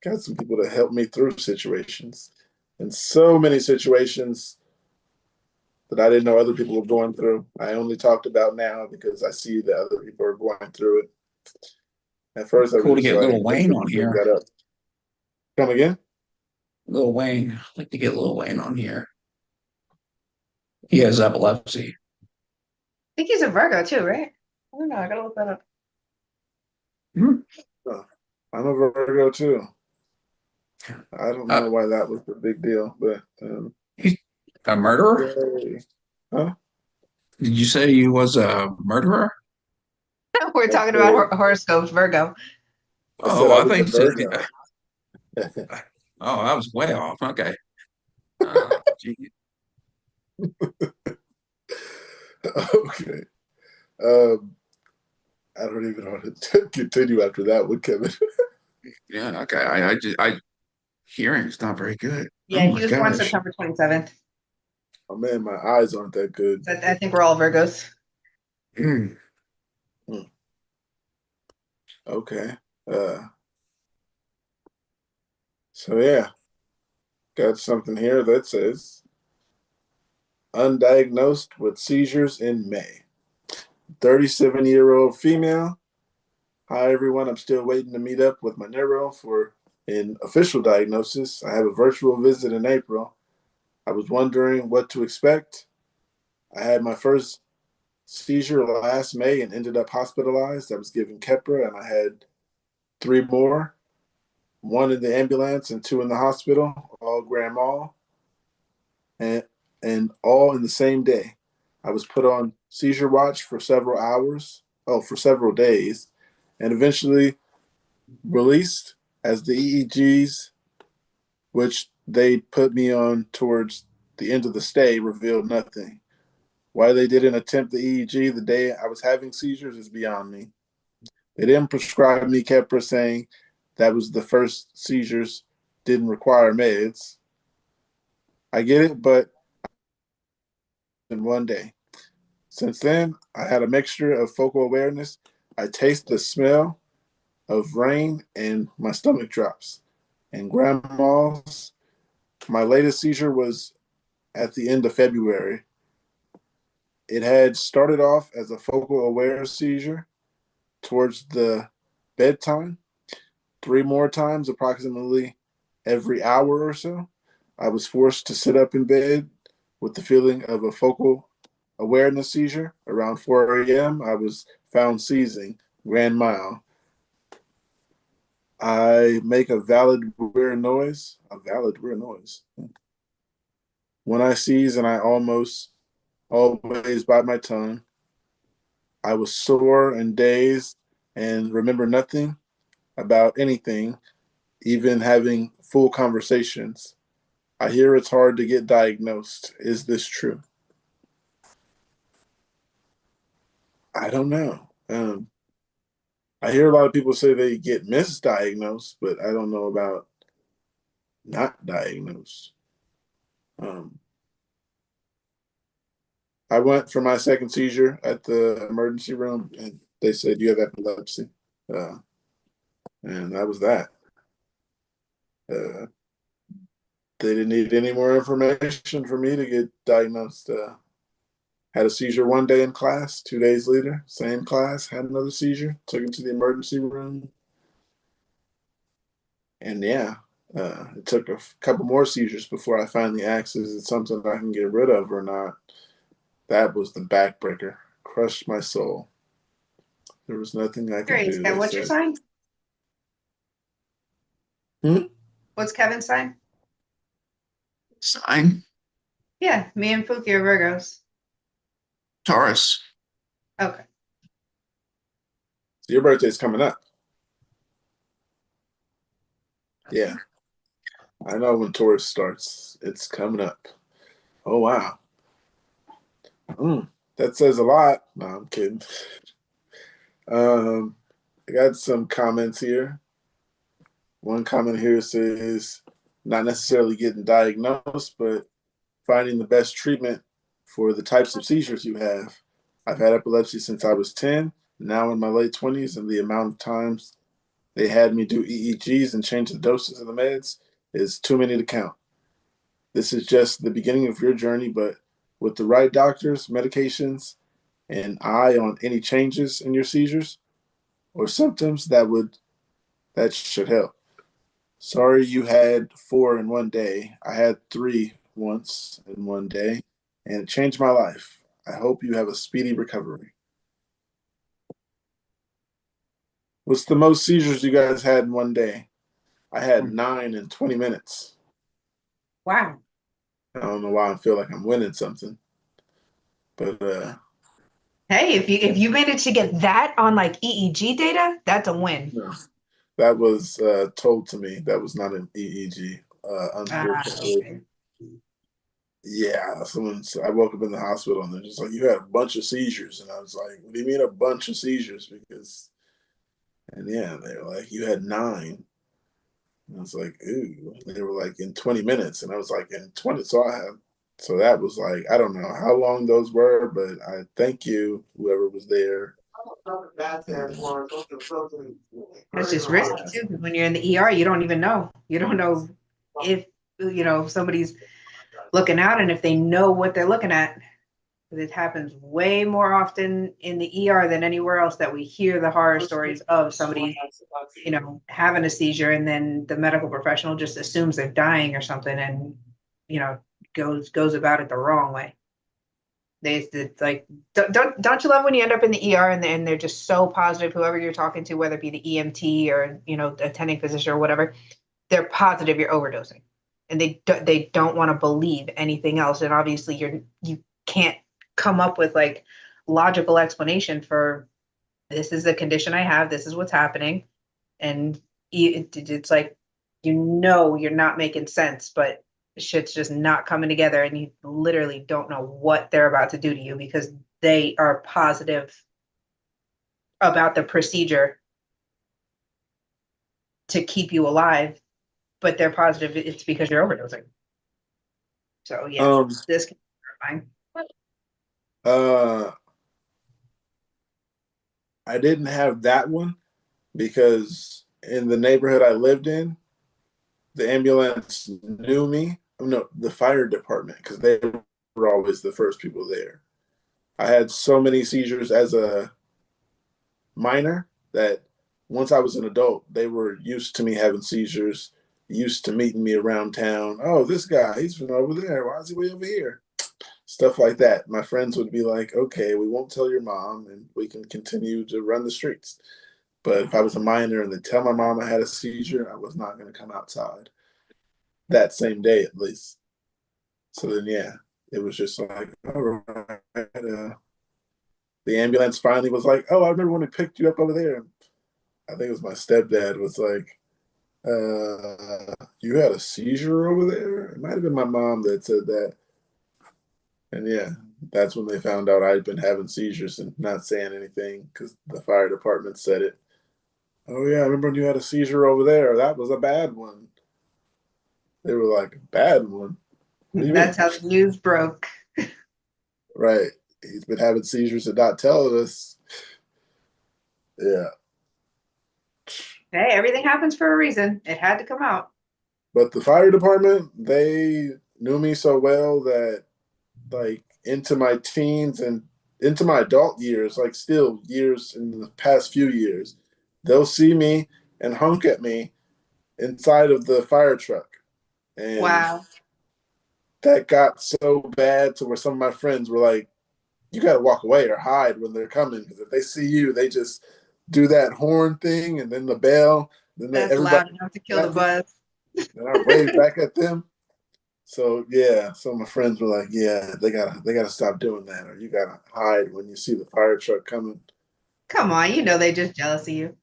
got some people to help me through situations, and so many situations that I didn't know other people were going through. I only talked about now because I see that other people are going through it. At first, I Cool to was just get like, Lil I Wayne shouldn't on bring here. that up. Come again? Lil Wayne. I'd like to get Lil Wayne on here. He has epilepsy. I think he's a Virgo too, right? I don't know. I gotta look that up. Oh, I'm a Virgo too. I don't know why that was the big deal, but he's a murderer? Yay. Huh? Did you say he was a murderer? We're talking about horoscopes, Virgo. Oh, I think you said. Virgo. Oh, that was way off. Okay. Gee. Okay. I don't even want to continue after that one, Kevin. Yeah. Okay. I hearing's not very good. Yeah, Oh he my was born gosh. September 27th. Oh man, my eyes aren't that good. I think we're all Virgos. Okay. So yeah, got something here that says undiagnosed with seizures in May. 37-year-old female. Hi everyone, I'm still waiting to meet up with my neuro for an official diagnosis. I have a virtual visit in April. I was wondering what to expect. I had my first seizure last May and ended up hospitalized. I was given Keppra, and I had 3 more, 1 in the ambulance and 2 in the hospital, all Grand Mal, and all in the same day. I was put on seizure watch for several days, and eventually released as the EEGs, which they put me on towards the end of the stay, revealed nothing. Why they didn't attempt the EEG the day I was having seizures is beyond me. They didn't prescribe me Keppra, saying that was the first seizures, didn't require meds. I get it, but in one day. Since then, I had a mixture of focal awareness, I taste the smell of rain and my stomach drops. And grandma's, my latest seizure was at the end of February. It had started off as a focal aware seizure towards the bedtime, 3 more times, approximately every hour or so. I was forced to sit up in bed with the feeling of a focal awareness seizure. Around 4 a.m., I was found seizing, grand mal. I make a valid weird noise. A valid weird noise. When I seize, and I almost always bite my tongue. I was sore and dazed and remember nothing about anything, even having full conversations. I hear it's hard to get diagnosed. Is this true? I don't know. I hear a lot of people say they get misdiagnosed, but I don't know about not diagnosed. I went for my second seizure at the emergency room, and they said you have epilepsy, and that was that. They didn't need any more information for me to get diagnosed. Had a seizure one day in class. 2 days later, same class, had another seizure. Took him to the emergency room, and yeah, it took a couple more seizures before I finally asked, "Is it something I can get rid of or not?" That was the backbreaker. Crushed my soul. There was nothing I could Great. do. And They what's your said. sign? What's Kevin's sign? Sign? Yeah, me and Pookie are Virgos. Taurus. Okay. So your birthday's coming up. Yeah. I know when Taurus starts. It's coming up. Oh, wow. That says a lot. No, I'm kidding. I got some comments here. One comment here says, not necessarily getting diagnosed, but finding the best treatment for the types of seizures you have. I've had epilepsy since I was 10, now in my late 20s, and the amount of times they had me do EEGs and change the doses of the meds is too many to count. This is just the beginning of your journey, but with the right doctors, medications, and eye on any changes in your seizures or symptoms, that should help. Sorry you had 4 in one day. I had 3 once in one day, and it changed my life. I hope you have a speedy recovery. What's the most seizures you guys had in one day? I had 9 in 20 minutes. Wow. I don't know why I feel like I'm winning something, but Hey, if you managed to get that on like EEG data, that's a win. no, that was told to me. That was not an EEG, unfortunately. Okay. Yeah, I woke up in the hospital and they're just like, you had a bunch of seizures. And I was like, what do you mean a bunch of seizures? And yeah, they were like, you had 9. And I was like, ooh. And they were like, in 20 minutes. And I was like, in 20. So that was like, I don't know how long those were, but I thank you, whoever was there. That's just risky too, because when you're in the ER, you don't even know. You don't know if somebody's looking out and if they know what they're looking at. It happens way more often in the ER than anywhere else that we hear the horror stories of somebody, having a seizure and then the medical professional just assumes they're dying or something and, goes about it the wrong way. It's like, don't you love when you end up in the ER and they're just so positive, whoever you're talking to, whether it be the EMT or, attending physician or whatever, they're positive you're overdosing and they don't want to believe anything else. And obviously you can't come up with like logical explanation for this is the condition I have, this is what's happening. And it's like, you're not making sense, but shit's just not coming together and you literally don't know what they're about to do to you because they are positive about the procedure to keep you alive, but they're positive it's because you're overdosing. So yeah, this can be terrifying. I I didn't have that one because in the neighborhood I lived in, the ambulance knew me. No, the fire department, because they were always the first people there. I had so many seizures as a minor that once I was an adult, they were used to me having seizures, used to meeting me around town. Oh, this guy, he's from over there. Why is he way over here? Stuff like that. My friends would be like, okay, we won't tell your mom and we can continue to run the streets. But if I was a minor and they tell my mom I had a seizure, I was not going to come outside that same day at least. So then, yeah, it was just like, all right. The ambulance finally was like, oh, I remember when we picked you up over there. I think it was my stepdad was like, you had a seizure over there? It might have been my mom that said that. And yeah, that's when they found out I'd been having seizures and not saying anything because the fire department said it. Oh yeah, I remember when you had a seizure over there. That was a bad one. They were like, bad one? What do you That's mean? how the news broke. Right. He's been having seizures and not telling us. Yeah. Hey, everything happens for a reason. It had to come out. But the fire department, they knew me so well that like into my teens and into my adult years, like still years in the past few years, they'll see me and honk at me inside of the fire truck. And Wow. that got so bad to where some of my friends were like, you got to walk away or hide when they're coming. Because if they see you, they just do that horn thing and then the bell. Then That's everybody loud enough to kill the buzz. and I wave back at them. So yeah, some of my friends were like, "Yeah, they gotta stop doing that, or you gotta hide when you see the fire truck coming." Come on, you know they just jealous of you.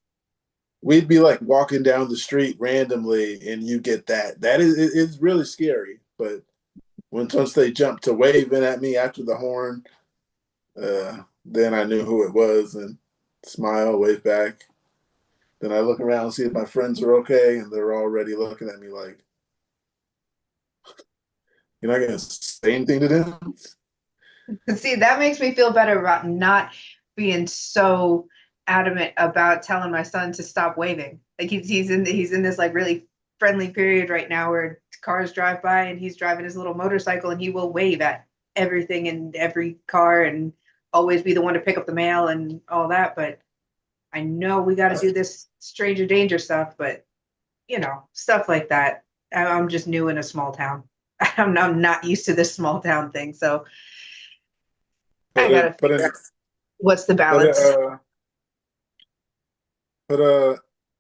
We'd be like walking down the street randomly, and you get that. That is it's really scary. But once they jumped to waving at me after the horn, then I knew who it was and smile, wave back. Then I look around and see if my friends are okay, and they're already looking at me like, "You're not gonna say anything to them." See, that makes me feel better about not being so adamant about telling my son to stop waving. Like he's in this like really friendly period right now where cars drive by and he's driving his little motorcycle and he will wave at everything and every car and always be the one to pick up the mail and all that. But I know we got to do this stranger danger stuff, but you know, stuff like that. I'm just new in a small town. I'm not used to this small town thing, so I gotta figure out what's the balance.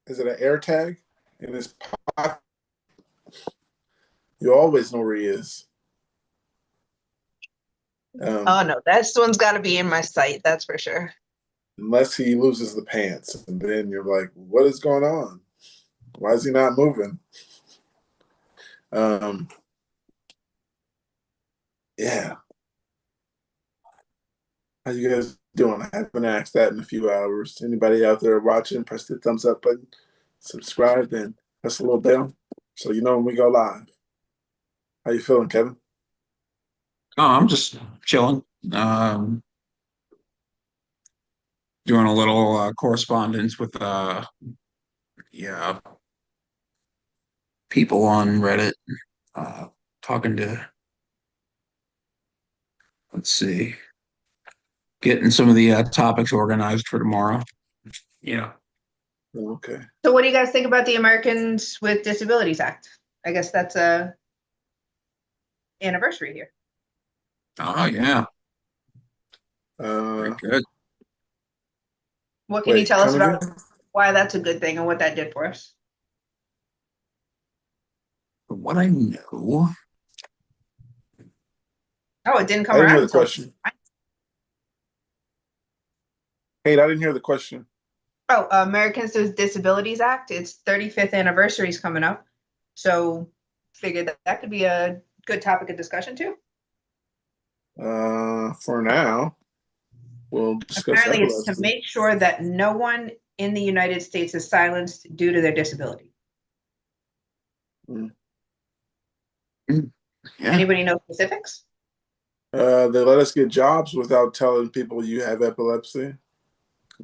Is it an air tag in his pocket? You always know where he is. Oh no, that one's got to be in my sight. That's for sure. Unless he loses the pants, and then you're like, "What is going on? Why is he not moving?" Yeah. How you guys doing? I haven't asked that in a few hours. Anybody out there watching, press the thumbs up button, subscribe, and press the little bell so you know when we go live. How you feeling, Kevin? Oh, I'm just chilling. Doing a little correspondence with yeah, people on Reddit. Talking to, let's see, getting some of the topics organized for tomorrow. Yeah. Okay. So, what do you guys think about the Americans with Disabilities Act? I guess that's a anniversary here. Oh yeah. Very good. What can you tell us about again? why that's a good thing and what that did for us? From what I know. Oh, it didn't come I didn't around hear the until question. Kate, I didn't hear the question. Oh, Americans with Disabilities Act. Its 35th anniversary is coming up, so figured that could be a good topic of discussion too. For now, we'll discuss Apparently, it's to epilepsy. make sure that no one in the United States is silenced due to their disability. Mm. Yeah. Anybody know specifics? They let us get jobs without telling people you have epilepsy.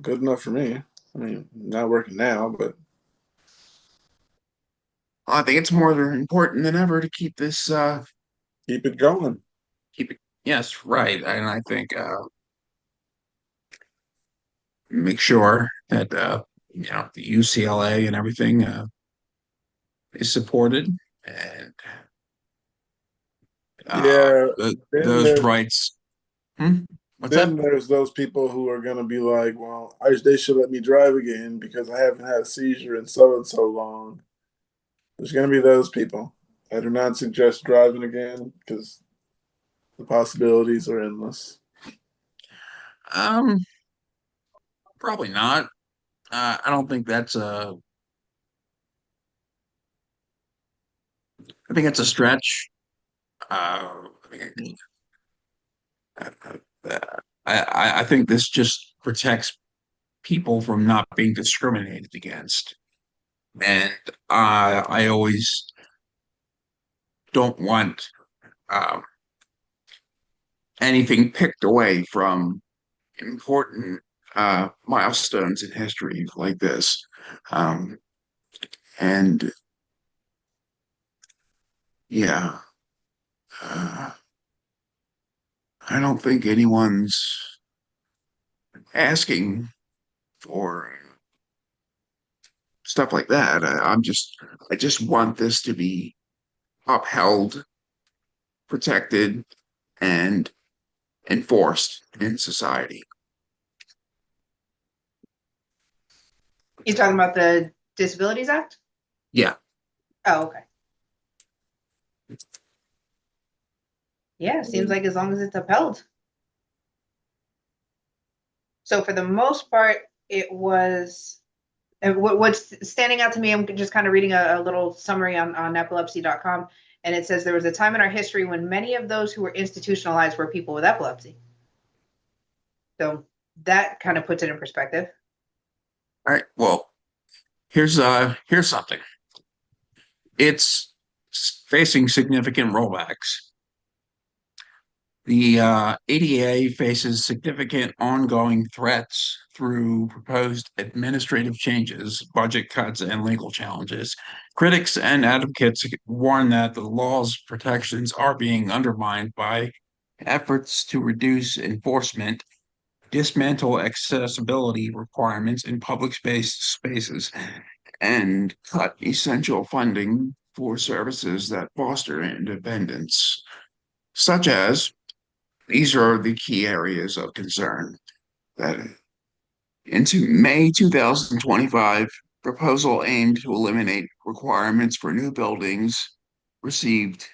Good enough for me. I mean, not working now, but I think it's more important than ever to keep this keep it going. keep it. Yes, right. And I think make sure that the UCLA and everything is supported, and Yeah. Then those there's rights. Hmm? What's then that? there's those people who are gonna be like, well, they should let me drive again because I haven't had a seizure in so and so long. There's gonna be those people. I do not suggest driving again because the possibilities are endless. Um, Probably not. I don't think that's a. I think it's a stretch. I think I think this just protects people from not being discriminated against, and I always don't want um, anything picked away from important milestones in history like this. Um, and yeah, uh, I don't think anyone's asking for stuff like that. I just want this to be upheld, protected, and enforced in society. You talking about the Disabilities Act? Yeah. Oh, okay. Yeah, seems like as long as it's upheld. So for the most part, it was, and what's standing out to me, I'm just kind of reading a little summary on epilepsy.com, and it says there was a time in our history when many of those who were institutionalized were people with epilepsy. So that kind of puts it in perspective. All right. Well, here's something. It's facing significant rollbacks. The ADA faces significant ongoing threats through proposed administrative changes, budget cuts, and legal challenges. Critics and advocates warn that the law's protections are being undermined by efforts to reduce enforcement, dismantle accessibility requirements in public spaces, and cut essential funding for services that foster independence, such as these are the key areas of concern. That into May 2025, proposal aimed to eliminate requirements for new buildings received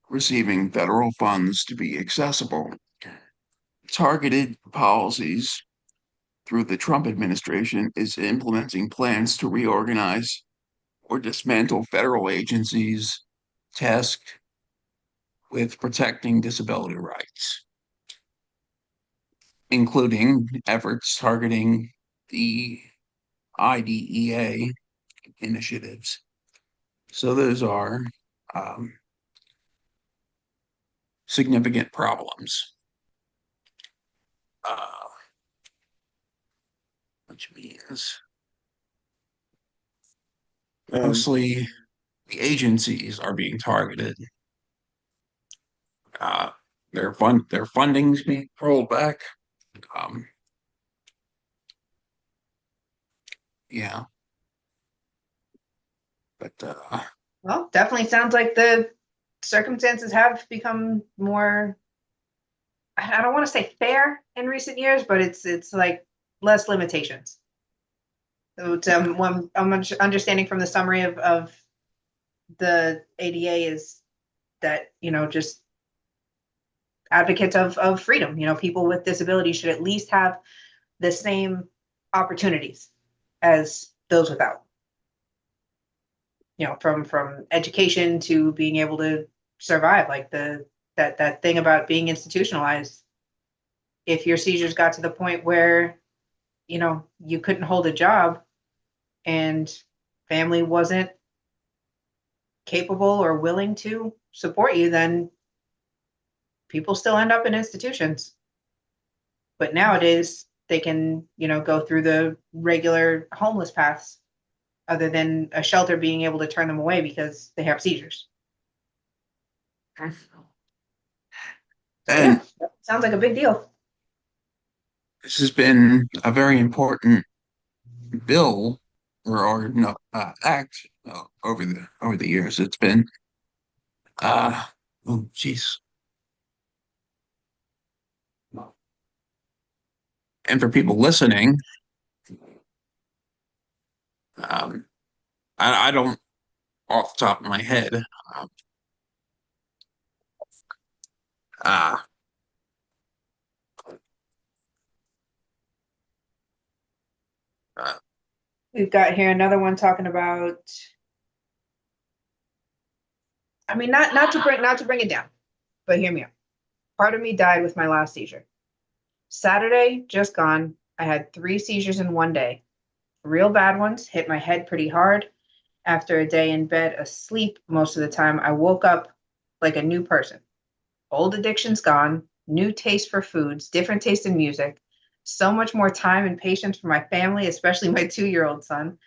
receiving federal funds to be accessible. Targeted policies through the Trump administration is implementing plans to reorganize or dismantle federal agencies tasked with protecting disability rights, including efforts targeting the IDEA initiatives. So those are um, significant problems, which means mostly the agencies are being targeted. Their funding's being rolled back. Um, yeah, but Well, definitely sounds like the circumstances have become more, I don't want to say fair in recent years, but it's like less limitations. So it's, what I'm understanding from the summary of the ADA is that, just advocates of freedom, people with disabilities should at least have the same opportunities as those without. From education to being able to survive, like that thing about being institutionalized. If your seizures got to the point where, you couldn't hold a job and family wasn't capable or willing to support you, then people still end up in institutions. But nowadays, they can, go through the regular homeless paths other than a shelter being able to turn them away because they have seizures. So, And yeah, sounds like a big deal. this has been a very important bill or no act over the years. It's been oh jeez. And for people listening, um, I don't off the top of my head. Um, uh, uh, We've got here another one talking about, I mean, not to bring it down, but hear me out. Part of me died with my last seizure. Saturday, just gone. I had 3 seizures in one day. Real bad ones, hit my head pretty hard. After a day in bed, asleep most of the time, I woke up like a new person. Old addictions gone, new taste for foods, different taste in music, so much more time and patience for my family, especially my 2-year-old son.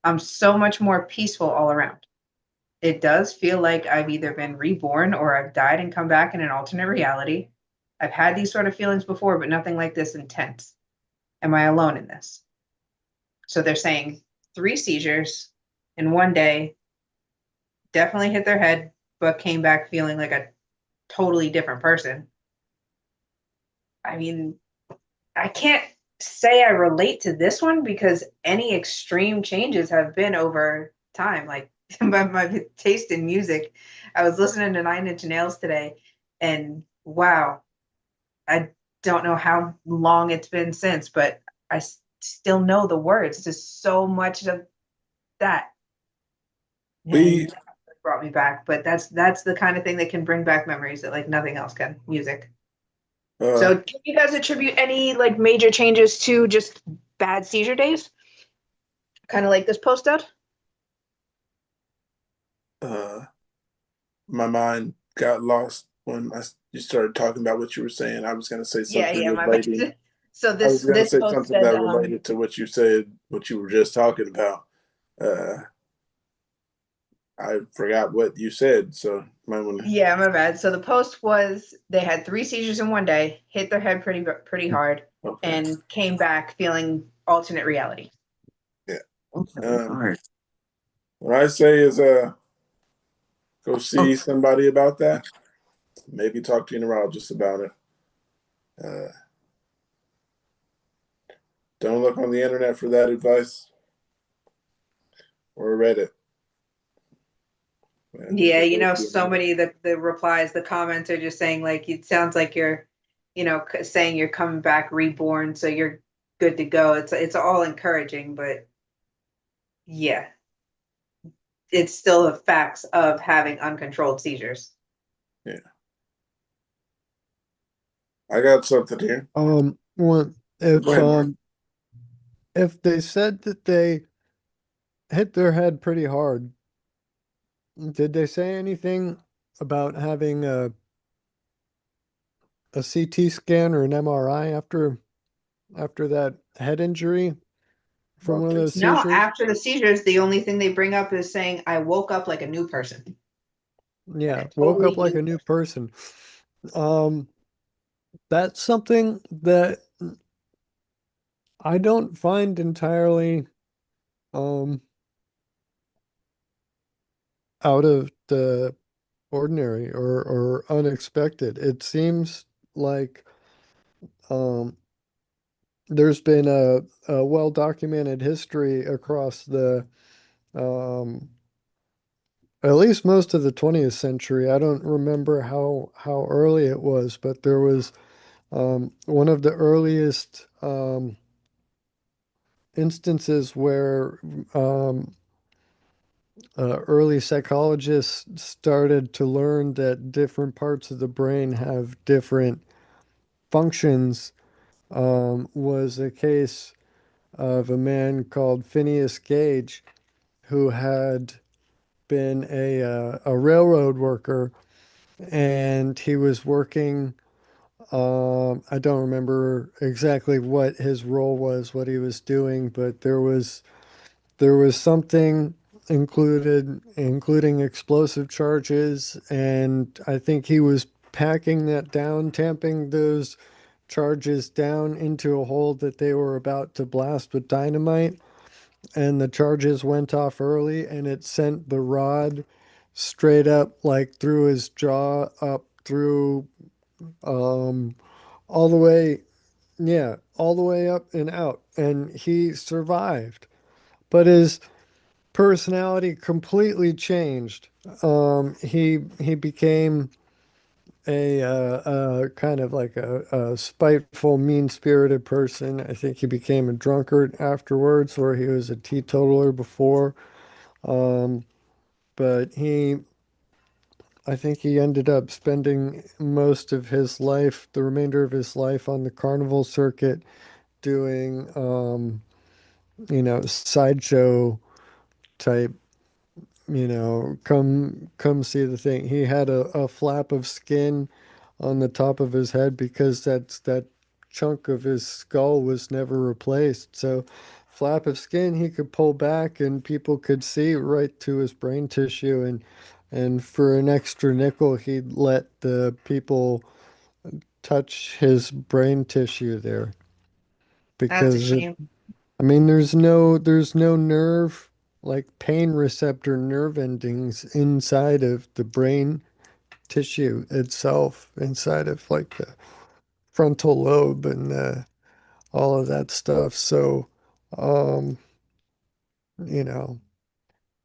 I'm so much more peaceful all around. It does feel like I've either been reborn or I've died and come back in an alternate reality. I've had these sort of feelings before, but nothing like this intense. Am I alone in this? So they're saying 3 seizures in one day, definitely hit their head, but came back feeling like a totally different person. I mean, I can't say I relate to this one because any extreme changes have been over time. Like my taste in music, I was listening to 9 Inch Nails today, and wow, I don't know how long it's been since, but I still know the words to so much of that. We And it brought me back. But that's the kind of thing that can bring back memories that like nothing else can. Music. So can you guys attribute any like major changes to just bad seizure days? Kind of like this post out? my mind got lost when you started talking about what you were saying. I was going to say Yeah, something my relating. bad. So I was this going to this say post something said that related to what you said, what you were just talking about. I forgot what you said, so you might want to. yeah, my bad. So the post was they had 3 seizures in one day, hit their head pretty hard, Okay. and came back feeling alternate reality. Yeah. all right. What I say is go see somebody about that. Maybe talk to your neurologist about it. Don't look on the internet for that advice or Reddit. Yeah, so many the replies, the comments are just saying like it sounds like you're, saying you're coming back reborn, so you're good to go. It's all encouraging, but yeah, it's still the facts of having uncontrolled seizures. Yeah. I got something here. One, Go ahead, Mark. if they said that they hit their head pretty hard, did they say anything about having a CT scan or an MRI after that head injury from one of those No, seizures? after the seizures, the only thing they bring up is saying I woke up like a new person. Yeah, Like woke up totally like new a new person. Um, that's something that I don't find entirely um out of the ordinary or unexpected. It seems like um there's been a well-documented history across the um at least most of the 20th century. I don't remember how early it was, but there was one of the earliest instances where um, early psychologists started to learn that different parts of the brain have different functions. Was a case of a man called Phineas Gage who had been a railroad worker, and he was working I don't remember exactly what his role was, what he was doing, but there was something including explosive charges, and I think he was packing that down, tamping those charges down into a hole that they were about to blast with dynamite, and the charges went off early, and it sent the rod straight up, like through his jaw, up through um all the way, yeah, all the way up and out, and he survived. But his personality completely changed. He became a kind of like a spiteful, mean-spirited person. I think he became a drunkard afterwards, or he was a teetotaler before. Um, but I think he ended up spending most of his life, the remainder of his life, on the carnival circuit doing, sideshow type, come see the thing. He had a flap of skin on the top of his head because that chunk of his skull was never replaced. So flap of skin he could pull back and people could see right to his brain tissue, and for an extra nickel he'd let the people touch his brain tissue there That's a because shame. I mean, there's no nerve, like pain receptor nerve endings inside of the brain tissue itself, inside of like the frontal lobe and all of that stuff. So, um, you know,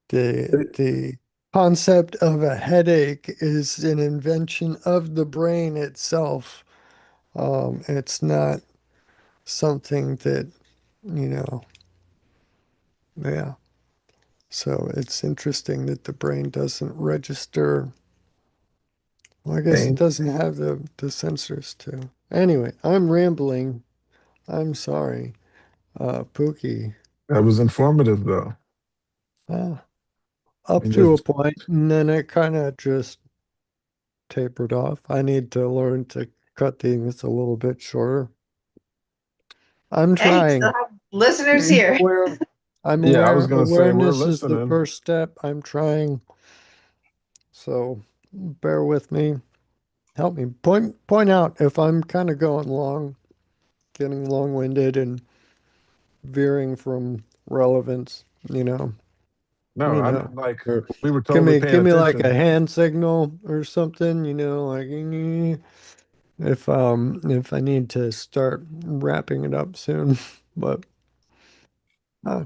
the concept of a headache is an invention of the brain itself. It's not something that, you know, yeah. So it's interesting that the brain doesn't register. Well, I guess it Pain. doesn't have the sensors to. Anyway, I'm rambling. I'm sorry. Pookie. That was informative, though. Uh, I up mean, to a there's point, and then it kind of just tapered off. I need to learn to cut things a little bit shorter. I'm Hey, you still trying. have listeners I'm here. aware. I'm yeah. I aware. was gonna say we're Awareness is the listening. first step. I'm trying. So bear with me. Help me. Point out if I'm kind of going long, getting long-winded and veering from relevance, you know. No, You I'm know. like Or we were give totally me paying give me like a attention. hand signal or something, like if I need to start wrapping it up soon. But uh,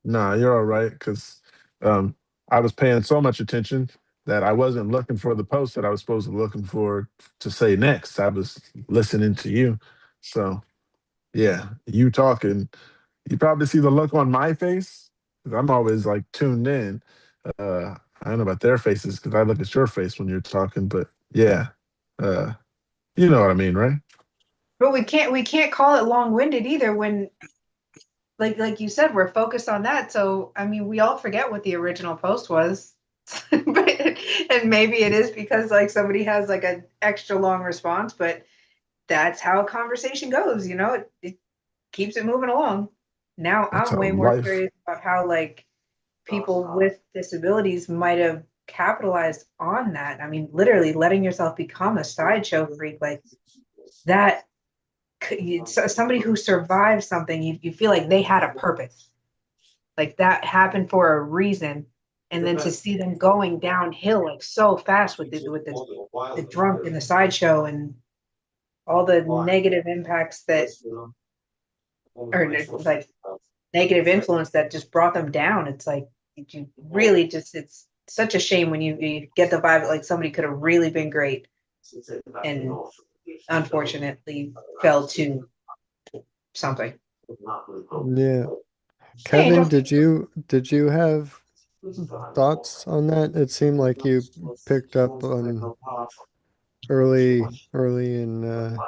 Nah, you're all right because um, I was paying so much attention that I wasn't looking for the post that I was supposed to be looking for to say next. I was listening to you. So yeah, you talking. You probably see the look on my face because I'm always like tuned in. I don't know about their faces because I look at your face when you're talking, but yeah, uh, you know what I mean, right? But we can't call it long-winded either when like you said, we're focused on that. So I mean we all forget what the original post was. But, and maybe it is because like somebody has like an extra long response, but that's how a conversation goes, it keeps it moving along. Now That's I'm how way more life. curious about how like people with disabilities might have capitalized on that. I mean, literally letting yourself become a sideshow freak like that. Somebody who survived something, you feel like they had a purpose, like that happened for a reason, and then to see them going downhill like so fast with the drunk and the sideshow and all the negative impacts that or like negative influence that just brought them down. It's like you really just it's such a shame when you get the vibe that, like somebody could have really been great and unfortunately fell to something. yeah. Hey, Kevin, Angel. did you have thoughts on that? It seemed like you picked up on early in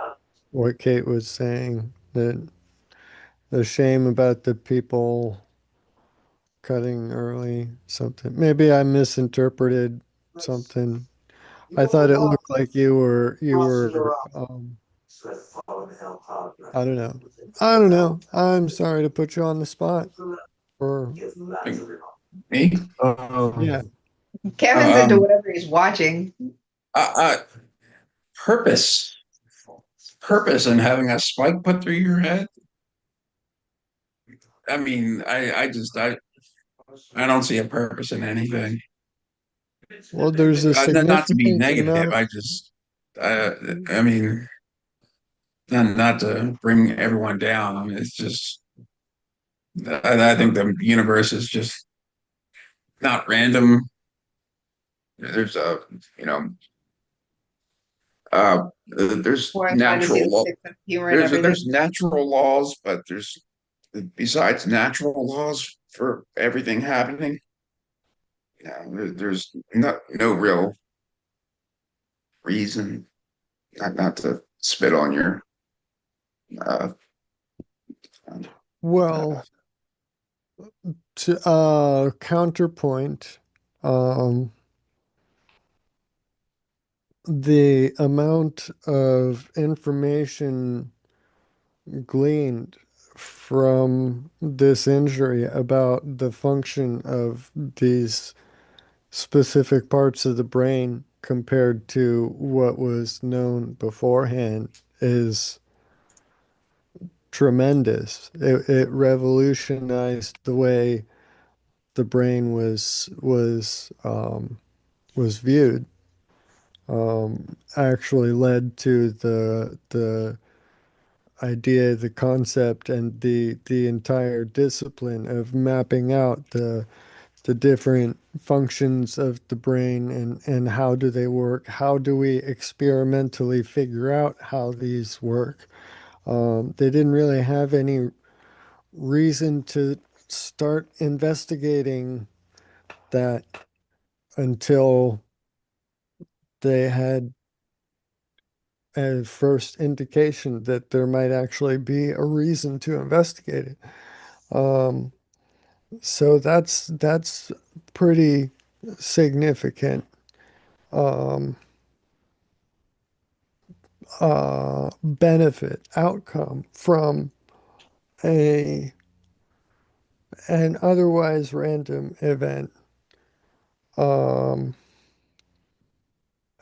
what Kate was saying, that the shame about the people cutting early, something. Maybe I misinterpreted something. I thought it looked like you were I don't know. I don't know. I'm sorry to put you on the spot. Or Me? yeah. Kevin's into Um, whatever he's watching. uh, purpose, purpose, and having a spike put through your head. I mean, I don't see a purpose in anything. Well, there's a Not to be significant negative. amount. I mean, not to bring everyone down. I mean, it's just, I think the universe is just not random. There's you know, there's Always wanted to see natural the law. six sense of humor and There's everything. natural laws, but there's besides natural laws for everything happening. Yeah, there's no real reason not to spit on your uh, Well, to counterpoint, um, the amount of information gleaned from this injury about the function of these specific parts of the brain compared to what was known beforehand is tremendous. It revolutionized the way the brain was viewed. Actually led to the idea, the concept, and the entire discipline of mapping out the different functions of the brain and how do they work? How do we experimentally figure out how these work? They didn't really have any reason to start investigating that until they had a first indication that there might actually be a reason to investigate it. Um, so that's pretty significant um, benefit outcome from a an otherwise random event. Um,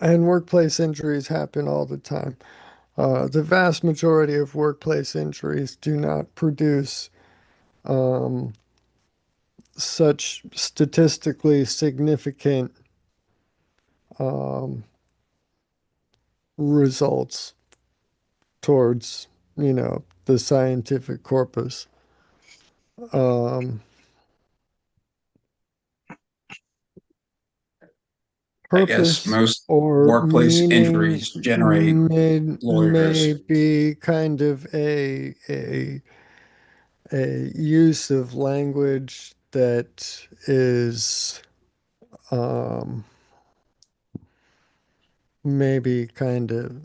and workplace injuries happen all the time. The vast majority of workplace injuries do not produce um, such statistically significant um, results towards, the scientific corpus. Um, I guess purpose most or workplace meaning injuries generate may lawyers. be kind of a use of language that is um, maybe kind of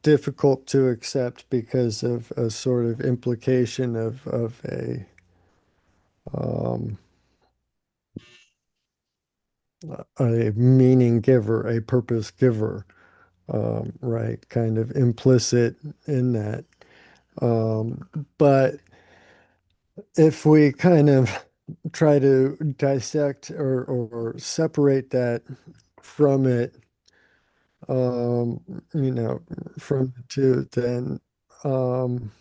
difficult to accept because of a sort of implication of um, a meaning giver, a purpose giver, right? Kind of implicit in that. But if we kind of try to dissect or separate that from it, um, you know, from the two, then um,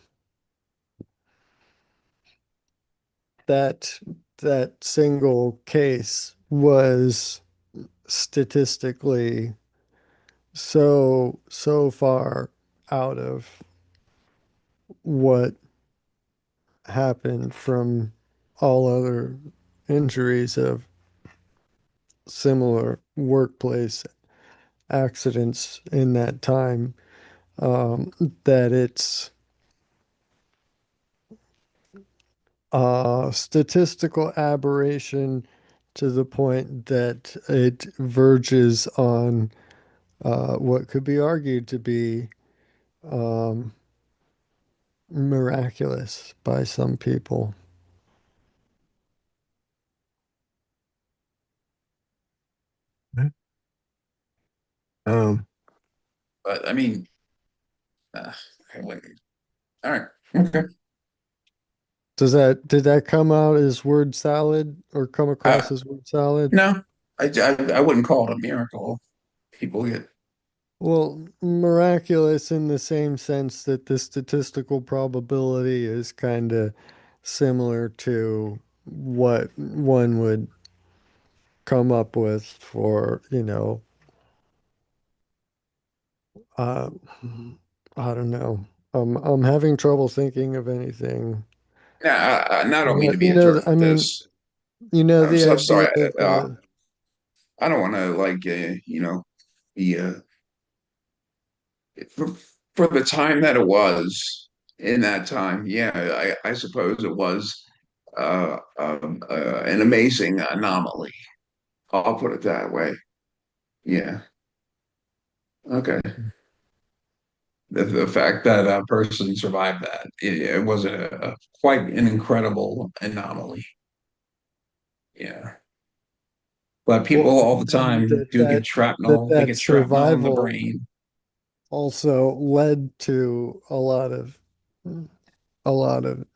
that that single case was statistically so far out of what happened from all other injuries of similar workplace accidents in that time, that it's a statistical aberration to the point that it verges on what could be argued to be um, miraculous by some people. Um, But I mean, I wouldn't. All right. Okay. Did that come out as word salad or come across Uh, as word salad? no, I wouldn't call it a miracle. People get Well, miraculous in the same sense that the statistical probability is kind of similar to what one would come up with for, uh, I don't know. I'm having trouble thinking of anything. now. I don't mean to be a jerk I with mean, this. I'm the so idea sorry. of I don't want to like be for, for the time that it was in that time. Yeah, I suppose it was an amazing anomaly. I'll put it that way. Yeah. Okay. The fact that a person survived that, it was a quite an incredible anomaly. Yeah. But people well, all the and time do get shrapnel. They that get shrapnel in the survival brain. also led to a lot of,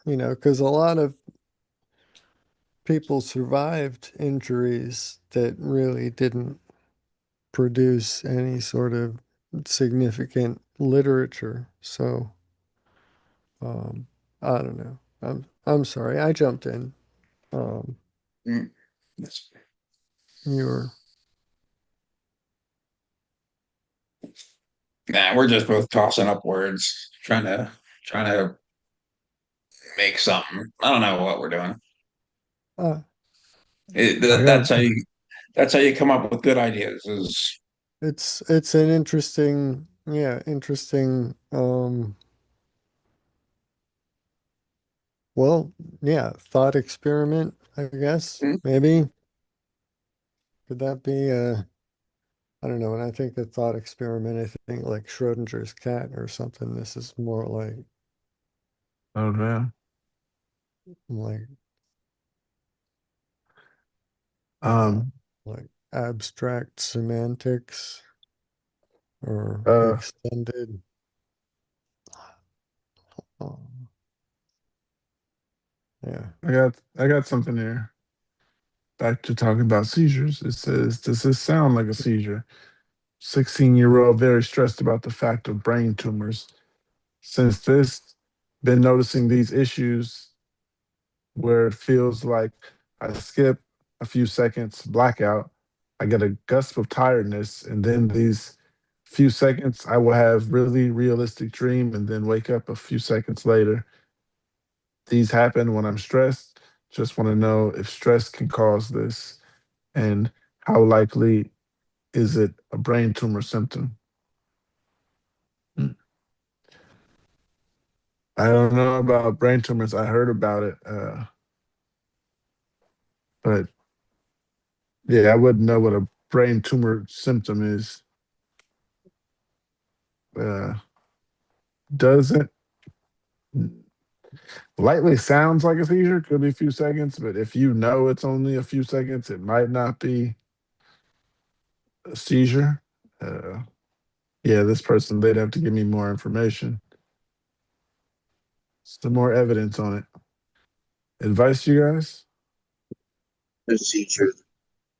because a lot of people survived injuries that really didn't produce any sort of significant literature. So, um, I don't know. I'm sorry, I jumped in. Um, Mm. That's- you're Nah, we're just both tossing up words, trying to make something. I don't know what we're doing. uh, I got That's how you come up with good ideas. Is it's an interesting, yeah, interesting. Well, yeah, thought experiment, I guess. mm, Maybe could that be I don't know. When I think of thought experiment, I think like Schrodinger's cat or something. This is more oh man. like uh Um, like abstract semantics or uh, extended. Um, yeah. I got something here. Back to talking about seizures. It says, does this sound like a seizure? 16-year-old very stressed about the fact of brain tumors. Since this, been noticing these issues where it feels like I skip a few seconds, blackout, I get a gust of tiredness, and then these few seconds I will have really realistic dream and then wake up a few seconds later. These happen when I'm stressed. Just want to know if stress can cause this and how likely is it a brain tumor symptom? Mm. I don't know about brain tumors. I heard about it, but yeah, I wouldn't know what a brain tumor symptom is. Uh, doesn't lightly sounds like a seizure. Could be a few seconds, but if you know it's only a few seconds, it might not be a seizure. Uh, yeah, this person they'd have to give me more information, some more evidence on it. Advice, you guys? The seizure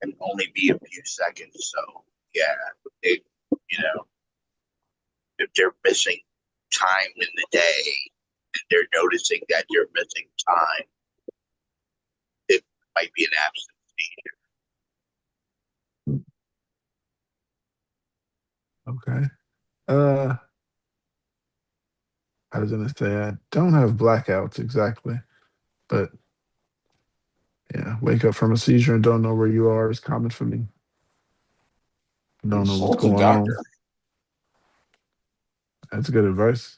can only be a few seconds. So yeah, it, you know, if they're missing time in the day and they're noticing that you're missing time, it might be an absence seizure. Okay. Uh, I was gonna say I don't have blackouts exactly, but yeah, wake up from a seizure and don't know where you are is common for me. Don't know what's consult a going doctor. on. That's good advice.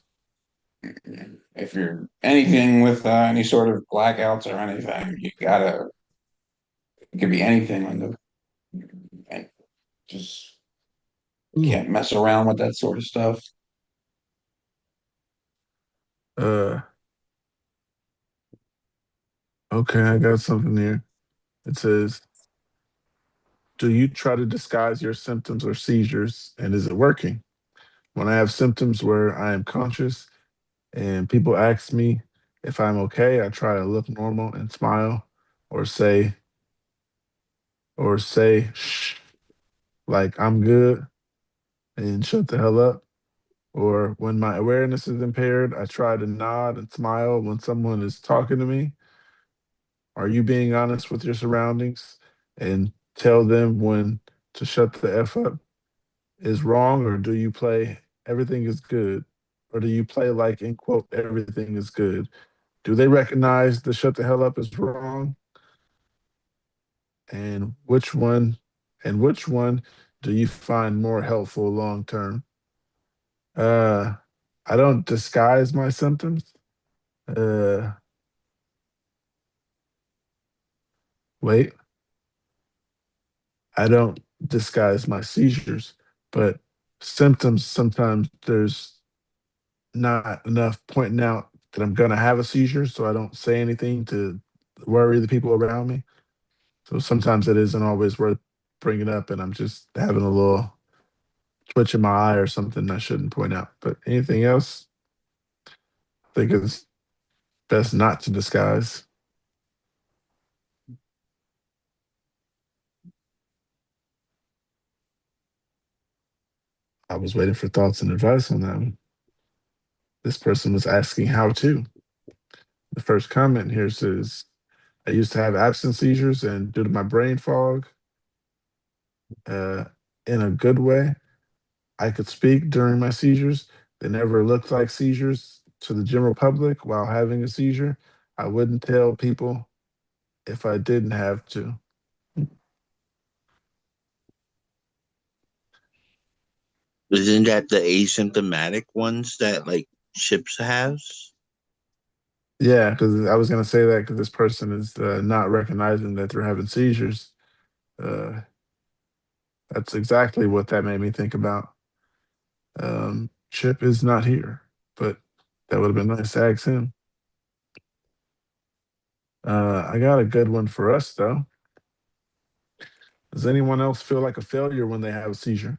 If you're anything with any sort of blackouts or anything, you gotta. It could be anything on the. And just Ooh. can't mess around with that sort of stuff. Uh, okay, I got something here. It says do you try to disguise your symptoms or seizures, and is it working? When I have symptoms where I am conscious and people ask me if I'm okay, I try to look normal and smile or say, shh, like I'm good and shut the hell up. Or when my awareness is impaired, I try to nod and smile when someone is talking to me. Are you being honest with your surroundings and tell them when to shut the F up is wrong, or do you play everything is good? Or do you play like, in quote, everything is good? Do they recognize the shut the hell up is wrong? And which one do you find more helpful long term? Uh, I don't disguise my symptoms. Uh, wait, I don't disguise my seizures, but symptoms sometimes there's not enough pointing out that I'm gonna have a seizure, so I don't say anything to worry the people around me. So sometimes it isn't always worth bringing up, and I'm just having a little twitch in my eye or something I shouldn't point out. But anything else, I think it's best not to disguise. I was waiting for thoughts and advice on that one. This person was asking how to. The first comment here says, I used to have absence seizures, and due to my brain fog, uh, in a good way, I could speak during my seizures. They never looked like seizures to the general public while having a seizure. I wouldn't tell people if I didn't have to. Isn't that the asymptomatic ones that like ships has? Yeah, because I was going to say that because this person is not recognizing that they're having seizures. Uh, that's exactly what that made me think about. Chip is not here, but that would have been nice to ask him. I got a good one for us, though. Does anyone else feel like a failure when they have a seizure?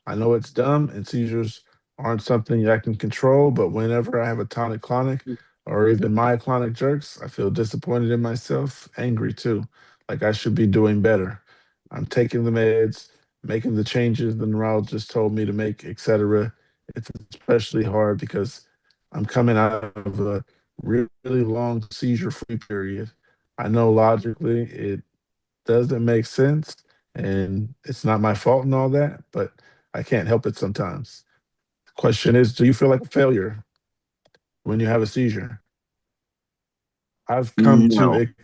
I know it's dumb and seizures aren't something I can control, but whenever I have a tonic clonic or even myoclonic jerks, I feel disappointed in myself, angry too, like I should be doing better. I'm taking the meds, making the changes the neurologist told me to make, etc. It's especially hard because I'm coming out of a really long seizure-free period. I know logically it doesn't make sense and it's not my fault and all that, but I can't help it sometimes. The question is, do you feel like a failure when you have a seizure? I've come No. to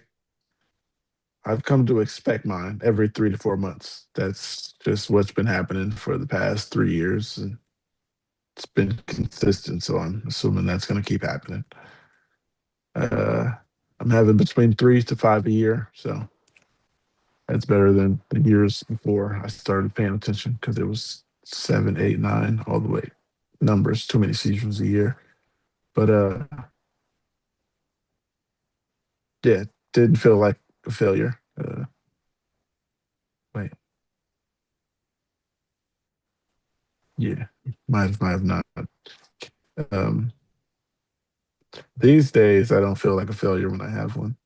I've come to expect mine every 3 to 4 months. That's just what's been happening for the past 3 years, and it's been consistent. So I'm assuming that's going to keep happening. I'm having between 3 to 5 a year, so that's better than the years before I started paying attention because it was 7, 8, 9, all the way numbers, too many seizures a year. But yeah, didn't feel like a failure. Wait, yeah, might have not. Um, these days, I don't feel like a failure when I have one.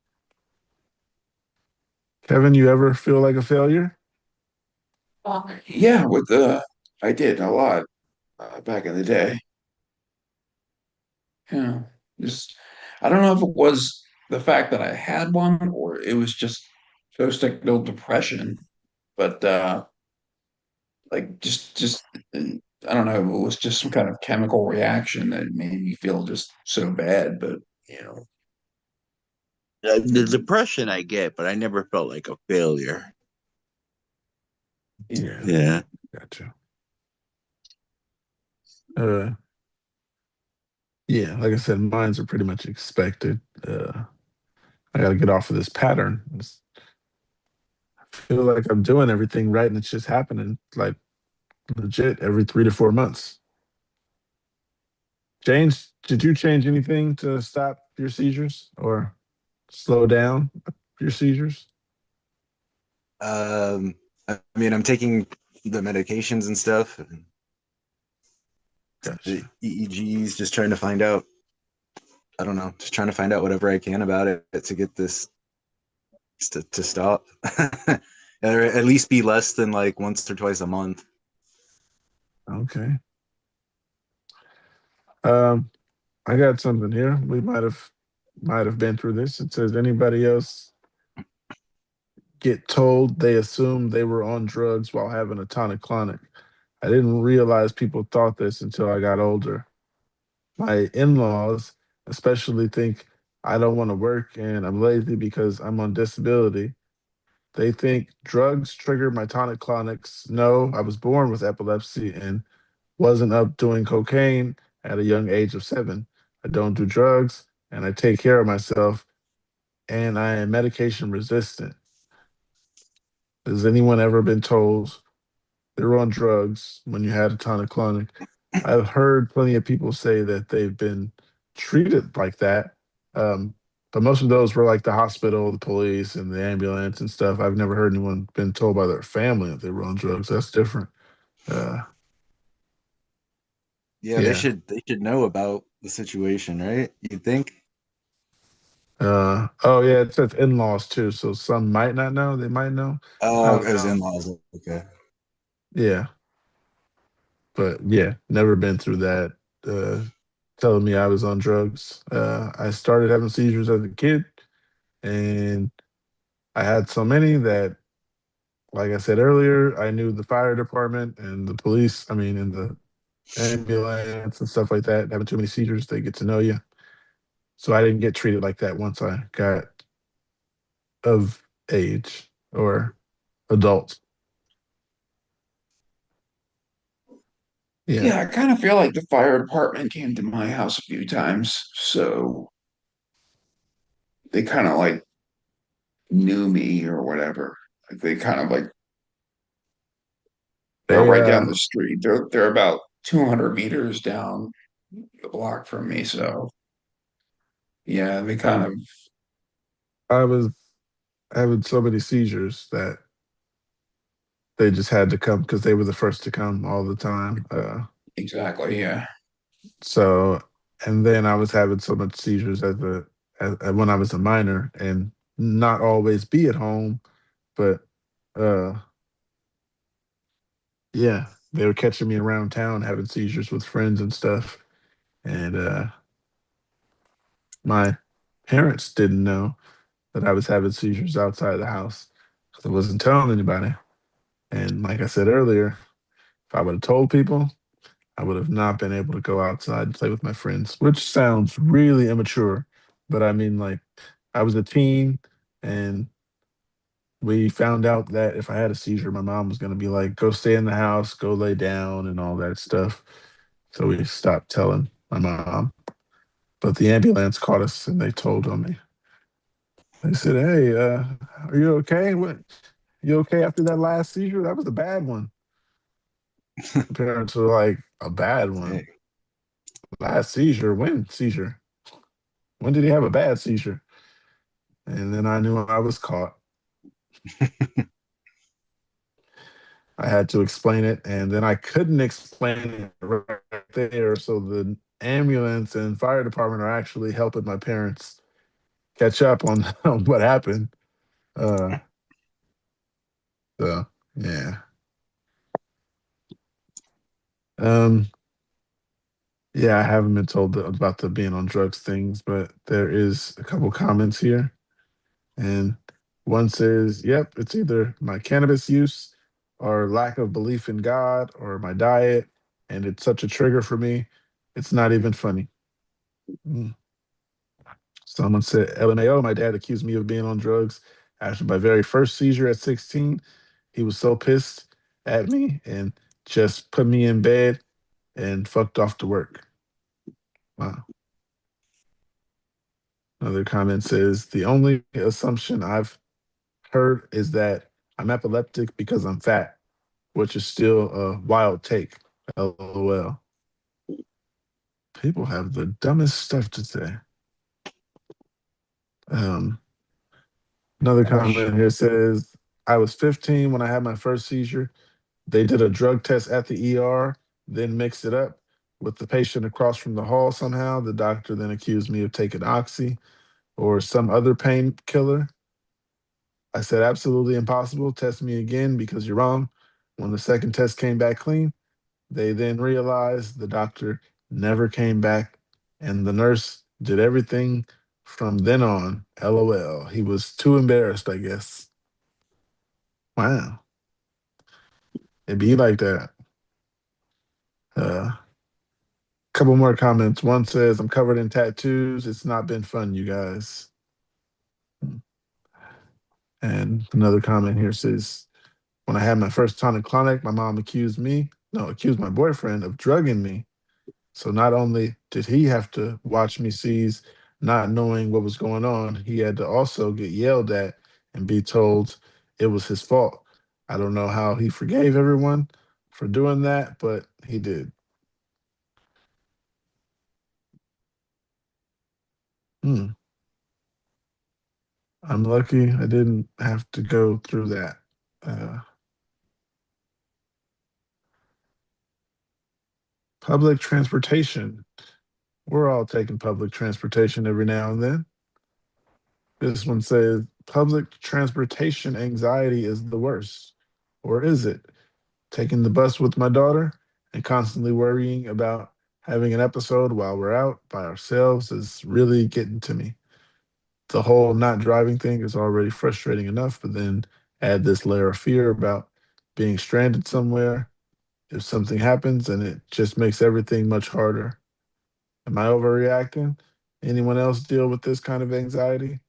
Kevin, you ever feel like a failure? Yeah, with I did a lot back in the day. Yeah, just I don't know if it was the fact that I had one or it was just post-ictal depression, but like just I don't know, it was just some kind of chemical reaction that made me feel just so bad. But you know, The depression I get, but I never felt like a failure. yeah. Yeah. Gotcha. Uh, yeah, like I said, mines are pretty much expected. I got to get off of this pattern. I feel like I'm doing everything right, and it's just happening like legit every 3 to 4 months. James, did you change anything to stop your seizures or slow down your seizures? I mean, I'm taking the medications and stuff, and the Gotcha. EEGs, just trying to find out. I don't know, just trying to find out whatever I can about it to get this to stop, or at least be less than like once or twice a month. Okay. Um, I got something here. We might have been through this. It says anybody else get told they assumed they were on drugs while having a tonic-clonic. I didn't realize people thought this until I got older. My in-laws especially think I don't want to work and I'm lazy because I'm on disability. They think drugs trigger my tonic-clonics. No, I was born with epilepsy and wasn't up doing cocaine at a young age of 7. I don't do drugs and I take care of myself and I am medication resistant. Has anyone ever been told they were on drugs when you had a tonic-clonic? I've heard plenty of people say that they've been treated like that. Um, but most of those were like the hospital, the police, and the ambulance and stuff. I've never heard anyone been told by their family that they were on drugs. That's different. Uh, Yeah, yeah. they should know about the situation, right? You'd think. Oh yeah, it says in-laws too. So some might not know. They might know. I Oh, don't it was know. in-laws. Okay. Yeah, but yeah, never been through that. Uh, Telling me I was on drugs. I started having seizures as a kid, and I had so many that, like I said earlier, I knew the fire department and the police. I mean, and the ambulance and stuff like that. Having too many seizures, they get to know you. So I didn't get treated like that once I got of age or adult. Yeah. Yeah, I kind of feel like the fire department came to my house a few times, so they kind of like knew me or whatever. Like they kind of like they're They right down the street. They're about 200 meters down the block from me, so yeah, they kind of I was having so many seizures that they just had to come because they were the first to come all the time. exactly, yeah. So, and then I was having so much seizures when I was a minor, and not always be at home, but uh, yeah, they were catching me around town having seizures with friends and stuff, and my parents didn't know that I was having seizures outside the house because I wasn't telling anybody. And like I said earlier, if I would have told people, I would have not been able to go outside and play with my friends, which sounds really immature. But I mean, like, I was a teen and we found out that if I had a seizure, my mom was going to be like, go stay in the house, go lay down, and all that stuff. So we stopped telling my mom. But the ambulance caught us and they told on me. They said, hey, are you okay? What? You okay after that last seizure? That was a bad one. The parents were like, a bad one. Hey, Last seizure? When seizure? When did he have a bad seizure? And then I knew I was caught. I had to explain it, and then I couldn't explain it right there. So the ambulance and fire department are actually helping my parents catch up on, on what happened. Uh, so yeah. Um, yeah, I haven't been told about the being on drugs things, but there is a couple comments here. And one says, yep, it's either my cannabis use or lack of belief in God or my diet. And it's such a trigger for me. It's not even funny. Mm. Someone said, LMAO, my dad accused me of being on drugs after my very first seizure at 16. He was so pissed at me and just put me in bed and fucked off to work. Wow. Another comment says, the only assumption I've heard is that I'm epileptic because I'm fat, which is still a wild take. LOL. People have the dumbest stuff to say. Um, Another Gosh. comment here says, I was 15 when I had my first seizure. They did a drug test at the ER, then mixed it up with the patient across from the hall somehow. The doctor then accused me of taking oxy or some other painkiller. I said, absolutely impossible. Test me again because you're wrong. When the second test came back clean, they then realized the doctor never came back and the nurse did everything from then on. LOL. He was too embarrassed, I guess. Wow. It be like that. Couple more comments. One says, I'm covered in tattoos. It's not been fun, you guys. And another comment here says, when I had my first tonic-clonic, my mom accused my boyfriend of drugging me. So not only did he have to watch me seize, not knowing what was going on, he had to also get yelled at and be told it was his fault. I don't know how he forgave everyone for doing that, but he did. I'm lucky I didn't have to go through that. Public transportation. We're all taking public transportation every now and then. This one says, public transportation anxiety is the worst. Or is it? Taking the bus with my daughter and constantly worrying about having an episode while we're out by ourselves is really getting to me. The whole not driving thing is already frustrating enough, but then add this layer of fear about being stranded somewhere if something happens, and it just makes everything much harder. Am I overreacting? Anyone else deal with this kind of anxiety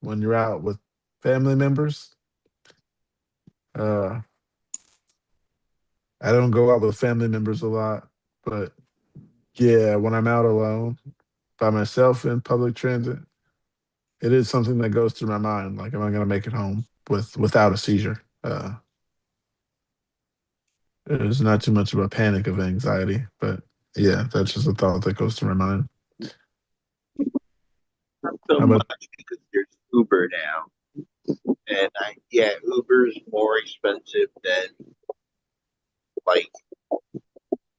when you're out with family members? I don't go out with family members a lot, but yeah, when I'm out alone by myself in public transit, it is something that goes through my mind. Like, am I going to make it home without a seizure? It's not too much of a panic of anxiety, but yeah, that's just a thought that goes through my mind. Not so How about much because there's Uber now, and Uber is more expensive than like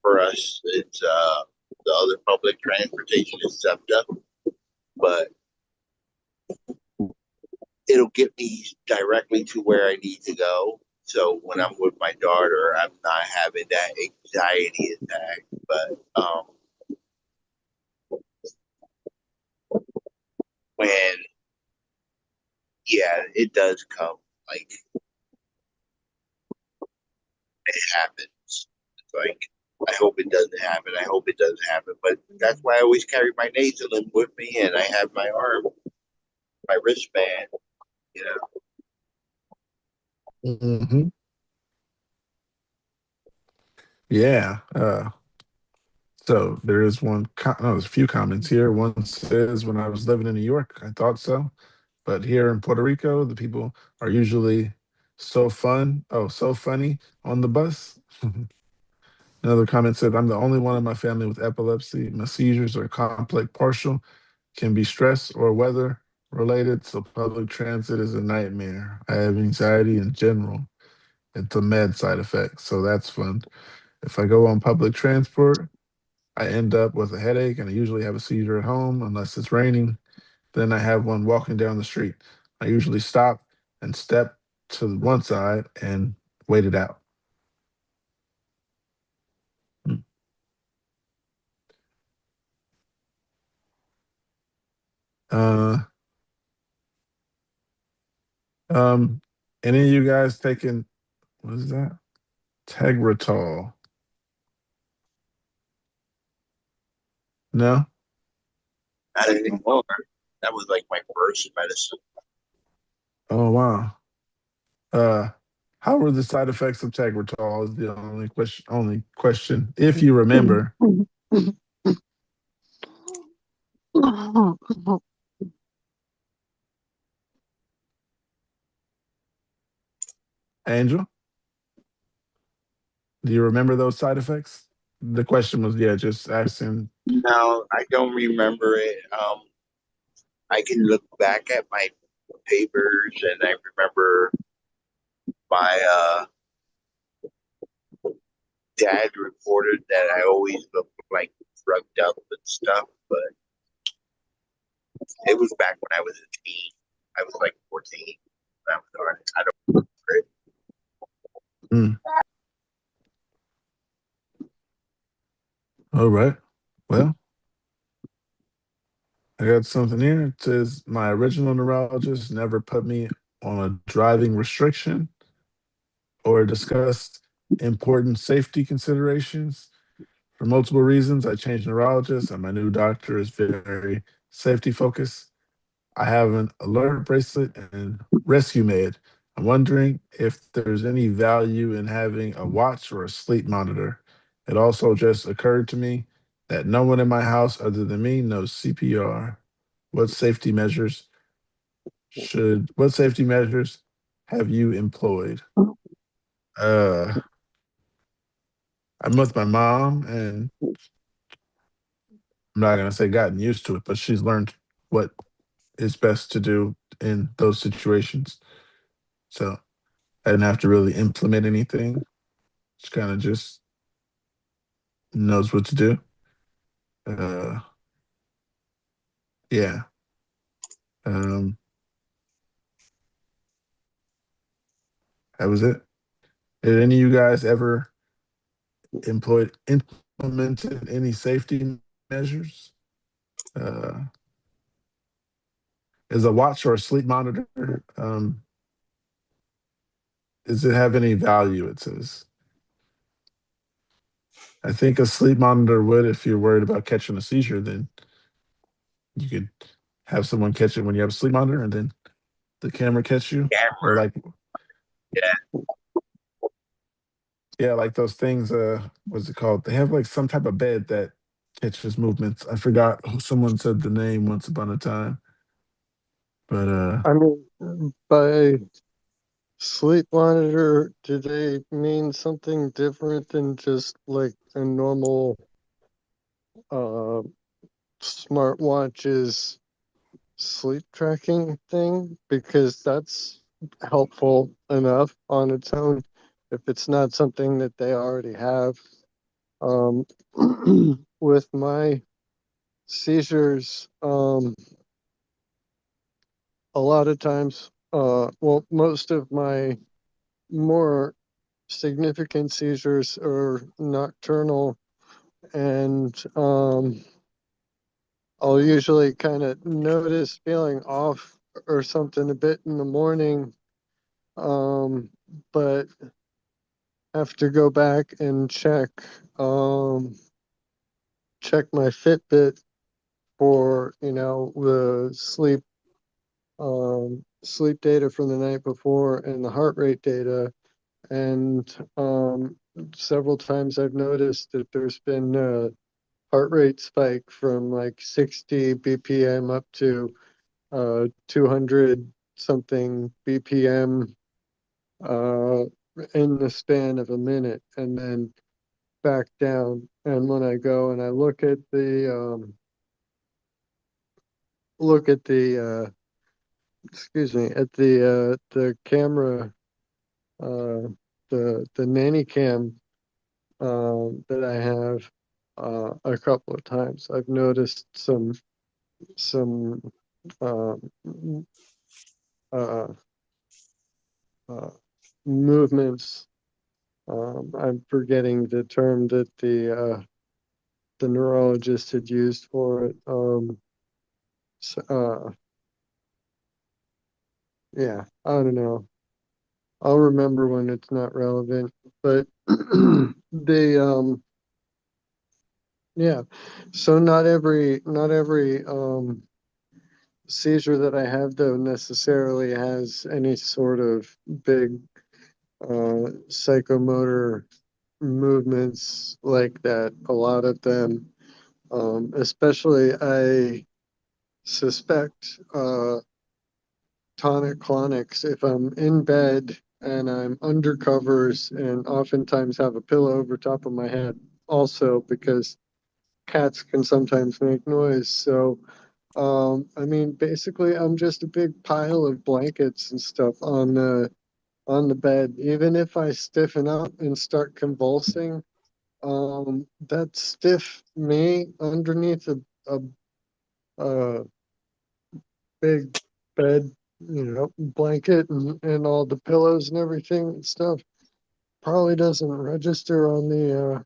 for us. It's the other public transportation is SEPTA, but it'll get me directly to where I need to go. So when I'm with my daughter, I'm not having that anxiety attack. But when it does come, like it happens. It's like I hope it doesn't happen. I hope it doesn't happen. But that's why I always carry my nasal limb with me, and I have my arm, my wristband. You know. hmm Yeah. So there is there's a few comments here. One says, when I was living in New York, I thought so. But here in Puerto Rico, the people are usually so funny on the bus. Another comment said, I'm the only one in my family with epilepsy. My seizures are complex partial, can be stress or weather related, so public transit is a nightmare. I have anxiety in general. It's a med side effect, so that's fun. If I go on public transport, I end up with a headache and I usually have a seizure at home unless it's raining. Then I have one walking down the street. I usually stop and step to one side and wait it out. Hmm. Uh, any of you guys taking, what is that? Tegretol? No? Not anymore. That was like my first medicine. Oh, wow. How were the side effects of Tegretol? Is the only question. If you remember, Angel, do you remember those side effects? The question was, yeah, just asking. No, I don't remember it. I can look back at my papers and I remember my dad reported that I always looked like drugged up and stuff, but it was back when I was a teen. I was like 14. I don't remember it. Mm. All right. Well, I got something here. It says my original neurologist never put me on a driving restriction or discussed important safety considerations. For multiple reasons, I changed neurologists, and my new doctor is very safety focused. I have an alert bracelet and rescue med. I'm wondering if there's any value in having a watch or a sleep monitor. It also just occurred to me that no one in my house other than me knows CPR. What safety measures have you employed? Uh I'm with my mom, and I'm not gonna say gotten used to it, but she's learned what is best to do in those situations. So I didn't have to really implement anything. She kind of just knows what to do. Uh, yeah. Um, that was it. Did any of you guys ever implemented any safety measures? Uh, is a watch or a sleep monitor? Does it have any value? It says. I think a sleep monitor would if you're worried about catching a seizure. Then you could have someone catch it when you have a sleep monitor, and then the camera catch you, or like Yeah. yeah, like those things. What's it called? They have like some type of bed that catches movements. I forgot who someone said the name once upon a time, but I mean, by sleep monitor, do they mean something different than just like a normal uh smartwatch's sleep tracking thing? Because that's helpful enough on its own if it's not something that they already have. Um, with my seizures, a lot of times, well, most of my more significant seizures are nocturnal, and I'll usually kind of notice feeling off or something a bit in the morning, but have to go back and check my Fitbit for, the sleep data from the night before and the heart rate data. And several times I've noticed that there's been a heart rate spike from like 60 BPM up to 200 something BPM uh, in the span of a minute, and then back down. And when I go and I look at the excuse me, at the camera, uh, the nanny cam that I have, a couple of times, I've noticed some um, uh, uh, movements. I'm forgetting the term that the neurologist had used for it. So, yeah, I don't know. I'll remember when it's not relevant, but they yeah. So not every seizure that I have though necessarily has any sort of big psychomotor movements like that. A lot of them, especially I suspect tonic clonics if I'm in bed and I'm under covers and oftentimes have a pillow over top of my head also because cats can sometimes make noise. So, I mean, basically I'm just a big pile of blankets and stuff on the on the bed, even if I stiffen up and start convulsing, that stiff me underneath a big bed, blanket and all the pillows and everything and stuff probably doesn't register on the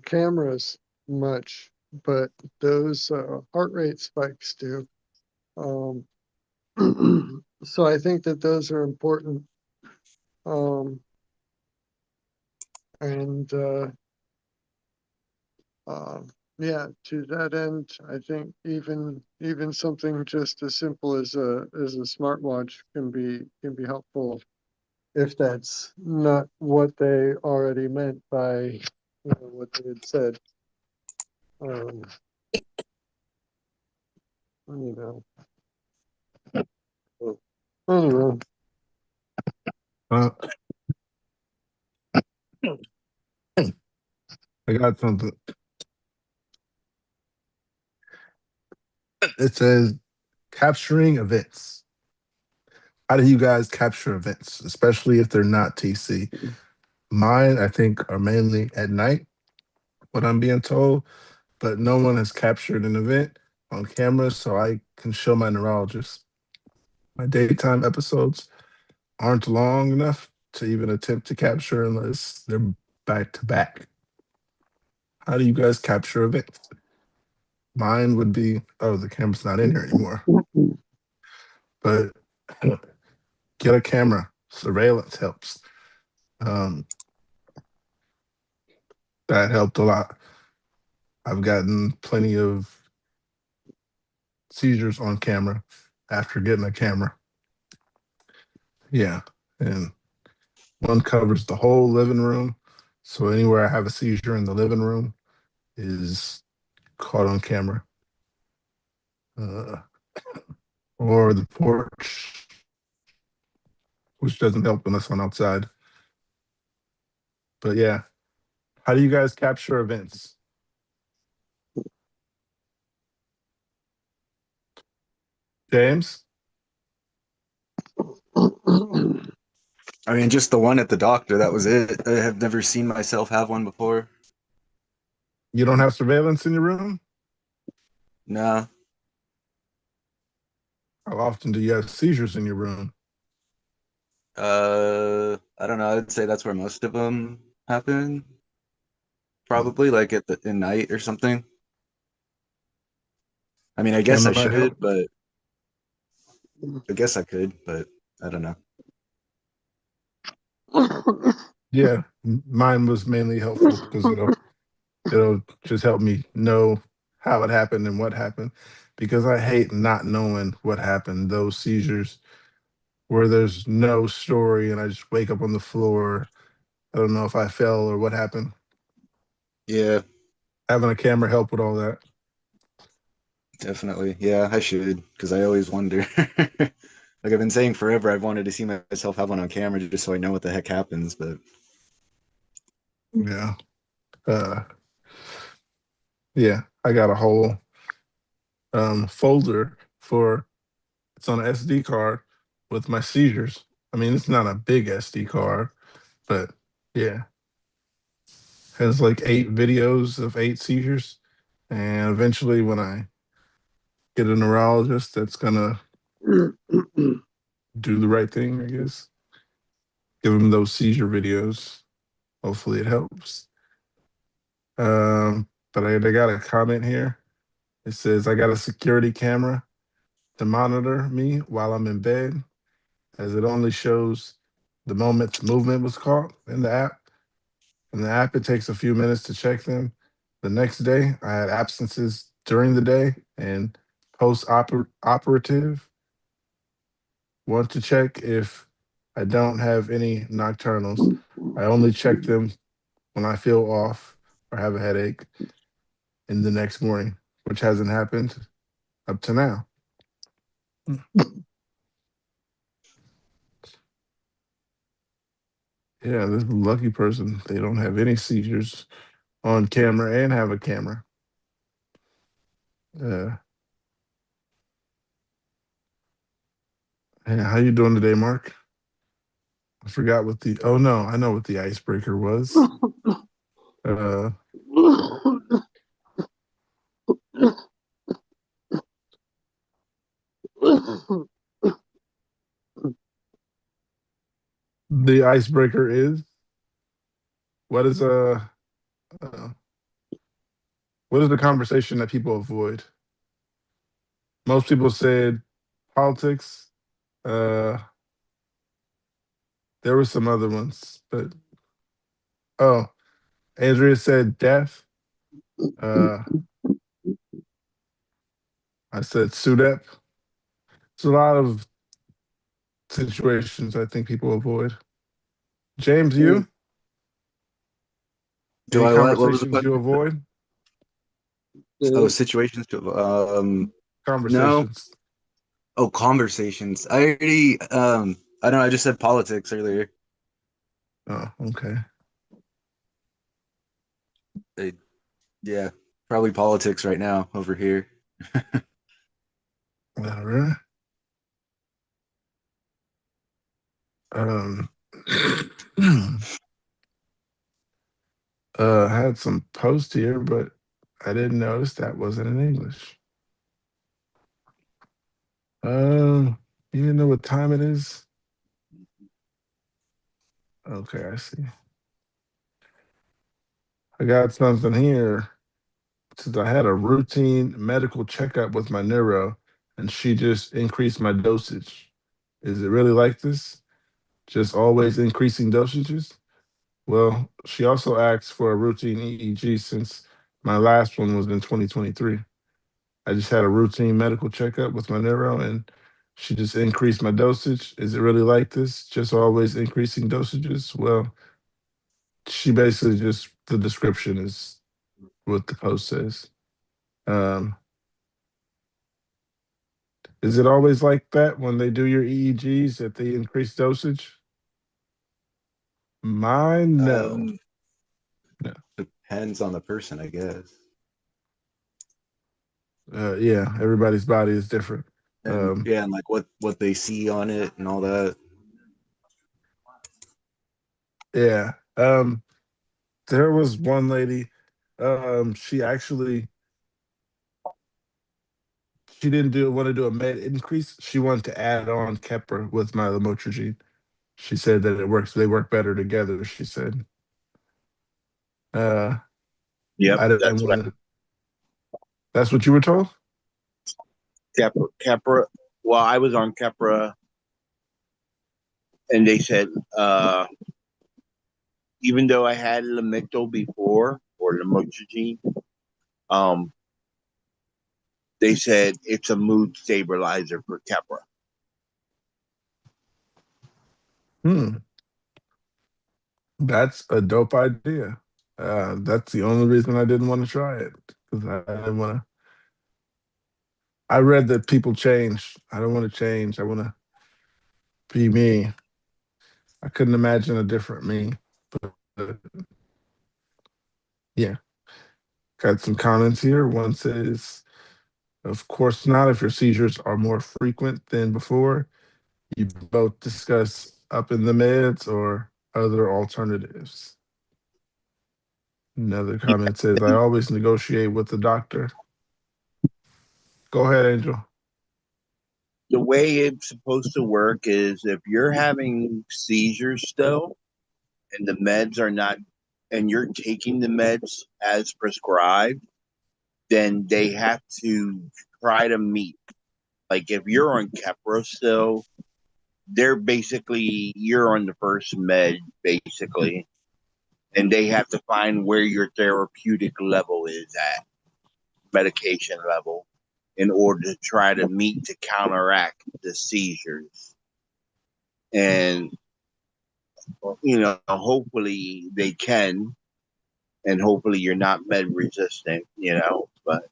cameras much, but those heart rate spikes do. Um, so I think that those are important. And yeah, to that end, I think even something just as simple as a smartwatch can be helpful if that's not what they already meant by what they had said. Um, you know. But anyway, Uh, I got something. It says capturing events. How do you guys capture events, especially if they're not TC? Mine, I think, are mainly at night, what I'm being told, but no one has captured an event on camera, so I can show my neurologist. My daytime episodes aren't long enough to even attempt to capture unless they're back to back. How do you guys capture events? Mine would be, oh, the camera's not in here anymore. But get a camera. Surveillance helps. That helped a lot. I've gotten plenty of seizures on camera after getting a camera. Yeah. And one covers the whole living room. So anywhere I have a seizure in the living room is caught on camera. Or the porch, which doesn't help unless I'm outside. But yeah, how do you guys capture events? James? I mean, just the one at the doctor. That was it. I have never seen myself have one before. You don't have surveillance in your room? No. How often do you have seizures in your room? I don't know. I'd say that's where most of them happen. Probably like in night or something. I mean, I guess I Camera might help. should, but I guess I could, but I don't know. Yeah, mine was mainly helpful because it'll just help me know how it happened and what happened, because I hate not knowing what happened. Those seizures where there's no story and I just wake up on the floor. I don't know if I fell or what happened. Yeah, Having a camera help with all that. definitely. Yeah, I should, because I always wonder. Like I've been saying forever, I've wanted to see myself have one on camera just so I know what the heck happens, but Yeah. Uh, yeah, I got a whole folder for, it's on an SD card with my seizures. I mean, it's not a big SD card, but yeah, has like 8 videos of 8 seizures. And eventually, when I get a neurologist that's gonna do the right thing, I guess, give him those seizure videos. Hopefully, it helps. But I got a comment here. It says, I got a security camera to monitor me while I'm in bed, as it only shows the moments movement was caught in the app. In the app, it takes a few minutes to check them. The next day, I had absences during the day and post-operative. Want to check if I don't have any nocturnals. I only check them when I feel off or have a headache in the next morning, which hasn't happened up to now. Yeah, this lucky person, they don't have any seizures on camera and have a camera. Yeah, how you doing today, Mark? I forgot what the. Oh no, I know what the icebreaker was. The icebreaker is what is what is the conversation that people avoid? Most people said politics. There were some other ones, but oh, Andrea said death. I said SUDEP. There's a lot of situations I think people avoid. James, you? Do Any I what? What was the conversations you question? avoid? Oh, situations to no. Conversations. Oh, conversations. I already I don't know, I just said politics earlier. Oh, okay. Yeah, probably politics right now over here. All right. Um, I had some posts here, but I didn't notice that wasn't in English. You know what time it is? Okay, I see. I got something here. Since I had a routine medical checkup with my neuro, and she just increased my dosage. Is it really like this? Just always increasing dosages? Well, she also asked for a routine EEG since my last one was in 2023. I just had a routine medical checkup with my neuro and she just increased my dosage. Is it really like this? Just always increasing dosages? Well, she basically just, the description is what the post says. Um, is it always like that when they do your EEGs that they increase dosage? Mine, no. No. Depends on the person, I guess. Yeah, everybody's body is different. And yeah, and like what they see on it and all that. Yeah. There was one lady, she actually she didn't want to do a med increase. She wanted to add on Keppra with my lamotrigine. She said that it works. They work better together. She said. Yep, I didn't that's what want to. That's what you were told. Kepra. Well, I was on Kepra, and they said even though I had Lamictal before or lamotrigine, um, they said it's a mood stabilizer for Kepra. That's a dope idea. That's the only reason I didn't want to try it because I didn't want to. I read that people change. I don't want to change. I want to be me. I couldn't imagine a different me. But yeah, got some comments here. One says, "Of course not. If your seizures are more frequent than before, you both discuss up in the meds or other alternatives." Another comment says, "I always negotiate with the doctor." Go ahead, Angel. The way it's supposed to work is if you're having seizures still and the meds are not, and you're taking the meds as prescribed, then they have to try to meet. Like if you're on Keppra still, they're basically, you're on the first med basically, and they have to find where your therapeutic level is at, medication level, in order to try to meet to counteract the seizures. And hopefully they can, and hopefully you're not med resistant, but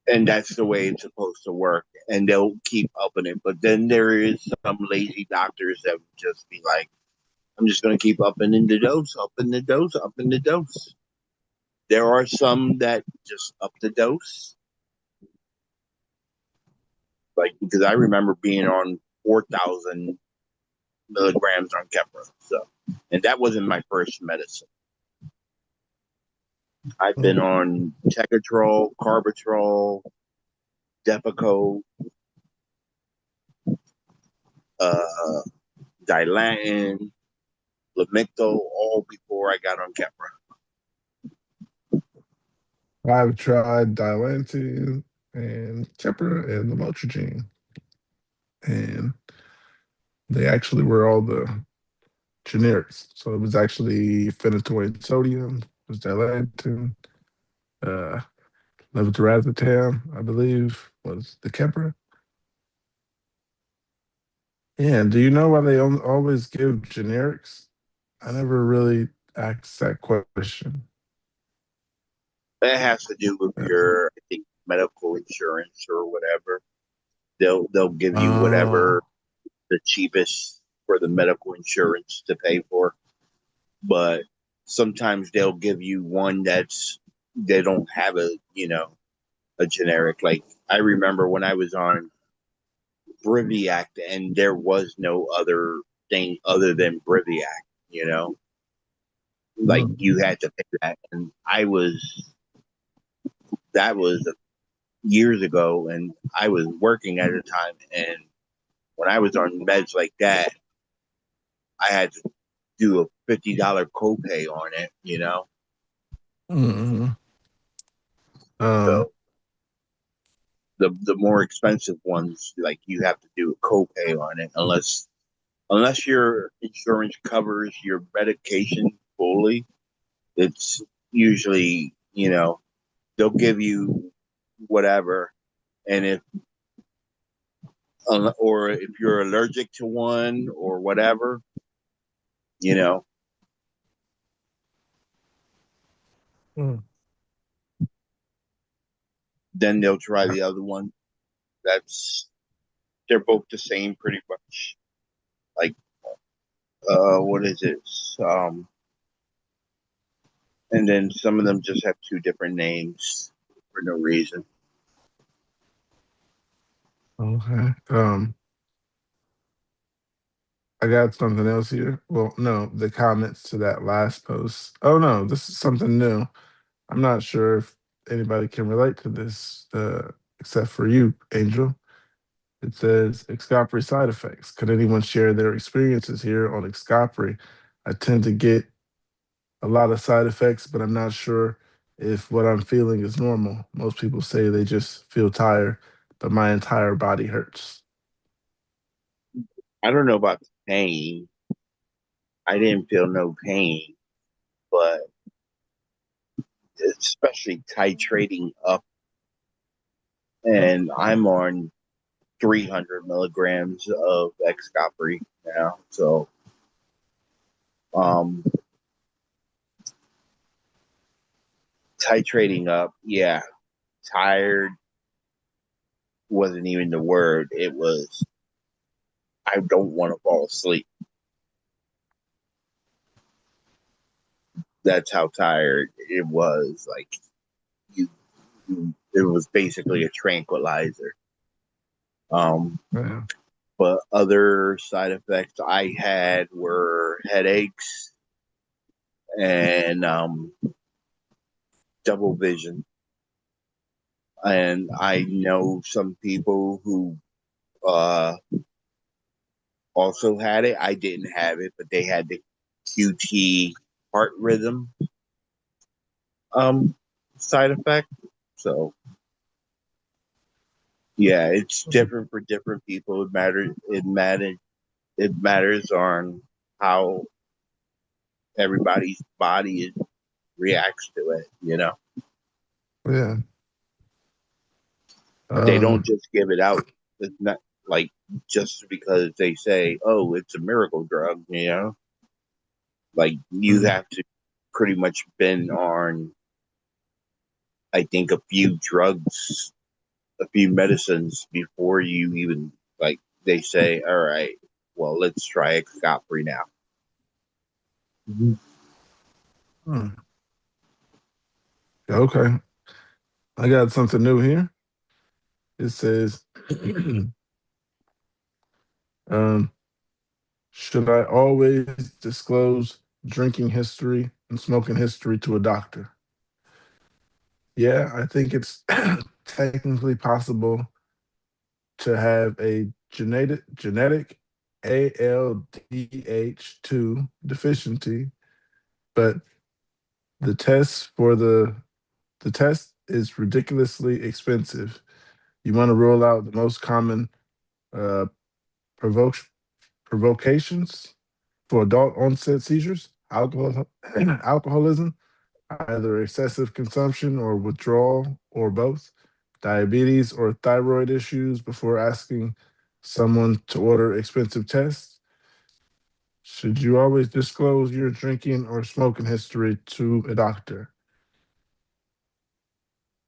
and that's the way it's supposed to work, and they'll keep upping it. But then there is some lazy doctors that would just be like, I'm just going to keep upping in the dose, upping the dose, upping the dose. There are some that just up the dose, Like, because I remember being on 4,000 milligrams on Keppra. So, and that wasn't my first medicine. I've been on Tecatrol, Carbatrol, Depakote, Dilantin, Lamictal, all before I got on Keppra. I've tried Dilantin and Keppra and lamotrigine, and they actually were all the generics. So it was actually phenytoin sodium, it was Dilantin, uh, levetiracetam, I believe, was the Keppra. Yeah, do you know why they always give generics? I never really asked that question. That has to do with your, I think, medical insurance or whatever. They'll give you whatever the cheapest for the medical insurance to pay for. But sometimes they'll give you one they don't have a generic. Like I remember when I was on Briviac and there was no other thing other than Briviac, like you had to pay that. And that was years ago, and I was working at the time, and when I was on meds like that, I had to do a $50 copay on it. Mm-hmm. So the more expensive ones, like you have to do a copay on it, unless your insurance covers your medication fully. It's usually they'll give you whatever, and or if you're allergic to one or whatever, then they'll try the other one. They're both the same pretty much. Like, what is it? And then some of them just have two different names for no reason. Okay. I got something else here. Well, no, the comments to that last post. Oh no, this is something new. I'm not sure if anybody can relate to this, except for you, Angel. It says Xcopri side effects. Could anyone share their experiences here on Xcopri? I tend to get a lot of side effects, but I'm not sure if what I'm feeling is normal. Most people say they just feel tired, but my entire body hurts. I don't know about the pain. I didn't feel no pain, but especially titrating up, and I'm on 300 milligrams of Xcopri now. So, titrating up, yeah, tired wasn't even the word. It was, I don't want to fall asleep. That's how tired it was. Like, it was basically a tranquilizer. Yeah. But other side effects I had were headaches and double vision. And I know some people who also had it. I didn't have it, but they had the QT heart rhythm side effect. So yeah, it's different for different people. It matters on how everybody's body reacts to it. Yeah. They don't just give it out. It's not like just because they say, "Oh, it's a miracle drug." Like you have to pretty much been on, I think, a few drugs, a few medicines before you even like. They say, "All right, well, let's try Xcopri now." Okay. I got something new here. It says um, should I always disclose drinking history and smoking history to a doctor? Yeah, I think it's technically possible to have a genetic ALDH2 deficiency, but the test for the test is ridiculously expensive. You want to rule out the most common uh, provoke provocations for adult onset seizures, alcoholism, either excessive consumption or withdrawal or both, diabetes or thyroid issues before asking someone to order expensive tests. Should you always disclose your drinking or smoking history to a doctor?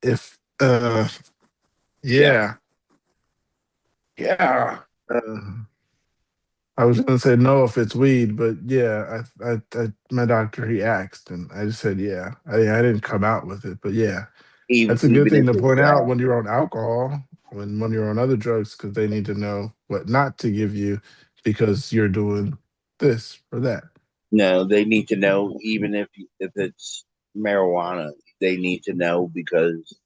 If Yeah. yeah, Yeah. uh, I was gonna say no if it's weed, but yeah, my doctor he asked, and I just said yeah. I didn't come out with it, but yeah, that's a good Even thing if to it's point out when you're on alcohol, when you're on other drugs, because they need to know what not to give you because you're doing this or that. no, they need to know even if it's marijuana, they need to know because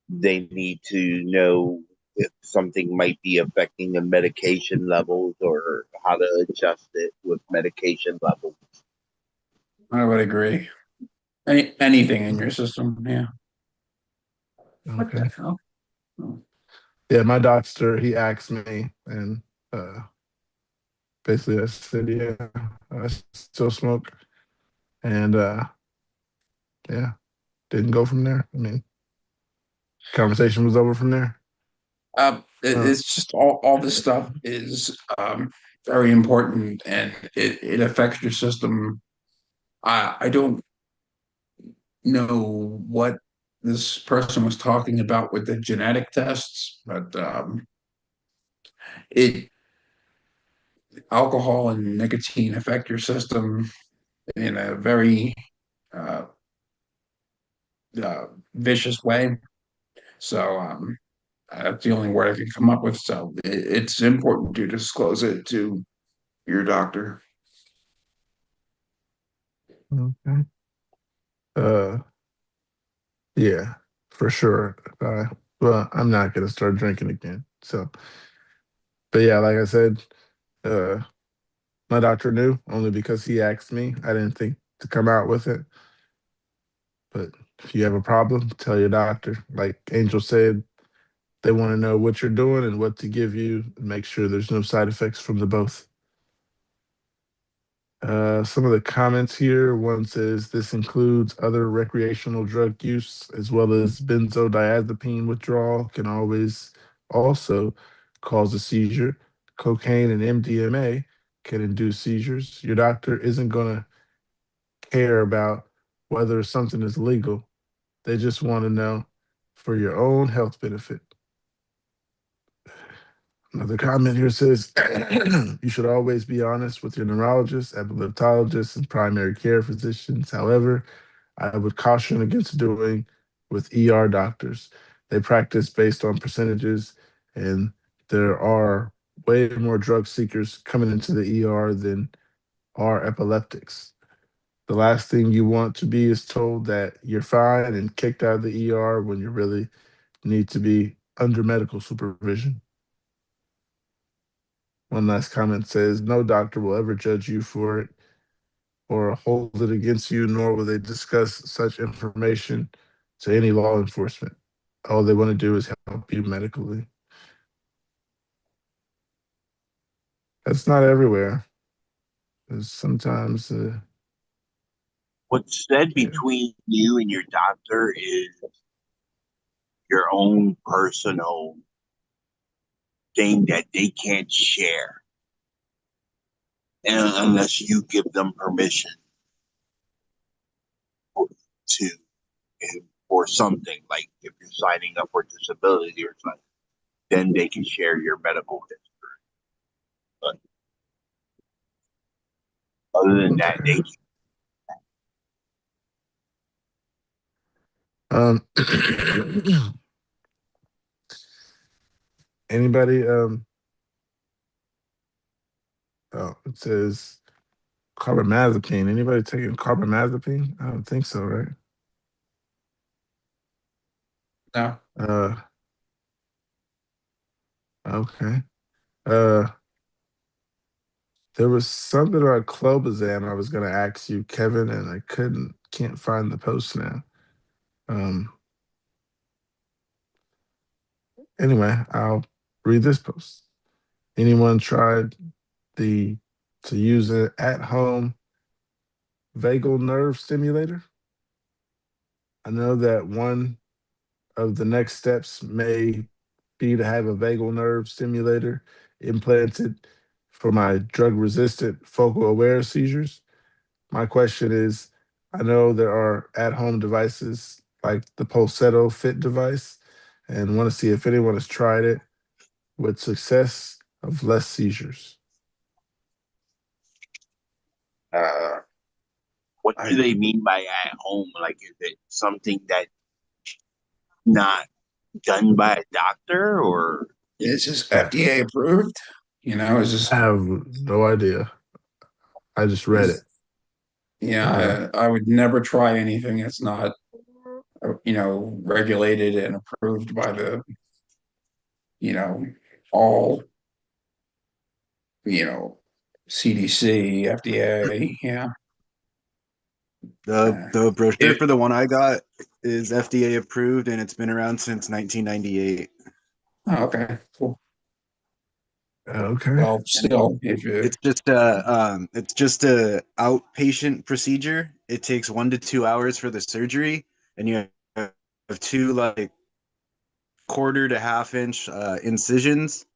they need to know if something might be affecting the medication levels or how to adjust it with medication levels. I would agree. Anything in your system, yeah. What the Okay. hell? Oh. Yeah, my doctor he asked me, and uh, basically I said yeah, I still smoke, and yeah, didn't go from there. I mean, conversation was over from there. It's just all this stuff is very important, and it affects your system. I don't know what this person was talking about with the genetic tests, but it alcohol and nicotine affect your system in a very uh, vicious way. So that's the only word I can come up with. So it's important to disclose it to your doctor. Okay. Uh, yeah, for sure. Well, I'm not gonna start drinking again. So, but yeah, like I said, uh, my doctor knew only because he asked me. I didn't think to come out with it. But if you have a problem, tell your doctor. Like Angel said, they want to know what you're doing and what to give you, and make sure there's no side effects from the both. Some of the comments here, one says this includes other recreational drug use as well as benzodiazepine withdrawal can always also cause a seizure. Cocaine and MDMA can induce seizures. Your doctor isn't going to care about whether something is legal. They just want to know for your own health benefit. Another comment here says you should always be honest with your neurologist, epileptologist, and primary care physicians. However, I would caution against doing with ER doctors. They practice based on percentages, and there are way more drug seekers coming into the ER than are epileptics. The last thing you want to be is told that you're fine and kicked out of the ER when you really need to be under medical supervision. One last comment says, no doctor will ever judge you for it or hold it against you, nor will they discuss such information to any law enforcement. All they want to do is help you medically. That's not everywhere. There's sometimes, What's said yeah. between you and your doctor is your own personal thing that they can't share and unless you give them permission to or something like if you're signing up for disability or something, then they can share your medical history. But other than that, Okay. they Um, Anybody? Oh, it says carbamazepine. Anybody taking carbamazepine? I don't think so, right? No. Okay. There was something on clobazam I was going to ask you, Kevin, and I can't find the post now. Anyway, I'll read this post. Anyone tried to use an at-home vagal nerve stimulator? I know that one of the next steps may be to have a vagal nerve stimulator implanted for my drug-resistant focal aware seizures. My question is, I know there are at-home devices like the Pulsetto Fit device, and want to see if anyone has tried it with success of less seizures. What do they mean by at home? Like, is it something that not done by a doctor, or Is this FDA approved? Is this I have no idea. I just read it. Yeah, I would never try anything that's not, regulated and approved by the, all, CDC, FDA. Yeah. The brochure If for the one I got is FDA approved, and it's been around since 1998. Oh, okay, cool. Okay. Well, still, if you It's just a outpatient procedure. It takes 1 to 2 hours for the surgery, and you have two like quarter to half inch incisions.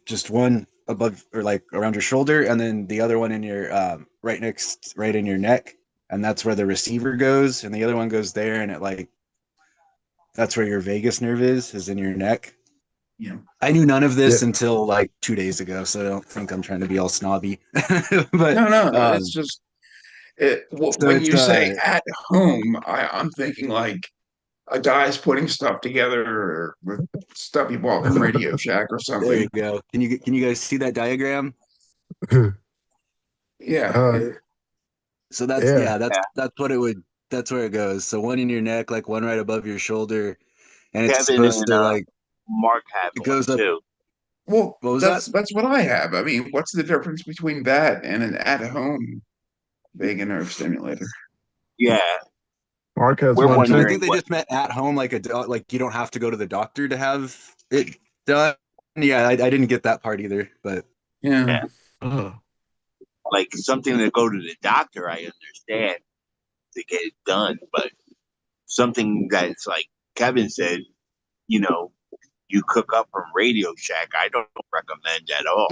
Just one above or like around your shoulder, and then the other one in your right in your neck, and that's where the receiver goes, and the other one goes there, and that's where your vagus nerve is in your neck. Yeah. I knew none of this Yeah. until like 2 days ago, so I don't think I'm trying to be all snobby. But no, it's just when it's you say at home, I'm thinking like a guy's putting stuff together with stuff he bought from Radio Shack or there something. you go. Can you guys see that diagram? Yeah. So that's that's what it would. That's where it goes. So one in your neck, like one right above your shoulder, and it's Kevin supposed and to like Mark have it one goes up. too? Well, What was that's that? that's what I have. I mean, what's the difference between that and an at-home vagus nerve stimulator? Yeah, Mark has we're one I too. wondering think they what. just meant at home, like you don't have to go to the doctor to have it done. Yeah, I didn't get that part either, but Yeah. Oh. Like something to go to the doctor, I understand to get it done, but something that's like Kevin said, you know, you cook up from Radio Shack, I don't recommend at all.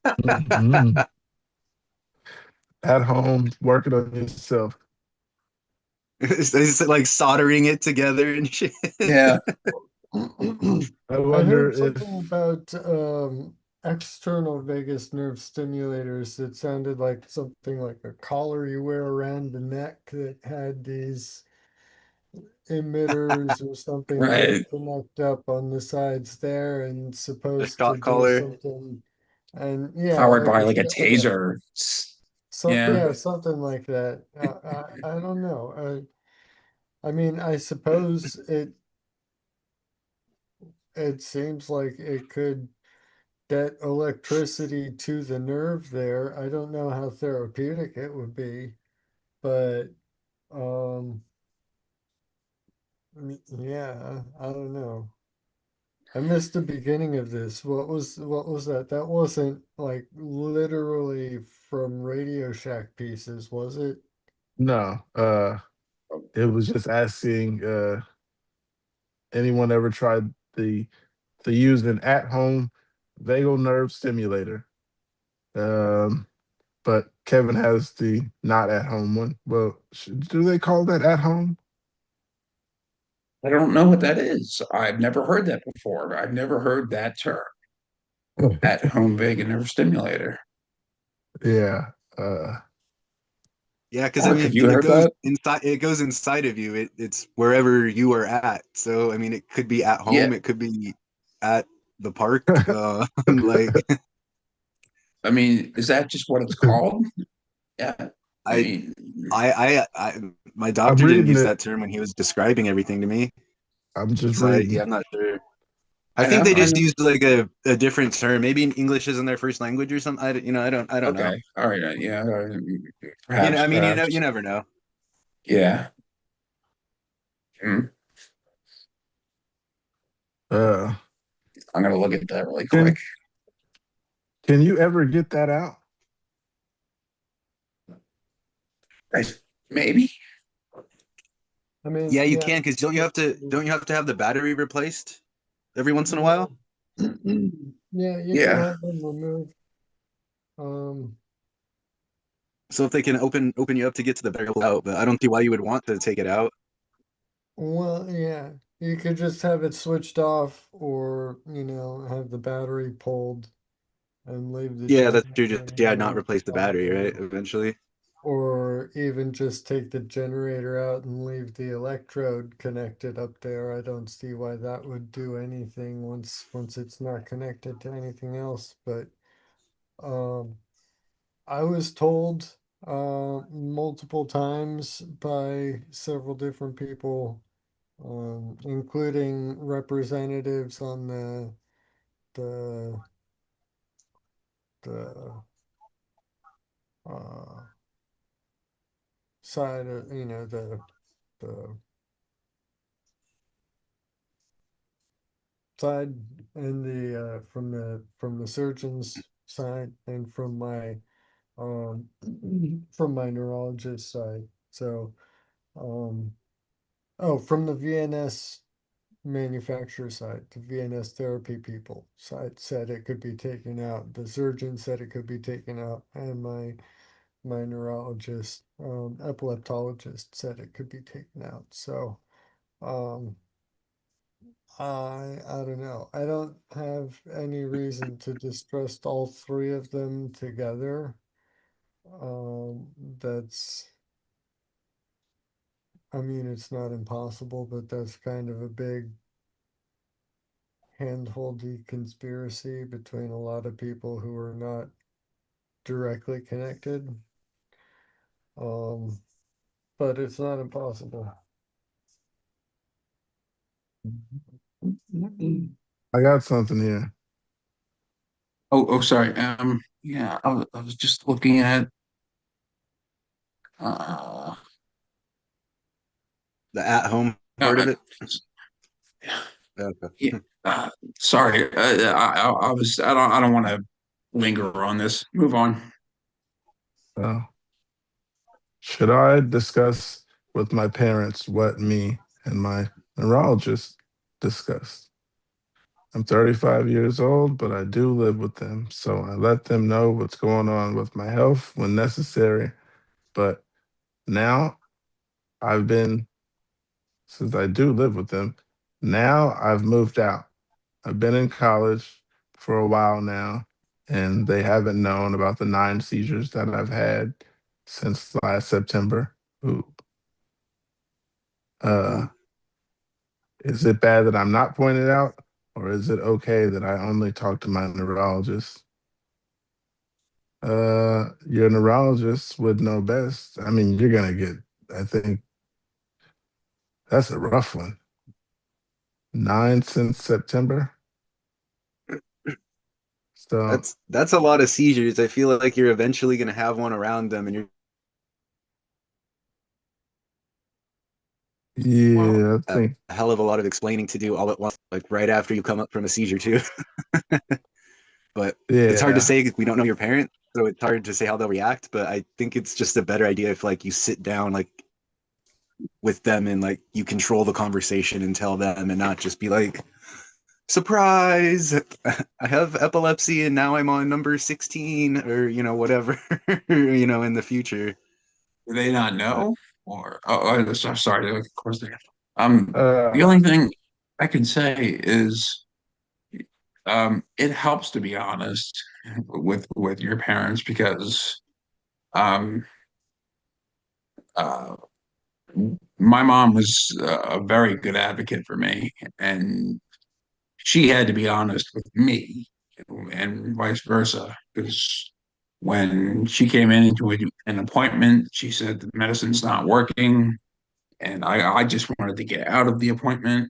Mhm. At home, working on yourself. it's like soldering it together and shit. Yeah. I I wonder heard if something about external vagus nerve stimulators. It sounded like something like a collar you wear around the neck that had these emitters or something that Right. connect up on the sides there and A supposed to shot do collar. something. And yeah, Powered like by like a taser. Yeah. something like that. I don't know. I mean, I suppose it seems like it could get electricity to the nerve there. I don't know how therapeutic it would be, but um yeah, I don't know. I missed the beginning of this. What was that? That wasn't like literally from Radio Shack pieces, was it? no. It was just asking anyone ever tried to use an at-home vagal nerve stimulator. But Kevin has the not at home one. Well, do they call that at home? I don't know what that is. I've never heard that before. I've never heard that term. At-home vagus nerve stimulator. Yeah. Yeah, because I Mark, mean have you it heard goes that? inside. It goes inside of you. It's wherever you are at. So I mean, it could be at Yeah. home. It could be at the park. Like I mean, is that just what it's called? Yeah. I I, mean, my I'm doctor didn't reading use it. that term when he was describing everything to me. I'm just So reading. yeah, I'm not sure. I I think know, they I just know. used like a different term. Maybe English isn't their first language or something. I don't know. Okay. All right. Yeah. I Perhaps, mean, you perhaps. never know. Yeah. Hmm. Uh, I'm gonna look at that really quick. can can you ever get that out? Maybe. I mean, Yeah, you yeah. can, because don't you have to have the battery replaced every once in a Yeah. while? Yeah, you can Yeah. have them removed. Um, So if they can open you up to get to the barrel out, but I don't see why you would want to take it out. well, yeah, you could just have it switched off or, have the battery pulled and leave the Yeah, that's true. generator Just yeah, not running replace the battery, right? properly. Eventually. Or even just take the generator out and leave the electrode connected up there. I don't see why that would do anything once it's not connected to anything else. But um, I was told multiple times by several different people, including representatives on the the uh, side of the side and the from the surgeon's side and um from my neurologist side. So um oh, from the VNS manufacturer side, the VNS therapy people side said it could be taken out. The surgeon said it could be taken out, and my neurologist, epileptologist said it could be taken out. So um I don't know. I don't have any reason to distrust all three of them together. That's, I mean, it's not impossible, but that's kind of a big hand-holdy conspiracy between a lot of people who are not directly connected. Um, but it's not impossible. I got something here. Oh, sorry. Yeah, I was just looking at uh The at-home part of uh, it. Okay. yeah, sorry. I don't want to linger on this. Move on. Uh, should I discuss with my parents what me and my neurologist discussed? I'm 35 years old, but I do live with them, so I let them know what's going on with my health when necessary. But now I've been, since I do live with them, now I've moved out. I've been in college for a while now, and they haven't known about the 9 seizures that I've had since last September. Ooh. Uh, is it bad that I'm not pointed out, or is it okay that I only talk to my neurologist? Your neurologist would know best. I mean, you're gonna get, I think that's a rough one. 9 since September. So That's a lot of seizures. I feel like you're eventually gonna have one around them, and you're yeah, I a think hell of a lot of explaining to do all at once, like right after you come up from a seizure too. But it's hard to yeah. say 'cause we don't know your parent, so it's hard to say how they'll react. But I think it's just a better idea if like you sit down like with them and like you control the conversation and tell them and not just be like, surprise, I have epilepsy and now I'm on number 16 or whatever, in the future. Do they not But know? Or I'm sorry. Of course they. Uh, The only thing I can say is it helps to be honest with your parents because um uh my mom was a very good advocate for me, and she had to be honest with me and vice versa. Because when she came in into an appointment, she said the medicine's not working. And I just wanted to get out of the appointment.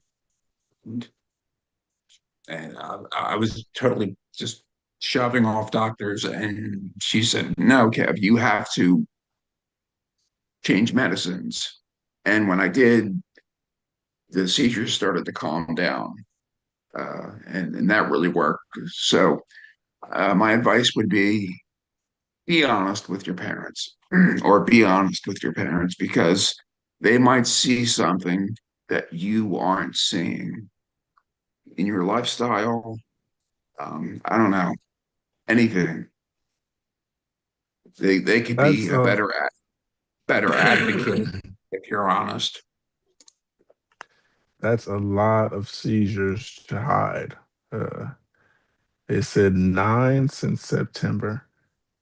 And I was totally just shoving off doctors. And she said, no, Kev, you have to change medicines. And when I did, the seizures started to calm down. And that really worked. So my advice would be honest with your parents or be honest with your parents because they might see something that you aren't seeing in your lifestyle. I don't know, anything. They could be That's a better advocate if you're honest. that's a lot of seizures to hide. Uh, it said 9 since September.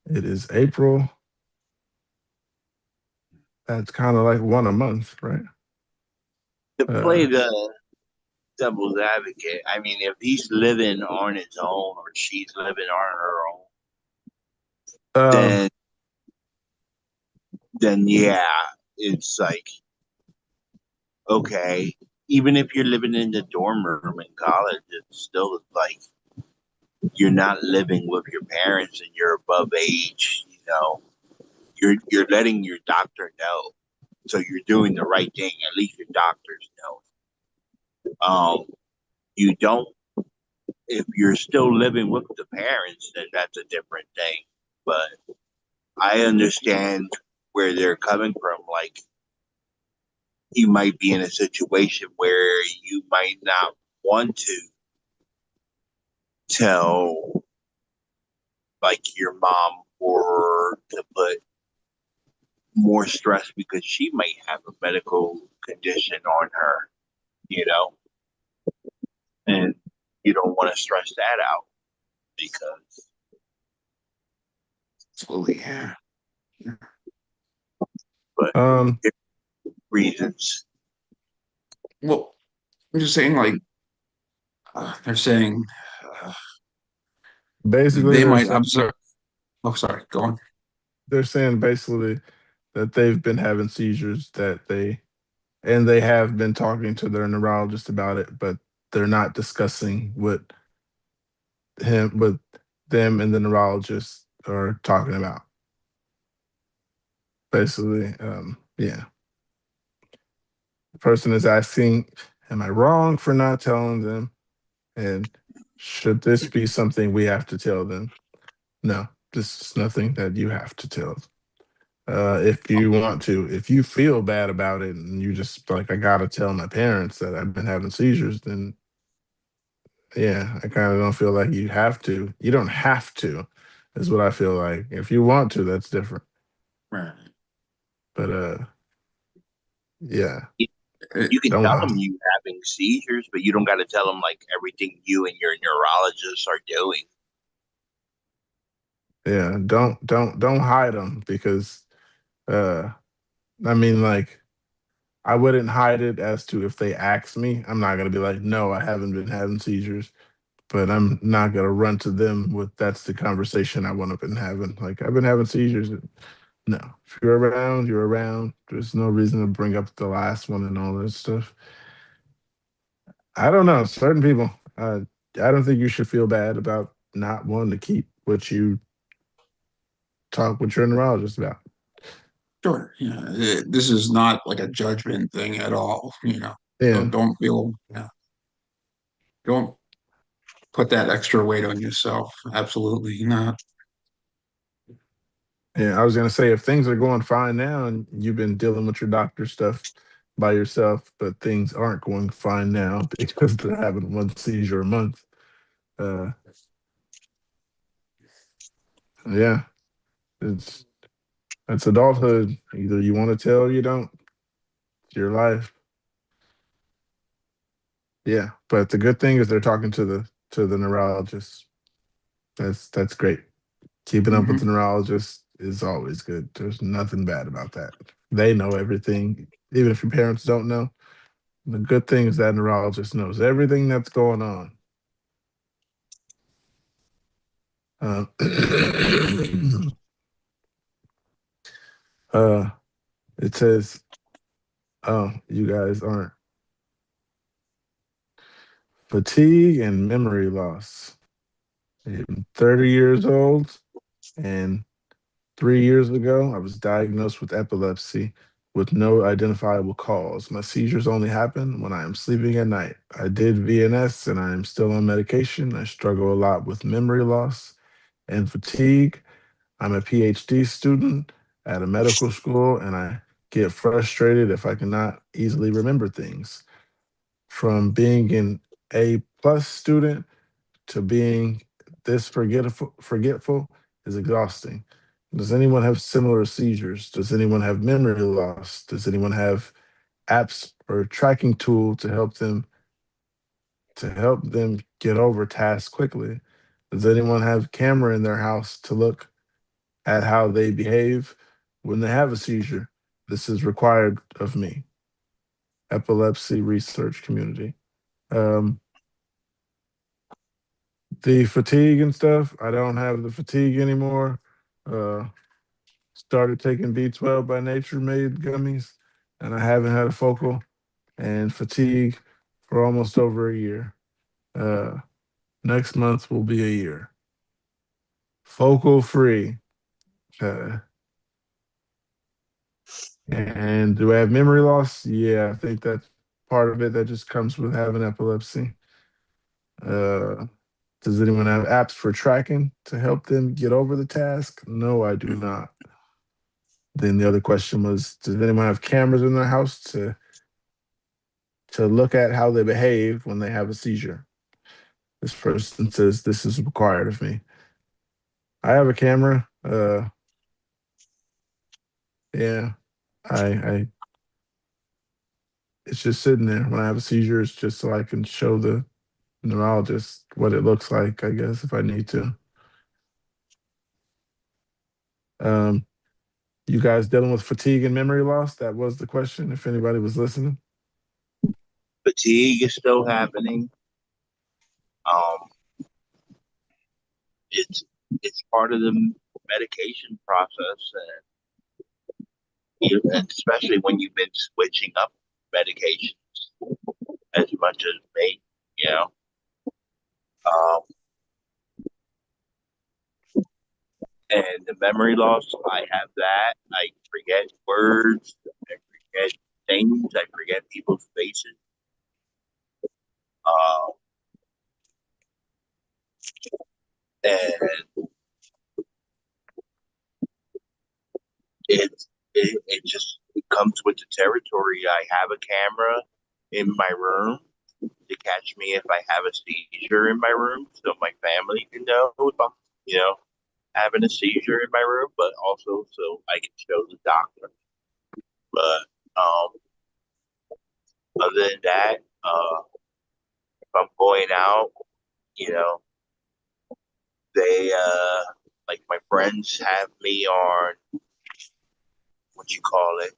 It is April. That's kind of like one a month, right? To play Uh, the devil's advocate, I mean, if he's living on his own or she's living on her own, um, then yeah, it's like okay. Even if you're living in the dorm room in college, it's still like you're not living with your parents and you're above age. You know, you're letting your doctor know, so you're doing the right thing. At least your doctors know. You don't. If you're still living with the parents, then that's a different thing. But I understand where they're coming from. Like you might be in a situation where you might not want to tell like your mom or to put more stress because she might have a medical condition on her, you know, and you don't want to stress that out because Absolutely, yeah. but um, reasons. Well, I'm just saying, like they're saying uh, basically, they might observe. Oh, sorry. Go on. they're saying basically that they've been having seizures and they have been talking to their neurologist about it, but they're not discussing what them and the neurologist are talking about. Basically, yeah. The person is asking, am I wrong for not telling them? And should this be something we have to tell them? No, this is nothing that you have to tell. If you want to, if you feel bad about it and you just like, I gotta tell my parents that I've been having seizures, then yeah, I kind of don't feel like you have to. You don't have to, is what I feel like. If you want to, that's different. Right. But yeah, You can don't. tell them you having seizures, but you don't got to tell them like everything you and your neurologist are doing. Yeah, don't hide them because uh, I mean, like I wouldn't hide it as to if they ask me. I'm not gonna be like, no, I haven't been having seizures, but I'm not gonna run to them with that's the conversation I want to been having. Like I've been having seizures. No, if you're around, you're around. There's no reason to bring up the last one and all that stuff. I don't know. Certain people, I don't think you should feel bad about not wanting to keep what you talk with your neurologist about. Sure. Yeah. This is not like a judgment thing at all. Yeah, Don't feel. Yeah. Don't put that extra weight on yourself. Absolutely not. yeah. I was gonna say if things are going fine now and you've been dealing with your doctor stuff by yourself, but things aren't going fine now because they're having one seizure a month. Uh, yeah, it's that's adulthood. Either you want to tell or you don't. It's your life. Yeah, but the good thing is they're talking to the neurologist. That's great. Keeping up with Hmm. the neurologist is always good. There's nothing bad about that. They know everything, even if your parents don't know. The good thing is that neurologist knows everything that's going on. It says, oh, you guys aren't. Fatigue and memory loss. I'm 30 years old, and 3 years ago, I was diagnosed with epilepsy with no identifiable cause. My seizures only happen when I am sleeping at night. I did VNS and I am still on medication. I struggle a lot with memory loss and fatigue. I'm a PhD student at a medical school and I get frustrated if I cannot easily remember things. From being an A plus student to being this forgetful is exhausting. Does anyone have similar seizures? Does anyone have memory loss? Does anyone have apps or tracking tool to help them get over tasks quickly? Does anyone have camera in their house to look at how they behave when they have a seizure? This is required of me. Epilepsy research community. The fatigue and stuff, I don't have the fatigue anymore. Uh, Started taking B12 by Nature Made gummies, and I haven't had a focal and fatigue for almost over a year. Uh, Next month will be a year. Focal free. Uh, and do I have memory loss? Yeah, I think that's part of it that just comes with having epilepsy. Uh, does anyone have apps for tracking to help them get over the task? No, I do not. Then the other question was, does anyone have cameras in their house to look at how they behave when they have a seizure? This person says this is required of me. I have a camera. Yeah, I it's just sitting there when I have a seizure. It's just so I can show the neurologist what it looks like, I guess, if I need to. Um, you guys dealing with fatigue and memory loss? That was the question, if anybody was listening. Fatigue is still happening. Um, it's it's part of the medication process, and especially when you've been switching up medications as much as me, you know. Um, and the memory loss, I have that. I forget words. I forget things. I forget people's faces. Uh, and it comes with the territory. I have a camera in my room to catch me if I have a seizure in my room, so my family can know if I'm, you know, having a seizure in my room, but also so I can show the doctor. But other than that, if I'm going out, you know, they like my friends have me on what you call it,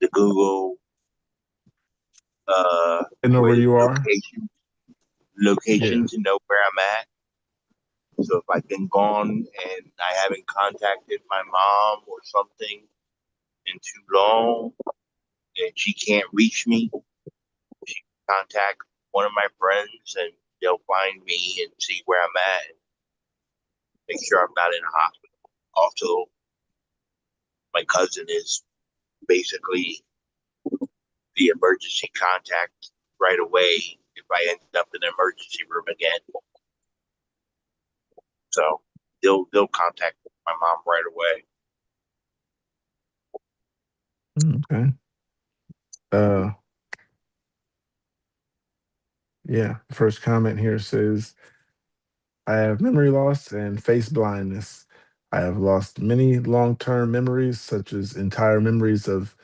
the Google I know where with you are. location Yeah. to know where I'm at. So if I've been gone and I haven't contacted my mom or something in too long and she can't reach me, she can contact one of my friends and they'll find me and see where I'm at and make sure I'm not in a hospital. Also, my cousin is basically the emergency contact right away if I end up in the emergency room again. So they'll contact my mom right away. Okay. Uh, yeah. First comment here says, I have memory loss and face blindness. I have lost many long term memories, such as entire memories of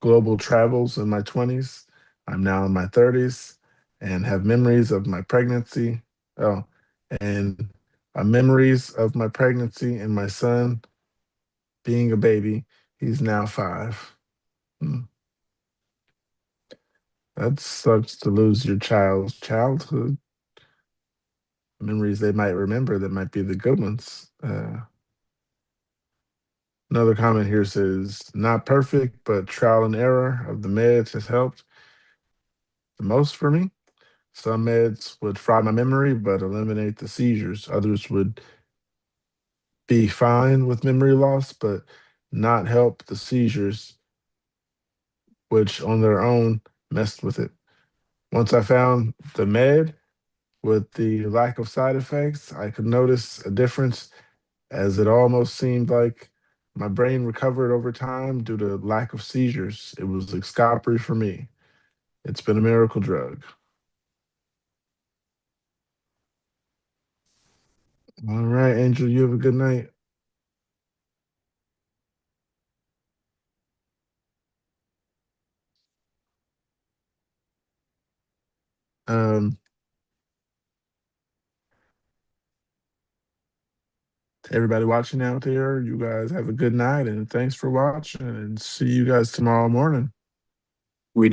global travels in my 20s. I'm now in my 30s and have memories of my pregnancy. Oh, and memories of my pregnancy and my son being a baby. He's now 5. Hmm. That sucks to lose your child's childhood. memories they might remember that might be the good ones. Another comment here says, not perfect, but trial and error of the meds has helped the most for me. Some meds would fry my memory, but eliminate the seizures. Others would be fine with memory loss, but not help the seizures, which on their own messed with it. Once I found the med with the lack of side effects, I could notice a difference as it almost seemed like my brain recovered over time due to lack of seizures. It was Xcopri for me. It's been a miracle drug. All right, Angel, you have a good night. To everybody watching out there, you guys have a good night and thanks for watching and see you guys tomorrow morning.